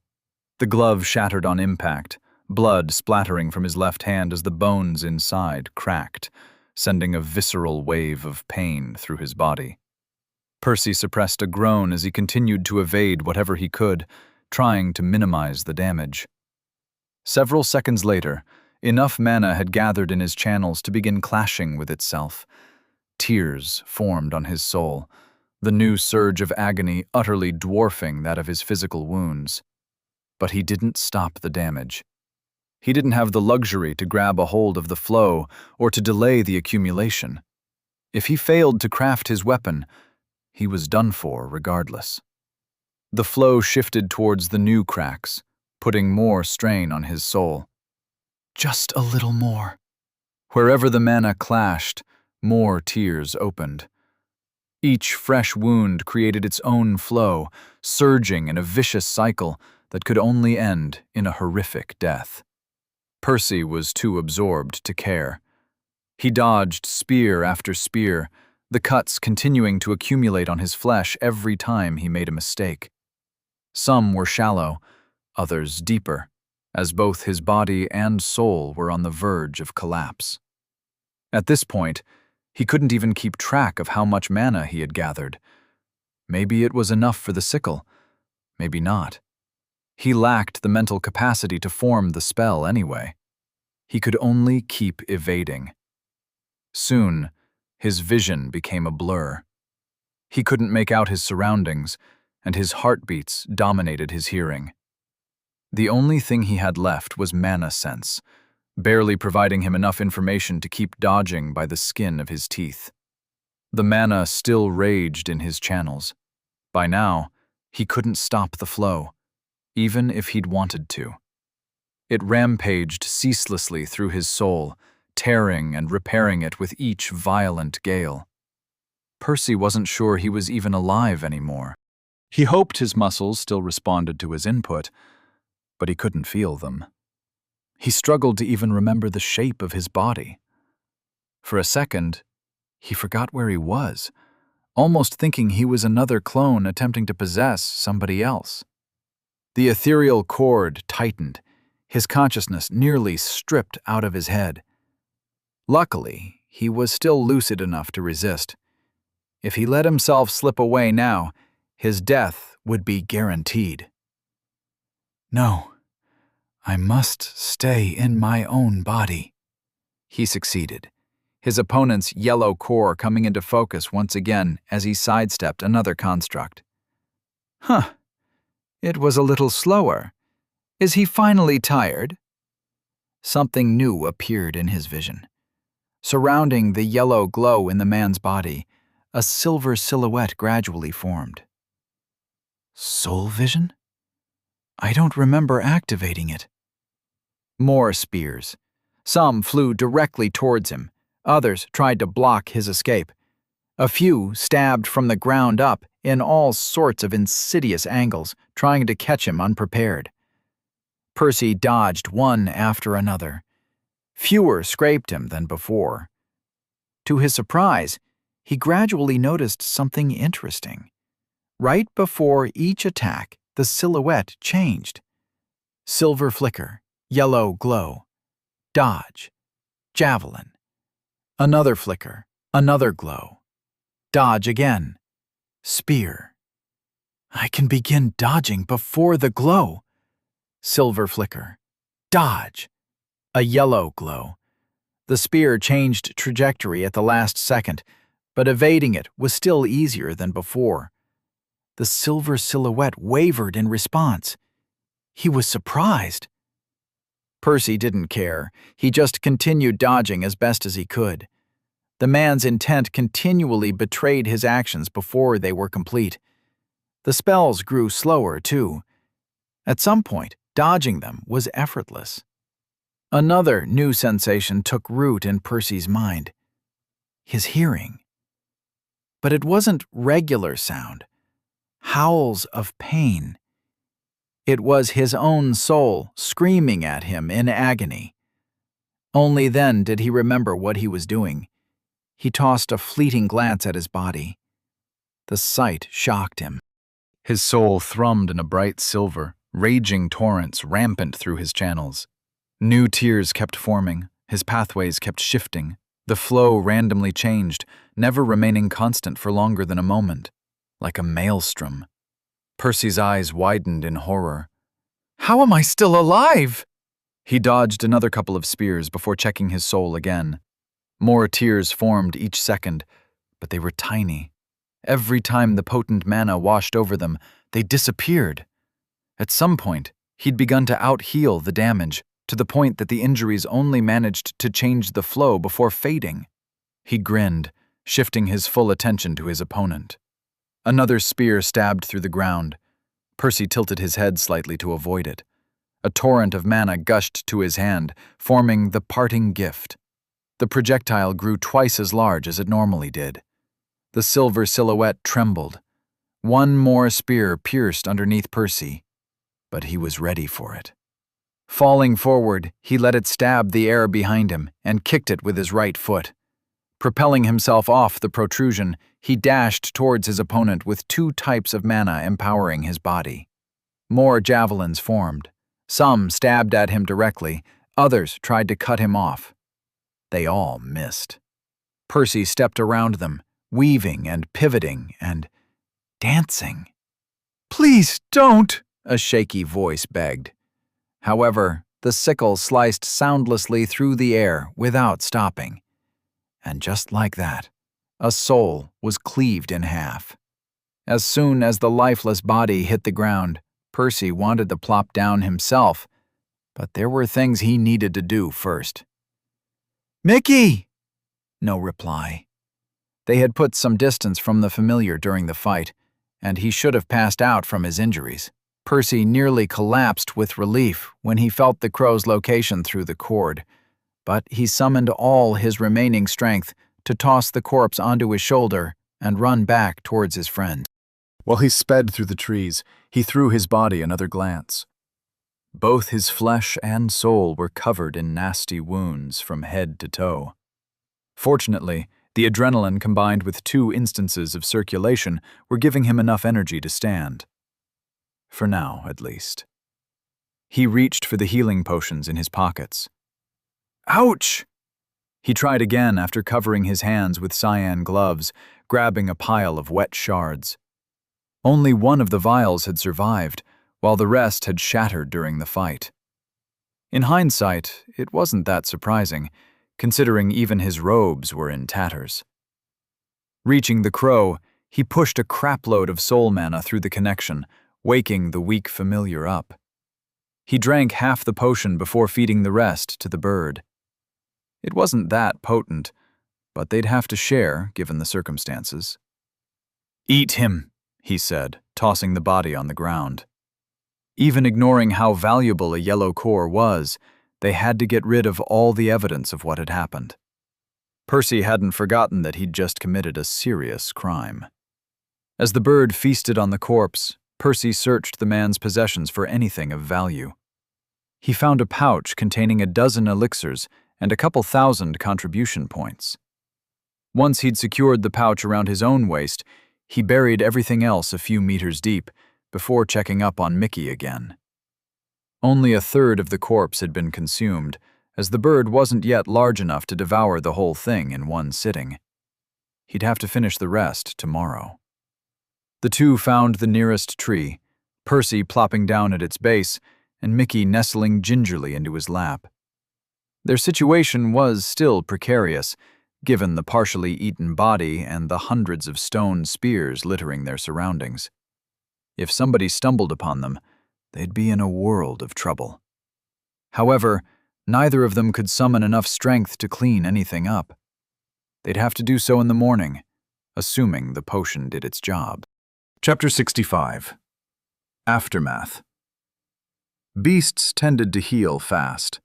The glove shattered on impact, blood splattering from his left hand as the bones inside cracked, sending a visceral wave of pain through his body. Percy suppressed a groan as he continued to evade whatever he could, trying to minimize the damage. Several seconds later, enough mana had gathered in his channels to begin clashing with itself. Tears formed on his soul, the new surge of agony utterly dwarfing that of his physical wounds. But he didn't stop the damage. He didn't have the luxury to grab a hold of the flow or to delay the accumulation. If he failed to craft his weapon, he was done for regardless. The flow shifted towards the new cracks, putting more strain on his soul. Just a little more. Wherever the mana clashed, more tears opened. Each fresh wound created its own flow, surging in a vicious cycle that could only end in a horrific death. Percy was too absorbed to care. He dodged spear after spear, the cuts continuing to accumulate on his flesh every time he made a mistake. Some were shallow, others deeper, as both his body and soul were on the verge of collapse. At this point, he couldn't even keep track of how much mana he had gathered. Maybe it was enough for the sickle, maybe not. He lacked the mental capacity to form the spell anyway. He could only keep evading. Soon, his vision became a blur. He couldn't make out his surroundings, and his heartbeats dominated his hearing. The only thing he had left was mana sense, barely providing him enough information to keep dodging by the skin of his teeth. The mana still raged in his channels. By now, he couldn't stop the flow, even if he'd wanted to. It rampaged ceaselessly through his soul, tearing and repairing it with each violent gale. Percy wasn't sure he was even alive anymore. He hoped his muscles still responded to his input, but he couldn't feel them. He struggled to even remember the shape of his body. For a second, he forgot where he was, almost thinking he was another clone attempting to possess somebody else. The ethereal cord tightened, his consciousness nearly stripped out of his head. Luckily, he was still lucid enough to resist. If he let himself slip away now, his death would be guaranteed. No, I must stay in my own body. He succeeded, his opponent's yellow core coming into focus once again as he sidestepped another construct. Huh. It was a little slower. Is he finally tired? Something new appeared in his vision. Surrounding the yellow glow in the man's body, a silver silhouette gradually formed. Soul vision? I don't remember activating it. More spears. Some flew directly towards him. Others tried to block his escape. A few stabbed from the ground up in all sorts of insidious angles, trying to catch him unprepared. Percy dodged one after another. Fewer scraped him than before. To his surprise, he gradually noticed something interesting. Right before each attack, the silhouette changed. Silver flicker, yellow glow, dodge, javelin. Another flicker, another glow. Dodge again. Spear. I can begin dodging before the glow. Silver flicker. Dodge. A yellow glow. The spear changed trajectory at the last second, but evading it was still easier than before. The silver silhouette wavered in response. He was surprised. Percy didn't care. He just continued dodging as best as he could. The man's intent continually betrayed his actions before they were complete. The spells grew slower, too. At some point, dodging them was effortless. Another new sensation took root in Percy's mind. His hearing. But it wasn't regular sound. Howls of pain. It was his own soul screaming at him in agony. Only then did he remember what he was doing. He tossed a fleeting glance at his body. The sight shocked him. His soul thrummed in a bright silver, raging torrents rampant through his channels. New tiers kept forming, his pathways kept shifting. The flow randomly changed, never remaining constant for longer than a moment, like a maelstrom. Percy's eyes widened in horror. How am I still alive? He dodged another couple of spears before checking his soul again. More tiers formed each second, but they were tiny. Every time the potent mana washed over them, they disappeared. At some point, he'd begun to out-heal the damage, to the point that the injuries only managed to change the flow before fading. He grinned, shifting his full attention to his opponent. Another spear stabbed through the ground. Percy tilted his head slightly to avoid it. A torrent of mana gushed to his hand, forming the parting gift. The projectile grew twice as large as it normally did. The silver silhouette trembled. One more spear pierced underneath Percy, but he was ready for it. Falling forward, he let it stab the air behind him and kicked it with his right foot. Propelling himself off the protrusion, he dashed towards his opponent with 2 types of mana empowering his body. More javelins formed. Some stabbed at him directly, others tried to cut him off. They all missed. Percy stepped around them, weaving and pivoting and dancing. "Please don't," a shaky voice begged. However, the sickle sliced soundlessly through the air without stopping. And just like that, a soul was cleaved in half. As soon as the lifeless body hit the ground, Percy wanted to plop down himself, but there were things he needed to do first. "Mickey!" No reply. They had put some distance from the familiar during the fight, and he should have passed out from his injuries. Percy nearly collapsed with relief when he felt the crow's location through the cord, but he summoned all his remaining strength to toss the corpse onto his shoulder and run back towards his friend. While he sped through the trees, he threw his body another glance. Both his flesh and soul were covered in nasty wounds from head to toe. Fortunately, the adrenaline combined with 2 instances of circulation were giving him enough energy to stand. For now, at least. He reached for the healing potions in his pockets. Ouch! He tried again after covering his hands with cyan gloves, grabbing a pile of wet shards. Only one of the vials had survived, while the rest had shattered during the fight. In hindsight, it wasn't that surprising, considering even his robes were in tatters. Reaching the crow, he pushed a crapload of soul mana through the connection, waking the weak familiar up. He drank half the potion before feeding the rest to the bird. It wasn't that potent, but they'd have to share, given the circumstances. "Eat him," he said, tossing the body on the ground. Even ignoring how valuable a yellow core was, they had to get rid of all the evidence of what had happened. Percy hadn't forgotten that he'd just committed a serious crime. As the bird feasted on the corpse, Percy searched the man's possessions for anything of value. He found a pouch containing 12 elixirs and a couple thousand contribution points. Once he'd secured the pouch around his own waist, he buried everything else a few meters deep before checking up on Mickey again. Only 1/3 of the corpse had been consumed, as the bird wasn't yet large enough to devour the whole thing in one sitting. He'd have to finish the rest tomorrow. The two found the nearest tree, Percy plopping down at its base and Mickey nestling gingerly into his lap. Their situation was still precarious, given the partially eaten body and the hundreds of stone spears littering their surroundings. If somebody stumbled upon them, they'd be in a world of trouble. However, neither of them could summon enough strength to clean anything up. They'd have to do so in the morning, assuming the potion did its job. Chapter 65. Aftermath. Beasts tended to heal fast.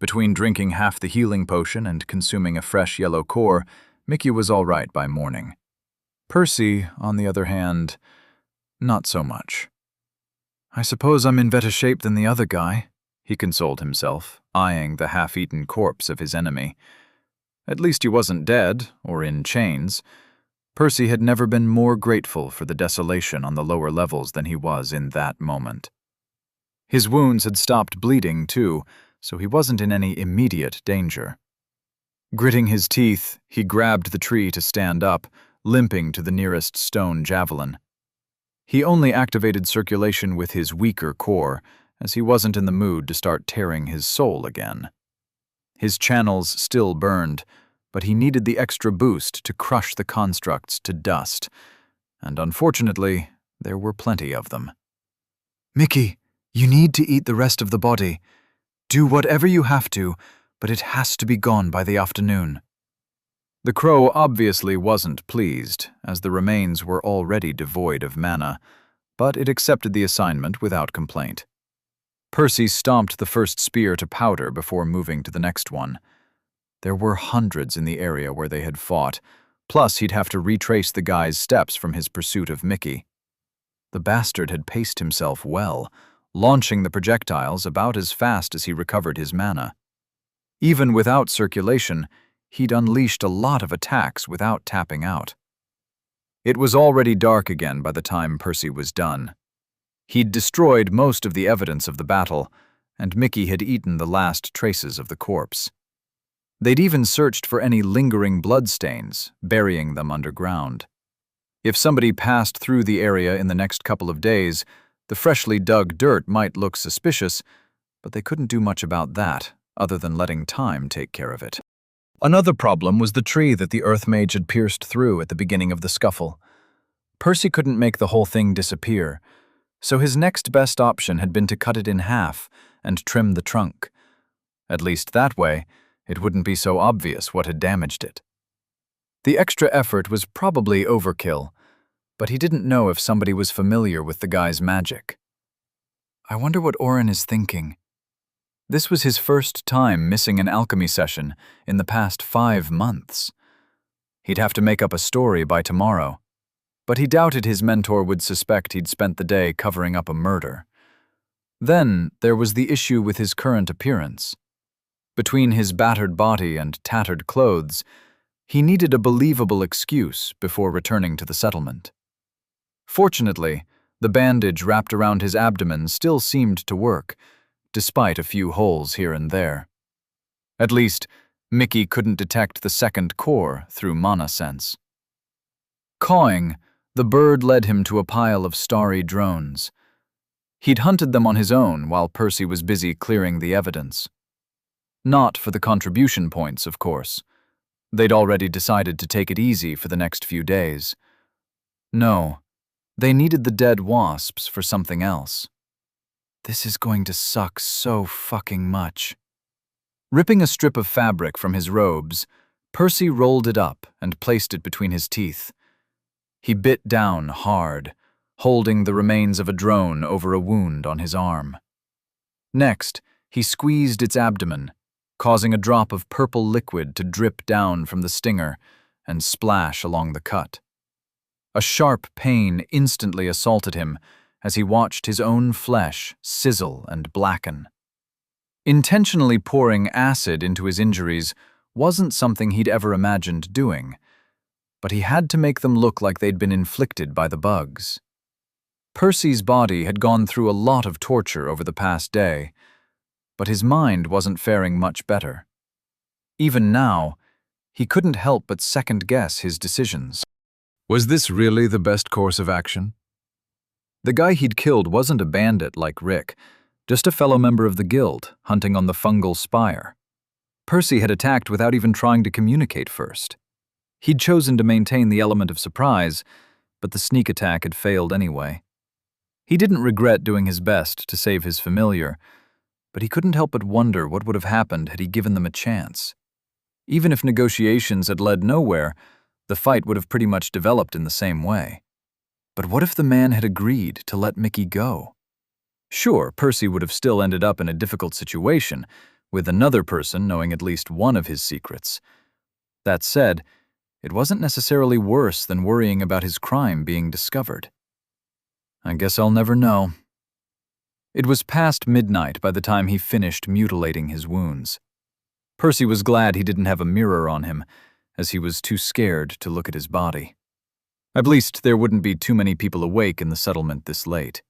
Between drinking half the healing potion and consuming a fresh yellow core, Mickey was all right by morning. Percy, on the other hand, not so much. "I suppose I'm in better shape than the other guy," he consoled himself, eyeing the half-eaten corpse of his enemy. At least he wasn't dead, or in chains. Percy had never been more grateful for the desolation on the lower levels than he was in that moment. His wounds had stopped bleeding, too, so he wasn't in any immediate danger. Gritting his teeth, he grabbed the tree to stand up, limping to the nearest stone javelin. He only activated circulation with his weaker core, as he wasn't in the mood to start tearing his soul again. His channels still burned, but he needed the extra boost to crush the constructs to dust, and unfortunately, there were plenty of them. "Mickey, you need to eat the rest of the body. Do whatever you have to, but it has to be gone by the afternoon." The crow obviously wasn't pleased, as the remains were already devoid of mana, but it accepted the assignment without complaint. Percy stomped the first spear to powder before moving to the next one. There were hundreds in the area where they had fought, plus he'd have to retrace the guy's steps from his pursuit of Mickey. The bastard had paced himself well, launching the projectiles about as fast as he recovered his mana. Even without circulation, he'd unleashed a lot of attacks without tapping out. It was already dark again by the time Percy was done. He'd destroyed most of the evidence of the battle, and Mickey had eaten the last traces of the corpse. They'd even searched for any lingering bloodstains, burying them underground. If somebody passed through the area in the next couple of days, the freshly dug dirt might look suspicious, but they couldn't do much about that, other than letting time take care of it. Another problem was the tree that the Earth Mage had pierced through at the beginning of the scuffle. Percy couldn't make the whole thing disappear, so his next best option had been to cut it in half and trim the trunk. At least that way, it wouldn't be so obvious what had damaged it. The extra effort was probably overkill, but he didn't know if somebody was familiar with the guy's magic. "I wonder what Orin is thinking." This was his first time missing an alchemy session in the past 5 months. He'd have to make up a story by tomorrow, but he doubted his mentor would suspect he'd spent the day covering up a murder. Then there was the issue with his current appearance. Between his battered body and tattered clothes, he needed a believable excuse before returning to the settlement. Fortunately, the bandage wrapped around his abdomen still seemed to work, despite a few holes here and there. At least, Mickey couldn't detect the second core through mana sense. Cawing, the bird led him to a pile of starry drones. He'd hunted them on his own while Percy was busy clearing the evidence. Not for the contribution points, of course. They'd already decided to take it easy for the next few days. No, they needed the dead wasps for something else. This is going to suck so fucking much. Ripping a strip of fabric from his robes, Percy rolled it up and placed it between his teeth. He bit down hard, holding the remains of a drone over a wound on his arm. Next, he squeezed its abdomen, causing a drop of purple liquid to drip down from the stinger and splash along the cut. A sharp pain instantly assaulted him as he watched his own flesh sizzle and blacken. Intentionally pouring acid into his injuries wasn't something he'd ever imagined doing, but he had to make them look like they'd been inflicted by the bugs. Percy's body had gone through a lot of torture over the past day, but his mind wasn't faring much better. Even now, he couldn't help but second-guess his decisions. Was this really the best course of action? The guy he'd killed wasn't a bandit like Rick, just a fellow member of the guild, hunting on the fungal spire. Percy had attacked without even trying to communicate first. He'd chosen to maintain the element of surprise, but the sneak attack had failed anyway. He didn't regret doing his best to save his familiar, but he couldn't help but wonder what would have happened had he given them a chance. Even if negotiations had led nowhere, the fight would have pretty much developed in the same way. But what if the man had agreed to let Mickey go? Sure, Percy would have still ended up in a difficult situation, with another person knowing at least one of his secrets. That said, it wasn't necessarily worse than worrying about his crime being discovered. I guess I'll never know. It was past midnight by the time he finished mutilating his wounds. Percy was glad he didn't have a mirror on him, as he was too scared to look at his body. At least there wouldn't be too many people awake in the settlement this late.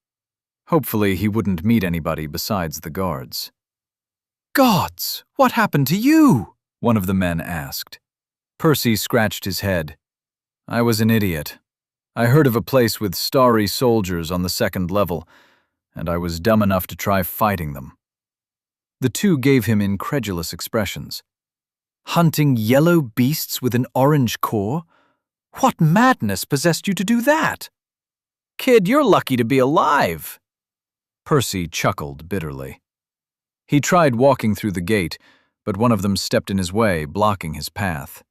Hopefully he wouldn't meet anybody besides the guards. "Gods, what happened to you?" one of the men asked. Percy scratched his head. "I was an idiot. I heard of a place with starry soldiers on the 2nd level, and I was dumb enough to try fighting them." The two gave him incredulous expressions. "Hunting yellow beasts with an orange core? What madness possessed you to do that? Kid, you're lucky to be alive." Percy chuckled bitterly. He tried walking through the gate, but one of them stepped in his way, blocking his path.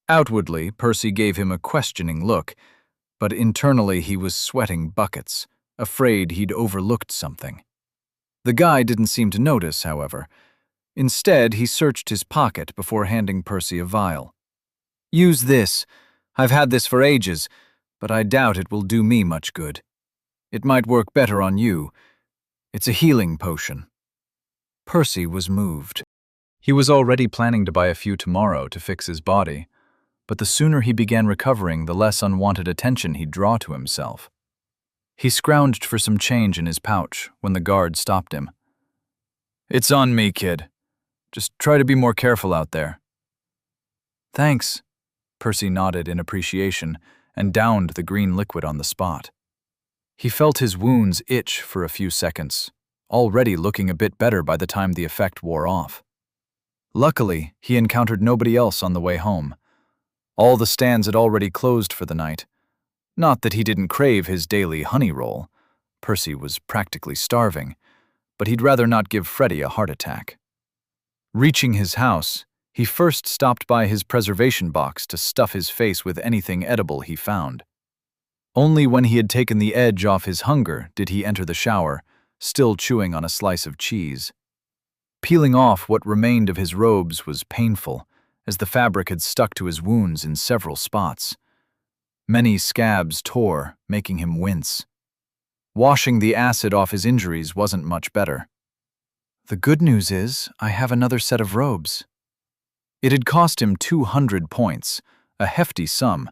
Outwardly, Percy gave him a questioning look, but internally he was sweating buckets, afraid he'd overlooked something. The guy didn't seem to notice, however. Instead, he searched his pocket before handing Percy a vial. "Use this. I've had this for ages, but I doubt it will do me much good. It might work better on you. It's a healing potion." Percy was moved. He was already planning to buy a few tomorrow to fix his body, but the sooner he began recovering, the less unwanted attention he'd draw to himself. He scrounged for some change in his pouch when the guard stopped him. "It's on me, kid. Just try to be more careful out there." "Thanks." Percy nodded in appreciation and downed the green liquid on the spot. He felt his wounds itch for a few seconds, already looking a bit better by the time the effect wore off. Luckily, he encountered nobody else on the way home. All the stands had already closed for the night. Not that he didn't crave his daily honey roll. Percy was practically starving, but he'd rather not give Freddy a heart attack. Reaching his house, he first stopped by his preservation box to stuff his face with anything edible he found. Only when he had taken the edge off his hunger did he enter the shower, still chewing on a slice of cheese. Peeling off what remained of his robes was painful, as the fabric had stuck to his wounds in several spots. Many scabs tore, making him wince. Washing the acid off his injuries wasn't much better. The good news is, I have another set of robes. It had cost him 200 points, a hefty sum,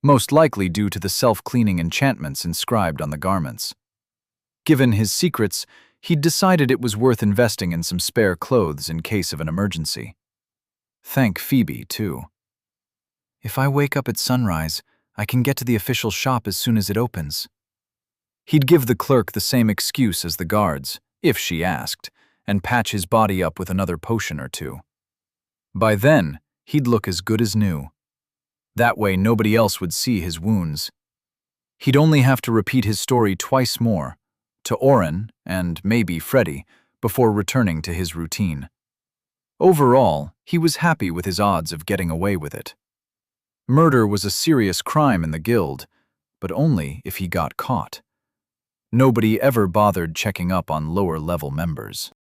most likely due to the self-cleaning enchantments inscribed on the garments. Given his secrets, he'd decided it was worth investing in some spare clothes in case of an emergency. Thank Phoebe, too. If I wake up at sunrise, I can get to the official shop as soon as it opens. He'd give the clerk the same excuse as the guards, if she asked, and patch his body up with another potion or two. By then, he'd look as good as new. That way nobody else would see his wounds. He'd only have to repeat his story twice more, to Oren and maybe Freddie, before returning to his routine. Overall, he was happy with his odds of getting away with it. Murder was a serious crime in the guild, but only if he got caught. Nobody ever bothered checking up on lower-level members.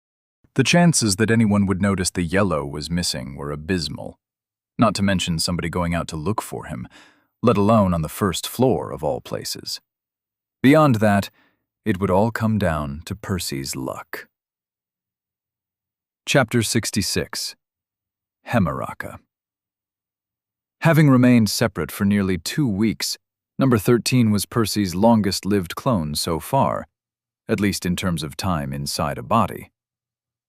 The chances that anyone would notice the yellow was missing were abysmal, not to mention somebody going out to look for him, let alone on the first floor of all places. Beyond that, it would all come down to Percy's luck. Chapter 66. Hemaraka. Having remained separate for nearly 2 weeks, Number 13 was Percy's longest-lived clone so far, at least in terms of time inside a body.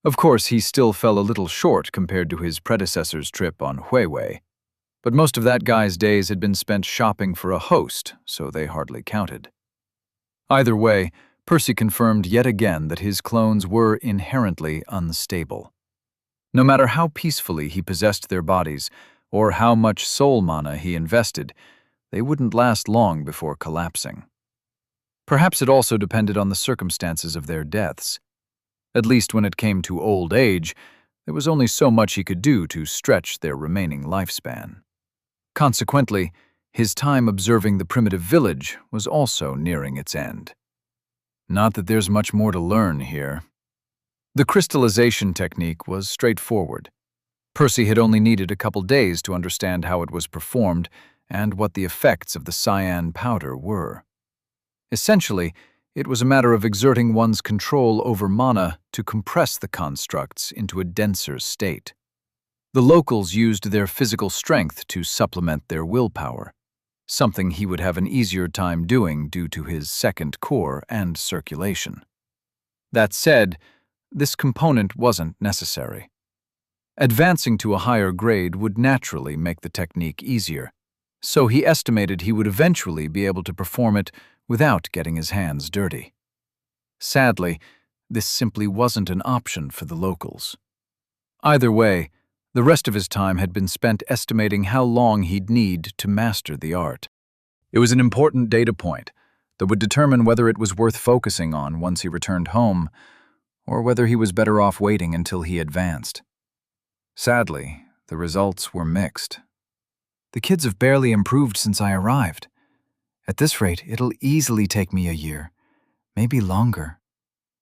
Of course, he still fell a little short compared to his predecessor's trip on Huiwei, but most of that guy's days had been spent shopping for a host, so they hardly counted. Either way, Percy confirmed yet again that his clones were inherently unstable. No matter how peacefully he possessed their bodies, or how much soul mana he invested, they wouldn't last long before collapsing. Perhaps it also depended on the circumstances of their deaths. At least when it came to old age, there was only so much he could do to stretch their remaining lifespan. Consequently, his time observing the primitive village was also nearing its end. Not that there's much more to learn here. The crystallization technique was straightforward. Percy had only needed a couple days to understand how it was performed and what the effects of the cyan powder were. Essentially, it was a matter of exerting one's control over mana to compress the constructs into a denser state. The locals used their physical strength to supplement their willpower, something he would have an easier time doing due to his second core and circulation. That said, this component wasn't necessary. Advancing to a higher grade would naturally make the technique easier, so he estimated he would eventually be able to perform it without getting his hands dirty. Sadly, this simply wasn't an option for the locals. Either way, the rest of his time had been spent estimating how long he'd need to master the art. It was an important data point that would determine whether it was worth focusing on once he returned home, or whether he was better off waiting until he advanced. Sadly, the results were mixed. The kids have barely improved since I arrived. At this rate, it'll easily take me a year, maybe longer.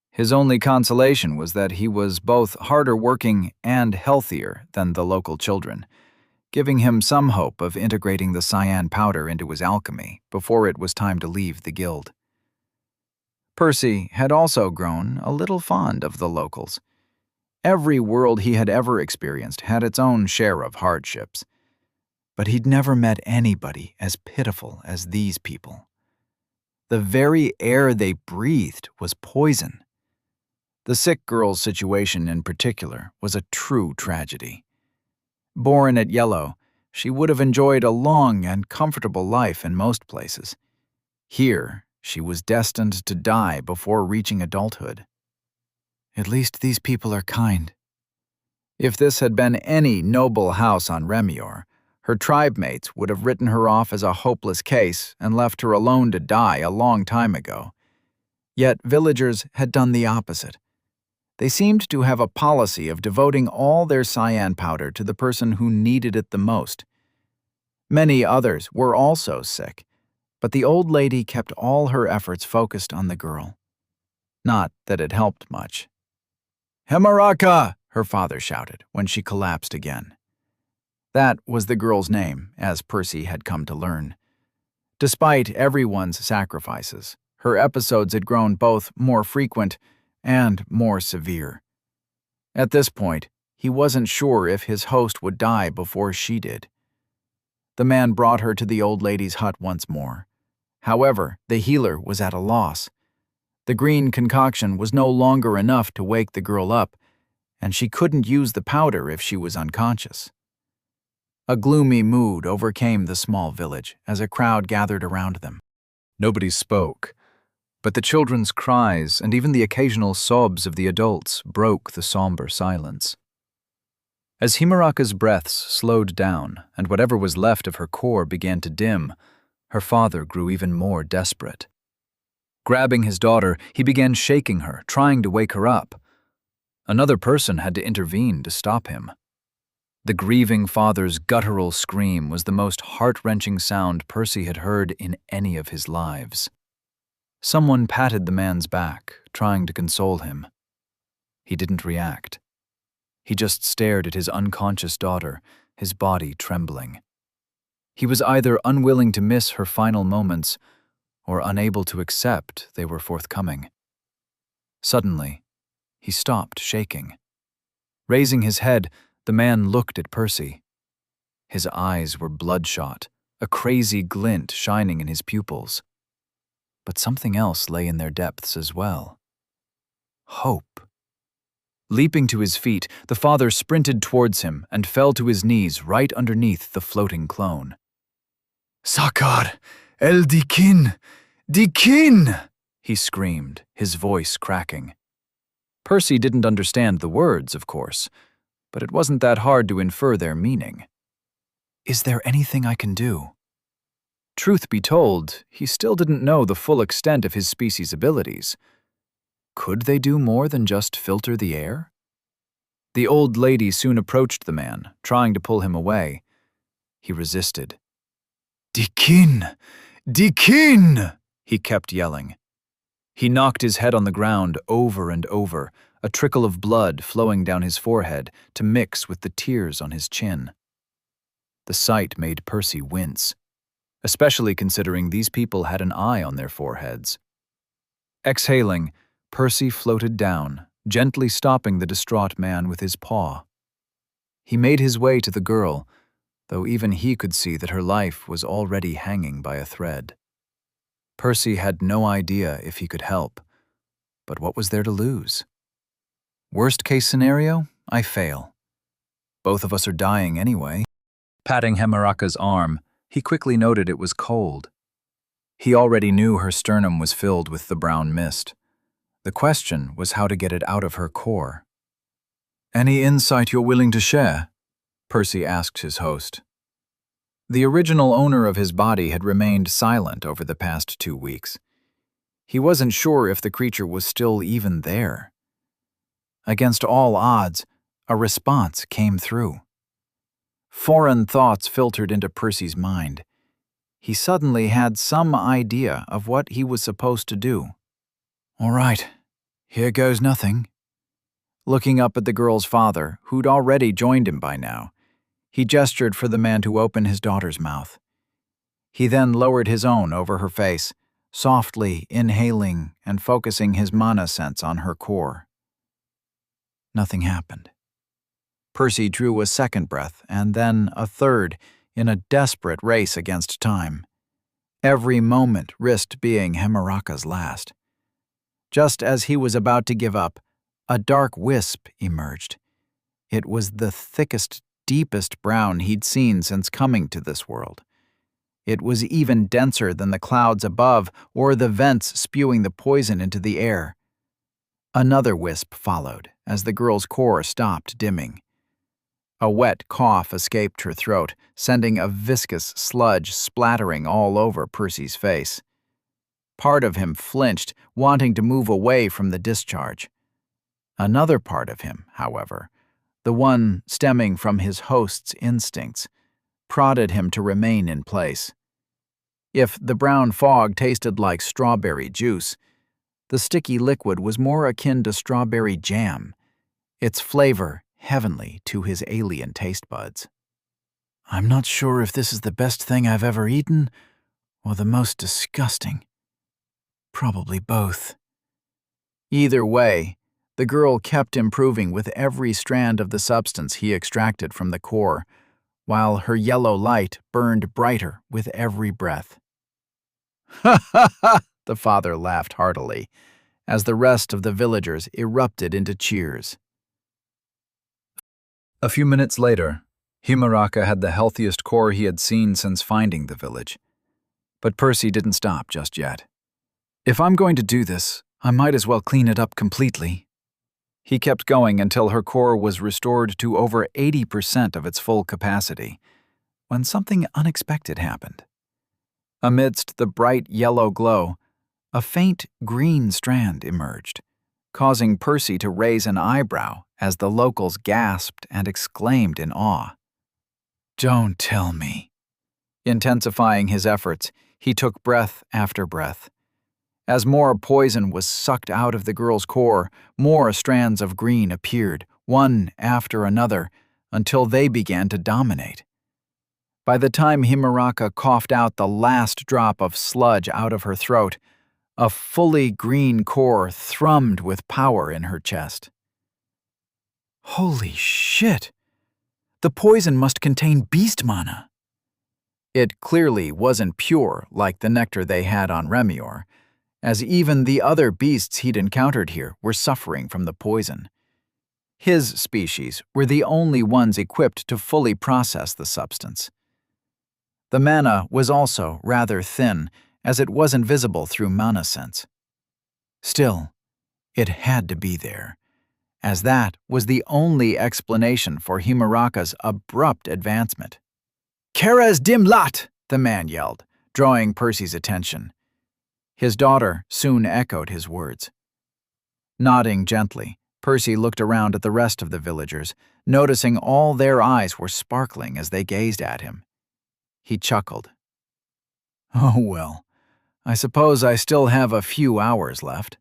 His only consolation was that he was both harder working and healthier than the local children, giving him some hope of integrating the cyan powder into his alchemy before it was time to leave the guild. Percy had also grown a little fond of the locals. Every world he had ever experienced had its own share of hardships, but he'd never met anybody as pitiful as these people. The very air they breathed was poison. The sick girl's situation in particular was a true tragedy. Born at Yellow, she would have enjoyed a long and comfortable life in most places. Here, she was destined to die before reaching adulthood. At least these people are kind. If this had been any noble house on Remior, her tribe mates would have written her off as a hopeless case and left her alone to die a long time ago. Yet villagers had done the opposite. They seemed to have a policy of devoting all their cyan powder to the person who needed it the most. Many others were also sick, but the old lady kept all her efforts focused on the girl. Not that it helped much. "Hemaraka! her father shouted when she collapsed again. That was the girl's name, as Percy had come to learn. Despite everyone's sacrifices, her episodes had grown both more frequent and more severe. At this point, he wasn't sure if his host would die before she did. The man brought her to the old lady's hut once more. However, the healer was at a loss. The green concoction was no longer enough to wake the girl up, and she couldn't use the powder if she was unconscious. A gloomy mood overcame the small village as a crowd gathered around them. Nobody spoke, but the children's cries and even the occasional sobs of the adults broke the somber silence. As Himaraka's breaths slowed down and whatever was left of her core began to dim, her father grew even more desperate. Grabbing his daughter, he began shaking her, trying to wake her up. Another person had to intervene to stop him. The grieving father's guttural scream was the most heart-wrenching sound Percy had heard in any of his lives. Someone patted the man's back, trying to console him. He didn't react. He just stared at his unconscious daughter, his body trembling. He was either unwilling to miss her final moments or unable to accept they were forthcoming. Suddenly, he stopped shaking. Raising his head, the man looked at Percy. His eyes were bloodshot, a crazy glint shining in his pupils. But something else lay in their depths as well. Hope. Leaping to his feet, the father sprinted towards him and fell to his knees right underneath the floating clone. "Sakar, el Dikin! Dikin!" he screamed, his voice cracking. Percy didn't understand the words, of course, but it wasn't that hard to infer their meaning. Is there anything I can do? Truth be told, he still didn't know the full extent of his species' abilities. Could they do more than just filter the air? The old lady soon approached the man, trying to pull him away. He resisted. "Dikin! Dikin!" he kept yelling. He knocked his head on the ground over and over, a trickle of blood flowing down his forehead to mix with the tears on his chin. The sight made Percy wince, especially considering these people had an eye on their foreheads. Exhaling, Percy floated down, gently stopping the distraught man with his paw. He made his way to the girl, though even he could see that her life was already hanging by a thread. Percy had no idea if he could help, but what was there to lose? Worst-case scenario, I fail. Both of us are dying anyway. Patting Himaraka's arm, he quickly noted it was cold. He already knew her sternum was filled with the brown mist. The question was how to get it out of her core. "Any insight you're willing to share?" Percy asked his host. The original owner of his body had remained silent over the past 2 weeks. He wasn't sure if the creature was still even there. Against all odds, a response came through. Foreign thoughts filtered into Percy's mind. He suddenly had some idea of what he was supposed to do. "All right, here goes nothing." Looking up at the girl's father, who'd already joined him by now, he gestured for the man to open his daughter's mouth. He then lowered his own over her face, softly inhaling and focusing his mana sense on her core. Nothing happened. Percy drew a second breath and then a third in a desperate race against time. Every moment risked being Himaraka's last. Just as he was about to give up, a dark wisp emerged. It was the thickest, deepest brown he'd seen since coming to this world. It was even denser than the clouds above or the vents spewing the poison into the air. Another wisp followed as the girl's core stopped dimming. A wet cough escaped her throat, sending a viscous sludge splattering all over Percy's face. Part of him flinched, wanting to move away from the discharge. Another part of him, however, the one stemming from his host's instincts, prodded him to remain in place. If the brown fog tasted like strawberry juice, the sticky liquid was more akin to strawberry jam, its flavor heavenly to his alien taste buds. I'm not sure if this is the best thing I've ever eaten or the most disgusting. Probably both. Either way, the girl kept improving with every strand of the substance he extracted from the core, while her yellow light burned brighter with every breath. Ha ha ha! The father laughed heartily, as the rest of the villagers erupted into cheers. A few minutes later, Himaraka had the healthiest core he had seen since finding the village. But Percy didn't stop just yet. If I'm going to do this, I might as well clean it up completely. He kept going until her core was restored to over 80% of its full capacity, when something unexpected happened. Amidst the bright yellow glow, a faint green strand emerged, causing Percy to raise an eyebrow as the locals gasped and exclaimed in awe. Don't tell me. Intensifying his efforts, he took breath after breath. As more poison was sucked out of the girl's core, more strands of green appeared, one after another, until they began to dominate. By the time Himaraka coughed out the last drop of sludge out of her throat, a fully green core thrummed with power in her chest. Holy shit! The poison must contain beast mana. It clearly wasn't pure like the nectar they had on Remior, as even the other beasts he'd encountered here were suffering from the poison. His species were the only ones equipped to fully process the substance. The mana was also rather thin, as it wasn't visible through mana sense. Still, it had to be there, as that was the only explanation for Himaraka's abrupt advancement. Keres Dimlat! The man yelled, drawing Percy's attention. His daughter soon echoed his words. Nodding gently, Percy looked around at the rest of the villagers, noticing all their eyes were sparkling as they gazed at him. He chuckled. Oh well, I suppose I still have a few hours left.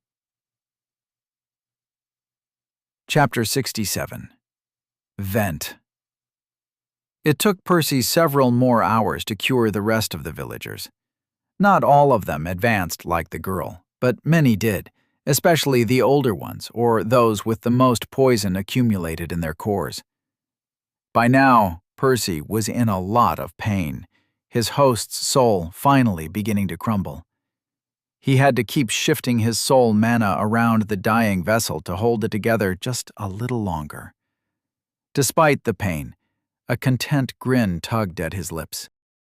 Chapter 67. Vent. It took Percy several more hours to cure the rest of the villagers. Not all of them advanced like the girl, but many did, especially the older ones or those with the most poison accumulated in their cores. By now, Percy was in a lot of pain, his host's soul finally beginning to crumble. He had to keep shifting his soul mana around the dying vessel to hold it together just a little longer. Despite the pain, a content grin tugged at his lips.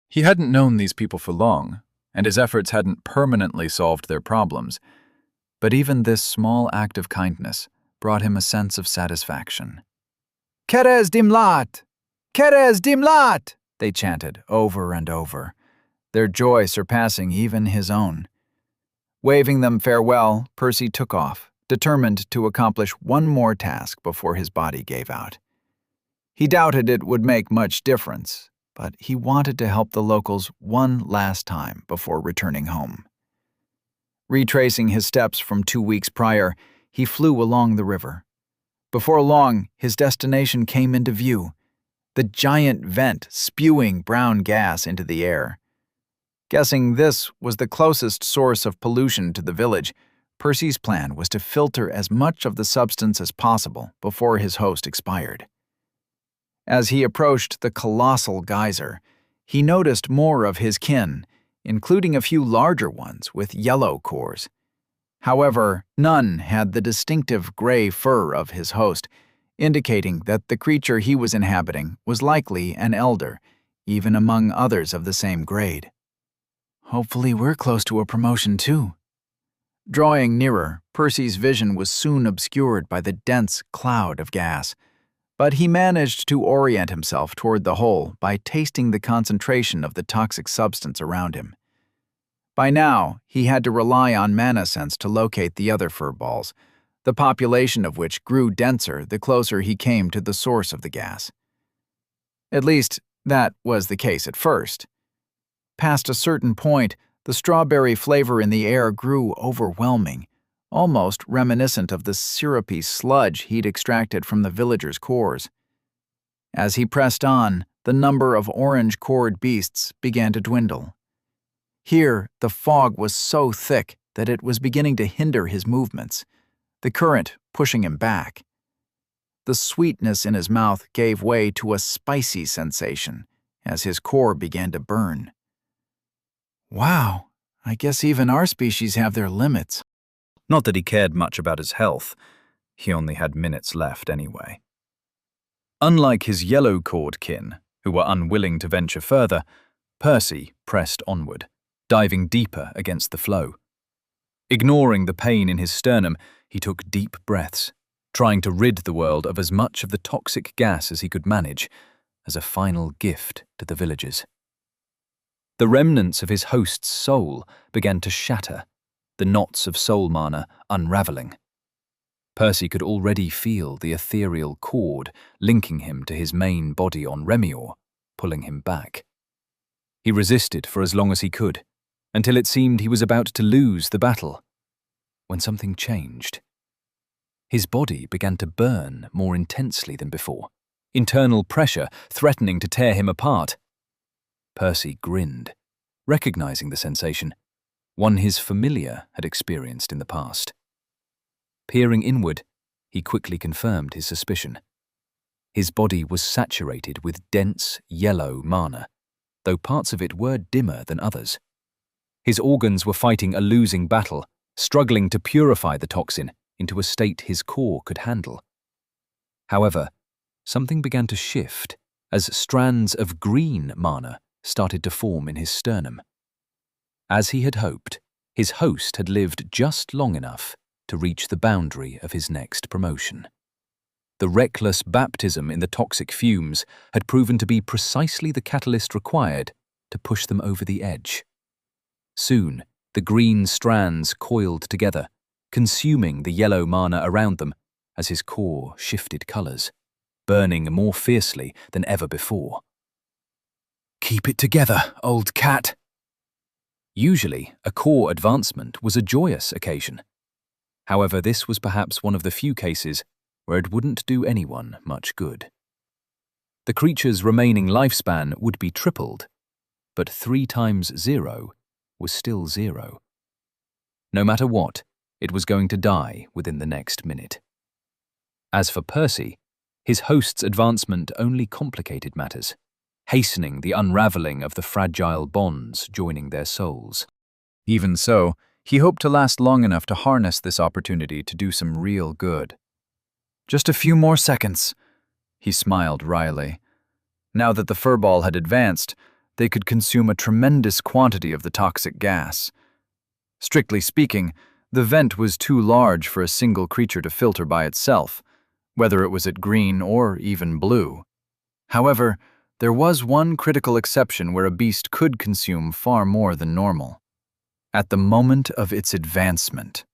He hadn't known these people for long, and his efforts hadn't permanently solved their problems. But even this small act of kindness brought him a sense of satisfaction. Keres Dimlat! Keres Dimlat! They chanted over and over, their joy surpassing even his own. Waving them farewell, Percy took off, determined to accomplish one more task before his body gave out. He doubted it would make much difference, but he wanted to help the locals one last time before returning home. Retracing his steps from 2 weeks prior, he flew along the river. Before long, his destination came into view, the giant vent spewing brown gas into the air. Guessing this was the closest source of pollution to the village, Percy's plan was to filter as much of the substance as possible before his host expired. As he approached the colossal geyser, he noticed more of his kin, including a few larger ones with yellow cores. However, none had the distinctive gray fur of his host, indicating that the creature he was inhabiting was likely an elder, even among others of the same grade. Hopefully we're close to a promotion too. Drawing nearer, Percy's vision was soon obscured by the dense cloud of gas, but he managed to orient himself toward the hole by tasting the concentration of the toxic substance around him. By now, he had to rely on mana sense to locate the other fur balls, the population of which grew denser the closer he came to the source of the gas. At least, that was the case at first. Past a certain point, the strawberry flavor in the air grew overwhelming, almost reminiscent of the syrupy sludge he'd extracted from the villagers' cores. As he pressed on, the number of orange-cored beasts began to dwindle. Here, the fog was so thick that it was beginning to hinder his movements, the current pushing him back. The sweetness in his mouth gave way to a spicy sensation as his core began to burn. Wow, I guess even our species have their limits. Not that he cared much about his health. He only had minutes left anyway. Unlike his yellow-cored kin, who were unwilling to venture further, Percy pressed onward, diving deeper against the flow. Ignoring the pain in his sternum, he took deep breaths, trying to rid the world of as much of the toxic gas as he could manage, as a final gift to the villagers. The remnants of his host's soul began to shatter, the knots of soul mana unraveling. Percy could already feel the ethereal cord linking him to his main body on Remior, pulling him back. He resisted for as long as he could, until it seemed he was about to lose the battle, when something changed. His body began to burn more intensely than before, internal pressure threatening to tear him apart. Percy grinned, recognizing the sensation, one his familiar had experienced in the past. Peering inward, he quickly confirmed his suspicion. His body was saturated with dense, yellow mana, though parts of it were dimmer than others. His organs were fighting a losing battle, struggling to purify the toxin into a state his core could handle. However, something began to shift as strands of green mana started to form in his sternum. As he had hoped, his host had lived just long enough to reach the boundary of his next promotion. The reckless baptism in the toxic fumes had proven to be precisely the catalyst required to push them over the edge. Soon, the green strands coiled together, consuming the yellow mana around them as his core shifted colors, burning more fiercely than ever before. "Keep it together, old cat." Usually, a core advancement was a joyous occasion. However, this was perhaps one of the few cases where it wouldn't do anyone much good. The creature's remaining lifespan would be tripled, but 3 times 0 was still 0. No matter what, it was going to die within the next minute. As for Percy, his host's advancement only complicated matters, hastening the unraveling of the fragile bonds joining their souls. Even so, he hoped to last long enough to harness this opportunity to do some real good. Just a few more seconds, he smiled wryly. Now that the furball had advanced, they could consume a tremendous quantity of the toxic gas. Strictly speaking, the vent was too large for a single creature to filter by itself, whether it was at green or even blue. However, there was one critical exception where a beast could consume far more than normal. At the moment of its advancement.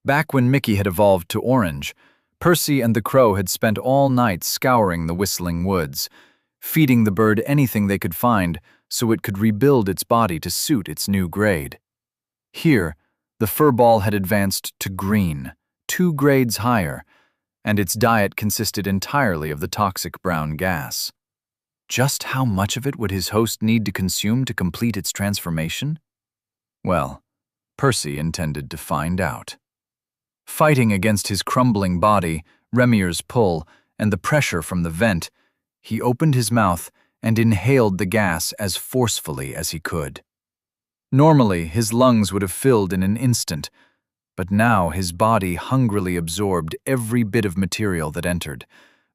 Back when Mickey had evolved to orange, Percy and the crow had spent all night scouring the whistling woods, feeding the bird anything they could find so it could rebuild its body to suit its new grade. Here, the furball had advanced to green, 2 grades higher, and its diet consisted entirely of the toxic brown gas. Just how much of it would his host need to consume to complete its transformation? Well, Percy intended to find out. Fighting against his crumbling body, Remier's pull, and the pressure from the vent, he opened his mouth and inhaled the gas as forcefully as he could. Normally, his lungs would have filled in an instant, but now his body hungrily absorbed every bit of material that entered,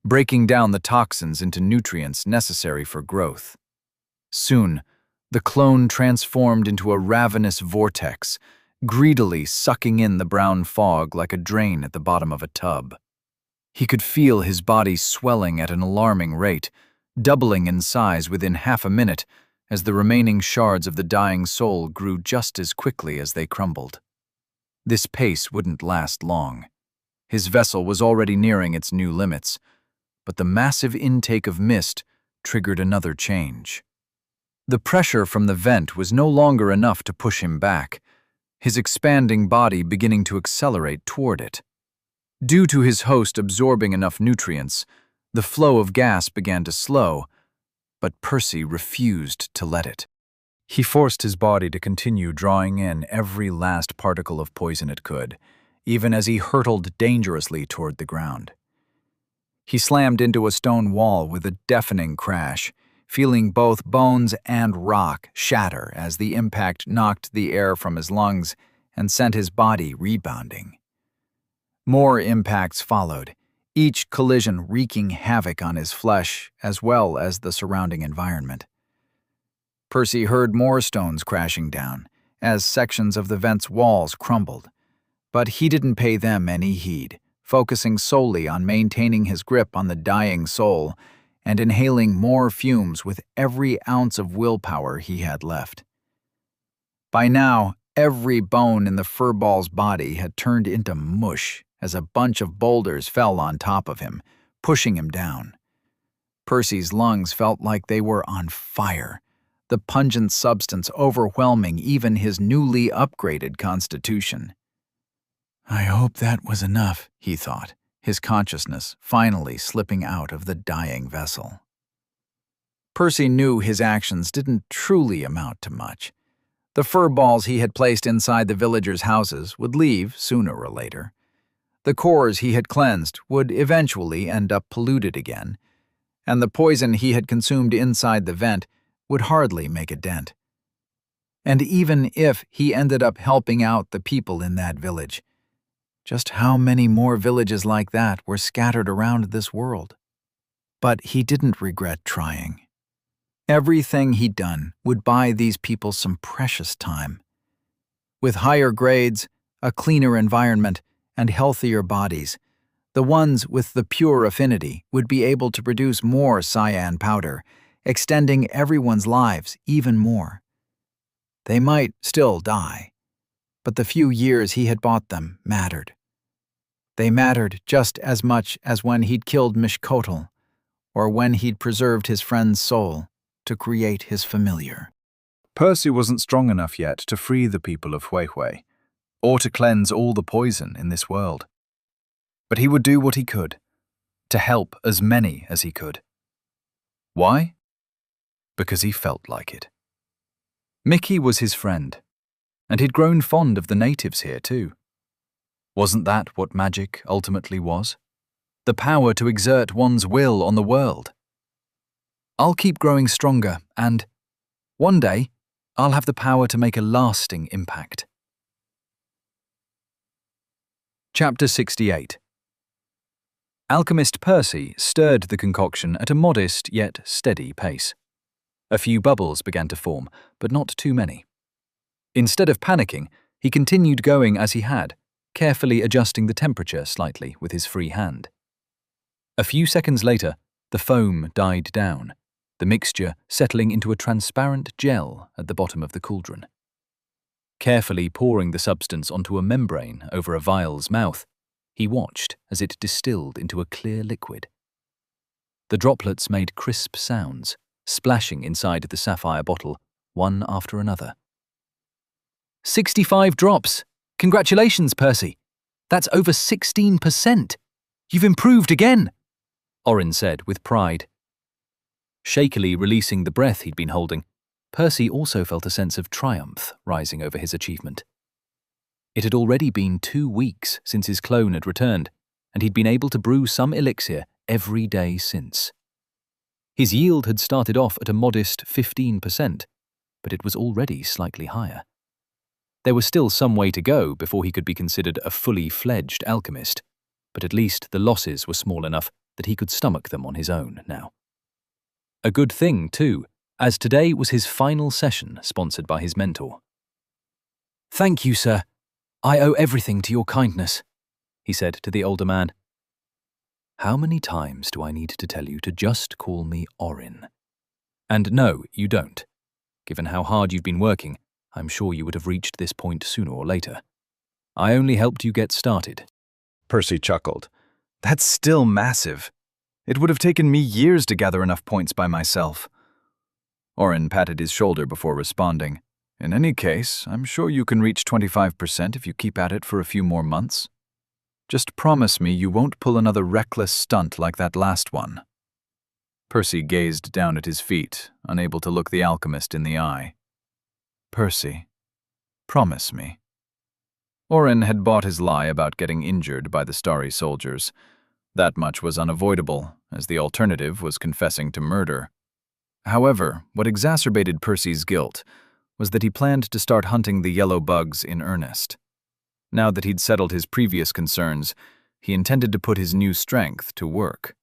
breaking down the toxins into nutrients necessary for growth. Soon, the clone transformed into a ravenous vortex, greedily sucking in the brown fog like a drain at the bottom of a tub. He could feel his body swelling at an alarming rate, doubling in size within half a minute as the remaining shards of the dying soul grew just as quickly as they crumbled. This pace wouldn't last long. His vessel was already nearing its new limits, but the massive intake of mist triggered another change. The pressure from the vent was no longer enough to push him back. his expanding body beginning to accelerate toward it. Due to his host absorbing enough nutrients, the flow of gas began to slow, but Percy refused to let it. He forced his body to continue drawing in every last particle of poison it could, even as he hurtled dangerously toward the ground. He slammed into a stone wall with a deafening crash, feeling both bones and rock shatter as the impact knocked the air from his lungs and sent his body rebounding. More impacts followed, each collision wreaking havoc on his flesh as well as the surrounding environment. Percy heard more stones crashing down as sections of the vent's walls crumbled, but he didn't pay them any heed, focusing solely on maintaining his grip on the dying soul and inhaling more fumes with every ounce of willpower he had left. By now, every bone in the furball's body had turned into mush as a bunch of boulders fell on top of him, pushing him down. Percy's lungs felt like they were on fire, the pungent substance overwhelming even his newly upgraded constitution. I hope that was enough, he thought, his consciousness finally slipping out of the dying vessel. Percy knew his actions didn't truly amount to much. The furballs he had placed inside the villagers' houses would leave sooner or later. The cores he had cleansed would eventually end up polluted again, and the poison he had consumed inside the vent would hardly make a dent. And even if he ended up helping out the people in that village, just how many more villages like that were scattered around this world? But he didn't regret trying. Everything he'd done would buy these people some precious time. With higher grades, a cleaner environment, and healthier bodies, the ones with the pure affinity would be able to produce more cyan powder, extending everyone's lives even more. They might still die, but the few years he had bought them mattered. They mattered just as much as when he'd killed Mishkotal, or when he'd preserved his friend's soul to create his familiar. Percy wasn't strong enough yet to free the people of Huihui, or to cleanse all the poison in this world. But he would do what he could, to help as many as he could. Why? Because he felt like it. Mickey was his friend, and he'd grown fond of the natives here too. Wasn't that what magic ultimately was? The power to exert one's will on the world. I'll keep growing stronger, and one day, I'll have the power to make a lasting impact. Chapter 68. Alchemist Percy stirred the concoction at a modest yet steady pace. A few bubbles began to form, but not too many. Instead of panicking, he continued going as he had, carefully adjusting the temperature slightly with his free hand. A few seconds later, the foam died down, the mixture settling into a transparent gel at the bottom of the cauldron. Carefully pouring the substance onto a membrane over a vial's mouth, he watched as it distilled into a clear liquid. The droplets made crisp sounds, splashing inside the sapphire bottle, one after another. 65 drops! Congratulations, Percy! That's over 16%! You've improved again! Orin said with pride. Shakily releasing the breath he'd been holding, Percy also felt a sense of triumph rising over his achievement. It had already been 2 weeks since his clone had returned, and he'd been able to brew some elixir every day since. His yield had started off at a modest 15%, but it was already slightly higher. There was still some way to go before he could be considered a fully fledged alchemist, but at least the losses were small enough that he could stomach them on his own now. A good thing, too, as today was his final session sponsored by his mentor. "Thank you, sir. I owe everything to your kindness," he said to the older man. "How many times do I need to tell you to just call me Orin? And no, you don't. Given how hard you've been working, I'm sure you would have reached this point sooner or later. I only helped you get started." Percy chuckled. That's still massive. It would have taken me years to gather enough points by myself. Orin patted his shoulder before responding, In any case, I'm sure you can reach 25% if you keep at it for a few more months. Just promise me you won't pull another reckless stunt like that last one." Percy gazed down at his feet, unable to look the alchemist in the eye. "Percy, promise me." Oren had bought his lie about getting injured by the Starry soldiers. That much was unavoidable, as the alternative was confessing to murder. However, what exacerbated Percy's guilt was that he planned to start hunting the yellow bugs in earnest. Now that he'd settled his previous concerns, he intended to put his new strength to work.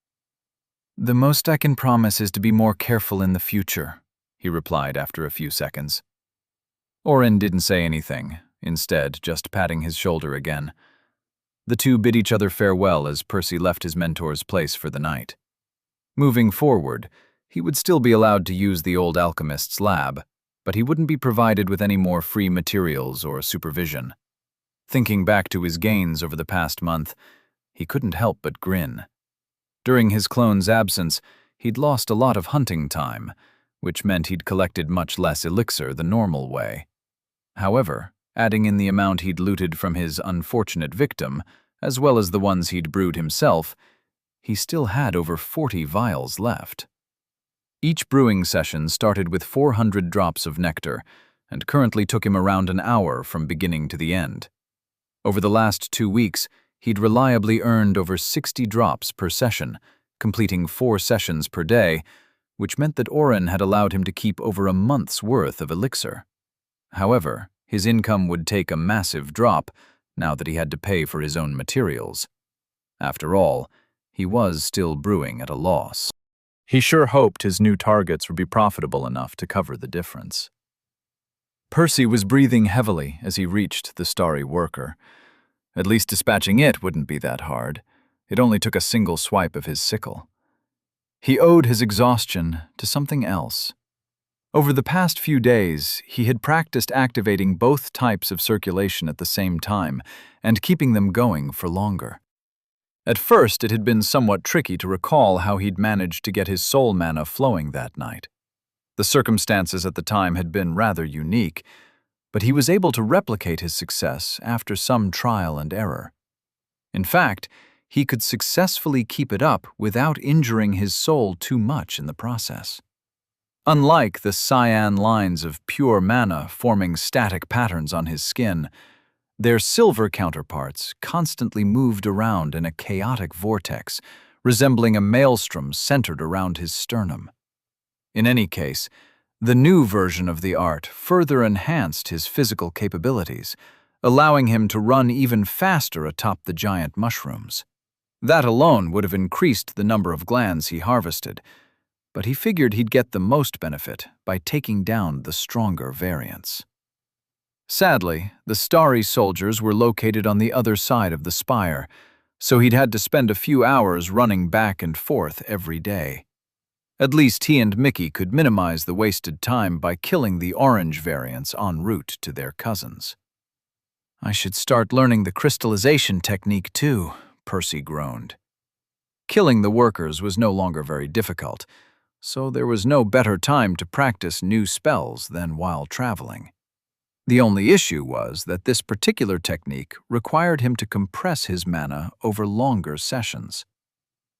"The most I can promise is to be more careful in the future," he replied after a few seconds. Oren didn't say anything, instead just patting his shoulder again. The two bid each other farewell as Percy left his mentor's place for the night. Moving forward, he would still be allowed to use the old alchemist's lab, but he wouldn't be provided with any more free materials or supervision. Thinking back to his gains over the past month, he couldn't help but grin. During his clone's absence, he'd lost a lot of hunting time, which meant he'd collected much less elixir the normal way. However, adding in the amount he'd looted from his unfortunate victim, as well as the ones he'd brewed himself, he still had over 40 vials left. Each brewing session started with 400 drops of nectar, and currently took him around an hour from beginning to the end. Over the last 2 weeks, he'd reliably earned over 60 drops per session, completing 4 sessions per day, which meant that Oren had allowed him to keep over a month's worth of elixir. However, his income would take a massive drop now that he had to pay for his own materials. After all, he was still brewing at a loss. He sure hoped his new targets would be profitable enough to cover the difference. Percy was breathing heavily as he reached the Starry worker. At least dispatching it wouldn't be that hard. It only took a single swipe of his sickle. He owed his exhaustion to something else. Over the past few days, he had practiced activating both types of circulation at the same time and keeping them going for longer. At first, it had been somewhat tricky to recall how he'd managed to get his soul mana flowing that night. The circumstances at the time had been rather unique, but he was able to replicate his success after some trial and error. In fact, he could successfully keep it up without injuring his soul too much in the process. Unlike the cyan lines of pure mana forming static patterns on his skin, their silver counterparts constantly moved around in a chaotic vortex, resembling a maelstrom centered around his sternum. In any case, the new version of the art further enhanced his physical capabilities, allowing him to run even faster atop the giant mushrooms. That alone would have increased the number of glands he harvested, but he figured he'd get the most benefit by taking down the stronger variants. Sadly, the Starry soldiers were located on the other side of the spire, so he'd had to spend a few hours running back and forth every day. At least he and Mickey could minimize the wasted time by killing the orange variants en route to their cousins. "I should start learning the crystallization technique too," Percy groaned. Killing the workers was no longer very difficult, so there was no better time to practice new spells than while traveling. The only issue was that this particular technique required him to compress his mana over longer sessions.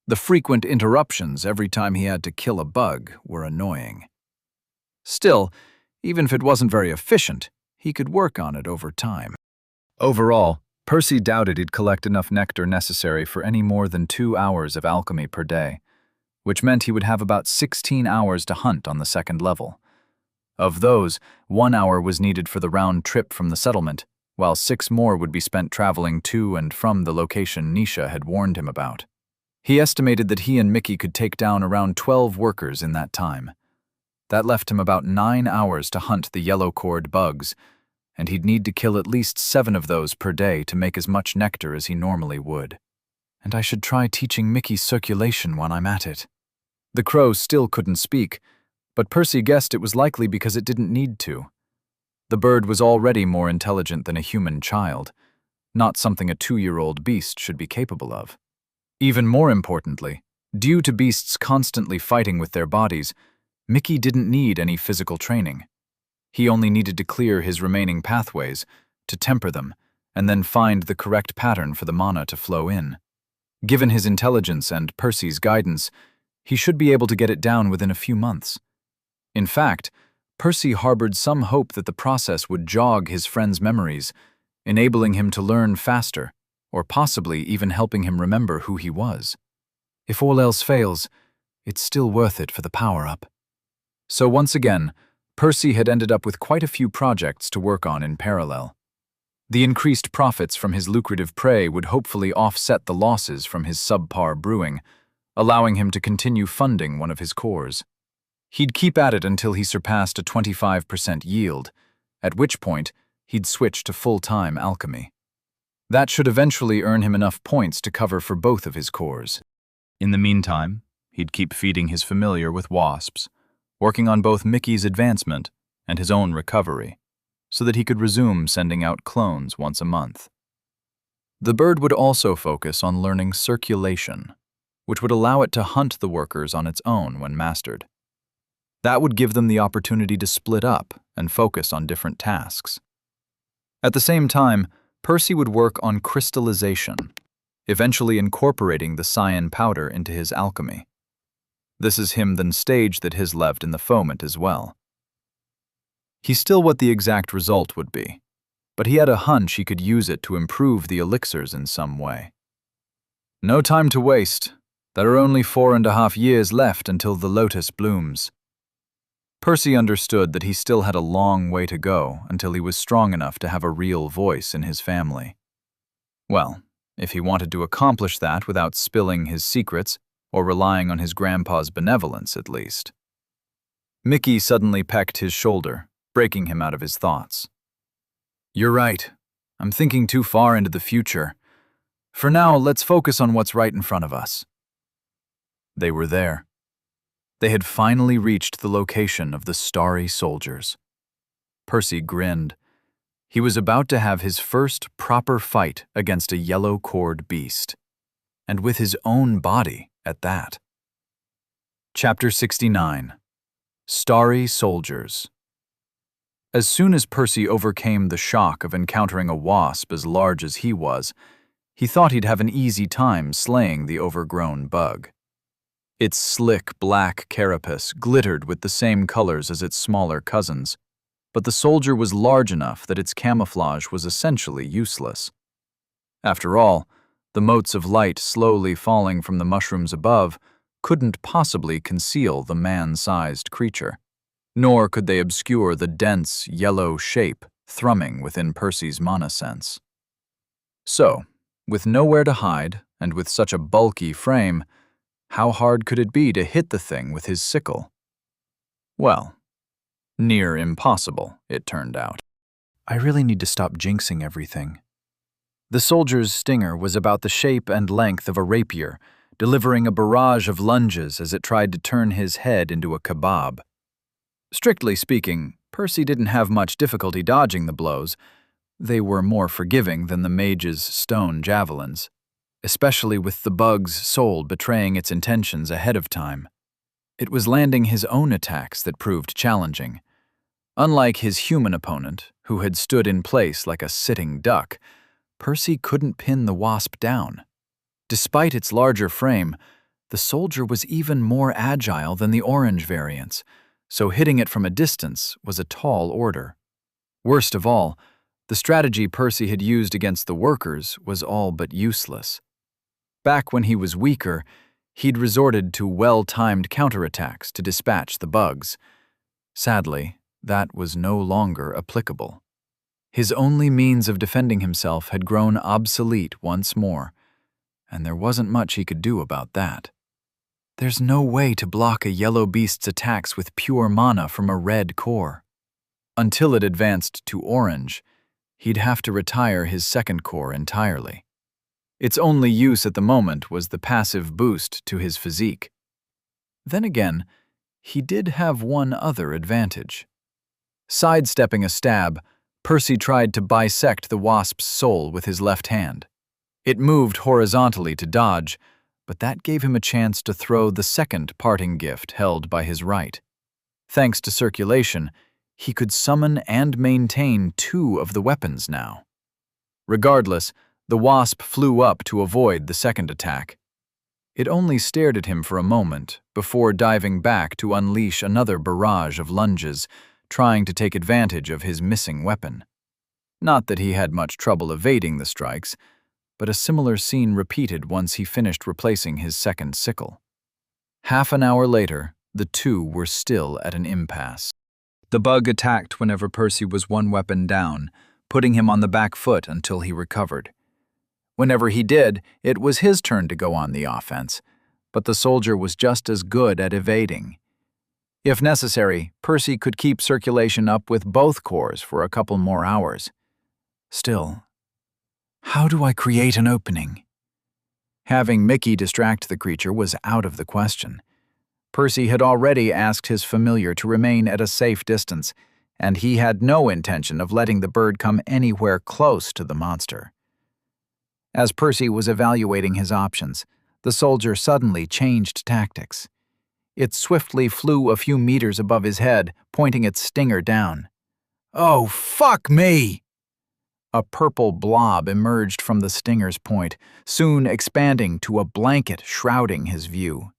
The frequent interruptions every time he had to kill a bug were annoying. Still, even if it wasn't very efficient, he could work on it over time. Overall, Percy doubted he'd collect enough nectar necessary for any more than 2 hours of alchemy per day, which meant he would have about 16 hours to hunt on the second level. Of those, 1 hour was needed for the round trip from the settlement, while 6 more would be spent traveling to and from the location Nisha had warned him about. He estimated that he and Mickey could take down around 12 workers in that time. That left him about 9 hours to hunt the yellow-cored bugs, and he'd need to kill at least 7 of those per day to make as much nectar as he normally would. And I should try teaching Mickey circulation when I'm at it. The crow still couldn't speak, but Percy guessed it was likely because it didn't need to. The bird was already more intelligent than a human child, not something a 2-year-old beast should be capable of. Even more importantly, due to beasts constantly fighting with their bodies, Mickey didn't need any physical training. He only needed to clear his remaining pathways, to temper them, and then find the correct pattern for the mana to flow in. Given his intelligence and Percy's guidance, he should be able to get it down within a few months. In fact, Percy harbored some hope that the process would jog his friend's memories, enabling him to learn faster, or possibly even helping him remember who he was. If all else fails, it's still worth it for the power-up. So once again, Percy had ended up with quite a few projects to work on in parallel. The increased profits from his lucrative prey would hopefully offset the losses from his subpar brewing, allowing him to continue funding one of his cores. He'd keep at it until he surpassed a 25% yield, at which point he'd switch to full-time alchemy. That should eventually earn him enough points to cover for both of his cores. In the meantime, he'd keep feeding his familiar with wasps, working on both Mickey's advancement and his own recovery, so that he could resume sending out clones once a month. The bird would also focus on learning circulation, which would allow it to hunt the workers on its own when mastered. That would give them the opportunity to split up and focus on different tasks. At the same time, Percy would work on crystallization, eventually incorporating the cyan powder into his alchemy. This is him then staged that his left in the foment as well. He's still what the exact result would be, but he had a hunch he could use it to improve the elixirs in some way. No time to waste. There are only 4.5 years left until the lotus blooms. Percy understood that he still had a long way to go until he was strong enough to have a real voice in his family. Well, if he wanted to accomplish that without spilling his secrets, or relying on his grandpa's benevolence at least. Mickey suddenly pecked his shoulder, breaking him out of his thoughts. "You're right. I'm thinking too far into the future. For now, let's focus on what's right in front of us." They were there. They had finally reached the location of the starry soldiers. Percy grinned. He was about to have his first proper fight against a yellow-cored beast, and with his own body at that. Chapter 69. Starry Soldiers. As soon as Percy overcame the shock of encountering a wasp as large as he was, he thought he'd have an easy time slaying the overgrown bug. Its slick black carapace glittered with the same colors as its smaller cousins, but the soldier was large enough that its camouflage was essentially useless. After all, the motes of light slowly falling from the mushrooms above couldn't possibly conceal the man-sized creature, nor could they obscure the dense, yellow shape thrumming within Percy's mana sense. So, with nowhere to hide and with such a bulky frame, how hard could it be to hit the thing with his sickle? Well, near impossible, it turned out. I really need to stop jinxing everything. The soldier's stinger was about the shape and length of a rapier, delivering a barrage of lunges as it tried to turn his head into a kebab. Strictly speaking, Percy didn't have much difficulty dodging the blows. They were more forgiving than the mage's stone javelins, especially with the bug's soul betraying its intentions ahead of time. It was landing his own attacks that proved challenging. Unlike his human opponent, who had stood in place like a sitting duck, Percy couldn't pin the wasp down. Despite its larger frame, the soldier was even more agile than the orange variants, so hitting it from a distance was a tall order. Worst of all, the strategy Percy had used against the workers was all but useless. Back when he was weaker, he'd resorted to well-timed counterattacks to dispatch the bugs. Sadly, that was no longer applicable. His only means of defending himself had grown obsolete once more, and there wasn't much he could do about that. There's no way to block a yellow beast's attacks with pure mana from a red core. Until it advanced to orange, he'd have to retire his second core entirely. Its only use at the moment was the passive boost to his physique. Then again, he did have one other advantage. Sidestepping a stab, Percy tried to bisect the wasp's soul with his left hand. It moved horizontally to dodge, but that gave him a chance to throw the second parting gift held by his right. Thanks to circulation, He could summon and maintain 2 of the weapons now. Regardless, the wasp flew up to avoid the second attack. It only stared at him for a moment before diving back to unleash another barrage of lunges, trying to take advantage of his missing weapon. Not that he had much trouble evading the strikes, but a similar scene repeated once he finished replacing his second sickle. Half an hour later, the 2 were still at an impasse. The bug attacked whenever Percy was 1 weapon down, putting him on the back foot until he recovered. Whenever he did, it was his turn to go on the offense, but the soldier was just as good at evading. If necessary, Percy could keep circulation up with both cores for a couple more hours. Still, how do I create an opening? Having Mickey distract the creature was out of the question. Percy had already asked his familiar to remain at a safe distance, and he had no intention of letting the bird come anywhere close to the monster. As Percy was evaluating his options, the soldier suddenly changed tactics. It swiftly flew a few meters above his head, pointing its stinger down. "Oh, fuck me!" A purple blob emerged from the stinger's point, soon expanding to a blanket shrouding his view.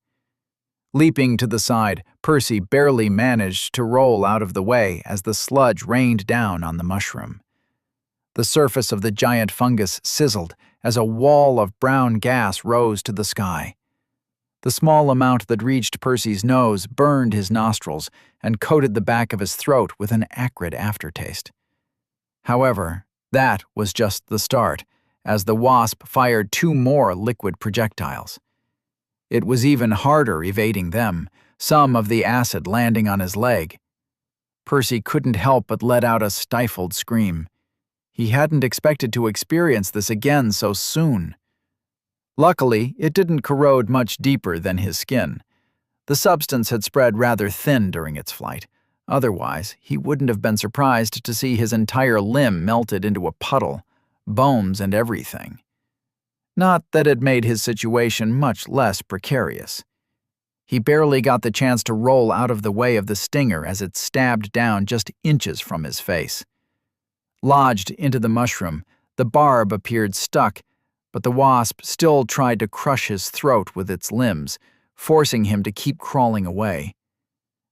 Leaping to the side, Percy barely managed to roll out of the way as the sludge rained down on the mushroom. The surface of the giant fungus sizzled as a wall of brown gas rose to the sky. The small amount that reached Percy's nose burned his nostrils and coated the back of his throat with an acrid aftertaste. However, that was just the start, as the wasp fired 2 more liquid projectiles. It was even harder evading them, some of the acid landing on his leg. Percy couldn't help but let out a stifled scream. He hadn't expected to experience this again so soon. Luckily, it didn't corrode much deeper than his skin. The substance had spread rather thin during its flight. Otherwise, he wouldn't have been surprised to see his entire limb melted into a puddle, bones and everything. Not that it made his situation much less precarious. He barely got the chance to roll out of the way of the stinger as it stabbed down just inches from his face. Lodged into the mushroom, the barb appeared stuck, but the wasp still tried to crush his throat with its limbs, forcing him to keep crawling away.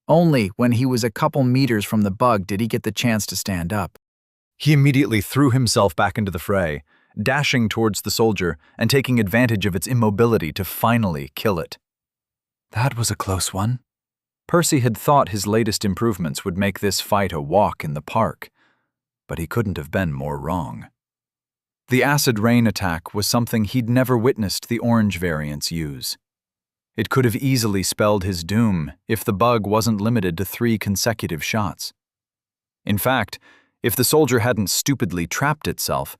Only when he was a couple meters from the bug did he get the chance to stand up. He immediately threw himself back into the fray, dashing towards the soldier and taking advantage of its immobility to finally kill it. That was a close one. Percy had thought his latest improvements would make this fight a walk in the park, but he couldn't have been more wrong. The acid rain attack was something he'd never witnessed the orange variants use. It could have easily spelled his doom if the bug wasn't limited to 3 consecutive shots. In fact, if the soldier hadn't stupidly trapped itself,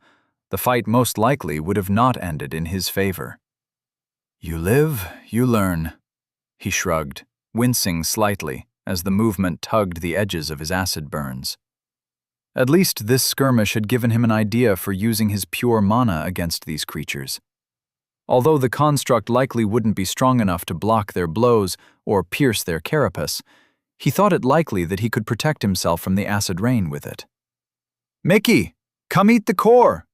the fight most likely would have not ended in his favor. "You live, you learn," he shrugged, wincing slightly as the movement tugged the edges of his acid burns. At least this skirmish had given him an idea for using his pure mana against these creatures. Although the construct likely wouldn't be strong enough to block their blows or pierce their carapace, he thought it likely that he could protect himself from the acid rain with it. "Mickey, come eat the core!"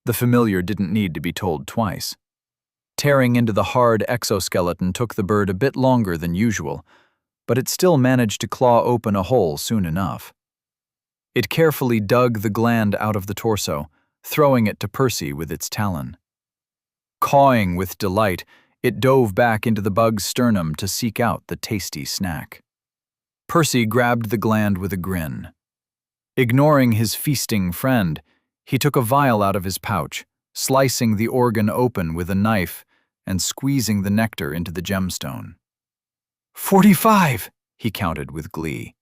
The familiar didn't need to be told twice. Tearing into the hard exoskeleton took the bird a bit longer than usual, but it still managed to claw open a hole soon enough. It carefully dug the gland out of the torso, throwing it to Percy with its talon. Cawing with delight, it dove back into the bug's sternum to seek out the tasty snack. Percy grabbed the gland with a grin. Ignoring his feasting friend, he took a vial out of his pouch, slicing the organ open with a knife and squeezing the nectar into the gemstone. 45, he counted with glee.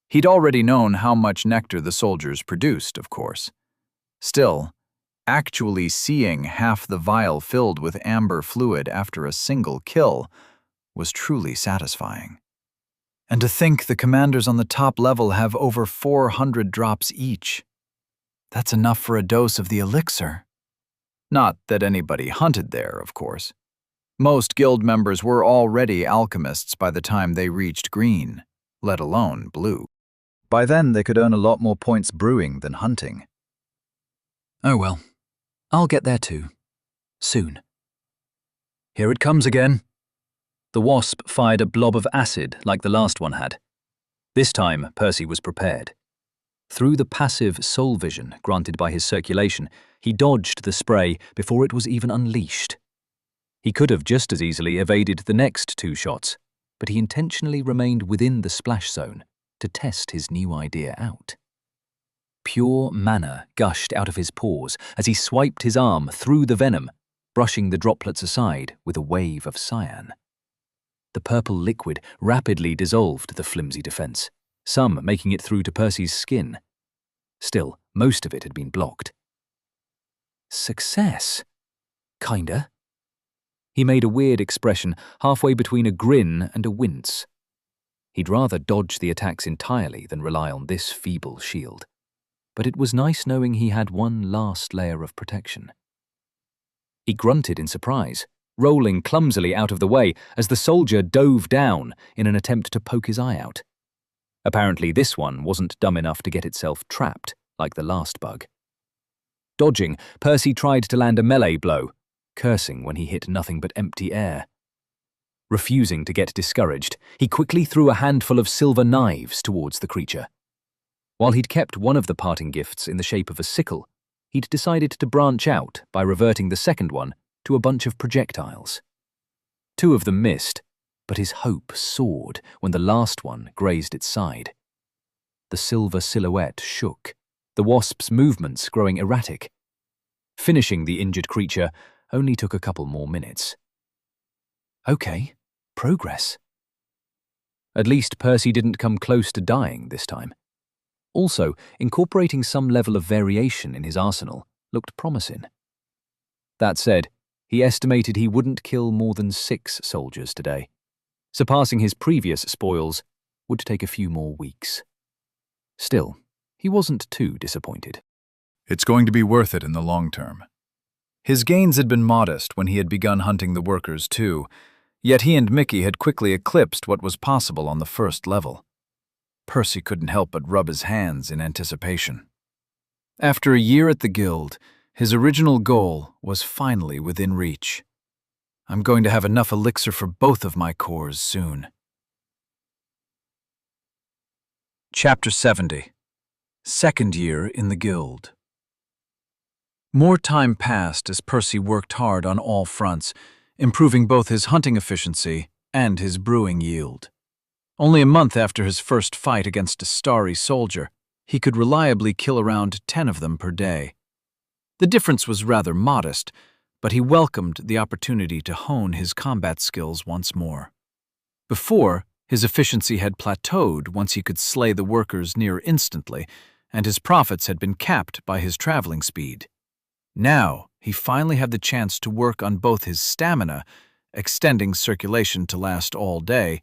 He'd already known how much nectar the soldiers produced, of course. Still, actually seeing half the vial filled with amber fluid after a single kill was truly satisfying. And to think the commanders on the top level have over 400 drops each. That's enough for a dose of the elixir. Not that anybody hunted there, of course. Most guild members were already alchemists by the time they reached green, let alone blue. By then, they could earn a lot more points brewing than hunting. Oh well, I'll get there too. Soon. Here it comes again. The wasp fired a blob of acid like the last one had. This time, Percy was prepared. Through the passive soul vision granted by his circulation, he dodged the spray before it was even unleashed. He could have just as easily evaded the next 2 shots, but he intentionally remained within the splash zone to test his new idea out. Pure mana gushed out of his pores as he swiped his arm through the venom, brushing the droplets aside with a wave of cyan. The purple liquid rapidly dissolved the flimsy defense, some making it through to Percy's skin. Still, most of it had been blocked. Success. Kinda. He made a weird expression halfway between a grin and a wince. He'd rather dodge the attacks entirely than rely on this feeble shield. But it was nice knowing he had one last layer of protection. He grunted in surprise, rolling clumsily out of the way as the soldier dove down in an attempt to poke his eye out. Apparently this one wasn't dumb enough to get itself trapped, like the last bug. Dodging, Percy tried to land a melee blow, cursing when he hit nothing but empty air. Refusing to get discouraged, he quickly threw a handful of silver knives towards the creature. While he'd kept one of the parting gifts in the shape of a sickle, he'd decided to branch out by reverting the second one to a bunch of projectiles. 2 of them missed, but his hope soared when the last one grazed its side. The silver silhouette shook, the wasp's movements growing erratic. Finishing the injured creature only took a couple more minutes. Okay, progress. At least Percy didn't come close to dying this time. Also, incorporating some level of variation in his arsenal looked promising. That said, he estimated he wouldn't kill more than 6 soldiers today. Surpassing his previous spoils would take a few more weeks. Still, he wasn't too disappointed. It's going to be worth it in the long term. His gains had been modest when he had begun hunting the workers too, yet he and Mickey had quickly eclipsed what was possible on the first level. Percy couldn't help but rub his hands in anticipation. After a year at the guild, his original goal was finally within reach. I'm going to have enough elixir for both of my cores soon. Chapter 70. Second year in the guild. More time passed as Percy worked hard on all fronts, improving both his hunting efficiency and his brewing yield. Only a month after his first fight against a starry soldier, he could reliably kill around 10 of them per day. The difference was rather modest, but he welcomed the opportunity to hone his combat skills once more. Before, his efficiency had plateaued once he could slay the workers near instantly, and his profits had been capped by his traveling speed. Now, he finally had the chance to work on both his stamina, extending circulation to last all day,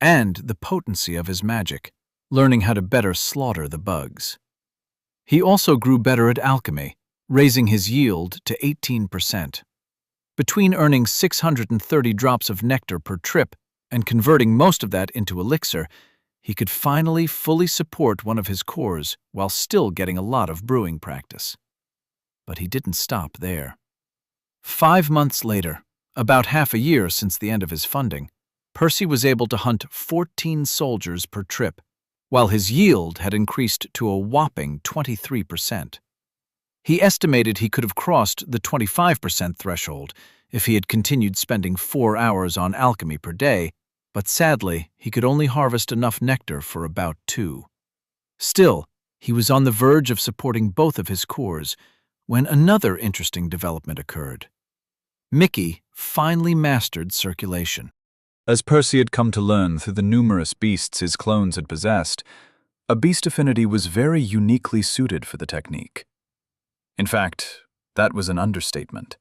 and the potency of his magic, learning how to better slaughter the bugs. He also grew better at alchemy, raising his yield to 18%. Between earning 630 drops of nectar per trip and converting most of that into elixir, he could finally fully support one of his cores while still getting a lot of brewing practice. But he didn't stop there. 5 months later, about half a year since the end of his funding, Percy was able to hunt 14 soldiers per trip, while his yield had increased to a whopping 23%. He estimated he could have crossed the 25% threshold if he had continued spending 4 hours on alchemy per day, but sadly, he could only harvest enough nectar for about 2. Still, he was on the verge of supporting both of his cores when another interesting development occurred. Mickey finally mastered circulation. As Percy had come to learn through the numerous beasts his clones had possessed, a beast affinity was very uniquely suited for the technique. In fact, that was an understatement.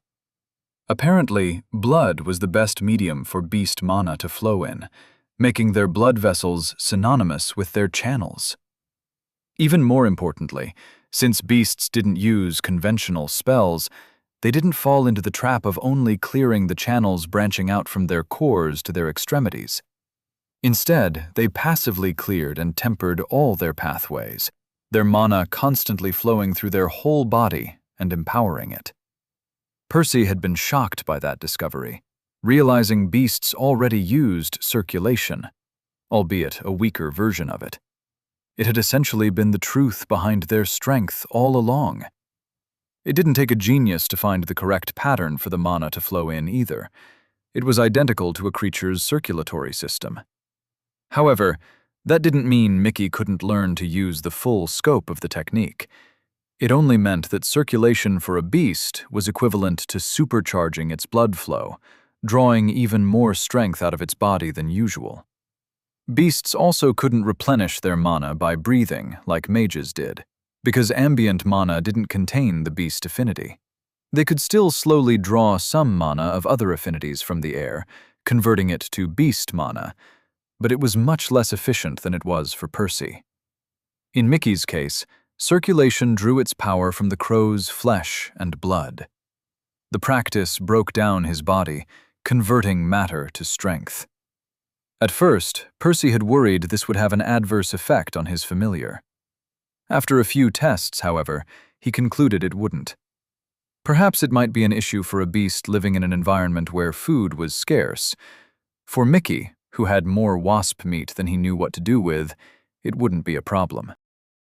Apparently, blood was the best medium for beast mana to flow in, making their blood vessels synonymous with their channels. Even more importantly, since beasts didn't use conventional spells, they didn't fall into the trap of only clearing the channels branching out from their cores to their extremities. Instead, they passively cleared and tempered all their pathways, their mana constantly flowing through their whole body and empowering it. Percy had been shocked by that discovery, realizing beasts already used circulation, albeit a weaker version of it. It had essentially been the truth behind their strength all along. It didn't take a genius to find the correct pattern for the mana to flow in either. It was identical to a creature's circulatory system. However, that didn't mean Mickey couldn't learn to use the full scope of the technique. It only meant that circulation for a beast was equivalent to supercharging its blood flow, drawing even more strength out of its body than usual. Beasts also couldn't replenish their mana by breathing like mages did, because ambient mana didn't contain the beast affinity. They could still slowly draw some mana of other affinities from the air, converting it to beast mana, but it was much less efficient than it was for Percy. In Mickey's case, circulation drew its power from the crow's flesh and blood. The practice broke down his body, converting matter to strength. At first, Percy had worried this would have an adverse effect on his familiar. After a few tests, however, he concluded it wouldn't. Perhaps it might be an issue for a beast living in an environment where food was scarce. For Mickey, who had more wasp meat than he knew what to do with, it wouldn't be a problem.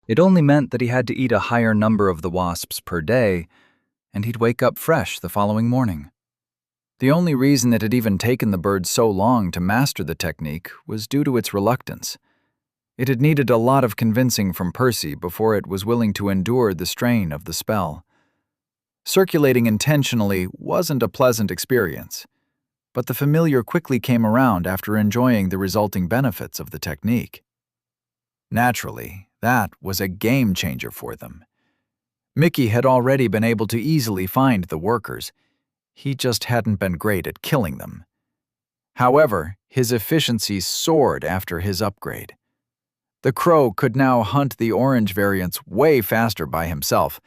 It only meant that he had to eat a higher number of the wasps per day, and he'd wake up fresh the following morning. The only reason it had even taken the bird so long to master the technique was due to its reluctance. It had needed a lot of convincing from Percy before it was willing to endure the strain of the spell. Circulating intentionally wasn't a pleasant experience, but the familiar quickly came around after enjoying the resulting benefits of the technique. Naturally, that was a game changer for them. Mickey had already been able to easily find the workers. He just hadn't been great at killing them. However, his efficiency soared after his upgrade. The crow could now hunt the orange variants way faster by himself,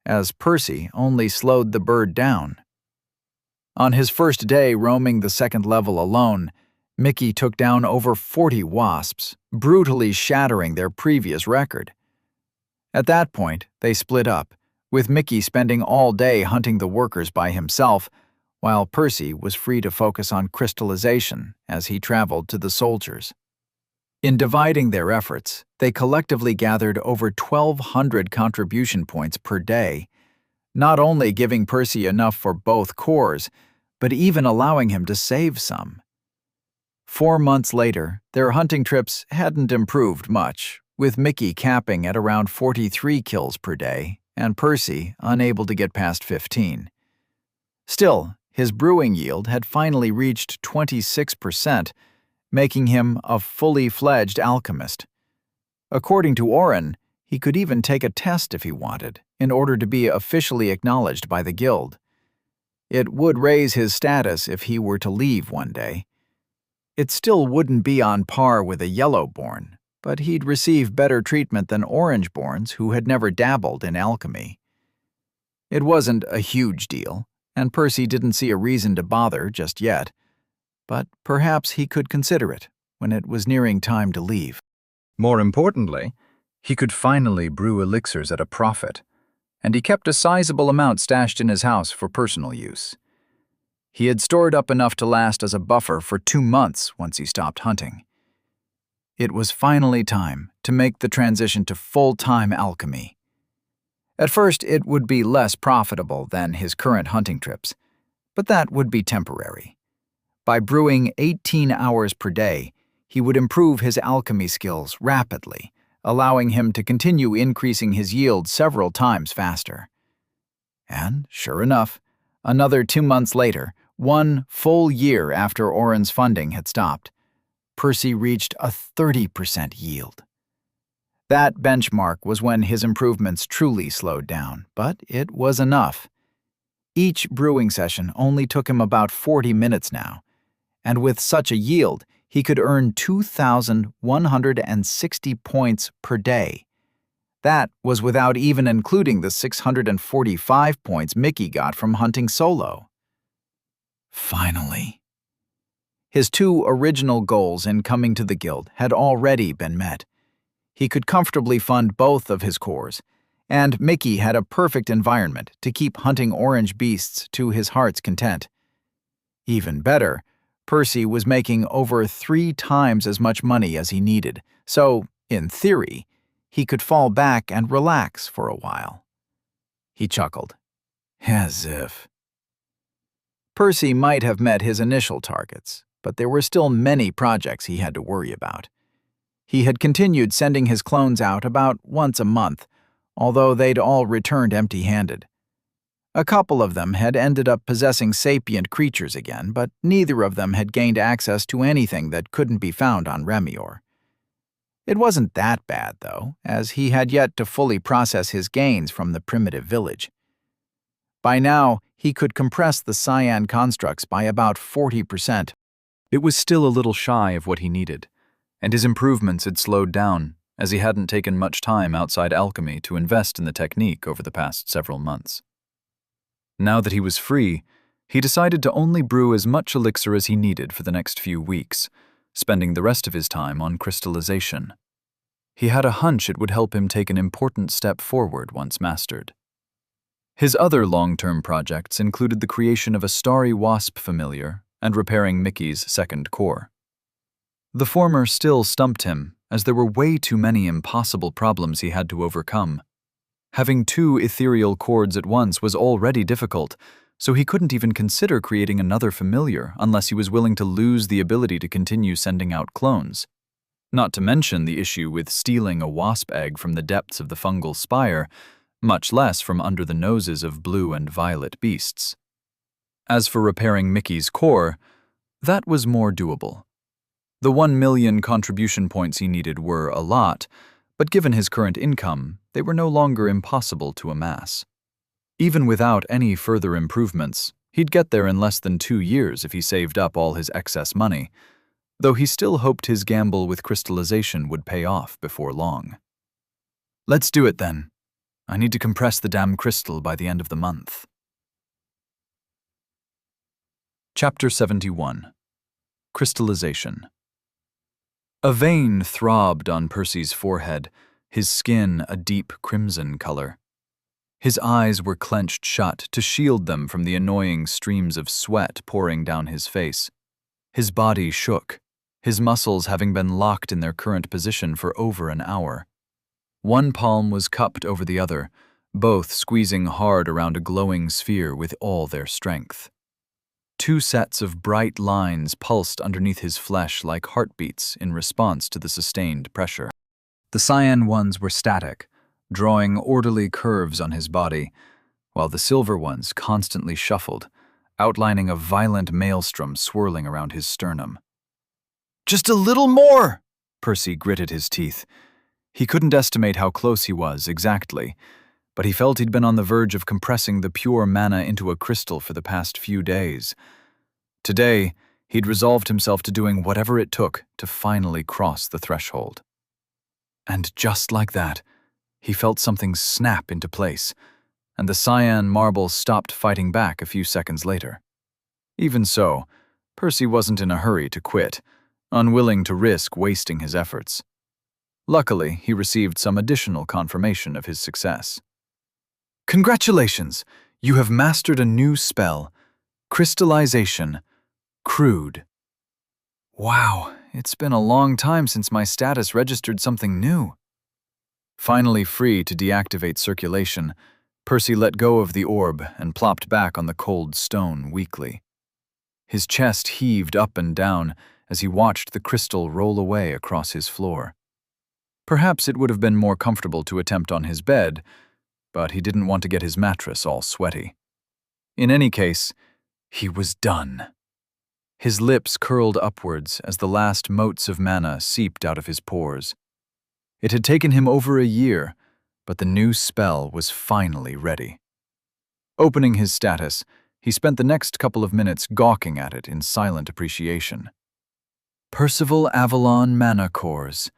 as Percy only slowed the bird down. On his first day roaming the second level alone, Mickey took down over 40 wasps, brutally shattering their previous record. At that point, they split up, with Mickey spending all day hunting the workers by himself, while Percy was free to focus on crystallization as he traveled to the soldiers. In dividing their efforts, they collectively gathered over 1,200 contribution points per day, not only giving Percy enough for both cores, but even allowing him to save some. 4 months later, their hunting trips hadn't improved much, with Mickey capping at around 43 kills per day, and Percy unable to get past 15. Still, his brewing yield had finally reached 26%, making him a fully fledged alchemist. According to Oren, he could even take a test if he wanted, in order to be officially acknowledged by the guild. It would raise his status if he were to leave one day. It still wouldn't be on par with a Yellowborn, but he'd receive better treatment than Orangeborns who had never dabbled in alchemy. It wasn't a huge deal, and Percy didn't see a reason to bother just yet, but perhaps he could consider it when it was nearing time to leave. More importantly, he could finally brew elixirs at a profit, and he kept a sizable amount stashed in his house for personal use. He had stored up enough to last as a buffer for 2 months once he stopped hunting. It was finally time to make the transition to full-time alchemy. At first, it would be less profitable than his current hunting trips, but that would be temporary. By brewing 18 hours per day, he would improve his alchemy skills rapidly, allowing him to continue increasing his yield several times faster. And, sure enough, another 2 months later, 1 full year after Oren's funding had stopped, Percy reached a 30% yield. That benchmark was when his improvements truly slowed down, but it was enough. Each brewing session only took him about 40 minutes now, and with such a yield, he could earn 2,160 points per day. That was without even including the 645 points Mickey got from hunting solo. Finally. His two original goals in coming to the guild had already been met. He could comfortably fund both of his cores, and Mickey had a perfect environment to keep hunting orange beasts to his heart's content. Even better, Percy was making over 3 times as much money as he needed, so, in theory, he could fall back and relax for a while. He chuckled. As if. Percy might have met his initial targets, but there were still many projects he had to worry about. He had continued sending his clones out about once a month, although they'd all returned empty-handed. A couple of them had ended up possessing sapient creatures again, but neither of them had gained access to anything that couldn't be found on Remior. It wasn't that bad, though, as he had yet to fully process his gains from the primitive village. By now, he could compress the cyan constructs by about 40%. It was still a little shy of what he needed, and his improvements had slowed down, as he hadn't taken much time outside alchemy to invest in the technique over the past several months. Now that he was free, he decided to only brew as much elixir as he needed for the next few weeks, spending the rest of his time on crystallization. He had a hunch it would help him take an important step forward once mastered. His other long-term projects included the creation of a starry wasp familiar and repairing Mickey's second core. The former still stumped him, as there were way too many impossible problems he had to overcome. Having 2 ethereal chords at once was already difficult, so he couldn't even consider creating another familiar unless he was willing to lose the ability to continue sending out clones. Not to mention the issue with stealing a wasp egg from the depths of the fungal spire, much less from under the noses of blue and violet beasts. As for repairing Mickey's core, that was more doable. The 1 million contribution points he needed were a lot, but given his current income, they were no longer impossible to amass. Even without any further improvements, he'd get there in less than 2 years if he saved up all his excess money, though he still hoped his gamble with crystallization would pay off before long. Let's do it then. I need to compress the damn crystal by the end of the month. Chapter 71. Crystallization. A vein throbbed on Percy's forehead, his skin a deep crimson color. His eyes were clenched shut to shield them from the annoying streams of sweat pouring down his face. His body shook, his muscles having been locked in their current position for over an hour. One palm was cupped over the other, both squeezing hard around a glowing sphere with all their strength. 2 sets of bright lines pulsed underneath his flesh like heartbeats in response to the sustained pressure. The cyan ones were static, drawing orderly curves on his body, while the silver ones constantly shuffled, outlining a violent maelstrom swirling around his sternum. Just a little more! Percy gritted his teeth. He couldn't estimate how close he was exactly, but he felt he'd been on the verge of compressing the pure mana into a crystal for the past few days. Today, he'd resolved himself to doing whatever it took to finally cross the threshold. And just like that, he felt something snap into place, and the cyan marble stopped fighting back a few seconds later. Even so, Percy wasn't in a hurry to quit, unwilling to risk wasting his efforts. Luckily, he received some additional confirmation of his success. Congratulations! You have mastered a new spell, Crystallization. Crude. Wow, it's been a long time since my status registered something new. Finally free to deactivate circulation, Percy let go of the orb and plopped back on the cold stone weakly. His chest heaved up and down as he watched the crystal roll away across his floor. Perhaps it would have been more comfortable to attempt on his bed, but he didn't want to get his mattress all sweaty. In any case, he was done. His lips curled upwards as the last motes of mana seeped out of his pores. It had taken him over a year, but the new spell was finally ready. Opening his status, he spent the next couple of minutes gawking at it in silent appreciation. Percival Avalon Mana Cores.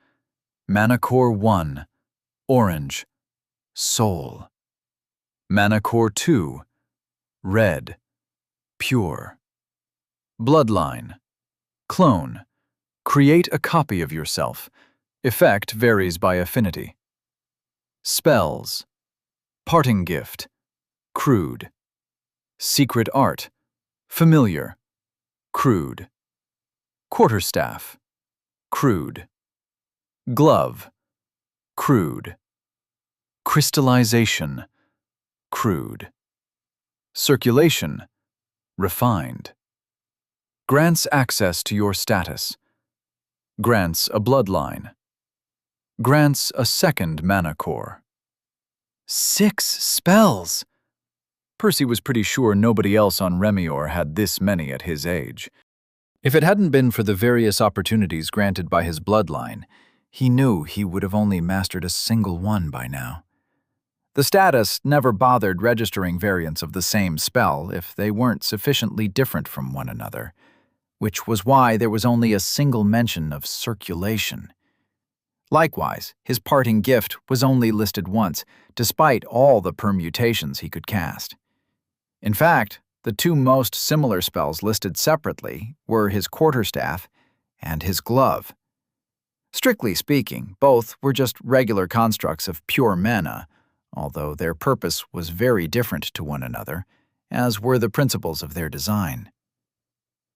Mana Core 1, Orange, Soul. Mana Core 2, Red, Pure. Bloodline, Clone. Create a copy of yourself. Effect varies by affinity. Spells. Parting gift. Crude. Secret art. Familiar. Crude. Quarterstaff. Crude. Glove. Crude. Crystallization. Crude. Circulation. Refined. Grants access to your status. Grants a bloodline. Grants a second mana core. 6 spells! Percy was pretty sure nobody else on Remior had this many at his age. If it hadn't been for the various opportunities granted by his bloodline, he knew he would have only mastered a single one by now. The status never bothered registering variants of the same spell if they weren't sufficiently different from one another, which was why there was only a single mention of circulation. Likewise, his parting gift was only listed once, despite all the permutations he could cast. In fact, the 2 most similar spells listed separately were his quarterstaff and his glove. Strictly speaking, both were just regular constructs of pure mana, although their purpose was very different to one another, as were the principles of their design.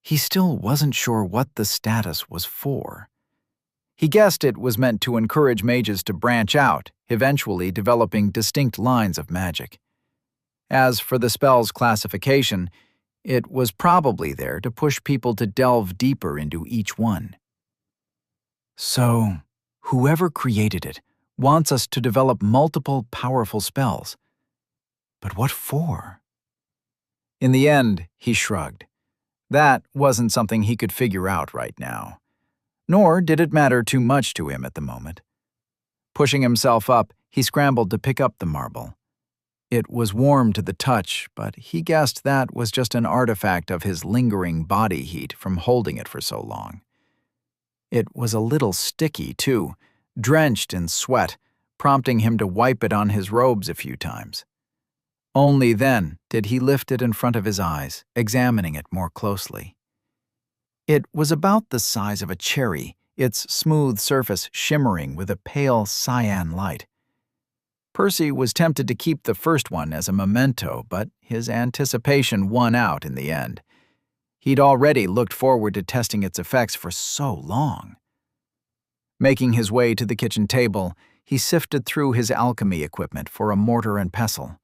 He still wasn't sure what the status was for. He guessed it was meant to encourage mages to branch out, eventually developing distinct lines of magic. As for the spell's classification, it was probably there to push people to delve deeper into each one. So, whoever created it wants us to develop multiple powerful spells. But what for? In the end, he shrugged. That wasn't something he could figure out right now. Nor did it matter too much to him at the moment. Pushing himself up, he scrambled to pick up the marble. It was warm to the touch, but he guessed that was just an artifact of his lingering body heat from holding it for so long. It was a little sticky, too, drenched in sweat, prompting him to wipe it on his robes a few times. Only then did he lift it in front of his eyes, examining it more closely. It was about the size of a cherry, its smooth surface shimmering with a pale cyan light. Percy was tempted to keep the first one as a memento, but his anticipation won out in the end. He'd already looked forward to testing its effects for so long. Making his way to the kitchen table, he sifted through his alchemy equipment for a mortar and pestle.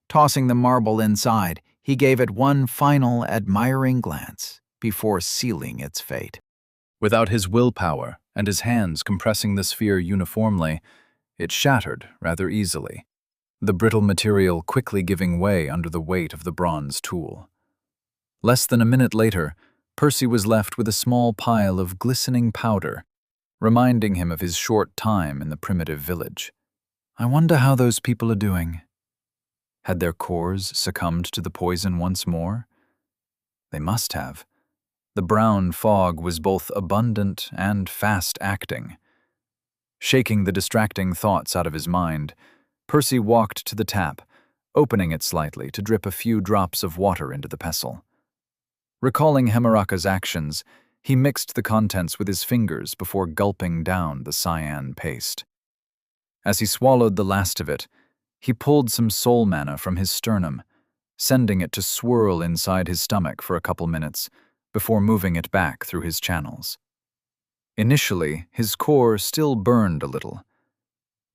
Tossing the marble inside, he gave it one final admiring glance before sealing its fate. Without his willpower and his hands compressing the sphere uniformly, it shattered rather easily, the brittle material quickly giving way under the weight of the bronze tool. Less than a minute later, Percy was left with a small pile of glistening powder, reminding him of his short time in the primitive village. I wonder how those people are doing. Had their cores succumbed to the poison once more? They must have. The brown fog was both abundant and fast-acting. Shaking the distracting thoughts out of his mind, Percy walked to the tap, opening it slightly to drip a few drops of water into the pestle. Recalling Hemaraka's actions, he mixed the contents with his fingers before gulping down the cyan paste. As he swallowed the last of it, he pulled some soul mana from his sternum, sending it to swirl inside his stomach for a couple minutes before moving it back through his channels. Initially, his core still burned a little.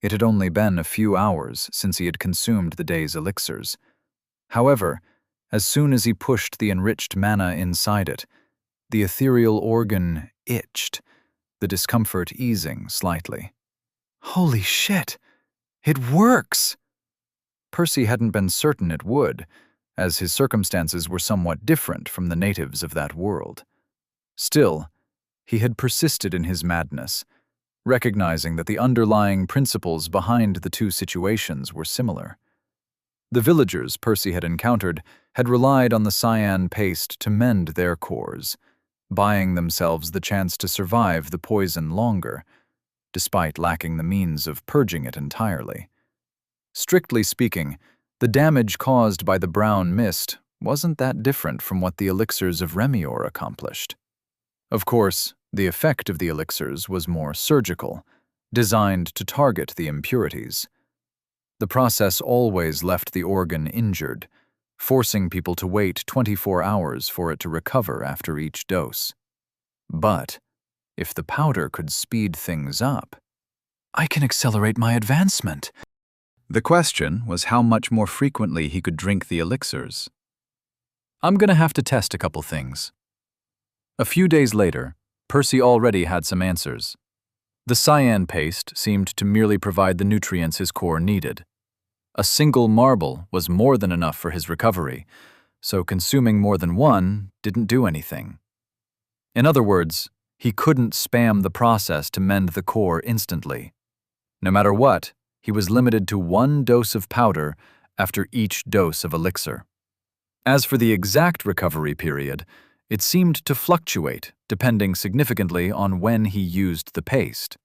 It had only been a few hours since he had consumed the day's elixirs. However, as soon as he pushed the enriched mana inside it, the ethereal organ itched, the discomfort easing slightly. Holy shit! It works! Percy hadn't been certain it would, as his circumstances were somewhat different from the natives of that world. Still, he had persisted in his madness, recognizing that the underlying principles behind the two situations were similar. The villagers Percy had encountered had relied on the cyan paste to mend their cores, buying themselves the chance to survive the poison longer, despite lacking the means of purging it entirely. Strictly speaking, the damage caused by the brown mist wasn't that different from what the elixirs of Remior accomplished. Of course, the effect of the elixirs was more surgical, designed to target the impurities. The process always left the organ injured, forcing people to wait 24 hours for it to recover after each dose. But if the powder could speed things up, I can accelerate my advancement. The question was how much more frequently he could drink the elixirs. I'm gonna have to test a couple things. A few days later, Percy already had some answers. The cyan paste seemed to merely provide the nutrients his core needed. A single marble was more than enough for his recovery, so consuming more than one didn't do anything. In other words, he couldn't spam the process to mend the core instantly. No matter what, he was limited to 1 dose of powder after each dose of elixir. As for the exact recovery period, it seemed to fluctuate, depending significantly on when he used the paste.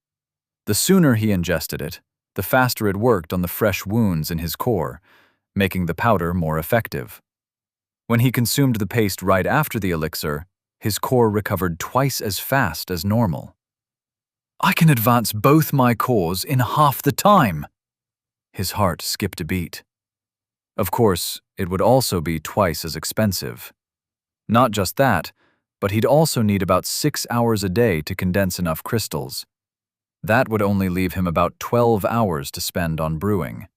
The sooner he ingested it, the faster it worked on the fresh wounds in his core, making the powder more effective. When he consumed the paste right after the elixir, his core recovered twice as fast as normal. I can advance both my cores in half the time! His heart skipped a beat. Of course, it would also be twice as expensive. Not just that, but he'd also need about 6 hours a day to condense enough crystals. That would only leave him about 12 hours to spend on brewing.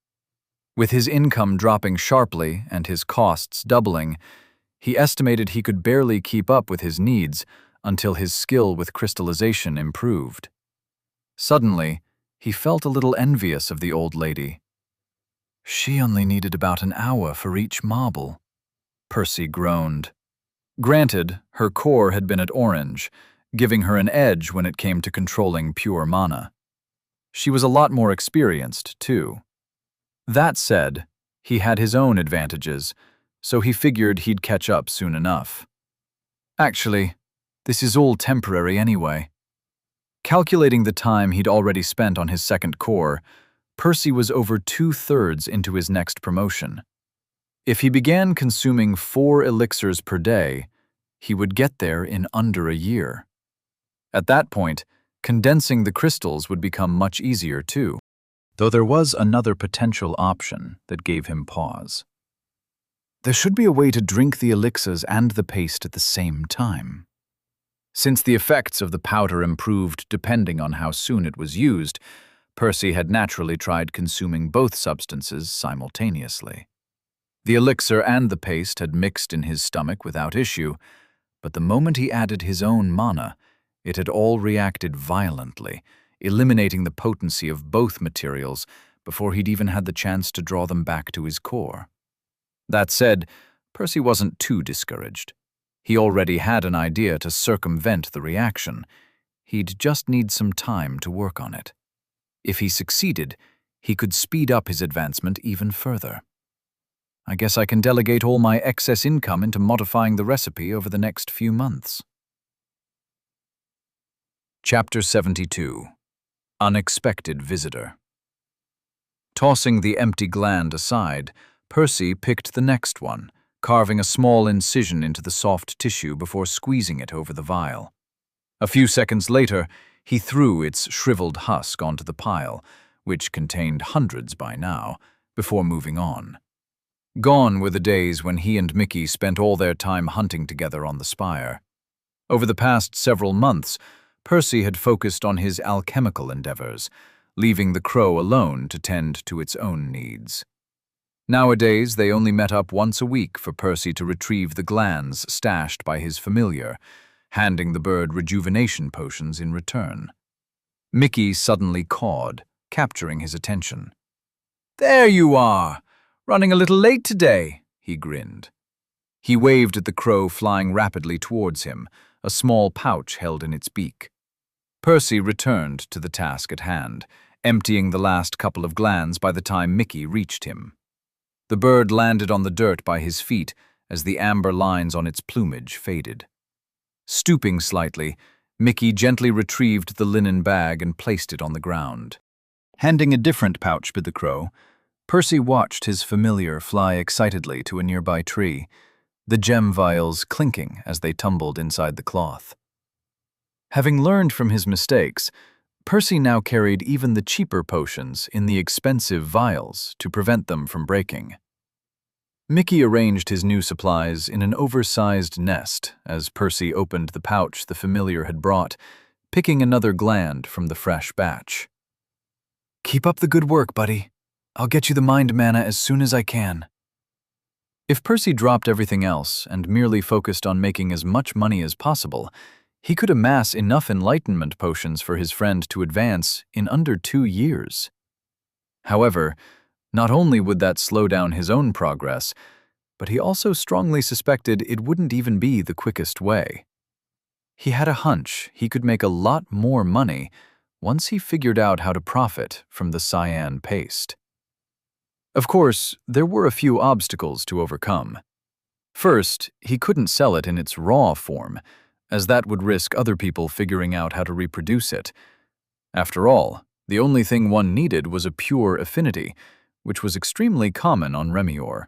With his income dropping sharply and his costs doubling, he estimated he could barely keep up with his needs until his skill with crystallization improved. Suddenly, he felt a little envious of the old lady. She only needed about an hour for each marble. Percy groaned. Granted, her core had been at orange, giving her an edge when it came to controlling pure mana. She was a lot more experienced, too. That said, he had his own advantages, so he figured he'd catch up soon enough. Actually, this is all temporary anyway. Calculating the time he'd already spent on his second core, Percy was over 2/3 into his next promotion. If he began consuming 4 elixirs per day, he would get there in under a year. At that point, condensing the crystals would become much easier too. Though there was another potential option that gave him pause. There should be a way to drink the elixirs and the paste at the same time. Since the effects of the powder improved depending on how soon it was used, Percy had naturally tried consuming both substances simultaneously. The elixir and the paste had mixed in his stomach without issue, but the moment he added his own mana, it had all reacted violently, eliminating the potency of both materials before he'd even had the chance to draw them back to his core. That said, Percy wasn't too discouraged. He already had an idea to circumvent the reaction. He'd just need some time to work on it. If he succeeded, he could speed up his advancement even further. I guess I can delegate all my excess income into modifying the recipe over the next few months. Chapter 72. Unexpected Visitor. Tossing the empty gland aside, Percy picked the next one, carving a small incision into the soft tissue before squeezing it over the vial. A few seconds later, he threw its shriveled husk onto the pile, which contained hundreds by now, before moving on. Gone were the days when he and Mickey spent all their time hunting together on the spire. Over the past several months, Percy had focused on his alchemical endeavors, leaving the crow alone to tend to its own needs. Nowadays, they only met up once a week for Percy to retrieve the glands stashed by his familiar, handing the bird rejuvenation potions in return. Mickey suddenly cawed, capturing his attention. "There you are! Running a little late today," he grinned. He waved at the crow flying rapidly towards him, a small pouch held in its beak. Percy returned to the task at hand, emptying the last couple of glands by the time Mickey reached him. The bird landed on the dirt by his feet as the amber lines on its plumage faded. Stooping slightly, Mickey gently retrieved the linen bag and placed it on the ground. Handing a different pouch to the crow, Percy watched his familiar fly excitedly to a nearby tree, the gem vials clinking as they tumbled inside the cloth. Having learned from his mistakes, Percy now carried even the cheaper potions in the expensive vials to prevent them from breaking. Mickey arranged his new supplies in an oversized nest as Percy opened the pouch the familiar had brought, picking another gland from the fresh batch. "Keep up the good work, buddy. I'll get you the mind mana as soon as I can." If Percy dropped everything else and merely focused on making as much money as possible, he could amass enough enlightenment potions for his friend to advance in under 2 years. However, not only would that slow down his own progress, but he also strongly suspected it wouldn't even be the quickest way. He had a hunch he could make a lot more money once he figured out how to profit from the cyan paste. Of course, there were a few obstacles to overcome. First, he couldn't sell it in its raw form, as that would risk other people figuring out how to reproduce it. After all, the only thing one needed was a pure affinity, which was extremely common on Remior.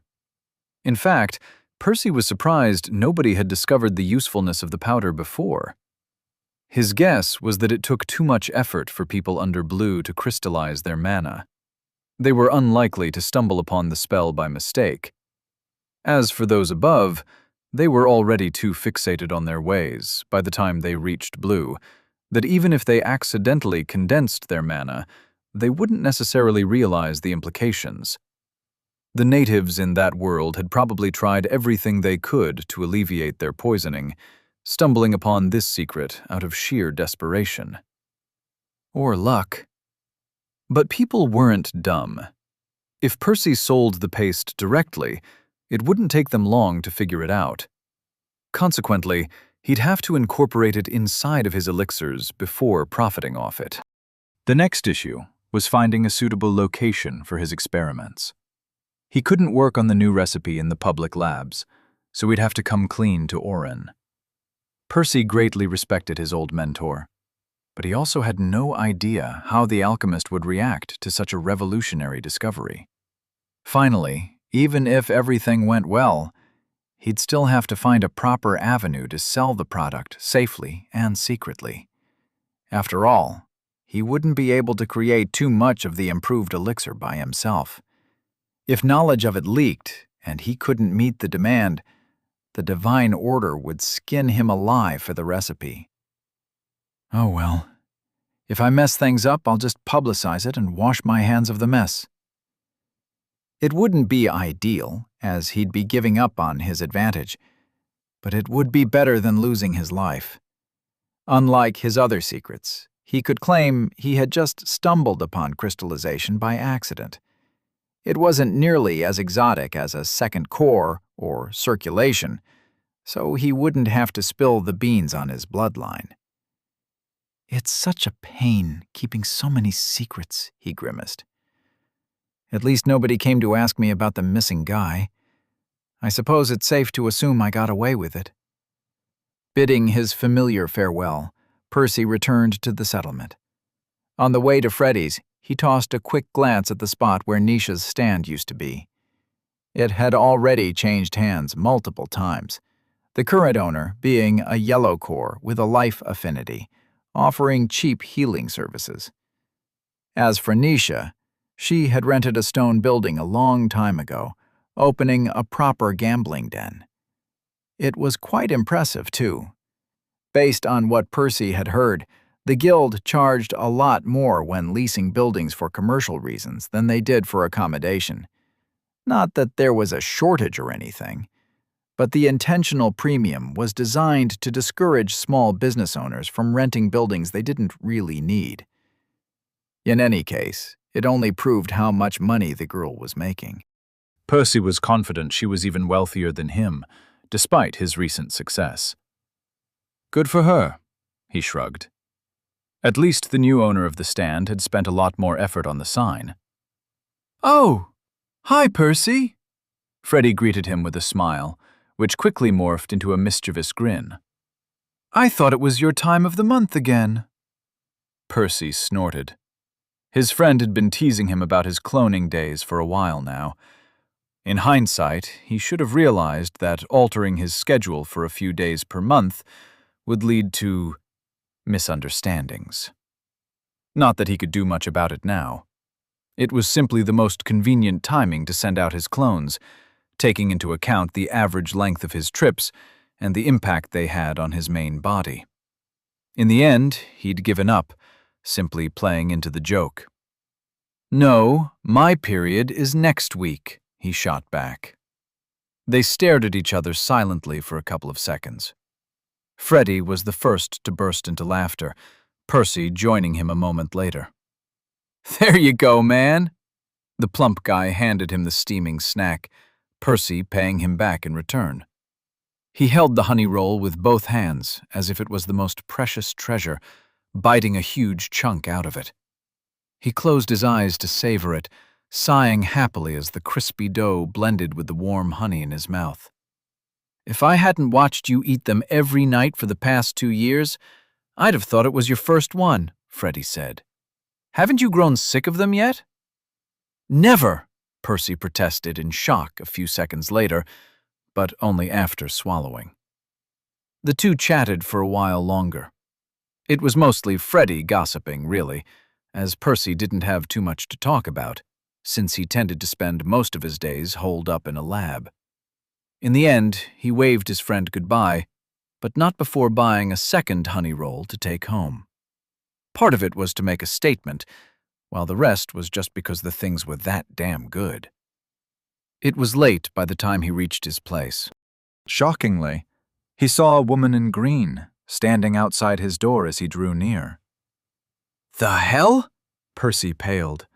In fact, Percy was surprised nobody had discovered the usefulness of the powder before. His guess was that it took too much effort for people under blue to crystallize their mana. They were unlikely to stumble upon the spell by mistake. As for those above, they were already too fixated on their ways by the time they reached blue, that even if they accidentally condensed their mana, they wouldn't necessarily realize the implications. The natives in that world had probably tried everything they could to alleviate their poisoning, stumbling upon this secret out of sheer desperation. Or luck. But people weren't dumb. If Percy sold the paste directly, it wouldn't take them long to figure it out. Consequently, he'd have to incorporate it inside of his elixirs before profiting off it. The next issue was finding a suitable location for his experiments. He couldn't work on the new recipe in the public labs, so he'd have to come clean to Orin. Percy greatly respected his old mentor, but he also had no idea how the alchemist would react to such a revolutionary discovery. Finally, even if everything went well, he'd still have to find a proper avenue to sell the product safely and secretly. After all, he wouldn't be able to create too much of the improved elixir by himself. If knowledge of it leaked and he couldn't meet the demand, the divine order would skin him alive for the recipe. Oh well, if I mess things up, I'll just publicize it and wash my hands of the mess. It wouldn't be ideal, as he'd be giving up on his advantage, but it would be better than losing his life. Unlike his other secrets, he could claim he had just stumbled upon crystallization by accident. It wasn't nearly as exotic as a second core or circulation, so he wouldn't have to spill the beans on his bloodline. It's such a pain keeping so many secrets, he grimaced. At least nobody came to ask me about the missing guy. I suppose it's safe to assume I got away with it. Bidding his familiar farewell, Percy returned to the settlement. On the way to Freddy's, he tossed a quick glance at the spot where Nisha's stand used to be. It had already changed hands multiple times, the current owner being a yellow core with a life affinity, offering cheap healing services. As for Nisha, she had rented a stone building a long time ago, opening a proper gambling den. It was quite impressive, too. Based on what Percy had heard, the guild charged a lot more when leasing buildings for commercial reasons than they did for accommodation. Not that there was a shortage or anything, but the intentional premium was designed to discourage small business owners from renting buildings they didn't really need. In any case, it only proved how much money the girl was making. Percy was confident she was even wealthier than him, despite his recent success. Good for her, he shrugged. At least the new owner of the stand had spent a lot more effort on the sign. Oh, hi, Percy. Freddy greeted him with a smile, which quickly morphed into a mischievous grin. I thought it was your time of the month again. Percy snorted. His friend had been teasing him about his cloning days for a while now. In hindsight, he should have realized that altering his schedule for a few days per month would lead to misunderstandings. Not that he could do much about it now. It was simply the most convenient timing to send out his clones, taking into account the average length of his trips and the impact they had on his main body. In the end, he'd given up, simply playing into the joke. "No, my period is next week," he shot back. They stared at each other silently for a couple of seconds. Freddie was the first to burst into laughter, Percy joining him a moment later. "There you go, man." The plump guy handed him the steaming snack, Percy paying him back in return. He held the honey roll with both hands, as if it was the most precious treasure, biting a huge chunk out of it. He closed his eyes to savor it, sighing happily as the crispy dough blended with the warm honey in his mouth. "If I hadn't watched you eat them every night for the past 2 years, I'd have thought it was your first one," Freddie said. "Haven't you grown sick of them yet?" "Never," Percy protested in shock a few seconds later, but only after swallowing. The two chatted for a while longer. It was mostly Freddie gossiping, really, as Percy didn't have too much to talk about, since he tended to spend most of his days holed up in a lab. In the end, he waved his friend goodbye, but not before buying a second honey roll to take home. Part of it was to make a statement, while the rest was just because the things were that damn good. It was late by the time he reached his place. Shockingly, he saw a woman in green standing outside his door as he drew near. "The hell?" Percy paled.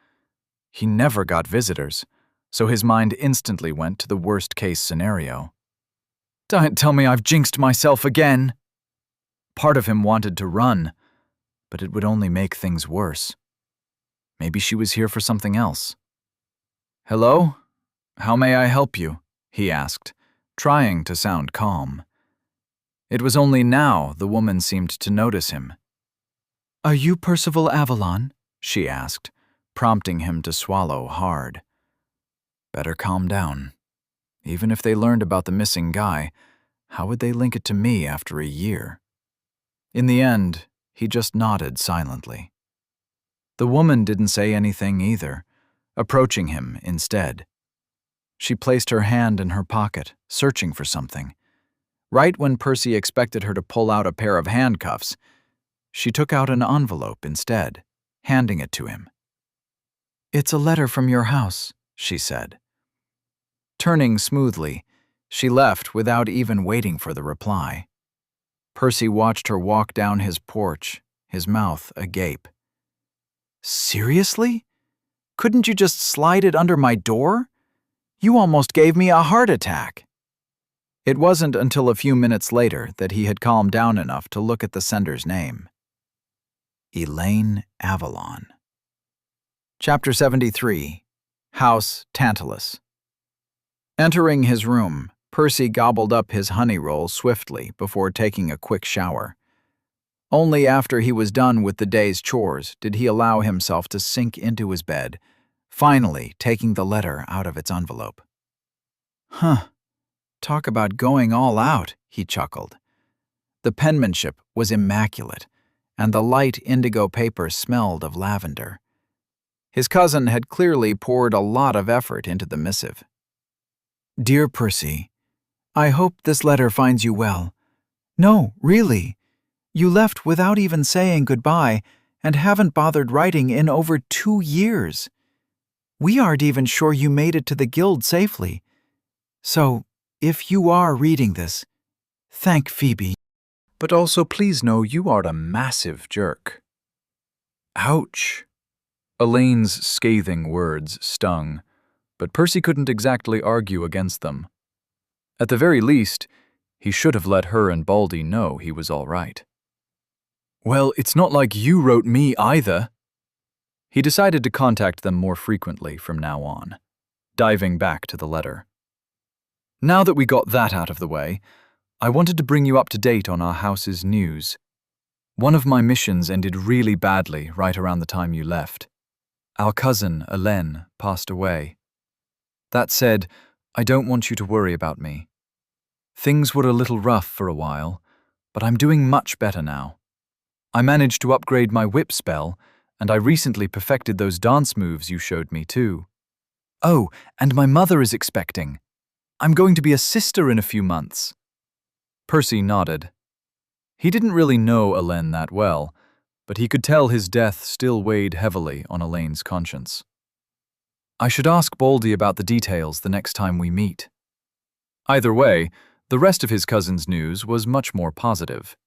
He never got visitors, so his mind instantly went to the worst-case scenario. "Don't tell me I've jinxed myself again." Part of him wanted to run, but it would only make things worse. Maybe she was here for something else. "Hello? How may I help you?" he asked, trying to sound calm. It was only now the woman seemed to notice him. "Are you Percival Avalon?" she asked, prompting him to swallow hard. Better calm down. Even if they learned about the missing guy, how would they link it to me after a year? In the end, he just nodded silently. The woman didn't say anything either, approaching him instead. She placed her hand in her pocket, searching for something. Right when Percy expected her to pull out a pair of handcuffs, she took out an envelope instead, handing it to him. "It's a letter from your house," she said. Turning smoothly, she left without even waiting for the reply. Percy watched her walk down his porch, his mouth agape. "Seriously? Couldn't you just slide it under my door? You almost gave me a heart attack." It wasn't until a few minutes later that he had calmed down enough to look at the sender's name. Elaine Avalon. Chapter 73. House Tantalus. Entering his room, Percy gobbled up his honey roll swiftly before taking a quick shower. Only after he was done with the day's chores did he allow himself to sink into his bed, finally taking the letter out of its envelope. Talk about going all out, he chuckled. The penmanship was immaculate, and the light indigo paper smelled of lavender. His cousin had clearly poured a lot of effort into the missive. "Dear Percy, I hope this letter finds you well. No, really. You left without even saying goodbye and haven't bothered writing in over 2 years. We aren't even sure you made it to the guild safely. So, if you are reading this, thank Phoebe. But also please know you are a massive jerk." Ouch. Elaine's scathing words stung, but Percy couldn't exactly argue against them. At the very least, he should have let her and Baldy know he was all right. "Well, it's not like you wrote me either." He decided to contact them more frequently from now on, diving back to the letter. "Now that we got that out of the way, I wanted to bring you up to date on our house's news. One of my missions ended really badly right around the time you left. Our cousin, Elaine, passed away. That said, I don't want you to worry about me. Things were a little rough for a while, but I'm doing much better now. I managed to upgrade my whip spell, and I recently perfected those dance moves you showed me too. Oh, and my mother is expecting. I'm going to be a sister in a few months. Percy nodded. He didn't really know Elaine that well, but he could tell his death still weighed heavily on Elaine's conscience. I should ask Baldy about the details the next time we meet. Either way, the rest of his cousin's news was much more positive.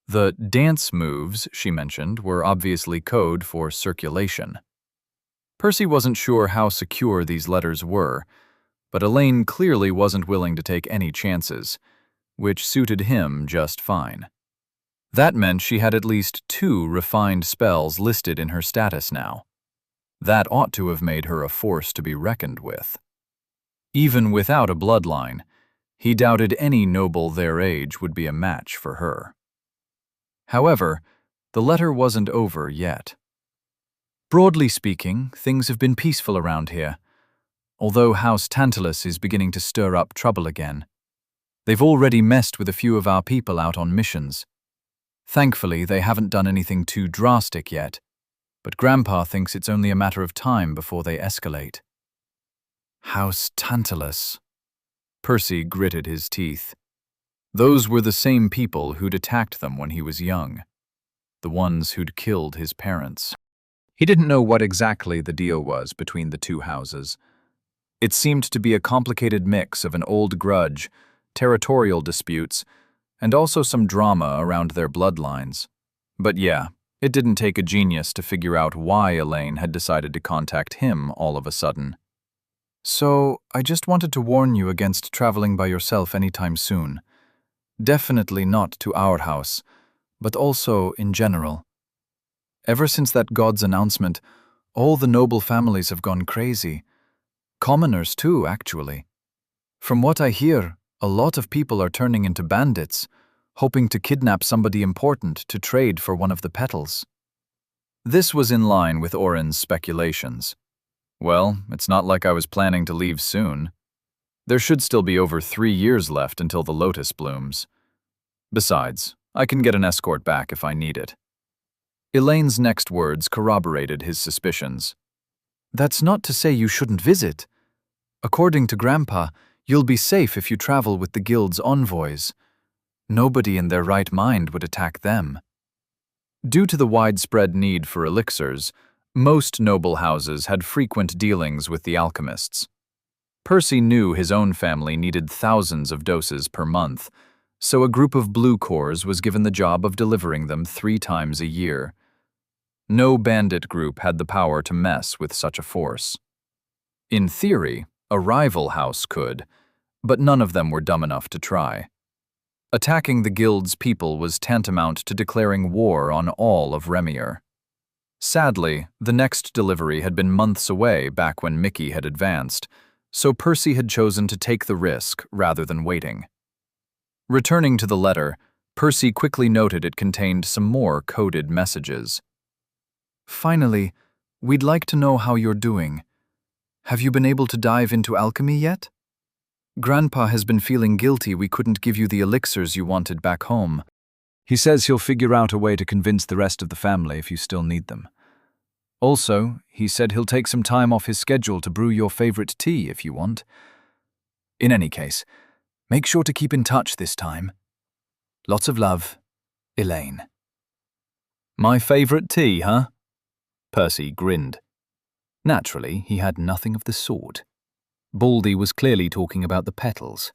The dance moves she mentioned were obviously code for circulation. Percy wasn't sure how secure these letters were, but Elaine clearly wasn't willing to take any chances, which suited him just fine. That meant she had at least 2 refined spells listed in her status now. That ought to have made her a force to be reckoned with. Even without a bloodline, he doubted any noble their age would be a match for her. However, the letter wasn't over yet. Broadly speaking, things have been peaceful around here, although House Tantalus is beginning to stir up trouble again. They've already messed with a few of our people out on missions. Thankfully, they haven't done anything too drastic yet, but Grandpa thinks it's only a matter of time before they escalate. House Tantalus. Percy gritted his teeth. Those were the same people who'd attacked them when he was young, the ones who'd killed his parents. He didn't know what exactly the deal was between the 2 houses. It seemed to be a complicated mix of an old grudge, territorial disputes, and also some drama around their bloodlines. But yeah, it didn't take a genius to figure out why Elaine had decided to contact him all of a sudden. So, I just wanted to warn you against traveling by yourself anytime soon. Definitely not to our house, but also in general. Ever since that god's announcement, all the noble families have gone crazy. Commoners too, actually. From what I hear, a lot of people are turning into bandits, hoping to kidnap somebody important to trade for one of the petals. This was in line with Oren's speculations. Well, it's not like I was planning to leave soon. There should still be over 3 years left until the lotus blooms. Besides, I can get an escort back if I need it. Elaine's next words corroborated his suspicions. That's not to say you shouldn't visit. According to Grandpa, you'll be safe if you travel with the guild's envoys. Nobody in their right mind would attack them. Due to the widespread need for elixirs, most noble houses had frequent dealings with the alchemists. Percy knew his own family needed thousands of doses per month, so a group of blue cores was given the job of delivering them 3 times a year. No bandit group had the power to mess with such a force. In theory, a rival house could, but none of them were dumb enough to try. Attacking the guild's people was tantamount to declaring war on all of Remier. Sadly, the next delivery had been months away back when Mickey had advanced, so Percy had chosen to take the risk rather than waiting. Returning to the letter, Percy quickly noted it contained some more coded messages. Finally, we'd like to know how you're doing. Have you been able to dive into alchemy yet? Grandpa has been feeling guilty we couldn't give you the elixirs you wanted back home. He says he'll figure out a way to convince the rest of the family if you still need them. Also, he said he'll take some time off his schedule to brew your favorite tea if you want. In any case, make sure to keep in touch this time. Lots of love, Elaine. My favorite tea, huh? Percy grinned. Naturally, he had nothing of the sort. Baldy was clearly talking about the petals.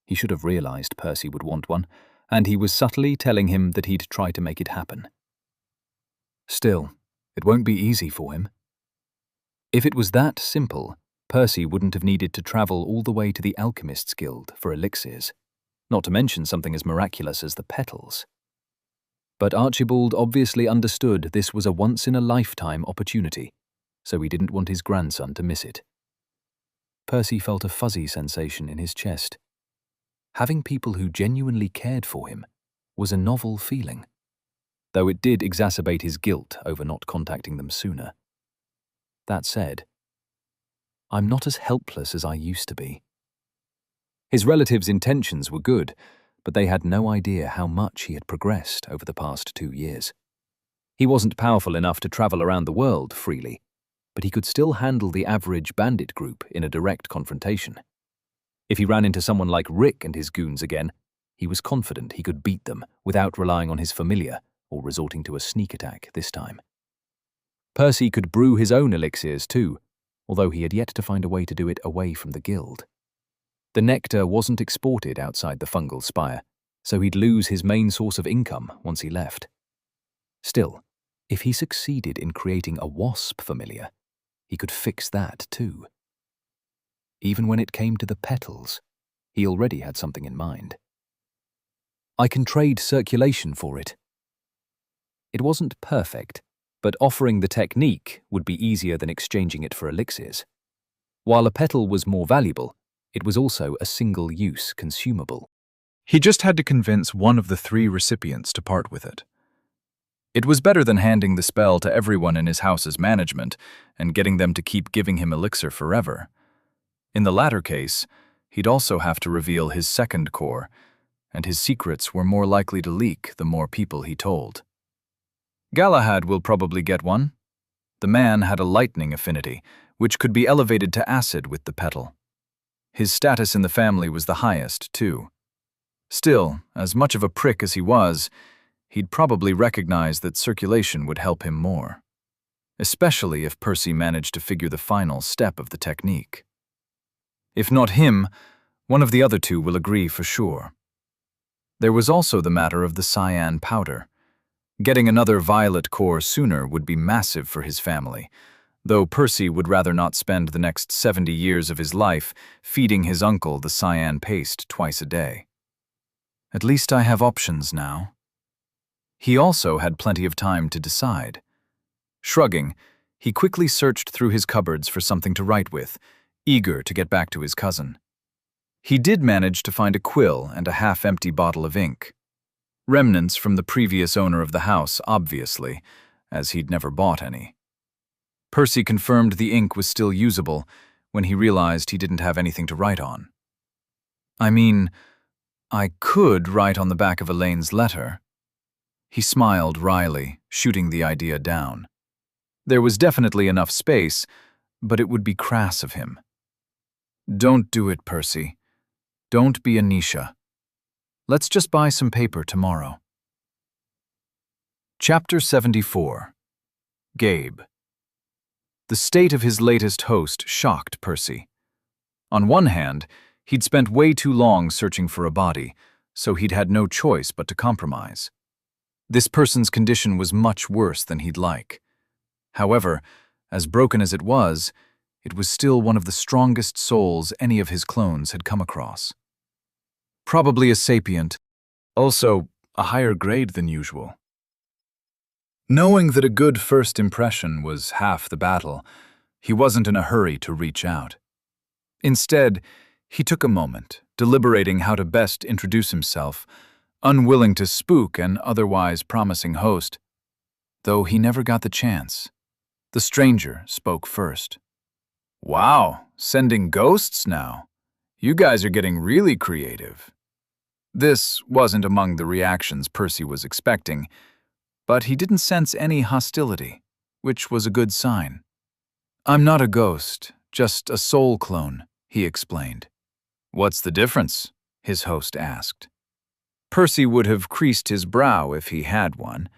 He should have realized Percy would want one, and he was subtly telling him that he'd try to make it happen. Still, it won't be easy for him. If it was that simple, Percy wouldn't have needed to travel all the way to the Alchemists' Guild for elixirs, not to mention something as miraculous as the petals. But Archibald obviously understood this was a once-in-a-lifetime opportunity, so he didn't want his grandson to miss it. Percy felt a fuzzy sensation in his chest. Having people who genuinely cared for him was a novel feeling, though it did exacerbate his guilt over not contacting them sooner. That said, I'm not as helpless as I used to be. His relatives' intentions were good, but they had no idea how much he had progressed over the past 2 years. He wasn't powerful enough to travel around the world freely, but he could still handle the average bandit group in a direct confrontation. If he ran into someone like Rick and his goons again, he was confident he could beat them without relying on his familiar or resorting to a sneak attack this time. Percy could brew his own elixirs too, although he had yet to find a way to do it away from the guild. The nectar wasn't exported outside the fungal spire, so he'd lose his main source of income once he left. Still, if he succeeded in creating a wasp familiar, he could fix that too. Even when it came to the petals, he already had something in mind. I can trade circulation for it. It wasn't perfect, but offering the technique would be easier than exchanging it for elixirs. While a petal was more valuable, it was also a single-use consumable. He just had to convince one of the 3 recipients to part with it. It was better than handing the spell to everyone in his house's management and getting them to keep giving him elixir forever. In the latter case, he'd also have to reveal his second core, and his secrets were more likely to leak the more people he told. Galahad will probably get one. The man had a lightning affinity, which could be elevated to acid with the petal. His status in the family was the highest, too. Still, as much of a prick as he was, he'd probably recognize that circulation would help him more, especially if Percy managed to figure the final step of the technique. If not him, one of the other 2 will agree for sure. There was also the matter of the cyan powder. Getting another violet core sooner would be massive for his family, though Percy would rather not spend the next 70 years of his life feeding his uncle the cyan paste twice a day. At least I have options now. He also had plenty of time to decide. Shrugging, he quickly searched through his cupboards for something to write with, eager to get back to his cousin. He did manage to find a quill and a half-empty bottle of ink. Remnants from the previous owner of the house, obviously, as he'd never bought any. Percy confirmed the ink was still usable when he realized he didn't have anything to write on. I mean, I could write on the back of Elaine's letter. He smiled wryly, shooting the idea down. There was definitely enough space, but it would be crass of him. Don't do it, Percy. Don't be a Nisha. Let's just buy some paper tomorrow. Chapter 74. Gabe. The state of his latest host shocked Percy. On one hand, he'd spent way too long searching for a body, so he'd had no choice but to compromise. This person's condition was much worse than he'd like. However, as broken as it was still one of the strongest souls any of his clones had come across. Probably a sapient, also a higher grade than usual. Knowing that a good first impression was half the battle, he wasn't in a hurry to reach out. Instead, he took a moment, deliberating how to best introduce himself, unwilling to spook an otherwise promising host. Though he never got the chance. The stranger spoke first. Wow, sending ghosts now. You guys are getting really creative. This wasn't among the reactions Percy was expecting, but he didn't sense any hostility, which was a good sign. I'm not a ghost, just a soul clone, he explained. What's the difference? His host asked. Percy would have creased his brow if he had one.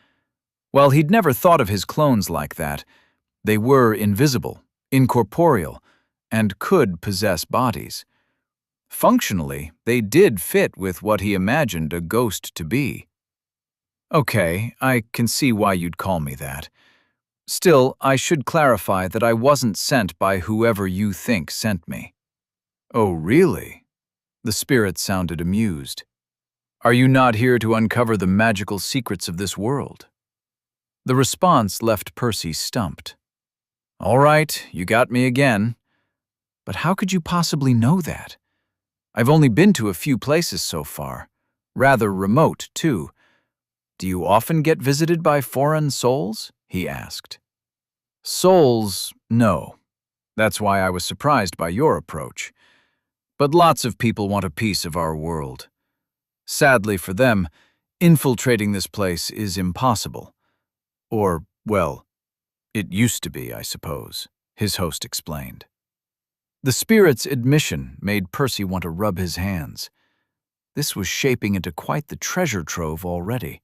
While he'd never thought of his clones like that, they were invisible, incorporeal, and could possess bodies. Functionally, they did fit with what he imagined a ghost to be. Okay, I can see why you'd call me that. Still, I should clarify that I wasn't sent by whoever you think sent me. Oh, really? The spirit sounded amused. Are you not here to uncover the magical secrets of this world? The response left Percy stumped. All right, you got me again. But how could you possibly know that? I've only been to a few places so far. Rather remote, too. Do you often get visited by foreign souls? He asked. Souls, no. That's why I was surprised by your approach. But lots of people want a piece of our world. Sadly for them, infiltrating this place is impossible. Or, well, it used to be, I suppose, his host explained. The spirit's admission made Percy want to rub his hands. This was shaping into quite the treasure trove already.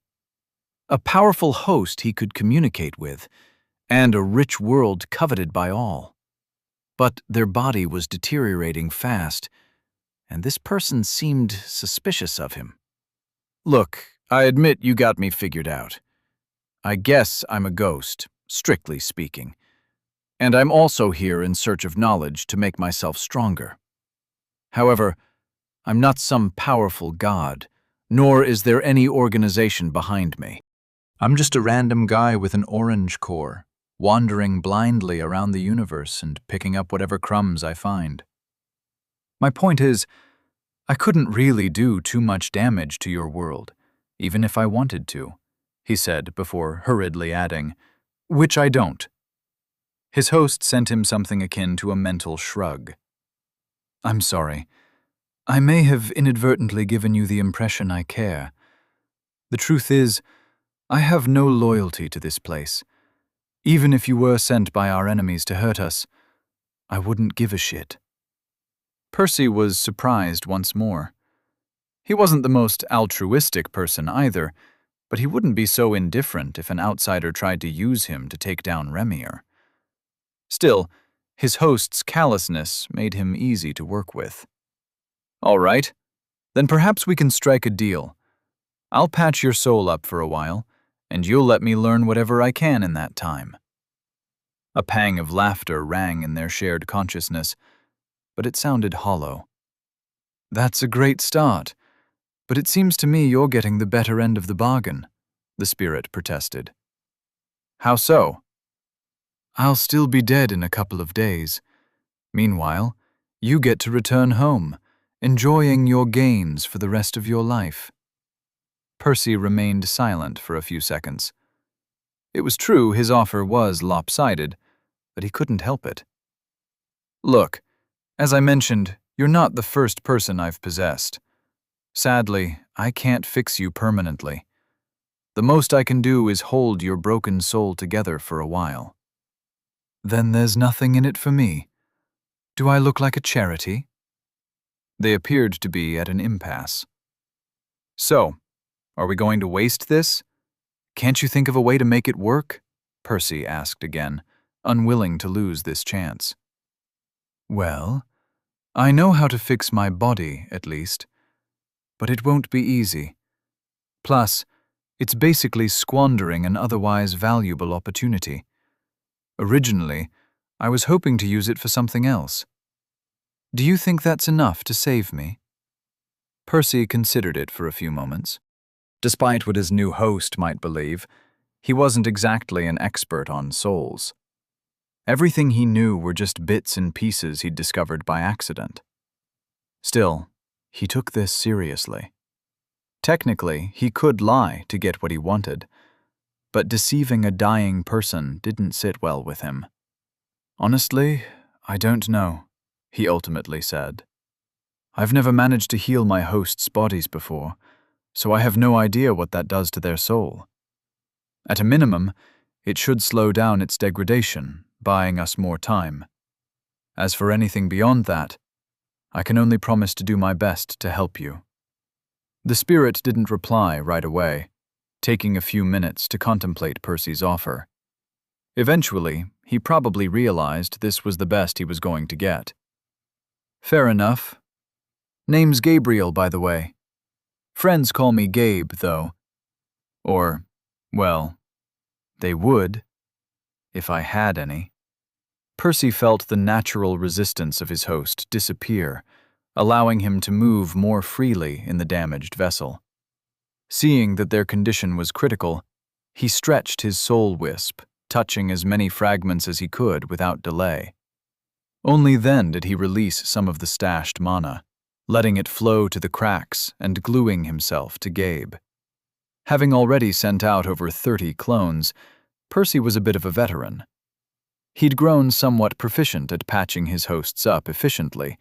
A powerful host he could communicate with, and a rich world coveted by all. But their body was deteriorating fast, and this person seemed suspicious of him. Look, I admit you got me figured out. I guess I'm a ghost, strictly speaking. And I'm also here in search of knowledge to make myself stronger. However, I'm not some powerful god, nor is there any organization behind me. I'm just a random guy with an orange core, wandering blindly around the universe and picking up whatever crumbs I find. My point is, I couldn't really do too much damage to your world, even if I wanted to, he said before hurriedly adding, which I don't. His host sent him something akin to a mental shrug. I'm sorry. I may have inadvertently given you the impression I care. The truth is, I have no loyalty to this place. Even if you were sent by our enemies to hurt us, I wouldn't give a shit. Percy was surprised once more. He wasn't the most altruistic person either, but he wouldn't be so indifferent if an outsider tried to use him to take down Remier. Still, his host's callousness made him easy to work with. All right, then perhaps we can strike a deal. I'll patch your soul up for a while, and you'll let me learn whatever I can in that time. A pang of laughter rang in their shared consciousness, but it sounded hollow. That's a great start, but it seems to me you're getting the better end of the bargain, the spirit protested. How so? I'll still be dead in a couple of days. Meanwhile, you get to return home, enjoying your gains for the rest of your life. Percy remained silent for a few seconds. It was true his offer was lopsided, but he couldn't help it. Look, as I mentioned, you're not the first person I've possessed. Sadly, I can't fix you permanently. The most I can do is hold your broken soul together for a while. Then there's nothing in it for me. Do I look like a charity? They appeared to be at an impasse. So, are we going to waste this? Can't you think of a way to make it work? Percy asked again, unwilling to lose this chance. Well, I know how to fix my body, at least. But it won't be easy. Plus, it's basically squandering an otherwise valuable opportunity. Originally, I was hoping to use it for something else. Do you think that's enough to save me? Percy considered it for a few moments. Despite what his new host might believe, he wasn't exactly an expert on souls. Everything he knew were just bits and pieces he'd discovered by accident. Still, he took this seriously. Technically, he could lie to get what he wanted, but deceiving a dying person didn't sit well with him. Honestly, I don't know, he ultimately said. I've never managed to heal my hosts' bodies before, so I have no idea what that does to their soul. At a minimum, it should slow down its degradation, buying us more time. As for anything beyond that, I can only promise to do my best to help you. The spirit didn't reply right away, taking a few minutes to contemplate Percy's offer. Eventually, he probably realized this was the best he was going to get. Fair enough. Name's Gabriel, by the way. Friends call me Gabe, though. Or, well, they would, if I had any. Percy felt the natural resistance of his host disappear, allowing him to move more freely in the damaged vessel. Seeing that their condition was critical, he stretched his soul wisp, touching as many fragments as he could without delay. Only then did he release some of the stashed mana, letting it flow to the cracks and gluing himself to Gabe. Having already sent out over 30 clones, Percy was a bit of a veteran. He'd grown somewhat proficient at patching his hosts up efficiently,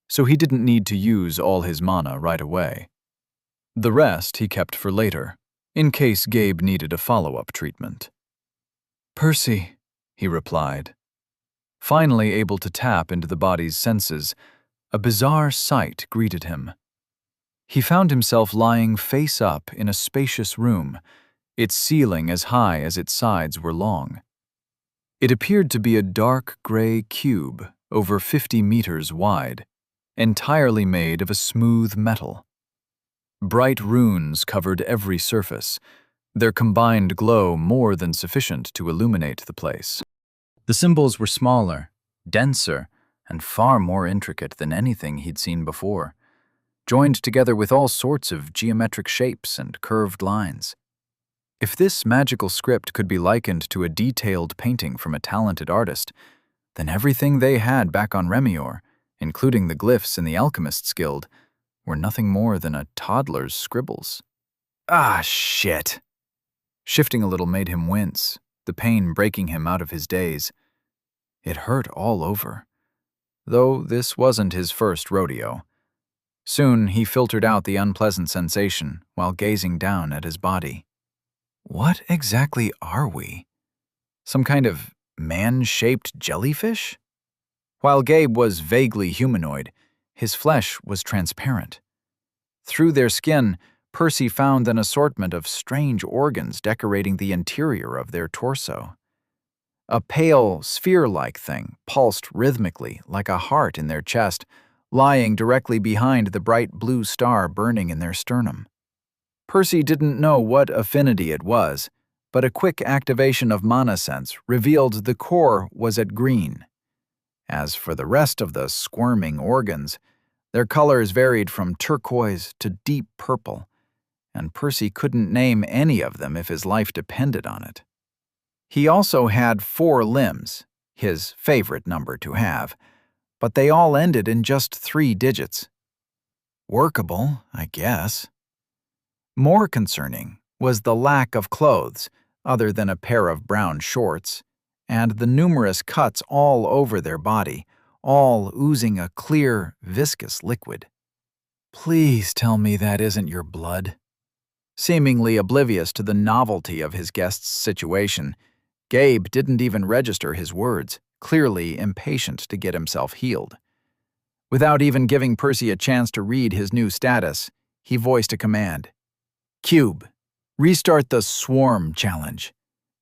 so he didn't need to use all his mana right away. The rest he kept for later, in case Gabe needed a follow-up treatment. "Percy," he replied. Finally able to tap into the body's senses, a bizarre sight greeted him. He found himself lying face up in a spacious room, its ceiling as high as its sides were long. It appeared to be a dark gray cube over 50 meters wide, entirely made of a smooth metal. Bright runes covered every surface, their combined glow more than sufficient to illuminate the place. The symbols were smaller, denser, and far more intricate than anything he'd seen before, joined together with all sorts of geometric shapes and curved lines. If this magical script could be likened to a detailed painting from a talented artist, then everything they had back on Remior, including the glyphs in the Alchemist's Guild, were nothing more than a toddler's scribbles. Ah, shit. Shifting a little made him wince, the pain breaking him out of his daze. It hurt all over, though this wasn't his first rodeo. Soon he filtered out the unpleasant sensation while gazing down at his body. What exactly are we? Some kind of man-shaped jellyfish? While Gabe was vaguely humanoid, his flesh was transparent. Through their skin, Percy found an assortment of strange organs decorating the interior of their torso. A pale, sphere-like thing pulsed rhythmically like a heart in their chest, lying directly behind the bright blue star burning in their sternum. Percy didn't know what affinity it was, but a quick activation of mana sense revealed the core was at green. As for the rest of the squirming organs, their colors varied from turquoise to deep purple, and Percy couldn't name any of them if his life depended on it. He also had 4 limbs, his favorite number to have, but they all ended in just 3 digits. Workable, I guess. More concerning was the lack of clothes, other than a pair of brown shorts, and the numerous cuts all over their body, all oozing a clear, viscous liquid. Please tell me that isn't your blood. Seemingly oblivious to the novelty of his guest's situation, Gabe didn't even register his words, clearly impatient to get himself healed. Without even giving Percy a chance to read his new status, he voiced a command. Cube, restart the Swarm Challenge.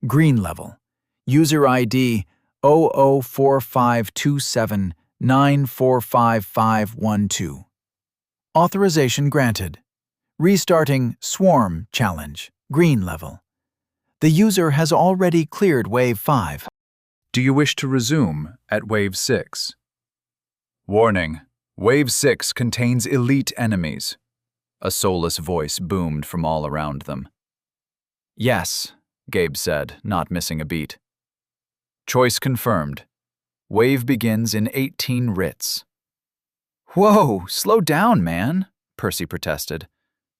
Green level. User ID 004527945512. Authorization granted. Restarting Swarm Challenge. Green level. The user has already cleared Wave 5. Do you wish to resume at Wave 6? Warning. Wave 6 contains elite enemies. A soulless voice boomed from all around them. Yes, Gabe said, not missing a beat. Choice confirmed. Wave begins in 18 writs. Whoa, slow down, man, Percy protested.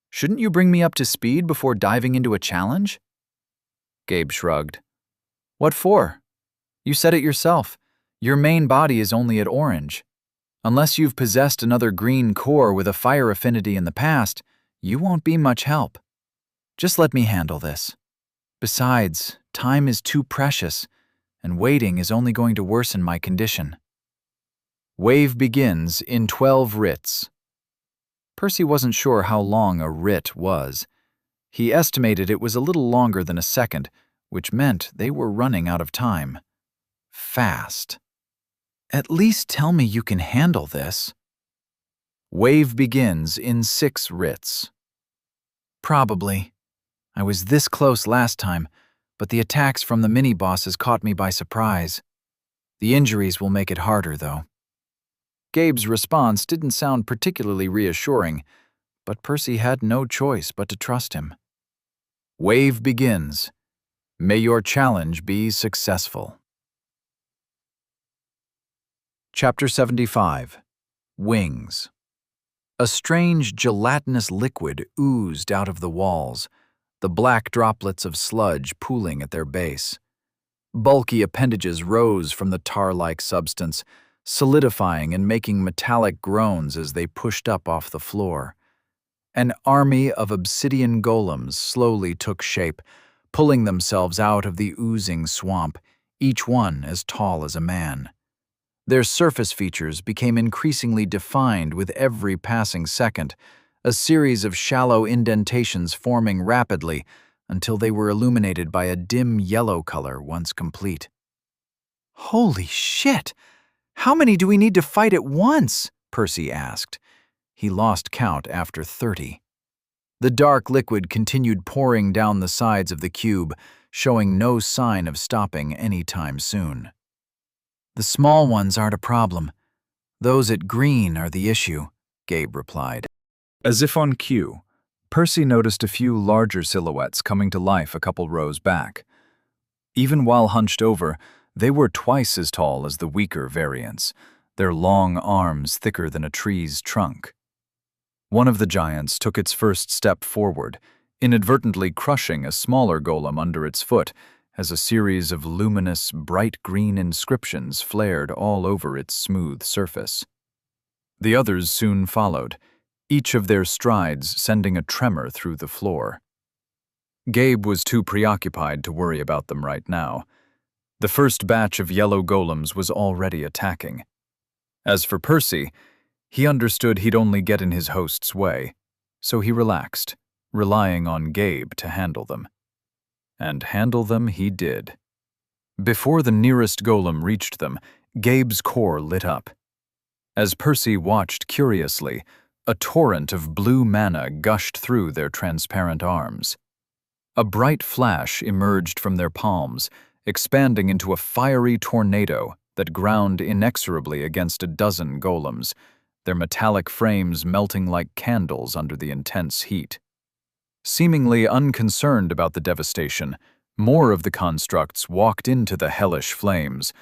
Shouldn't you bring me up to speed before diving into a challenge? Gabe shrugged. What for? You said it yourself. Your main body is only at orange. Unless you've possessed another green core with a fire affinity in the past, you won't be much help. Just let me handle this. Besides, time is too precious, and waiting is only going to worsen my condition. Wave begins in 12 writs. Percy wasn't sure how long a writ was. He estimated it was a little longer than a second, which meant they were running out of time. Fast. At least tell me you can handle this. Wave begins in 6 writs. Probably. I was this close last time, but the attacks from the mini-bosses caught me by surprise. The injuries will make it harder, though. Gabe's response didn't sound particularly reassuring, but Percy had no choice but to trust him. Wave begins. May your challenge be successful. Chapter 75. Wings. A strange gelatinous liquid oozed out of the walls, the black droplets of sludge pooling at their base. Bulky appendages rose from the tar-like substance, solidifying and making metallic groans as they pushed up off the floor. An army of obsidian golems slowly took shape, pulling themselves out of the oozing swamp, each one as tall as a man. Their surface features became increasingly defined with every passing second, a series of shallow indentations forming rapidly until they were illuminated by a dim yellow color once complete. "Holy shit! How many do we need to fight at once?" Percy asked. He lost count after 30. The dark liquid continued pouring down the sides of the cube, showing no sign of stopping anytime soon. "The small ones aren't a problem. Those at green are the issue," Gabe replied. As if on cue, Percy noticed a few larger silhouettes coming to life a couple rows back. Even while hunched over, they were twice as tall as the weaker variants, their long arms thicker than a tree's trunk. One of the giants took its first step forward, inadvertently crushing a smaller golem under its foot as a series of luminous, bright green inscriptions flared all over its smooth surface. The others soon followed, each of their strides sending a tremor through the floor. Gabe was too preoccupied to worry about them right now. The first batch of yellow golems was already attacking. As for Percy, he understood he'd only get in his host's way, so he relaxed, relying on Gabe to handle them. And handle them he did. Before the nearest golem reached them, Gabe's core lit up. As Percy watched curiously, a torrent of blue mana gushed through their transparent arms. A bright flash emerged from their palms, expanding into a fiery tornado that ground inexorably against a dozen golems, their metallic frames melting like candles under the intense heat. Seemingly unconcerned about the devastation, more of the constructs walked into the hellish flames,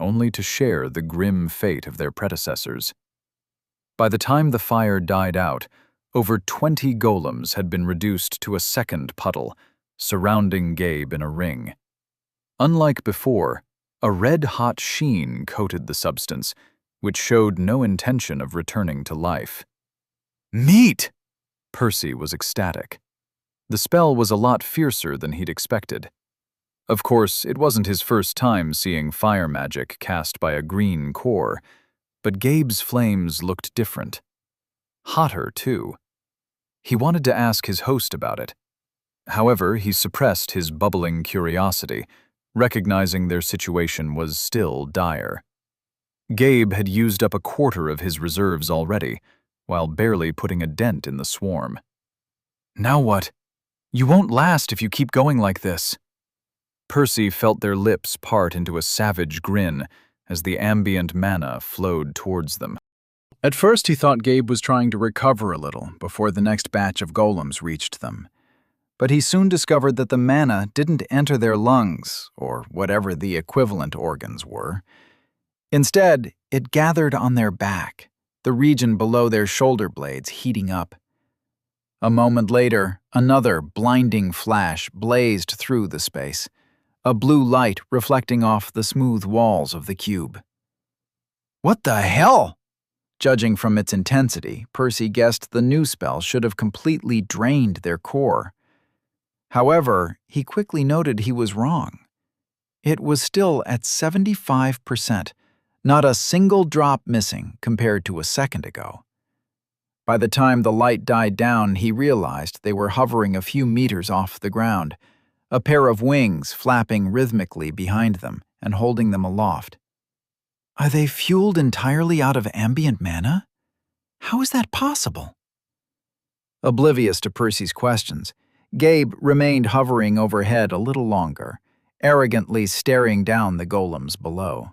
only to share the grim fate of their predecessors. By the time the fire died out, over 20 golems had been reduced to a second puddle, surrounding Gabe in a ring. Unlike before, a red-hot sheen coated the substance, which showed no intention of returning to life. "Meat!" Percy was ecstatic. The spell was a lot fiercer than he'd expected. Of course, it wasn't his first time seeing fire magic cast by a green core, but Gabe's flames looked different. Hotter, too. He wanted to ask his host about it. However, he suppressed his bubbling curiosity, recognizing their situation was still dire. Gabe had used up a quarter of his reserves already, while barely putting a dent in the swarm. "Now what? You won't last if you keep going like this." Percy felt their lips part into a savage grin as the ambient mana flowed towards them. At first he thought Gabe was trying to recover a little before the next batch of golems reached them. But he soon discovered that the mana didn't enter their lungs, or whatever the equivalent organs were. Instead, it gathered on their back, the region below their shoulder blades heating up. A moment later, another blinding flash blazed through the space, a blue light reflecting off the smooth walls of the cube. "What the hell?" Judging from its intensity, Percy guessed the new spell should have completely drained their core. However, he quickly noted he was wrong. It was still at 75%, not a single drop missing compared to a second ago. By the time the light died down, he realized they were hovering a few meters off the ground, a pair of wings flapping rhythmically behind them and holding them aloft. Are they fueled entirely out of ambient mana? How is that possible? Oblivious to Percy's questions, Gabe remained hovering overhead a little longer, arrogantly staring down the golems below.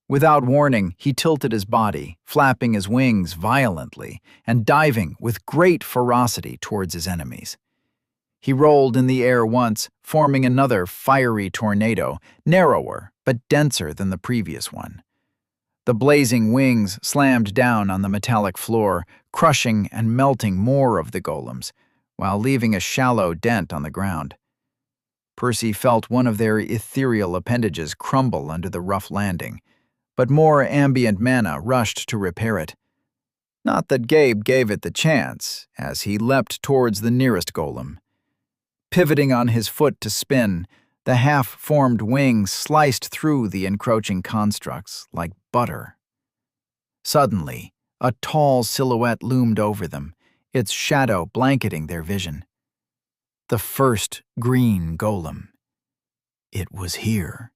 Without warning, he tilted his body, flapping his wings violently and diving with great ferocity towards his enemies. He rolled in the air once, forming another fiery tornado, narrower but denser than the previous one. The blazing wings slammed down on the metallic floor, crushing and melting more of the golems, while leaving a shallow dent on the ground. Percy felt one of their ethereal appendages crumble under the rough landing, but more ambient mana rushed to repair it. Not that Gabe gave it the chance, as he leapt towards the nearest golem. Pivoting on his foot to spin, the half-formed wing sliced through the encroaching constructs like butter. Suddenly, a tall silhouette loomed over them, its shadow blanketing their vision. The first green golem. It was here.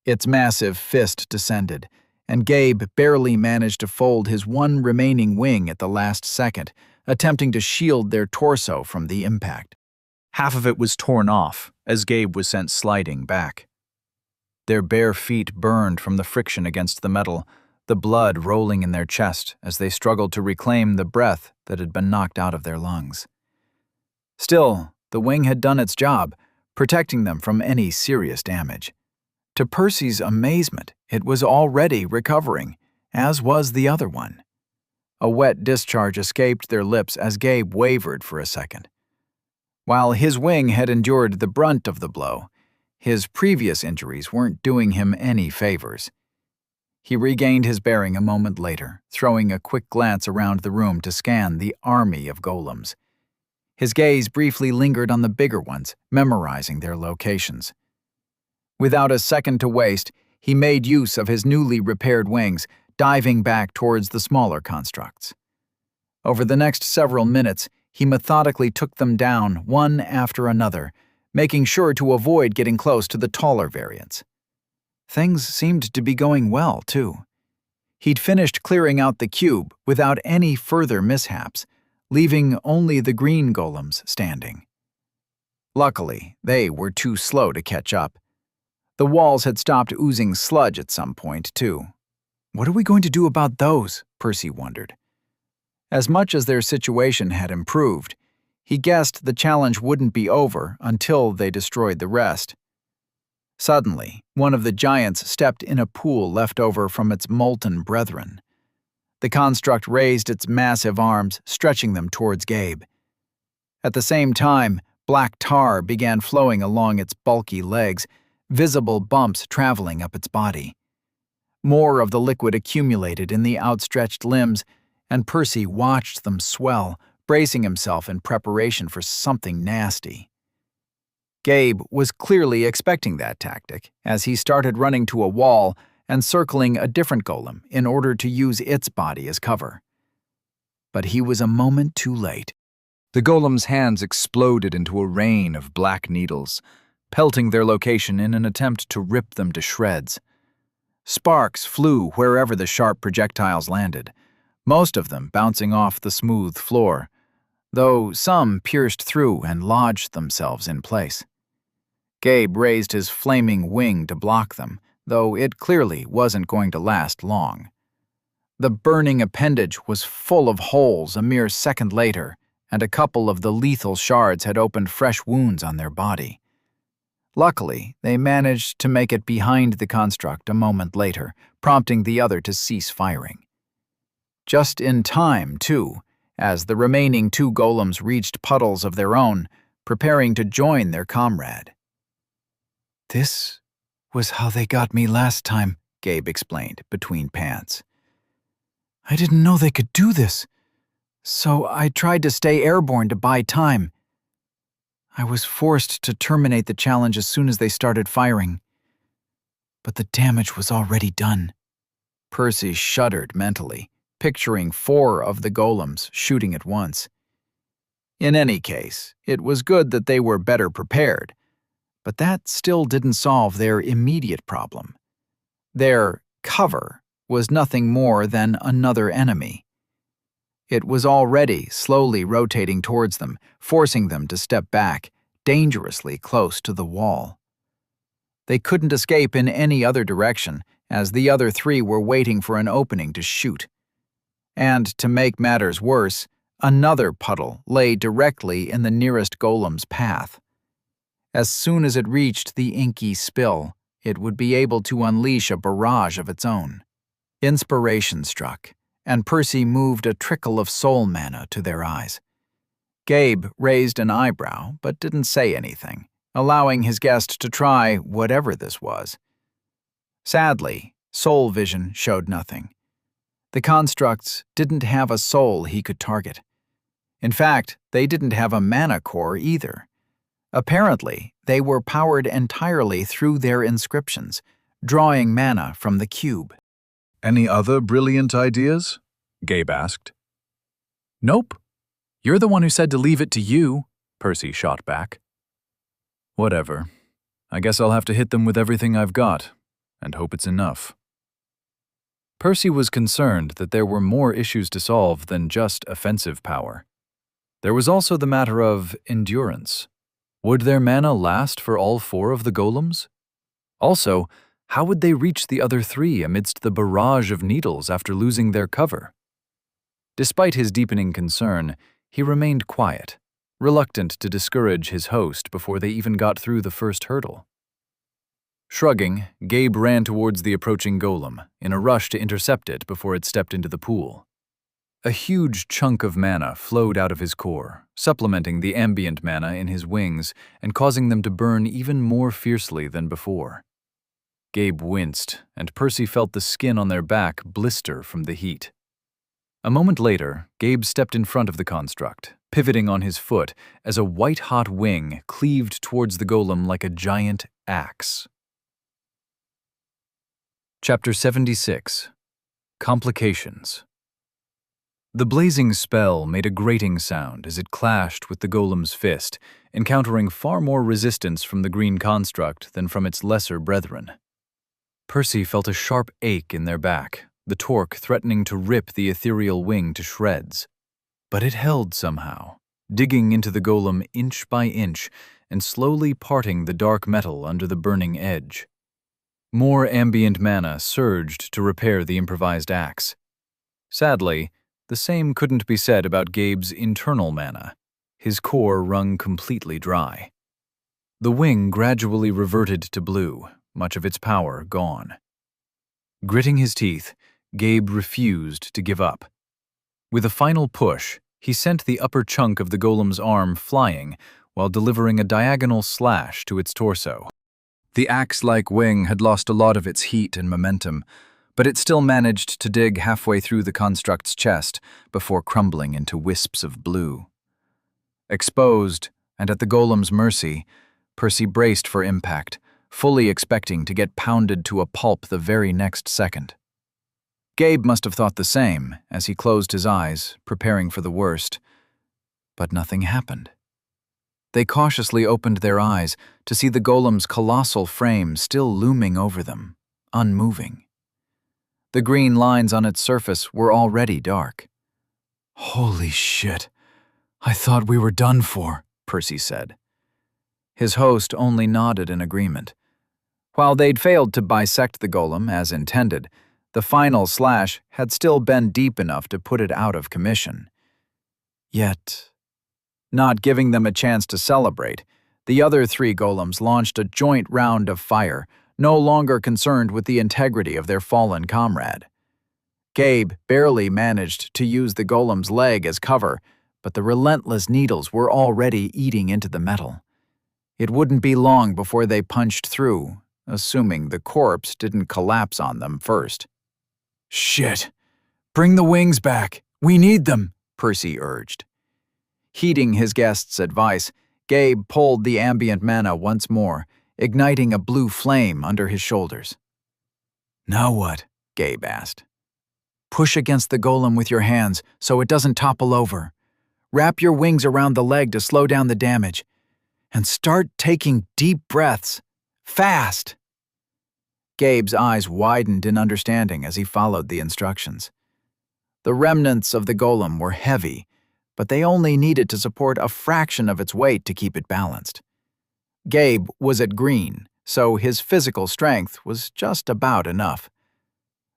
Its massive fist descended, and Gabe barely managed to fold his one remaining wing at the last second, attempting to shield their torso from the impact. Half of it was torn off as Gabe was sent sliding back. Their bare feet burned from the friction against the metal, the blood rolling in their chest as they struggled to reclaim the breath that had been knocked out of their lungs. Still, the wing had done its job, protecting them from any serious damage. To Percy's amazement, it was already recovering, as was the other one. A wet discharge escaped their lips as Gabe wavered for a second. While his wing had endured the brunt of the blow, his previous injuries weren't doing him any favors. He regained his bearing a moment later, throwing a quick glance around the room to scan the army of golems. His gaze briefly lingered on the bigger ones, memorizing their locations. Without a second to waste, he made use of his newly repaired wings, diving back towards the smaller constructs. Over the next several minutes, he methodically took them down one after another, making sure to avoid getting close to the taller variants. Things seemed to be going well, too. He'd finished clearing out the cube without any further mishaps, leaving only the green golems standing. Luckily, they were too slow to catch up. The walls had stopped oozing sludge at some point, too. What are we going to do about those? Percy wondered. As much as their situation had improved, he guessed the challenge wouldn't be over until they destroyed the rest. Suddenly, one of the giants stepped in a pool left over from its molten brethren. The construct raised its massive arms, stretching them towards Gabe. At the same time, black tar began flowing along its bulky legs, visible bumps traveling up its body. More of the liquid accumulated in the outstretched limbs, and Percy watched them swell, bracing himself in preparation for something nasty. Gabe was clearly expecting that tactic, as he started running to a wall and circling a different golem in order to use its body as cover. But he was a moment too late. The golem's hands exploded into a rain of black needles, pelting their location in an attempt to rip them to shreds. Sparks flew wherever the sharp projectiles landed, most of them bouncing off the smooth floor, though some pierced through and lodged themselves in place. Gabe raised his flaming wing to block them, though it clearly wasn't going to last long. The burning appendage was full of holes a mere second later, and a couple of the lethal shards had opened fresh wounds on their body. Luckily, they managed to make it behind the construct a moment later, prompting the other to cease firing. Just in time, too, as the remaining two golems reached puddles of their own, preparing to join their comrade. "This was how they got me last time," Gabe explained between pants. "I didn't know they could do this, so I tried to stay airborne to buy time. I was forced to terminate the challenge as soon as they started firing. But the damage was already done." Percy shuddered mentally, picturing 4 of the golems shooting at once. In any case, it was good that they were better prepared, but that still didn't solve their immediate problem. Their cover was nothing more than another enemy. It was already slowly rotating towards them, forcing them to step back, dangerously close to the wall. They couldn't escape in any other direction, as the other 3 were waiting for an opening to shoot. And to make matters worse, another puddle lay directly in the nearest golem's path. As soon as it reached the inky spill, it would be able to unleash a barrage of its own. Inspiration struck, and Percy moved a trickle of soul mana to their eyes. Gabe raised an eyebrow, but didn't say anything, allowing his guest to try whatever this was. Sadly, soul vision showed nothing. The constructs didn't have a soul he could target. In fact, they didn't have a mana core either. Apparently, they were powered entirely through their inscriptions, drawing mana from the cube. Any other brilliant ideas? Gabe asked. Nope. You're the one who said to leave it to you, Percy shot back. Whatever. I guess I'll have to hit them with everything I've got, and hope it's enough. Percy was concerned that there were more issues to solve than just offensive power. There was also the matter of endurance. Would their mana last for all 4 of the golems? Also, how would they reach the other 3 amidst the barrage of needles after losing their cover? Despite his deepening concern, he remained quiet, reluctant to discourage his host before they even got through the first hurdle. Shrugging, Gabe ran towards the approaching golem, in a rush to intercept it before it stepped into the pool. A huge chunk of mana flowed out of his core, supplementing the ambient mana in his wings and causing them to burn even more fiercely than before. Gabe winced, and Percy felt the skin on their back blister from the heat. A moment later, Gabe stepped in front of the construct, pivoting on his foot as a white-hot wing cleaved towards the golem like a giant axe. Chapter 76. Complications. The blazing spell made a grating sound as it clashed with the golem's fist, encountering far more resistance from the green construct than from its lesser brethren. Percy felt a sharp ache in their back, the torque threatening to rip the ethereal wing to shreds. But it held somehow, digging into the golem inch by inch and slowly parting the dark metal under the burning edge. More ambient mana surged to repair the improvised axe. Sadly, the same couldn't be said about Gabe's internal mana. His core wrung completely dry. The wing gradually reverted to blue, much of its power gone. Gritting his teeth, Gabe refused to give up. With a final push, he sent the upper chunk of the golem's arm flying while delivering a diagonal slash to its torso. The axe-like wing had lost a lot of its heat and momentum, but it still managed to dig halfway through the construct's chest before crumbling into wisps of blue. Exposed, and at the golem's mercy, Percy braced for impact, fully expecting to get pounded to a pulp the very next second. Gabe must have thought the same as he closed his eyes, preparing for the worst. But nothing happened. They cautiously opened their eyes to see the golem's colossal frame still looming over them, unmoving. The green lines on its surface were already dark. "Holy shit! I thought we were done for," Percy said. His host only nodded in agreement. While they'd failed to bisect the golem as intended, the final slash had still been deep enough to put it out of commission. Yet, not giving them a chance to celebrate, the other 3 golems launched a joint round of fire, no longer concerned with the integrity of their fallen comrade. Gabe barely managed to use the golem's leg as cover, but the relentless needles were already eating into the metal. It wouldn't be long before they punched through, assuming the corpse didn't collapse on them first. "Shit! Bring the wings back! We need them!" Percy urged. Heeding his guest's advice, Gabe pulled the ambient mana once more, igniting a blue flame under his shoulders. "Now what?" Gabe asked. "Push against the golem with your hands so it doesn't topple over. Wrap your wings around the leg to slow down the damage. And start taking deep breaths. Fast!" Gabe's eyes widened in understanding as he followed the instructions. The remnants of the golem were heavy, but they only needed to support a fraction of its weight to keep it balanced. Gabe was at green, so his physical strength was just about enough.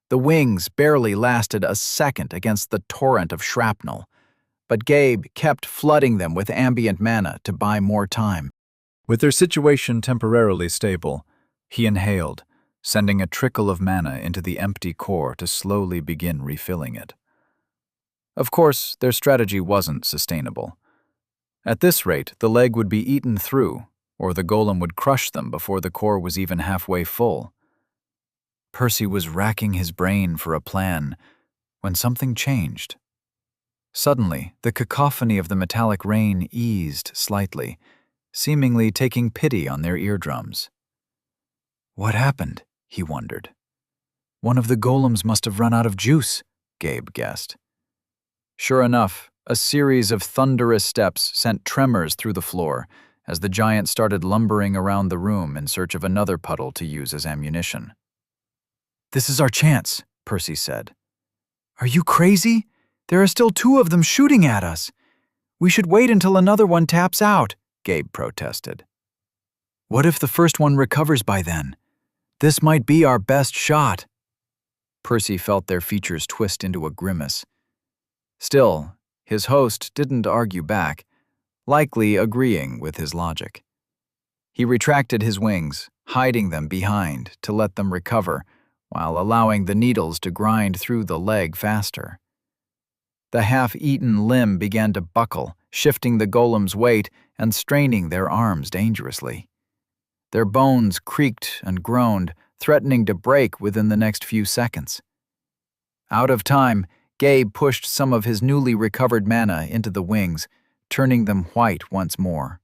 The wings barely lasted a second against the torrent of shrapnel, but Gabe kept flooding them with ambient mana to buy more time. With their situation temporarily stable, he inhaled, sending a trickle of mana into the empty core to slowly begin refilling it. Of course, their strategy wasn't sustainable. At this rate, the leg would be eaten through, or the golem would crush them before the core was even halfway full. Percy was racking his brain for a plan, when something changed. Suddenly, the cacophony of the metallic rain eased slightly, seemingly taking pity on their eardrums. What happened? He wondered. One of the golems must have run out of juice, Gabe guessed. Sure enough, a series of thunderous steps sent tremors through the floor as the giant started lumbering around the room in search of another puddle to use as ammunition. "This is our chance," Percy said. "Are you crazy? There are still 2 of them shooting at us. We should wait until another one taps out," Gabe protested. "What if the first one recovers by then? This might be our best shot." Percy felt their features twist into a grimace. Still, his host didn't argue back, likely agreeing with his logic. He retracted his wings, hiding them behind to let them recover, while allowing the needles to grind through the leg faster. The half-eaten limb began to buckle, shifting the golem's weight and straining their arms dangerously. Their bones creaked and groaned, threatening to break within the next few seconds. Out of time, Gabe pushed some of his newly recovered mana into the wings, turning them white once more.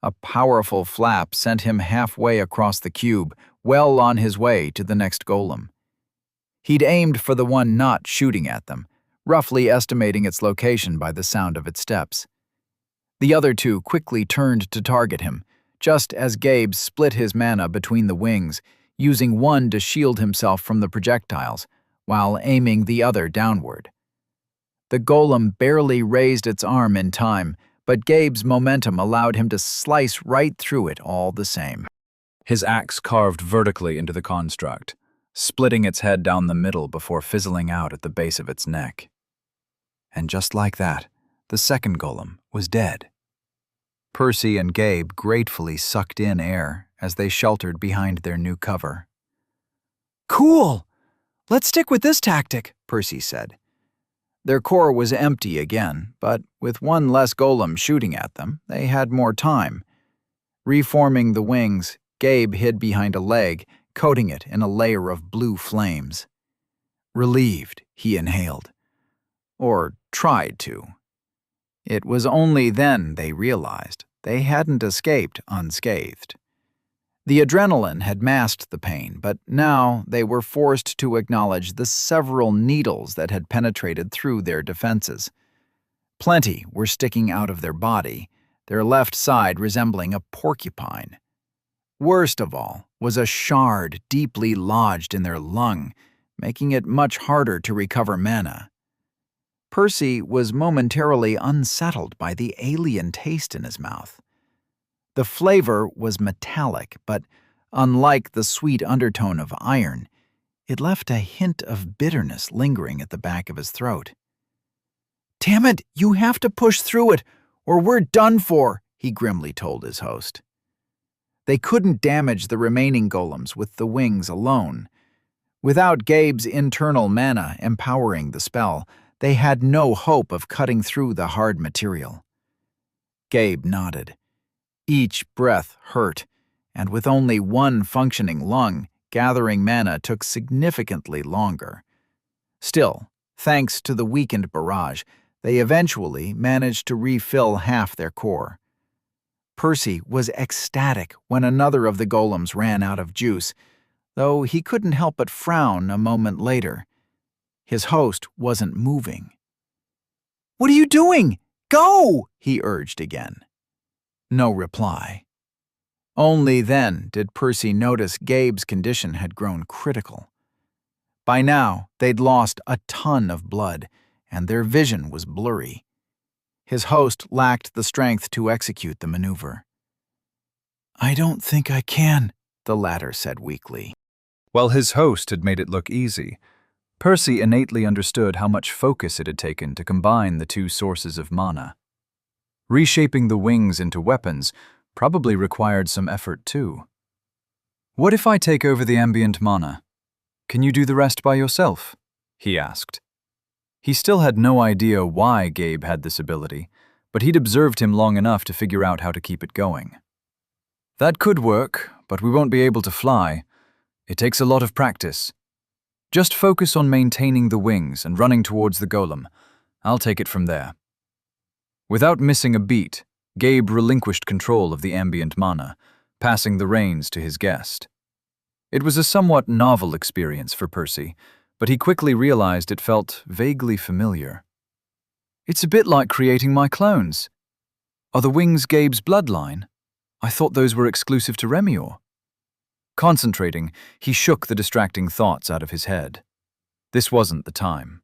A powerful flap sent him halfway across the cube, well on his way to the next golem. He'd aimed for the one not shooting at them, roughly estimating its location by the sound of its steps. The other 2 quickly turned to target him, just as Gabe split his mana between the wings, using one to shield himself from the projectiles, while aiming the other downward. The golem barely raised its arm in time, but Gabe's momentum allowed him to slice right through it all the same. His axe carved vertically into the construct, splitting its head down the middle before fizzling out at the base of its neck. And just like that, the second golem was dead. Percy and Gabe gratefully sucked in air as they sheltered behind their new cover. "Cool! Let's stick with this tactic," Percy said. Their core was empty again, but with one less golem shooting at them, they had more time. Reforming the wings, Gabe hid behind a leg, coating it in a layer of blue flames. Relieved, he inhaled. Or tried to. It was only then they realized they hadn't escaped unscathed. The adrenaline had masked the pain, but now they were forced to acknowledge the several needles that had penetrated through their defenses. Plenty were sticking out of their body, their left side resembling a porcupine. Worst of all was a shard deeply lodged in their lung, making it much harder to recover mana. Percy was momentarily unsettled by the alien taste in his mouth. The flavor was metallic, but unlike the sweet undertone of iron, it left a hint of bitterness lingering at the back of his throat. "Damn it, you have to push through it, or we're done for," he grimly told his host. They couldn't damage the remaining golems with the wings alone. Without Gabe's internal mana empowering the spell, they had no hope of cutting through the hard material. Gabe nodded. Each breath hurt, and with only one functioning lung, gathering mana took significantly longer. Still, thanks to the weakened barrage, they eventually managed to refill half their core. Percy was ecstatic when another of the golems ran out of juice, though he couldn't help but frown a moment later. His host wasn't moving. "What are you doing? Go!" he urged again. No reply. Only then did Percy notice Gabe's condition had grown critical. By now, they'd lost a ton of blood, and their vision was blurry. His host lacked the strength to execute the maneuver. "I don't think I can," the latter said weakly. While his host had made it look easy, Percy innately understood how much focus it had taken to combine the 2 sources of mana. Reshaping the wings into weapons probably required some effort too. "What if I take over the ambient mana? Can you do the rest by yourself?" he asked. He still had no idea why Gabe had this ability, but he'd observed him long enough to figure out how to keep it going. "That could work, but we won't be able to fly. It takes a lot of practice." Just focus on maintaining the wings and running towards the golem. I'll take it from there." Without missing a beat, Gabe relinquished control of the ambient mana, passing the reins to his guest. It was a somewhat novel experience for Percy, but he quickly realized it felt vaguely familiar. "It's a bit like creating my clones. Are the wings Gabe's bloodline? I thought those were exclusive to Remior." Concentrating, he shook the distracting thoughts out of his head. This wasn't the time.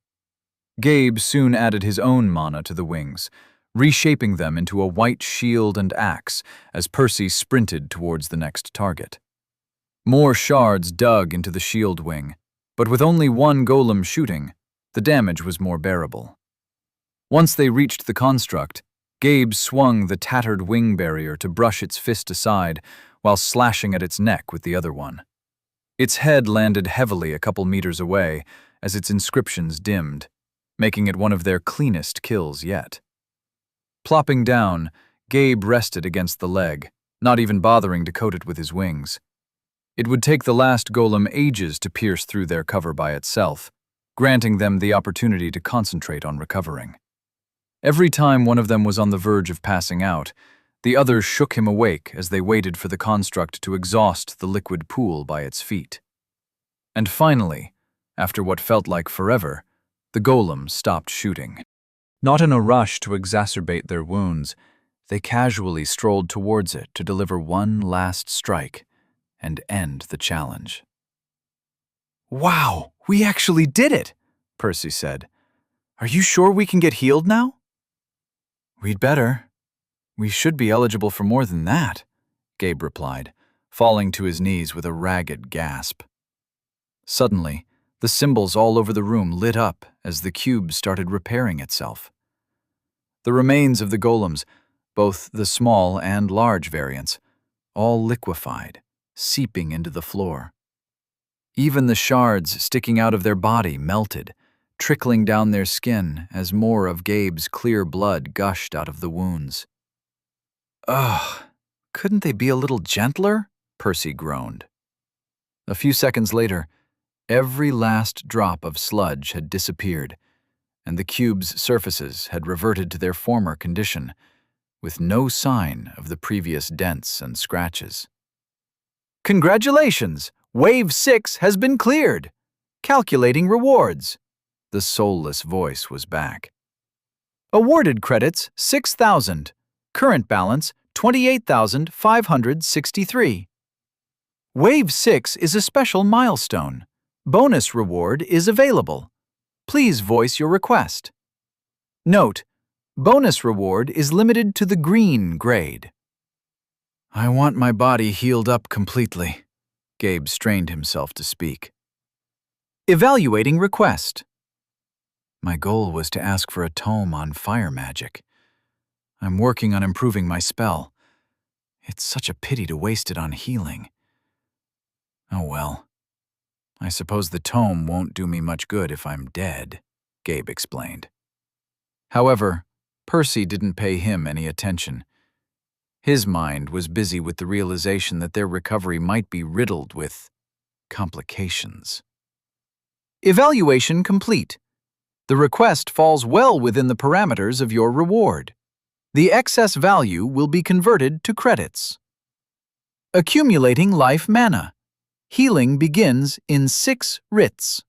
Gabe soon added his own mana to the wings, reshaping them into a white shield and axe as Percy sprinted towards the next target. More shards dug into the shield wing, but with only one golem shooting, the damage was more bearable. Once they reached the construct, Gabe swung the tattered wing barrier to brush its fist aside while slashing at its neck with the other one. Its head landed heavily a couple meters away as its inscriptions dimmed, making it one of their cleanest kills yet. Plopping down, Gabe rested against the leg, not even bothering to coat it with his wings. It would take the last golem ages to pierce through their cover by itself, granting them the opportunity to concentrate on recovering. Every time one of them was on the verge of passing out, the others shook him awake as they waited for the construct to exhaust the liquid pool by its feet. And finally, after what felt like forever, the golem stopped shooting. Not in a rush to exacerbate their wounds, they casually strolled towards it to deliver one last strike and end the challenge. "Wow, we actually did it," Percy said. "Are you sure we can get healed now?" "We'd better. We should be eligible for more than that," Gabe replied, falling to his knees with a ragged gasp. Suddenly, the symbols all over the room lit up as the cube started repairing itself. The remains of the golems, both the small and large variants, all liquefied, seeping into the floor. Even the shards sticking out of their body melted, trickling down their skin as more of Gabe's clear blood gushed out of the wounds. "Ugh, couldn't they be a little gentler?" Percy groaned. A few seconds later, every last drop of sludge had disappeared, and the cube's surfaces had reverted to their former condition, with no sign of the previous dents and scratches. "Congratulations! Wave 6 has been cleared! Calculating rewards!" The soulless voice was back. "Awarded credits 6,000. Current balance 28,563. Wave 6 is a special milestone. Bonus reward is available. Please voice your request. Note: bonus reward is limited to the green grade." "I want my body healed up completely," Gabe strained himself to speak. "Evaluating request." "My goal was to ask for a tome on fire magic. I'm working on improving my spell. It's such a pity to waste it on healing. Oh well. I suppose the tome won't do me much good if I'm dead," Gabe explained. However, Percy didn't pay him any attention. His mind was busy with the realization that their recovery might be riddled with complications. "Evaluation complete. The request falls well within the parameters of your reward. The excess value will be converted to credits. Accumulating life mana. Healing begins in 6 writs."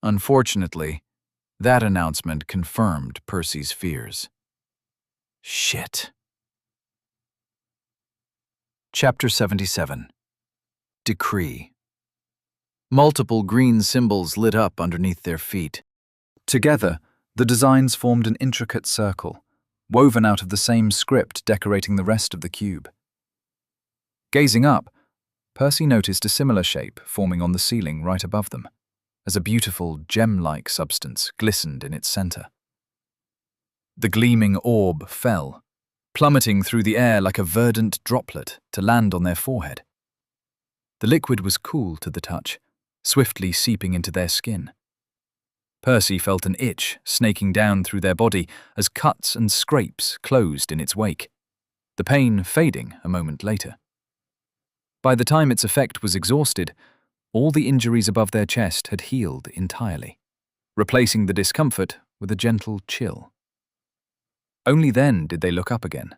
Unfortunately, that announcement confirmed Percy's fears. Shit. Chapter 77. Decree. Multiple green symbols lit up underneath their feet. Together, the designs formed an intricate circle, woven out of the same script decorating the rest of the cube. Gazing up, Percy noticed a similar shape forming on the ceiling right above them, as a beautiful gem-like substance glistened in its center. The gleaming orb fell, plummeting through the air like a verdant droplet to land on their forehead. The liquid was cool to the touch, swiftly seeping into their skin. Percy felt an itch snaking down through their body as cuts and scrapes closed in its wake, the pain fading a moment later. By the time its effect was exhausted, All the injuries above their chest had healed entirely, replacing the discomfort with a gentle chill. Only then did they look up again,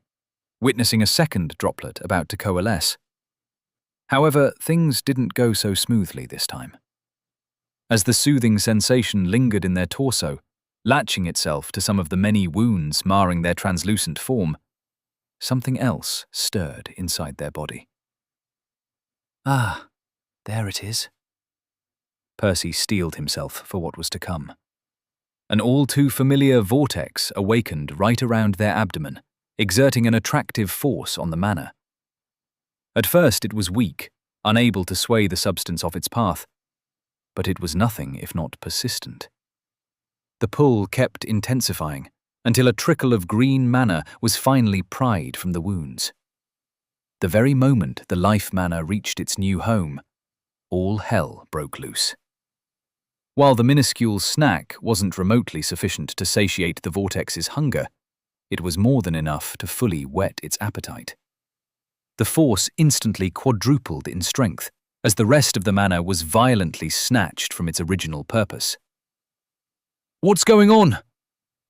witnessing a second droplet about to coalesce. However, things didn't go so smoothly this time. As the soothing sensation lingered in their torso, latching itself to some of the many wounds marring their translucent form, something else stirred inside their body. Ah, there it is. Percy steeled himself for what was to come. An all-too-familiar vortex awakened right around their abdomen, exerting an attractive force on the mana. At first it was weak, unable to sway the substance off its path, but it was nothing if not persistent. The pull kept intensifying, until a trickle of green mana was finally pried from the wounds. The very moment the life mana reached its new home, all hell broke loose. While the minuscule snack wasn't remotely sufficient to satiate the vortex's hunger, it was more than enough to fully whet its appetite. The force instantly quadrupled in strength, as the rest of the mana was violently snatched from its original purpose. "What's going on?"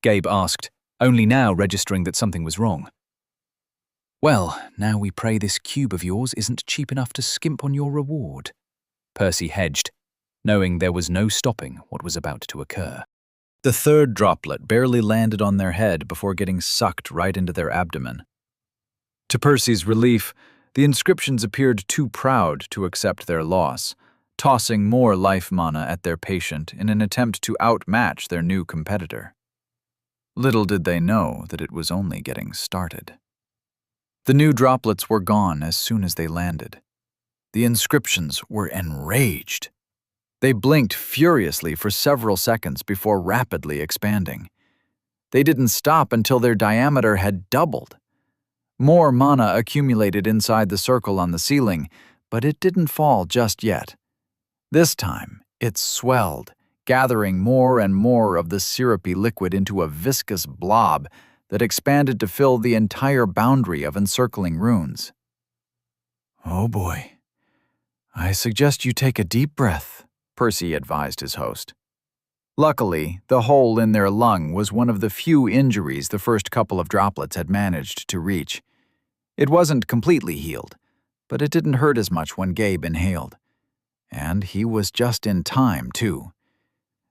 Gabe asked, only now registering that something was wrong. "Well, now we pray this cube of yours isn't cheap enough to skimp on your reward," Percy hedged, knowing there was no stopping what was about to occur. The third droplet barely landed on their head before getting sucked right into their abdomen. To Percy's relief, the inscriptions appeared too proud to accept their loss, tossing more life mana at their patient in an attempt to outmatch their new competitor. Little did they know that it was only getting started. The new droplets were gone as soon as they landed. The inscriptions were enraged. They blinked furiously for several seconds before rapidly expanding. They didn't stop until their diameter had doubled. More mana accumulated inside the circle on the ceiling, but it didn't fall just yet. This time, it swelled, gathering more and more of the syrupy liquid into a viscous blob that expanded to fill the entire boundary of encircling runes. "Oh boy. I suggest you take a deep breath," Percy advised his host. Luckily, the hole in their lung was one of the few injuries the first couple of droplets had managed to reach. It wasn't completely healed, but it didn't hurt as much when Gabe inhaled. And he was just in time, too.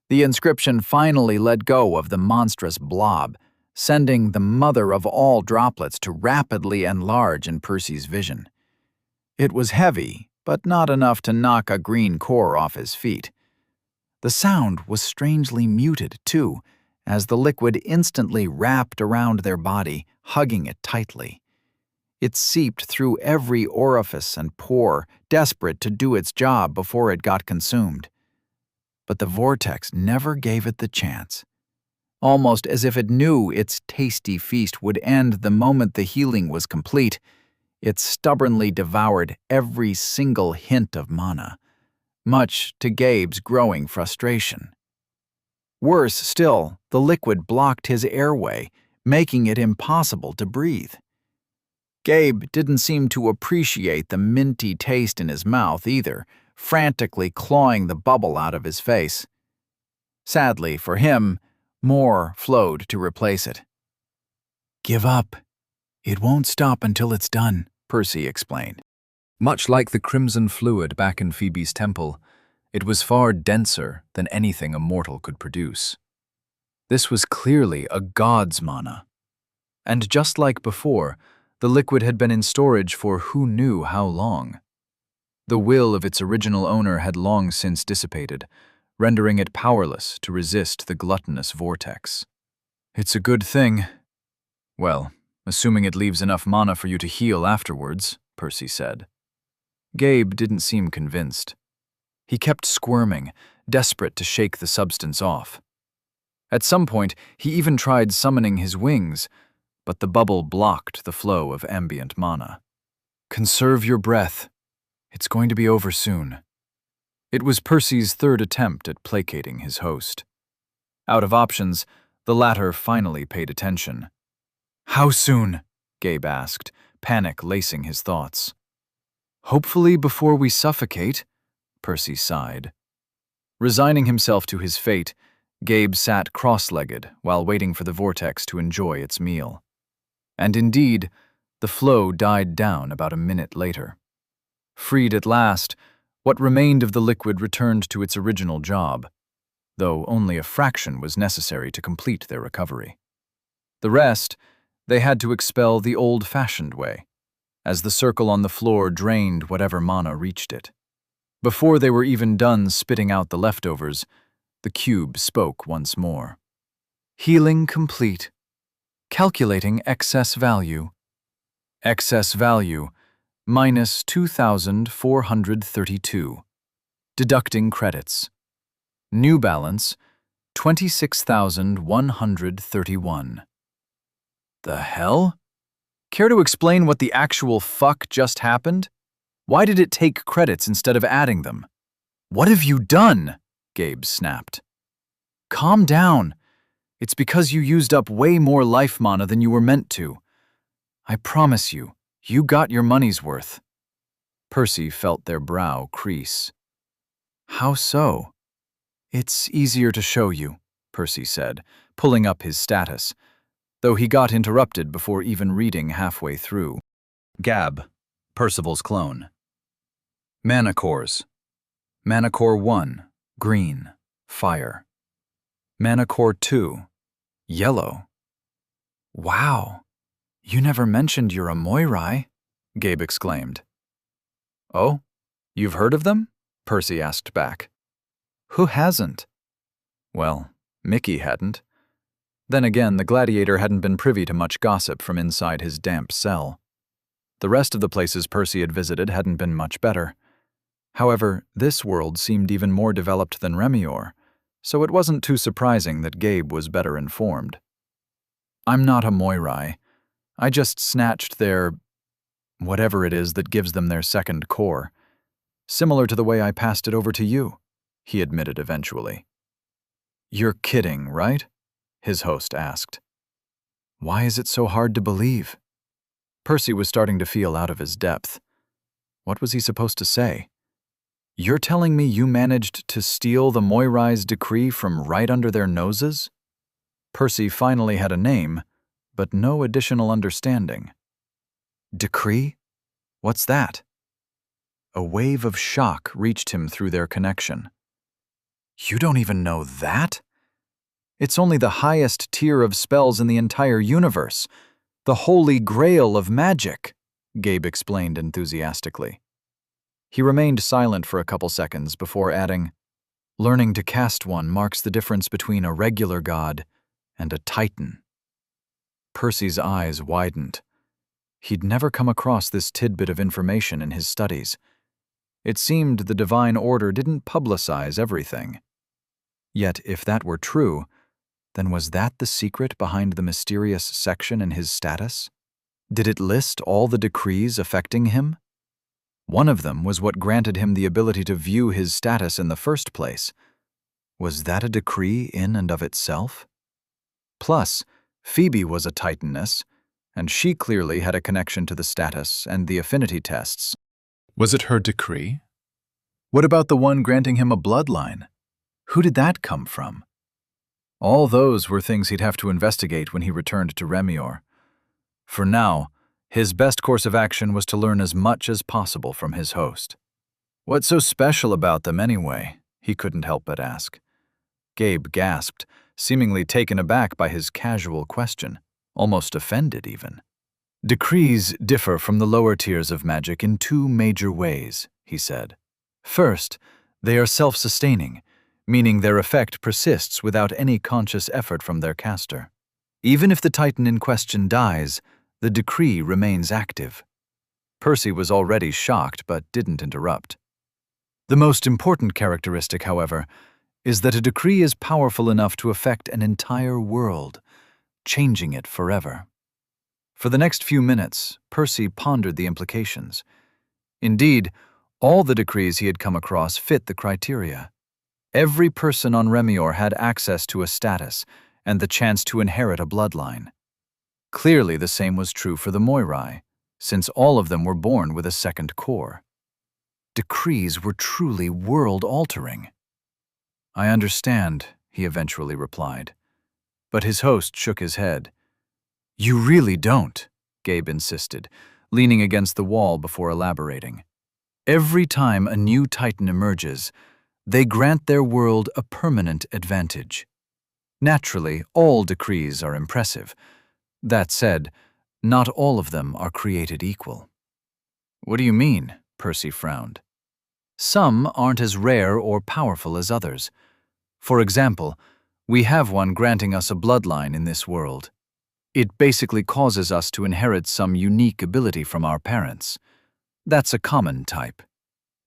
The inscription finally let go of the monstrous blob, sending the mother of all droplets to rapidly enlarge in Percy's vision. It was heavy, but not enough to knock a green core off his feet. The sound was strangely muted, too, as the liquid instantly wrapped around their body, hugging it tightly. It seeped through every orifice and pore, desperate to do its job before it got consumed. But the vortex never gave it the chance. Almost as if it knew its tasty feast would end the moment the healing was complete, it stubbornly devoured every single hint of mana, much to Gabe's growing frustration. Worse still, the liquid blocked his airway, making it impossible to breathe. Gabe didn't seem to appreciate the minty taste in his mouth either, frantically clawing the bubble out of his face. Sadly for him, more flowed to replace it. "Give up. It won't stop until it's done," Percy explained. Much like the crimson fluid back in Phoebe's temple, it was far denser than anything a mortal could produce. This was clearly a god's mana. And just like before, the liquid had been in storage for who knew how long. The will of its original owner had long since dissipated, rendering it powerless to resist the gluttonous vortex. "It's a good thing. Well, assuming it leaves enough mana for you to heal afterwards," Percy said. Gabe didn't seem convinced. He kept squirming, desperate to shake the substance off. At some point, he even tried summoning his wings, but the bubble blocked the flow of ambient mana. "Conserve your breath. It's going to be over soon." It was Percy's third attempt at placating his host. Out of options, the latter finally paid attention. "How soon?" Gabe asked, panic lacing his thoughts. "Hopefully before we suffocate," Percy sighed. Resigning himself to his fate, Gabe sat cross-legged while waiting for the vortex to enjoy its meal. And indeed, the flow died down about a minute later. Freed at last, what remained of the liquid returned to its original job, though only a fraction was necessary to complete their recovery. The rest, they had to expel the old-fashioned way, as the circle on the floor drained whatever mana reached it. Before they were even done spitting out the leftovers, the cube spoke once more. Healing complete. Calculating excess value. Excess value, minus 2,432. Deducting credits. New balance, 26,131. The hell? Care to explain what the actual fuck just happened? Why did it take credits instead of adding them? What have you done? Gabe snapped. Calm down. It's because you used up way more life mana than you were meant to. I promise you, you got your money's worth. Percy felt their brow crease. How so? It's easier to show you, Percy said, pulling up his status, though he got interrupted before even reading halfway through. Gab, Percival's clone. Mana cores. Mana core 1, green, fire. Mana core 2, yellow. Wow, you never mentioned you're a Moirai, Gabe exclaimed. Oh, you've heard of them? Percy asked back. Who hasn't? Well, Mickey hadn't. Then again, the gladiator hadn't been privy to much gossip from inside his damp cell. The rest of the places Percy had visited hadn't been much better. However, this world seemed even more developed than Remior, so it wasn't too surprising that Gabe was better informed. I'm not a Moirai. I just snatched their whatever it is that gives them their second core. Similar to the way I passed it over to you, he admitted eventually. You're kidding, right? His host asked. Why is it so hard to believe? Percy was starting to feel out of his depth. What was he supposed to say? You're telling me you managed to steal the Moirai's decree from right under their noses? Percy finally had a name, but no additional understanding. Decree? What's that? A wave of shock reached him through their connection. You don't even know that? It's only the highest tier of spells in the entire universe, the holy grail of magic, Gabe explained enthusiastically. He remained silent for a couple seconds before adding, learning to cast one marks the difference between a regular god and a titan. Percy's eyes widened. He'd never come across this tidbit of information in his studies. It seemed the Divine Order didn't publicize everything. Yet if that were true, then was that the secret behind the mysterious section in his status? Did it list all the decrees affecting him? One of them was what granted him the ability to view his status in the first place. Was that a decree in and of itself? Plus, Phoebe was a Titaness, and she clearly had a connection to the status and the affinity tests. Was it her decree? What about the one granting him a bloodline? Who did that come from? All those were things he'd have to investigate when he returned to Remior. For now, his best course of action was to learn as much as possible from his host. What's so special about them anyway? He couldn't help but ask. Gabe gasped, seemingly taken aback by his casual question, almost offended even. Decrees differ from the lower tiers of magic in two major ways, he said. First, they are self-sustaining, meaning their effect persists without any conscious effort from their caster. Even if the Titan in question dies, the decree remains active. Percy was already shocked but didn't interrupt. The most important characteristic, however, is that a decree is powerful enough to affect an entire world, changing it forever. For the next few minutes, Percy pondered the implications. Indeed, all the decrees he had come across fit the criteria. Every person on Remior had access to a status and the chance to inherit a bloodline. Clearly the same was true for the Moirai, since all of them were born with a second core. decrees were truly world-altering. "I understand," he eventually replied. But his host shook his head. "You really don't," Gabe insisted, leaning against the wall before elaborating. "Every time a new titan emerges, they grant their world a permanent advantage. Naturally, all decrees are impressive. That said, not all of them are created equal." "What do you mean?" Percy frowned. "Some aren't as rare or powerful as others. For example, we have one granting us a bloodline in this world. It basically causes us to inherit some unique ability from our parents. That's a common type.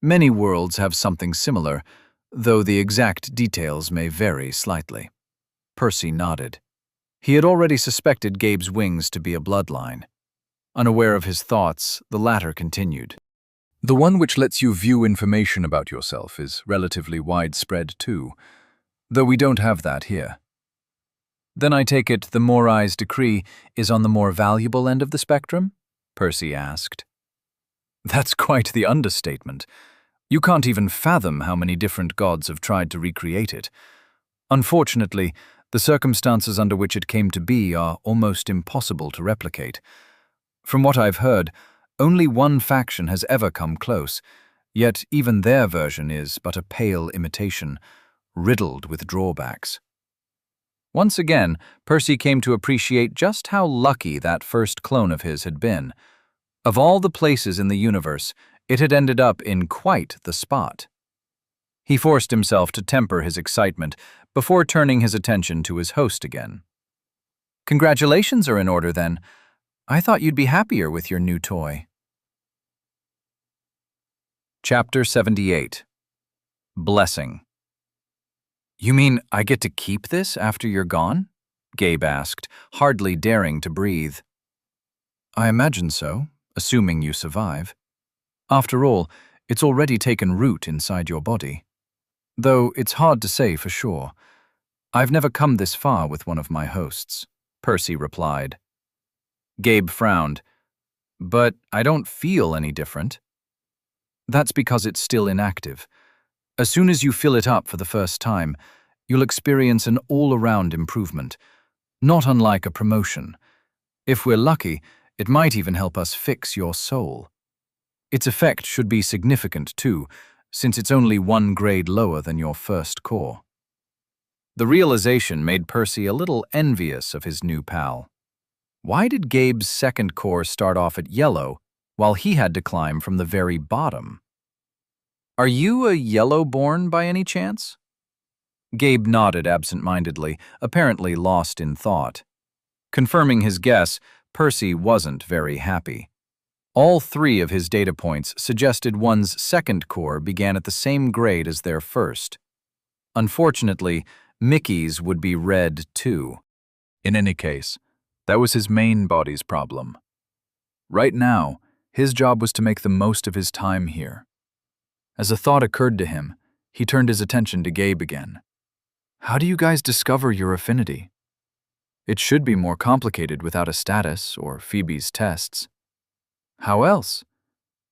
Many worlds have something similar, though the exact details may vary slightly." Percy nodded. He had already suspected Gabe's wings to be a bloodline. Unaware of his thoughts, the latter continued. The one which lets you view information about yourself is relatively widespread too, though we don't have that here. Then I take it the Morai's decree is on the more valuable end of the spectrum? Percy asked. That's quite the understatement. You can't even fathom how many different gods have tried to recreate it. Unfortunately, the circumstances under which it came to be are almost impossible to replicate. From what I've heard, only one faction has ever come close, yet even their version is but a pale imitation, riddled with drawbacks. Once again, Percy came to appreciate just how lucky that first clone of his had been. Of all the places in the universe, it had ended up in quite the spot. He forced himself to temper his excitement before turning his attention to his host again. "Congratulations are in order, then. I thought you'd be happier with your new toy." Chapter 78. Blessing. "You mean I get to keep this after you're gone?" Gabe asked, hardly daring to breathe. "I imagine so, assuming you survive. After all, it's already taken root inside your body. Though it's hard to say for sure. I've never come this far with one of my hosts," Percy replied. Gabe frowned. "But I don't feel any different." "That's because it's still inactive. As soon as you fill it up for the first time, you'll experience an all-around improvement, not unlike a promotion. If we're lucky, it might even help us fix your soul. Its effect should be significant too, since it's only one grade lower than your first core." The realization made Percy a little envious of his new pal. Why did Gabe's second core start off at yellow, while he had to climb from the very bottom? "Are you a yellow-born by any chance?" Gabe nodded absent-mindedly, apparently lost in thought. Confirming his guess, Percy wasn't very happy. All three of his data points suggested one's second core began at the same grade as their first. Unfortunately, Mickey's would be red too. In any case, that was his main body's problem. Right now, his job was to make the most of his time here. As a thought occurred to him, he turned his attention to Gabe again. "How do you guys discover your affinity? It should be more complicated without a status or Phoebe's tests. How else?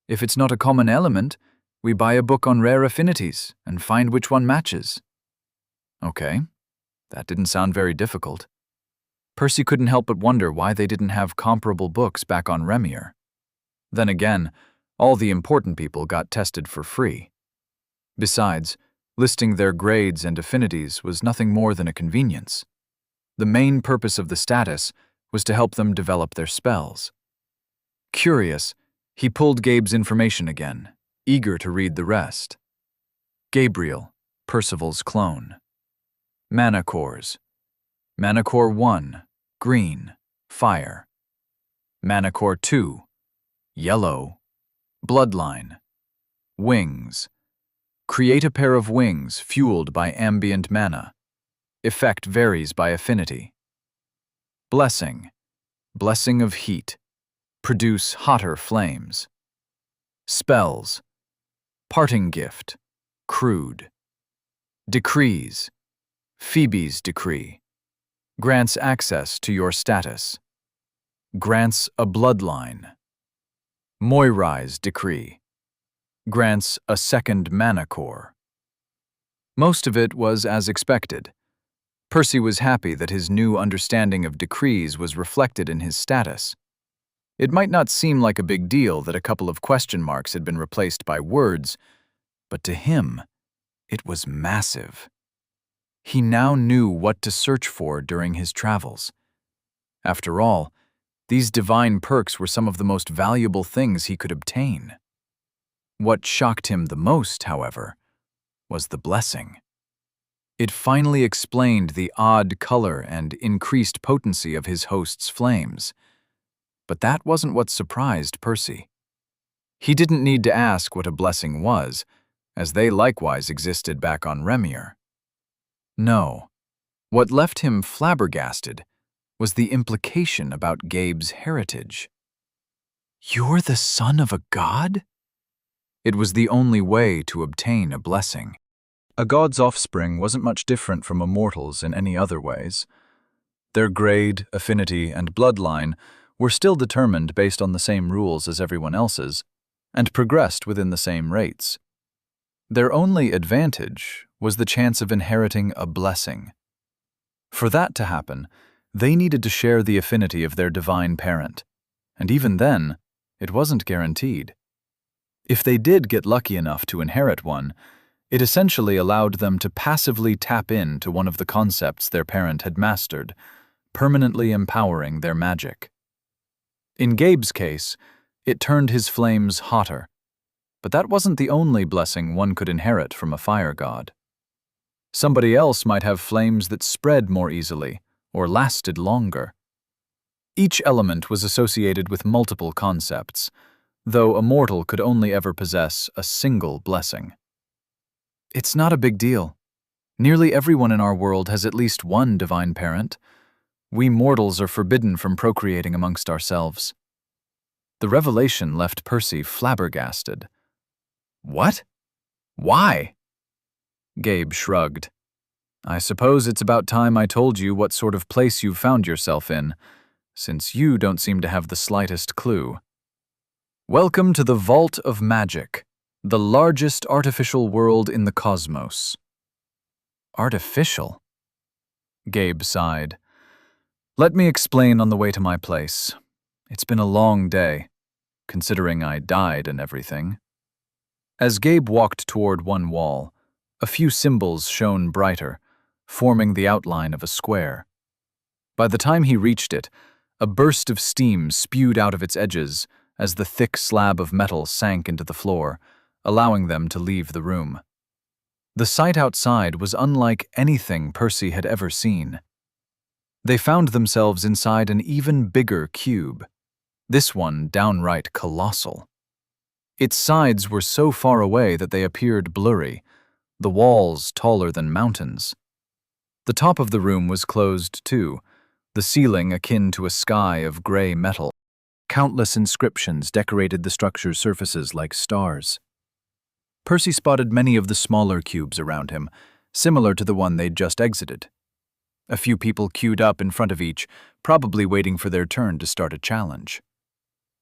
If it's not a common element, we buy a book on rare affinities and find which one matches." Okay, that didn't sound very difficult. Percy couldn't help but wonder why they didn't have comparable books back on Remir. Then again, all the important people got tested for free. Besides, listing their grades and affinities was nothing more than a convenience. The main purpose of the status was to help them develop their spells. Curious, he pulled Gabe's information again, eager to read the rest. Gabriel, Percival's clone. Mana cores. Mana core 1, green, fire. Mana core 2, yellow, bloodline. Wings. Create a pair of wings fueled by ambient mana. Effect varies by affinity. Blessing. Blessing of heat. Produce hotter flames. Spells. Parting gift. Crude. Decrees. Phoebe's decree. Grants access to your status. Grants a bloodline. Moirai's decree. grants a second mana core. Most of it was as expected. Percy was happy that his new understanding of decrees was reflected in his status. It might not seem like a big deal that a couple of question marks had been replaced by words, but to him, it was massive. He now knew what to search for during his travels. After all, these divine perks were some of the most valuable things he could obtain. What shocked him the most, however, was the blessing. It finally explained the odd color and increased potency of his host's flames. But that wasn't what surprised Percy. He didn't need to ask what a blessing was, as they likewise existed back on Remir. No, what left him flabbergasted was the implication about Gabe's heritage. "You're the son of a god?" It was the only way to obtain a blessing. A god's offspring wasn't much different from a mortal's in any other ways. Their grade, affinity, and bloodline were still determined based on the same rules as everyone else's, and progressed within the same rates. Their only advantage was the chance of inheriting a blessing. For that to happen, they needed to share the affinity of their divine parent, and even then, it wasn't guaranteed. If they did get lucky enough to inherit one, it essentially allowed them to passively tap into one of the concepts their parent had mastered, permanently empowering their magic. In Gabe's case, it turned his flames hotter, but that wasn't the only blessing one could inherit from a fire god. Somebody else might have flames that spread more easily or lasted longer. Each element was associated with multiple concepts, though a mortal could only ever possess a single blessing. It's not a big deal. Nearly everyone in our world has at least one divine parent. We mortals are forbidden from procreating amongst ourselves. The revelation left Percy flabbergasted. What? Why? Gabe shrugged. I suppose it's about time I told you what sort of place you've found yourself in, since you don't seem to have the slightest clue. Welcome to the Vault of Magic, the largest artificial world in the cosmos. Artificial? Gabe sighed. Let me explain on the way to my place. It's been a long day, considering I died and everything. As Gabe walked toward one wall, a few symbols shone brighter, forming the outline of a square. By the time he reached it, a burst of steam spewed out of its edges as the thick slab of metal sank into the floor, allowing them to leave the room. The sight outside was unlike anything Percy had ever seen. They found themselves inside an even bigger cube, this one downright colossal. Its sides were so far away that they appeared blurry, the walls taller than mountains. The top of the room was closed too, the ceiling akin to a sky of gray metal. Countless inscriptions decorated the structure's surfaces like stars. Percy spotted many of the smaller cubes around him, similar to the one they'd just exited. A few people queued up in front of each, probably waiting for their turn to start a challenge.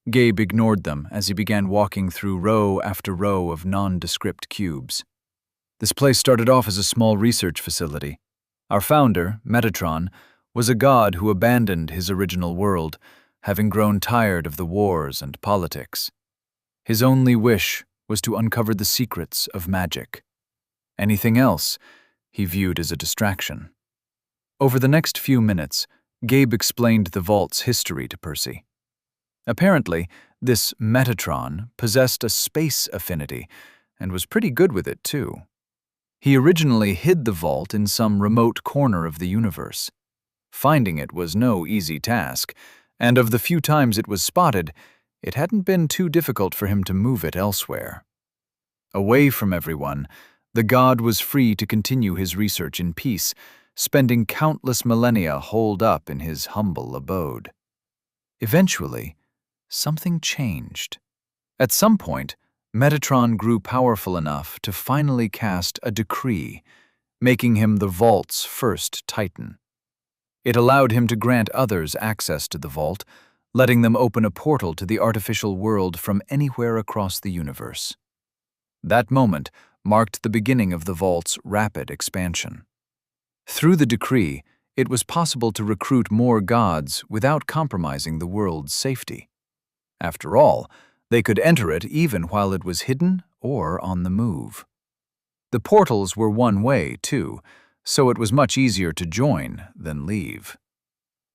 Gabe ignored them as he began walking through row after row of nondescript cubes. This place started off as a small research facility. Our founder, Metatron, was a god who abandoned his original world, having grown tired of the wars and politics. His only wish was to uncover the secrets of magic. Anything else he viewed as a distraction. Over the next few minutes, Gabe explained the vault's history to Percy. Apparently, this Metatron possessed a space affinity and was pretty good with it too. He originally hid the vault in some remote corner of the universe. Finding it was no easy task, and of the few times it was spotted, it hadn't been too difficult for him to move it elsewhere. Away from everyone, the god was free to continue his research in peace, spending countless millennia holed up in his humble abode. Eventually, something changed. At some point, Metatron grew powerful enough to finally cast a decree, making him the vault's first titan. It allowed him to grant others access to the vault, letting them open a portal to the artificial world from anywhere across the universe. That moment marked the beginning of the vault's rapid expansion. Through the decree, it was possible to recruit more gods without compromising the world's safety. After all, they could enter it even while it was hidden or on the move. The portals were one way, too, so it was much easier to join than leave.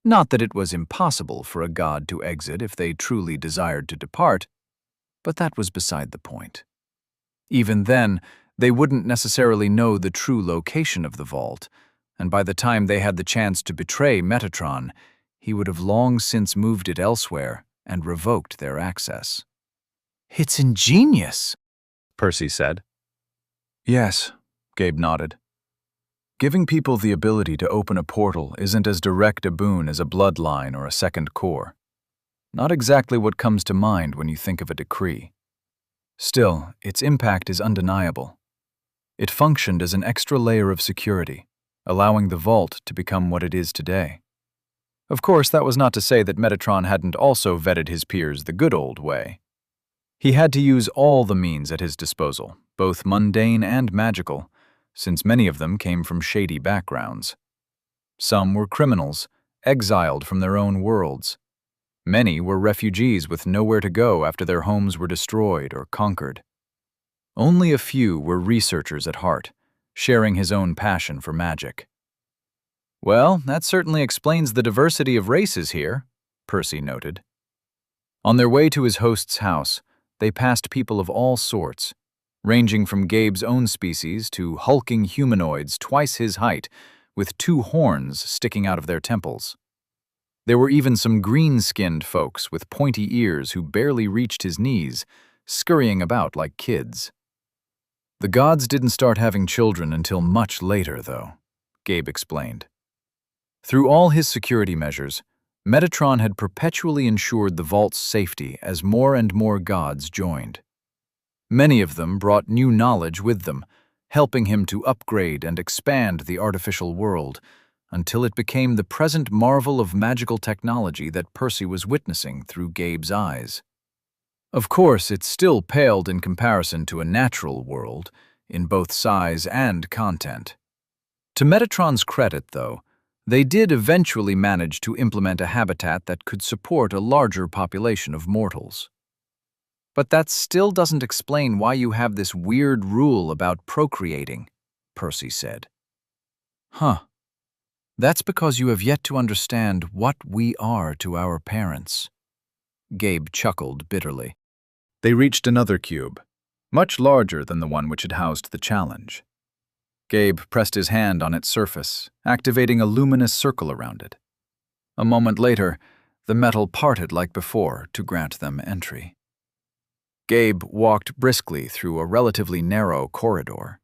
Not that it was impossible for a god to exit if they truly desired to depart, but that was beside the point. Even then, they wouldn't necessarily know the true location of the vault, and by the time they had the chance to betray Metatron, he would have long since moved it elsewhere and revoked their access. "It's ingenious," Percy said. Yes, Gabe nodded. Giving people the ability to open a portal isn't as direct a boon as a bloodline or a second core. Not exactly what comes to mind when you think of a decree. Still, its impact is undeniable. It functioned as an extra layer of security, allowing the vault to become what it is today. Of course, that was not to say that Metatron hadn't also vetted his peers the good old way. He had to use all the means at his disposal, both mundane and magical, since many of them came from shady backgrounds. Some were criminals, exiled from their own worlds. Many were refugees with nowhere to go after their homes were destroyed or conquered. Only a few were researchers at heart, sharing his own passion for magic. "Well, that certainly explains the diversity of races here," Percy noted. On their way to his host's house, they passed people of all sorts, ranging from Gabe's own species to hulking humanoids twice his height, with 2 horns sticking out of their temples. There were even some green-skinned folks with pointy ears who barely reached his knees, scurrying about like kids. The gods didn't start having children until much later, though, Gabe explained. Through all his security measures, Metatron had perpetually ensured the vault's safety as more and more gods joined. Many of them brought new knowledge with them, helping him to upgrade and expand the artificial world, until it became the present marvel of magical technology that Percy was witnessing through Gabe's eyes. Of course, it still paled in comparison to a natural world, in both size and content. To Metatron's credit, though, they did eventually manage to implement a habitat that could support a larger population of mortals. "But that still doesn't explain why you have this weird rule about procreating," Percy said. "Huh. That's because you have yet to understand what we are to our parents." Gabe chuckled bitterly. They reached another cube, much larger than the one which had housed the challenge. Gabe pressed his hand on its surface, activating a luminous circle around it. A moment later, the metal parted like before to grant them entry. Gabe walked briskly through a relatively narrow corridor.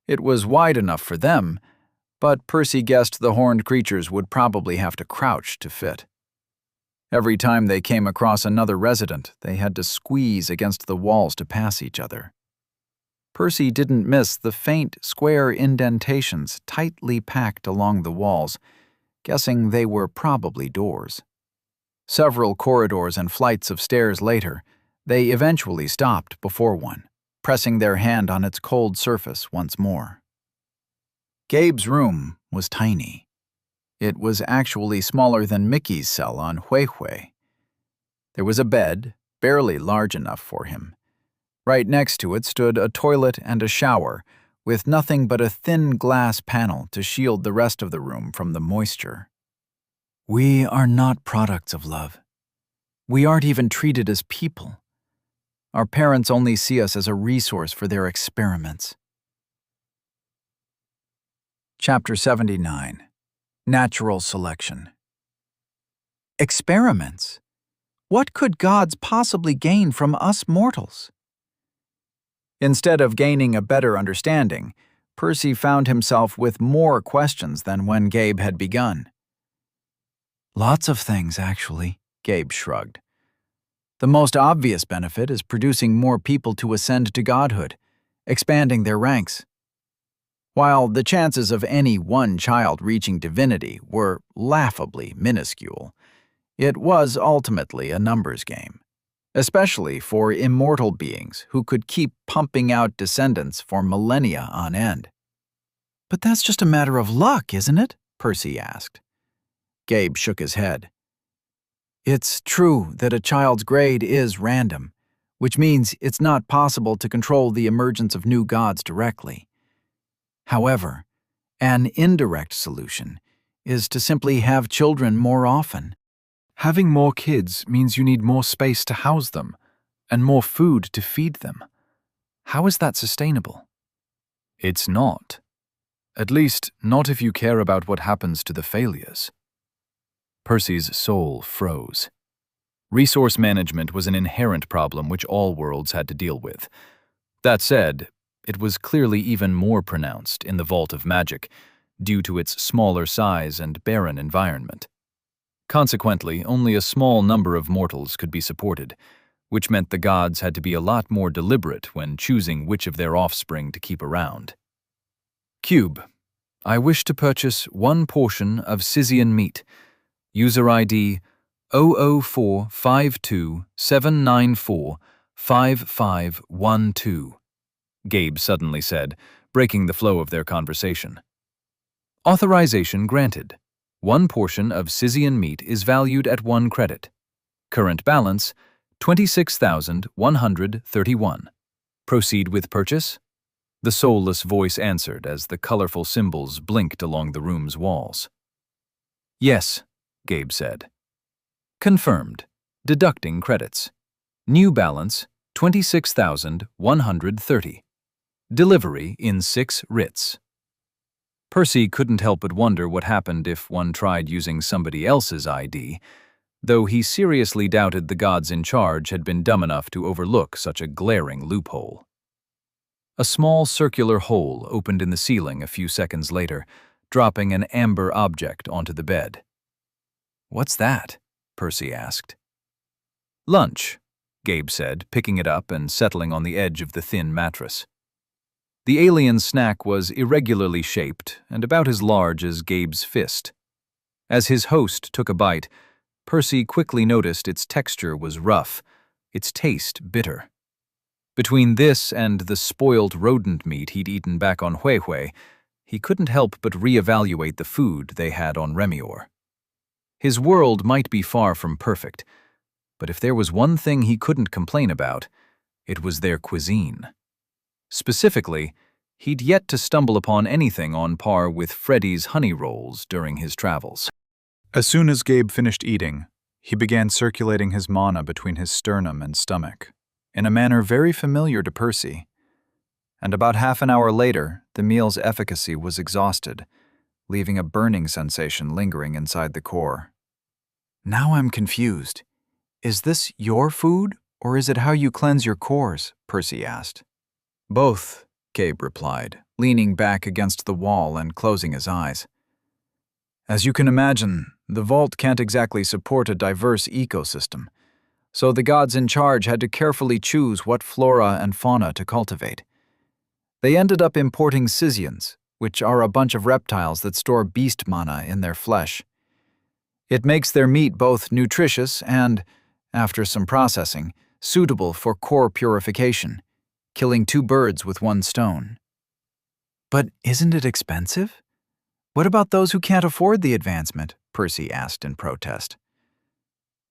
It was wide enough for them, but Percy guessed the horned creatures would probably have to crouch to fit. Every time they came across another resident, they had to squeeze against the walls to pass each other. Percy didn't miss the faint, square indentations tightly packed along the walls, guessing they were probably doors. Several corridors and flights of stairs later, they eventually stopped before one, pressing their hand on its cold surface once more. Gabe's room was tiny. It was actually smaller than Mickey's cell on Huehue. There was a bed, barely large enough for him. Right next to it stood a toilet and a shower, with nothing but a thin glass panel to shield the rest of the room from the moisture. "We are not products of love. We aren't even treated as people. Our parents only see us as a resource for their experiments." Chapter 79. Natural Selection. Experiments? What could gods possibly gain from us mortals? Instead of gaining a better understanding, Percy found himself with more questions than when Gabe had begun. "Lots of things, actually," Gabe shrugged. "The most obvious benefit is producing more people to ascend to godhood, expanding their ranks. While the chances of any one child reaching divinity were laughably minuscule, it was ultimately a numbers game. especially for immortal beings who could keep pumping out descendants for millennia on end. But that's just a matter of luck, isn't it? Percy asked. Gabe shook his head. It's true that a child's grade is random, which means it's not possible to control the emergence of new gods directly. However, an indirect solution is to simply have children more often. Having more kids means you need more space to house them and more food to feed them. How is that sustainable? It's not. At least, not if you care about what happens to the failures. Percy's soul froze. Resource management was an inherent problem which all worlds had to deal with. That said, it was clearly even more pronounced in the Vault of Magic, due to its smaller size and barren environment. Consequently, only a small number of mortals could be supported, which meant the gods had to be a lot more deliberate when choosing which of their offspring to keep around. Cube. I wish to purchase 1 portion of Scythian meat. User ID 0045279455512. Gabe suddenly said, breaking the flow of their conversation. Authorization granted. 1 portion of Scythian meat is valued at 1 credit. Current balance, 26,131. Proceed with purchase? The soulless voice answered as the colorful symbols blinked along the room's walls. Yes, Gabe said. Confirmed. Deducting credits. New balance, 26,130. Delivery in 6 writs. Percy couldn't help but wonder what happened if one tried using somebody else's ID, though he seriously doubted the gods in charge had been dumb enough to overlook such a glaring loophole. A small circular hole opened in the ceiling a few seconds later, dropping an amber object onto the bed. "What's that?" Percy asked. "Lunch," Gabe said, picking it up and settling on the edge of the thin mattress. The alien snack was irregularly shaped and about as large as Gabe's fist. As his host took a bite, Percy quickly noticed its texture was rough, its taste bitter. Between this and the spoiled rodent meat he'd eaten back on Huehue, he couldn't help but reevaluate the food they had on Remior. His world might be far from perfect, but if there was one thing he couldn't complain about, it was their cuisine. Specifically, he'd yet to stumble upon anything on par with Freddy's honey rolls during his travels. As soon as Gabe finished eating, he began circulating his mana between his sternum and stomach, in a manner very familiar to Percy. And about half an hour later, the meal's efficacy was exhausted, leaving a burning sensation lingering inside the core. "Now I'm confused. Is this your food, or is it how you cleanse your cores?" Percy asked. "Both," Gabe replied, leaning back against the wall and closing his eyes. "As you can imagine, the vault can't exactly support a diverse ecosystem, so the gods in charge had to carefully choose what flora and fauna to cultivate. They ended up importing Scythians, which are a bunch of reptiles that store beast mana in their flesh. It makes their meat both nutritious and, after some processing, suitable for core purification, killing 2 birds with 1 stone." "But isn't it expensive? What about those who can't afford the advancement?" Percy asked in protest.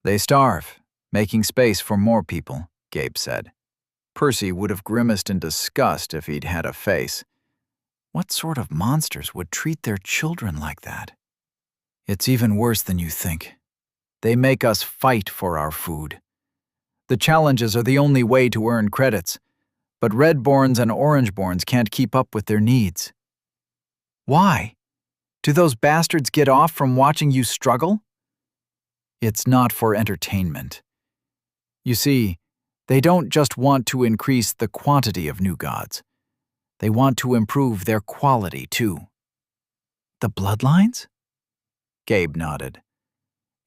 "They starve, making space for more people," Gabe said. Percy would have grimaced in disgust if he'd had a face. What sort of monsters would treat their children like that? "It's even worse than you think. They make us fight for our food. The challenges are the only way to earn credits, but Redborns and Orangeborns can't keep up with their needs." "Why? Do those bastards get off from watching you struggle?" "It's not for entertainment. You see, they don't just want to increase the quantity of new gods. They want to improve their quality, too." "The bloodlines?" Gabe nodded.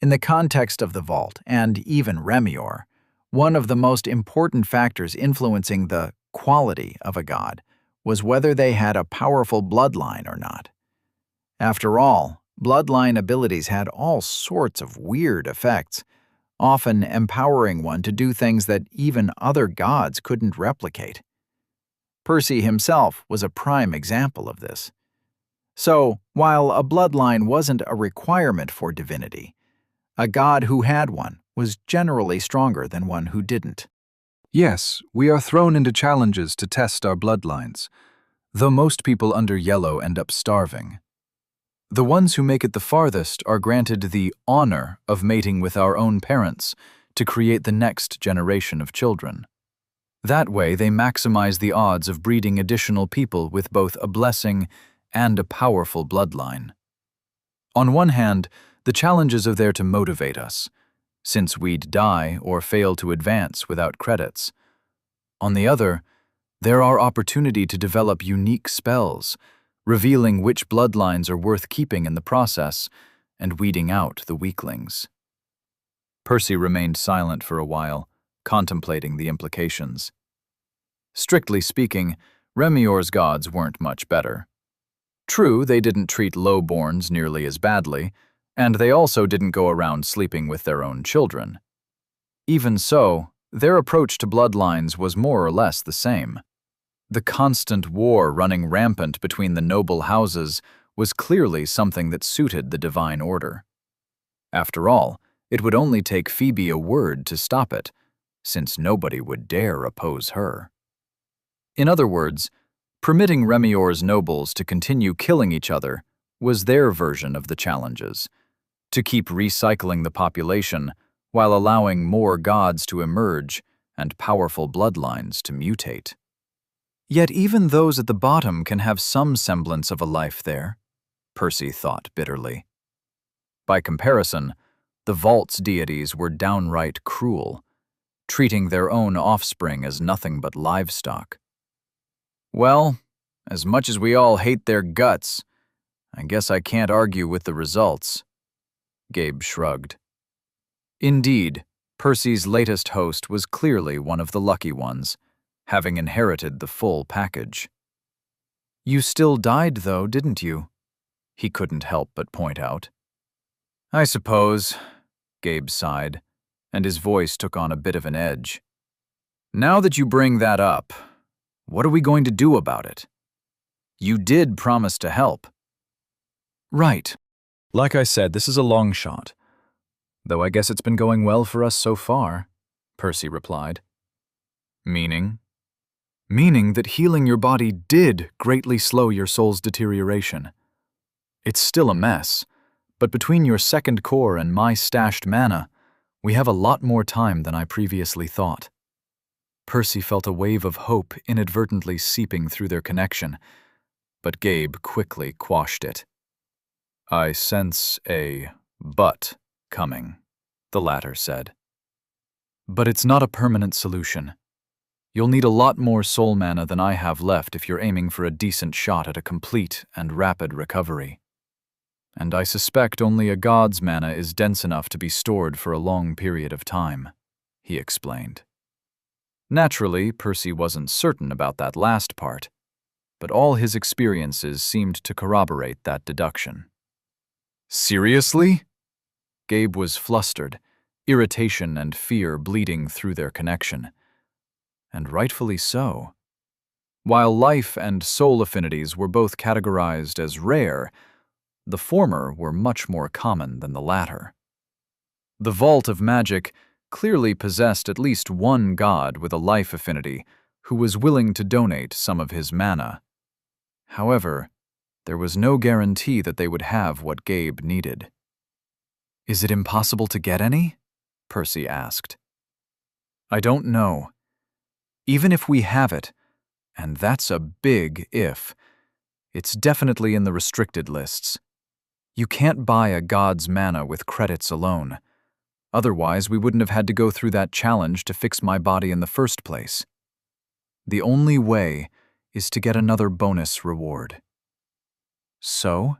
In the context of the vault, and even Remior, one of the most important factors influencing the quality of a god was whether they had a powerful bloodline or not. After all, bloodline abilities had all sorts of weird effects, often empowering one to do things that even other gods couldn't replicate. Percy himself was a prime example of this. So, while a bloodline wasn't a requirement for divinity, a god who had one was generally stronger than one who didn't. Yes, we are thrown into challenges to test our bloodlines, though most people under yellow end up starving. The ones who make it the farthest are granted the honor of mating with our own parents to create the next generation of children. That way, they maximize the odds of breeding additional people with both a blessing and a powerful bloodline. On one hand, the challenges are there to motivate us, since we'd die or fail to advance without credits. On the other, there are opportunity to develop unique spells, revealing which bloodlines are worth keeping in the process and weeding out the weaklings. Percy remained silent for a while, contemplating the implications. Strictly speaking, Remior's gods weren't much better. True, they didn't treat lowborns nearly as badly, and they also didn't go around sleeping with their own children. Even so, their approach to bloodlines was more or less the same. The constant war running rampant between the noble houses was clearly something that suited the divine order. After all, it would only take Phoebe a word to stop it, since nobody would dare oppose her. In other words, permitting Remior's nobles to continue killing each other was their version of the challenges, to keep recycling the population while allowing more gods to emerge and powerful bloodlines to mutate. Yet even those at the bottom can have some semblance of a life there, Percy thought bitterly. By comparison, the Vault's deities were downright cruel, treating their own offspring as nothing but livestock. Well, as much as we all hate their guts, I guess I can't argue with the results. Gabe shrugged. Indeed, Percy's latest host was clearly one of the lucky ones, having inherited the full package. You still died, though, didn't you? He couldn't help but point out. I suppose, Gabe sighed, and his voice took on a bit of an edge. Now that you bring that up, what are we going to do about it? You did promise to help. Right. Like I said, this is a long shot. Though I guess it's been going well for us so far, Percy replied. Meaning? Meaning that healing your body did greatly slow your soul's deterioration. It's still a mess, but between your second core and my stashed mana, we have a lot more time than I previously thought. Percy felt a wave of hope inadvertently seeping through their connection, but Gabe quickly quashed it. I sense a but coming, the latter said. But it's not a permanent solution. You'll need a lot more soul mana than I have left if you're aiming for a decent shot at a complete and rapid recovery. And I suspect only a god's mana is dense enough to be stored for a long period of time, he explained. Naturally, Percy wasn't certain about that last part, but all his experiences seemed to corroborate that deduction. Seriously? Gabe was flustered, irritation and fear bleeding through their connection. And rightfully so. While life and soul affinities were both categorized as rare, the former were much more common than the latter. The Vault of Magic clearly possessed at least one god with a life affinity who was willing to donate some of his mana. However, there was no guarantee that they would have what Gabe needed. Is it impossible to get any? Percy asked. I don't know. Even if we have it, and that's a big if, it's definitely in the restricted lists. You can't buy a god's mana with credits alone. Otherwise, we wouldn't have had to go through that challenge to fix my body in the first place. The only way is to get another bonus reward. So?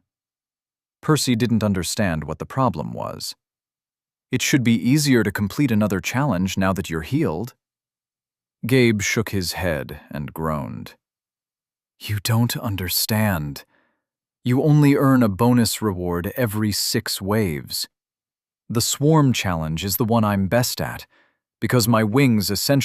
Percy didn't understand what the problem was. It should be easier to complete another challenge now that you're healed. Gabe shook his head and groaned. You don't understand. You only earn a bonus reward every 6 waves. The swarm challenge is the one I'm best at, because my wings essentially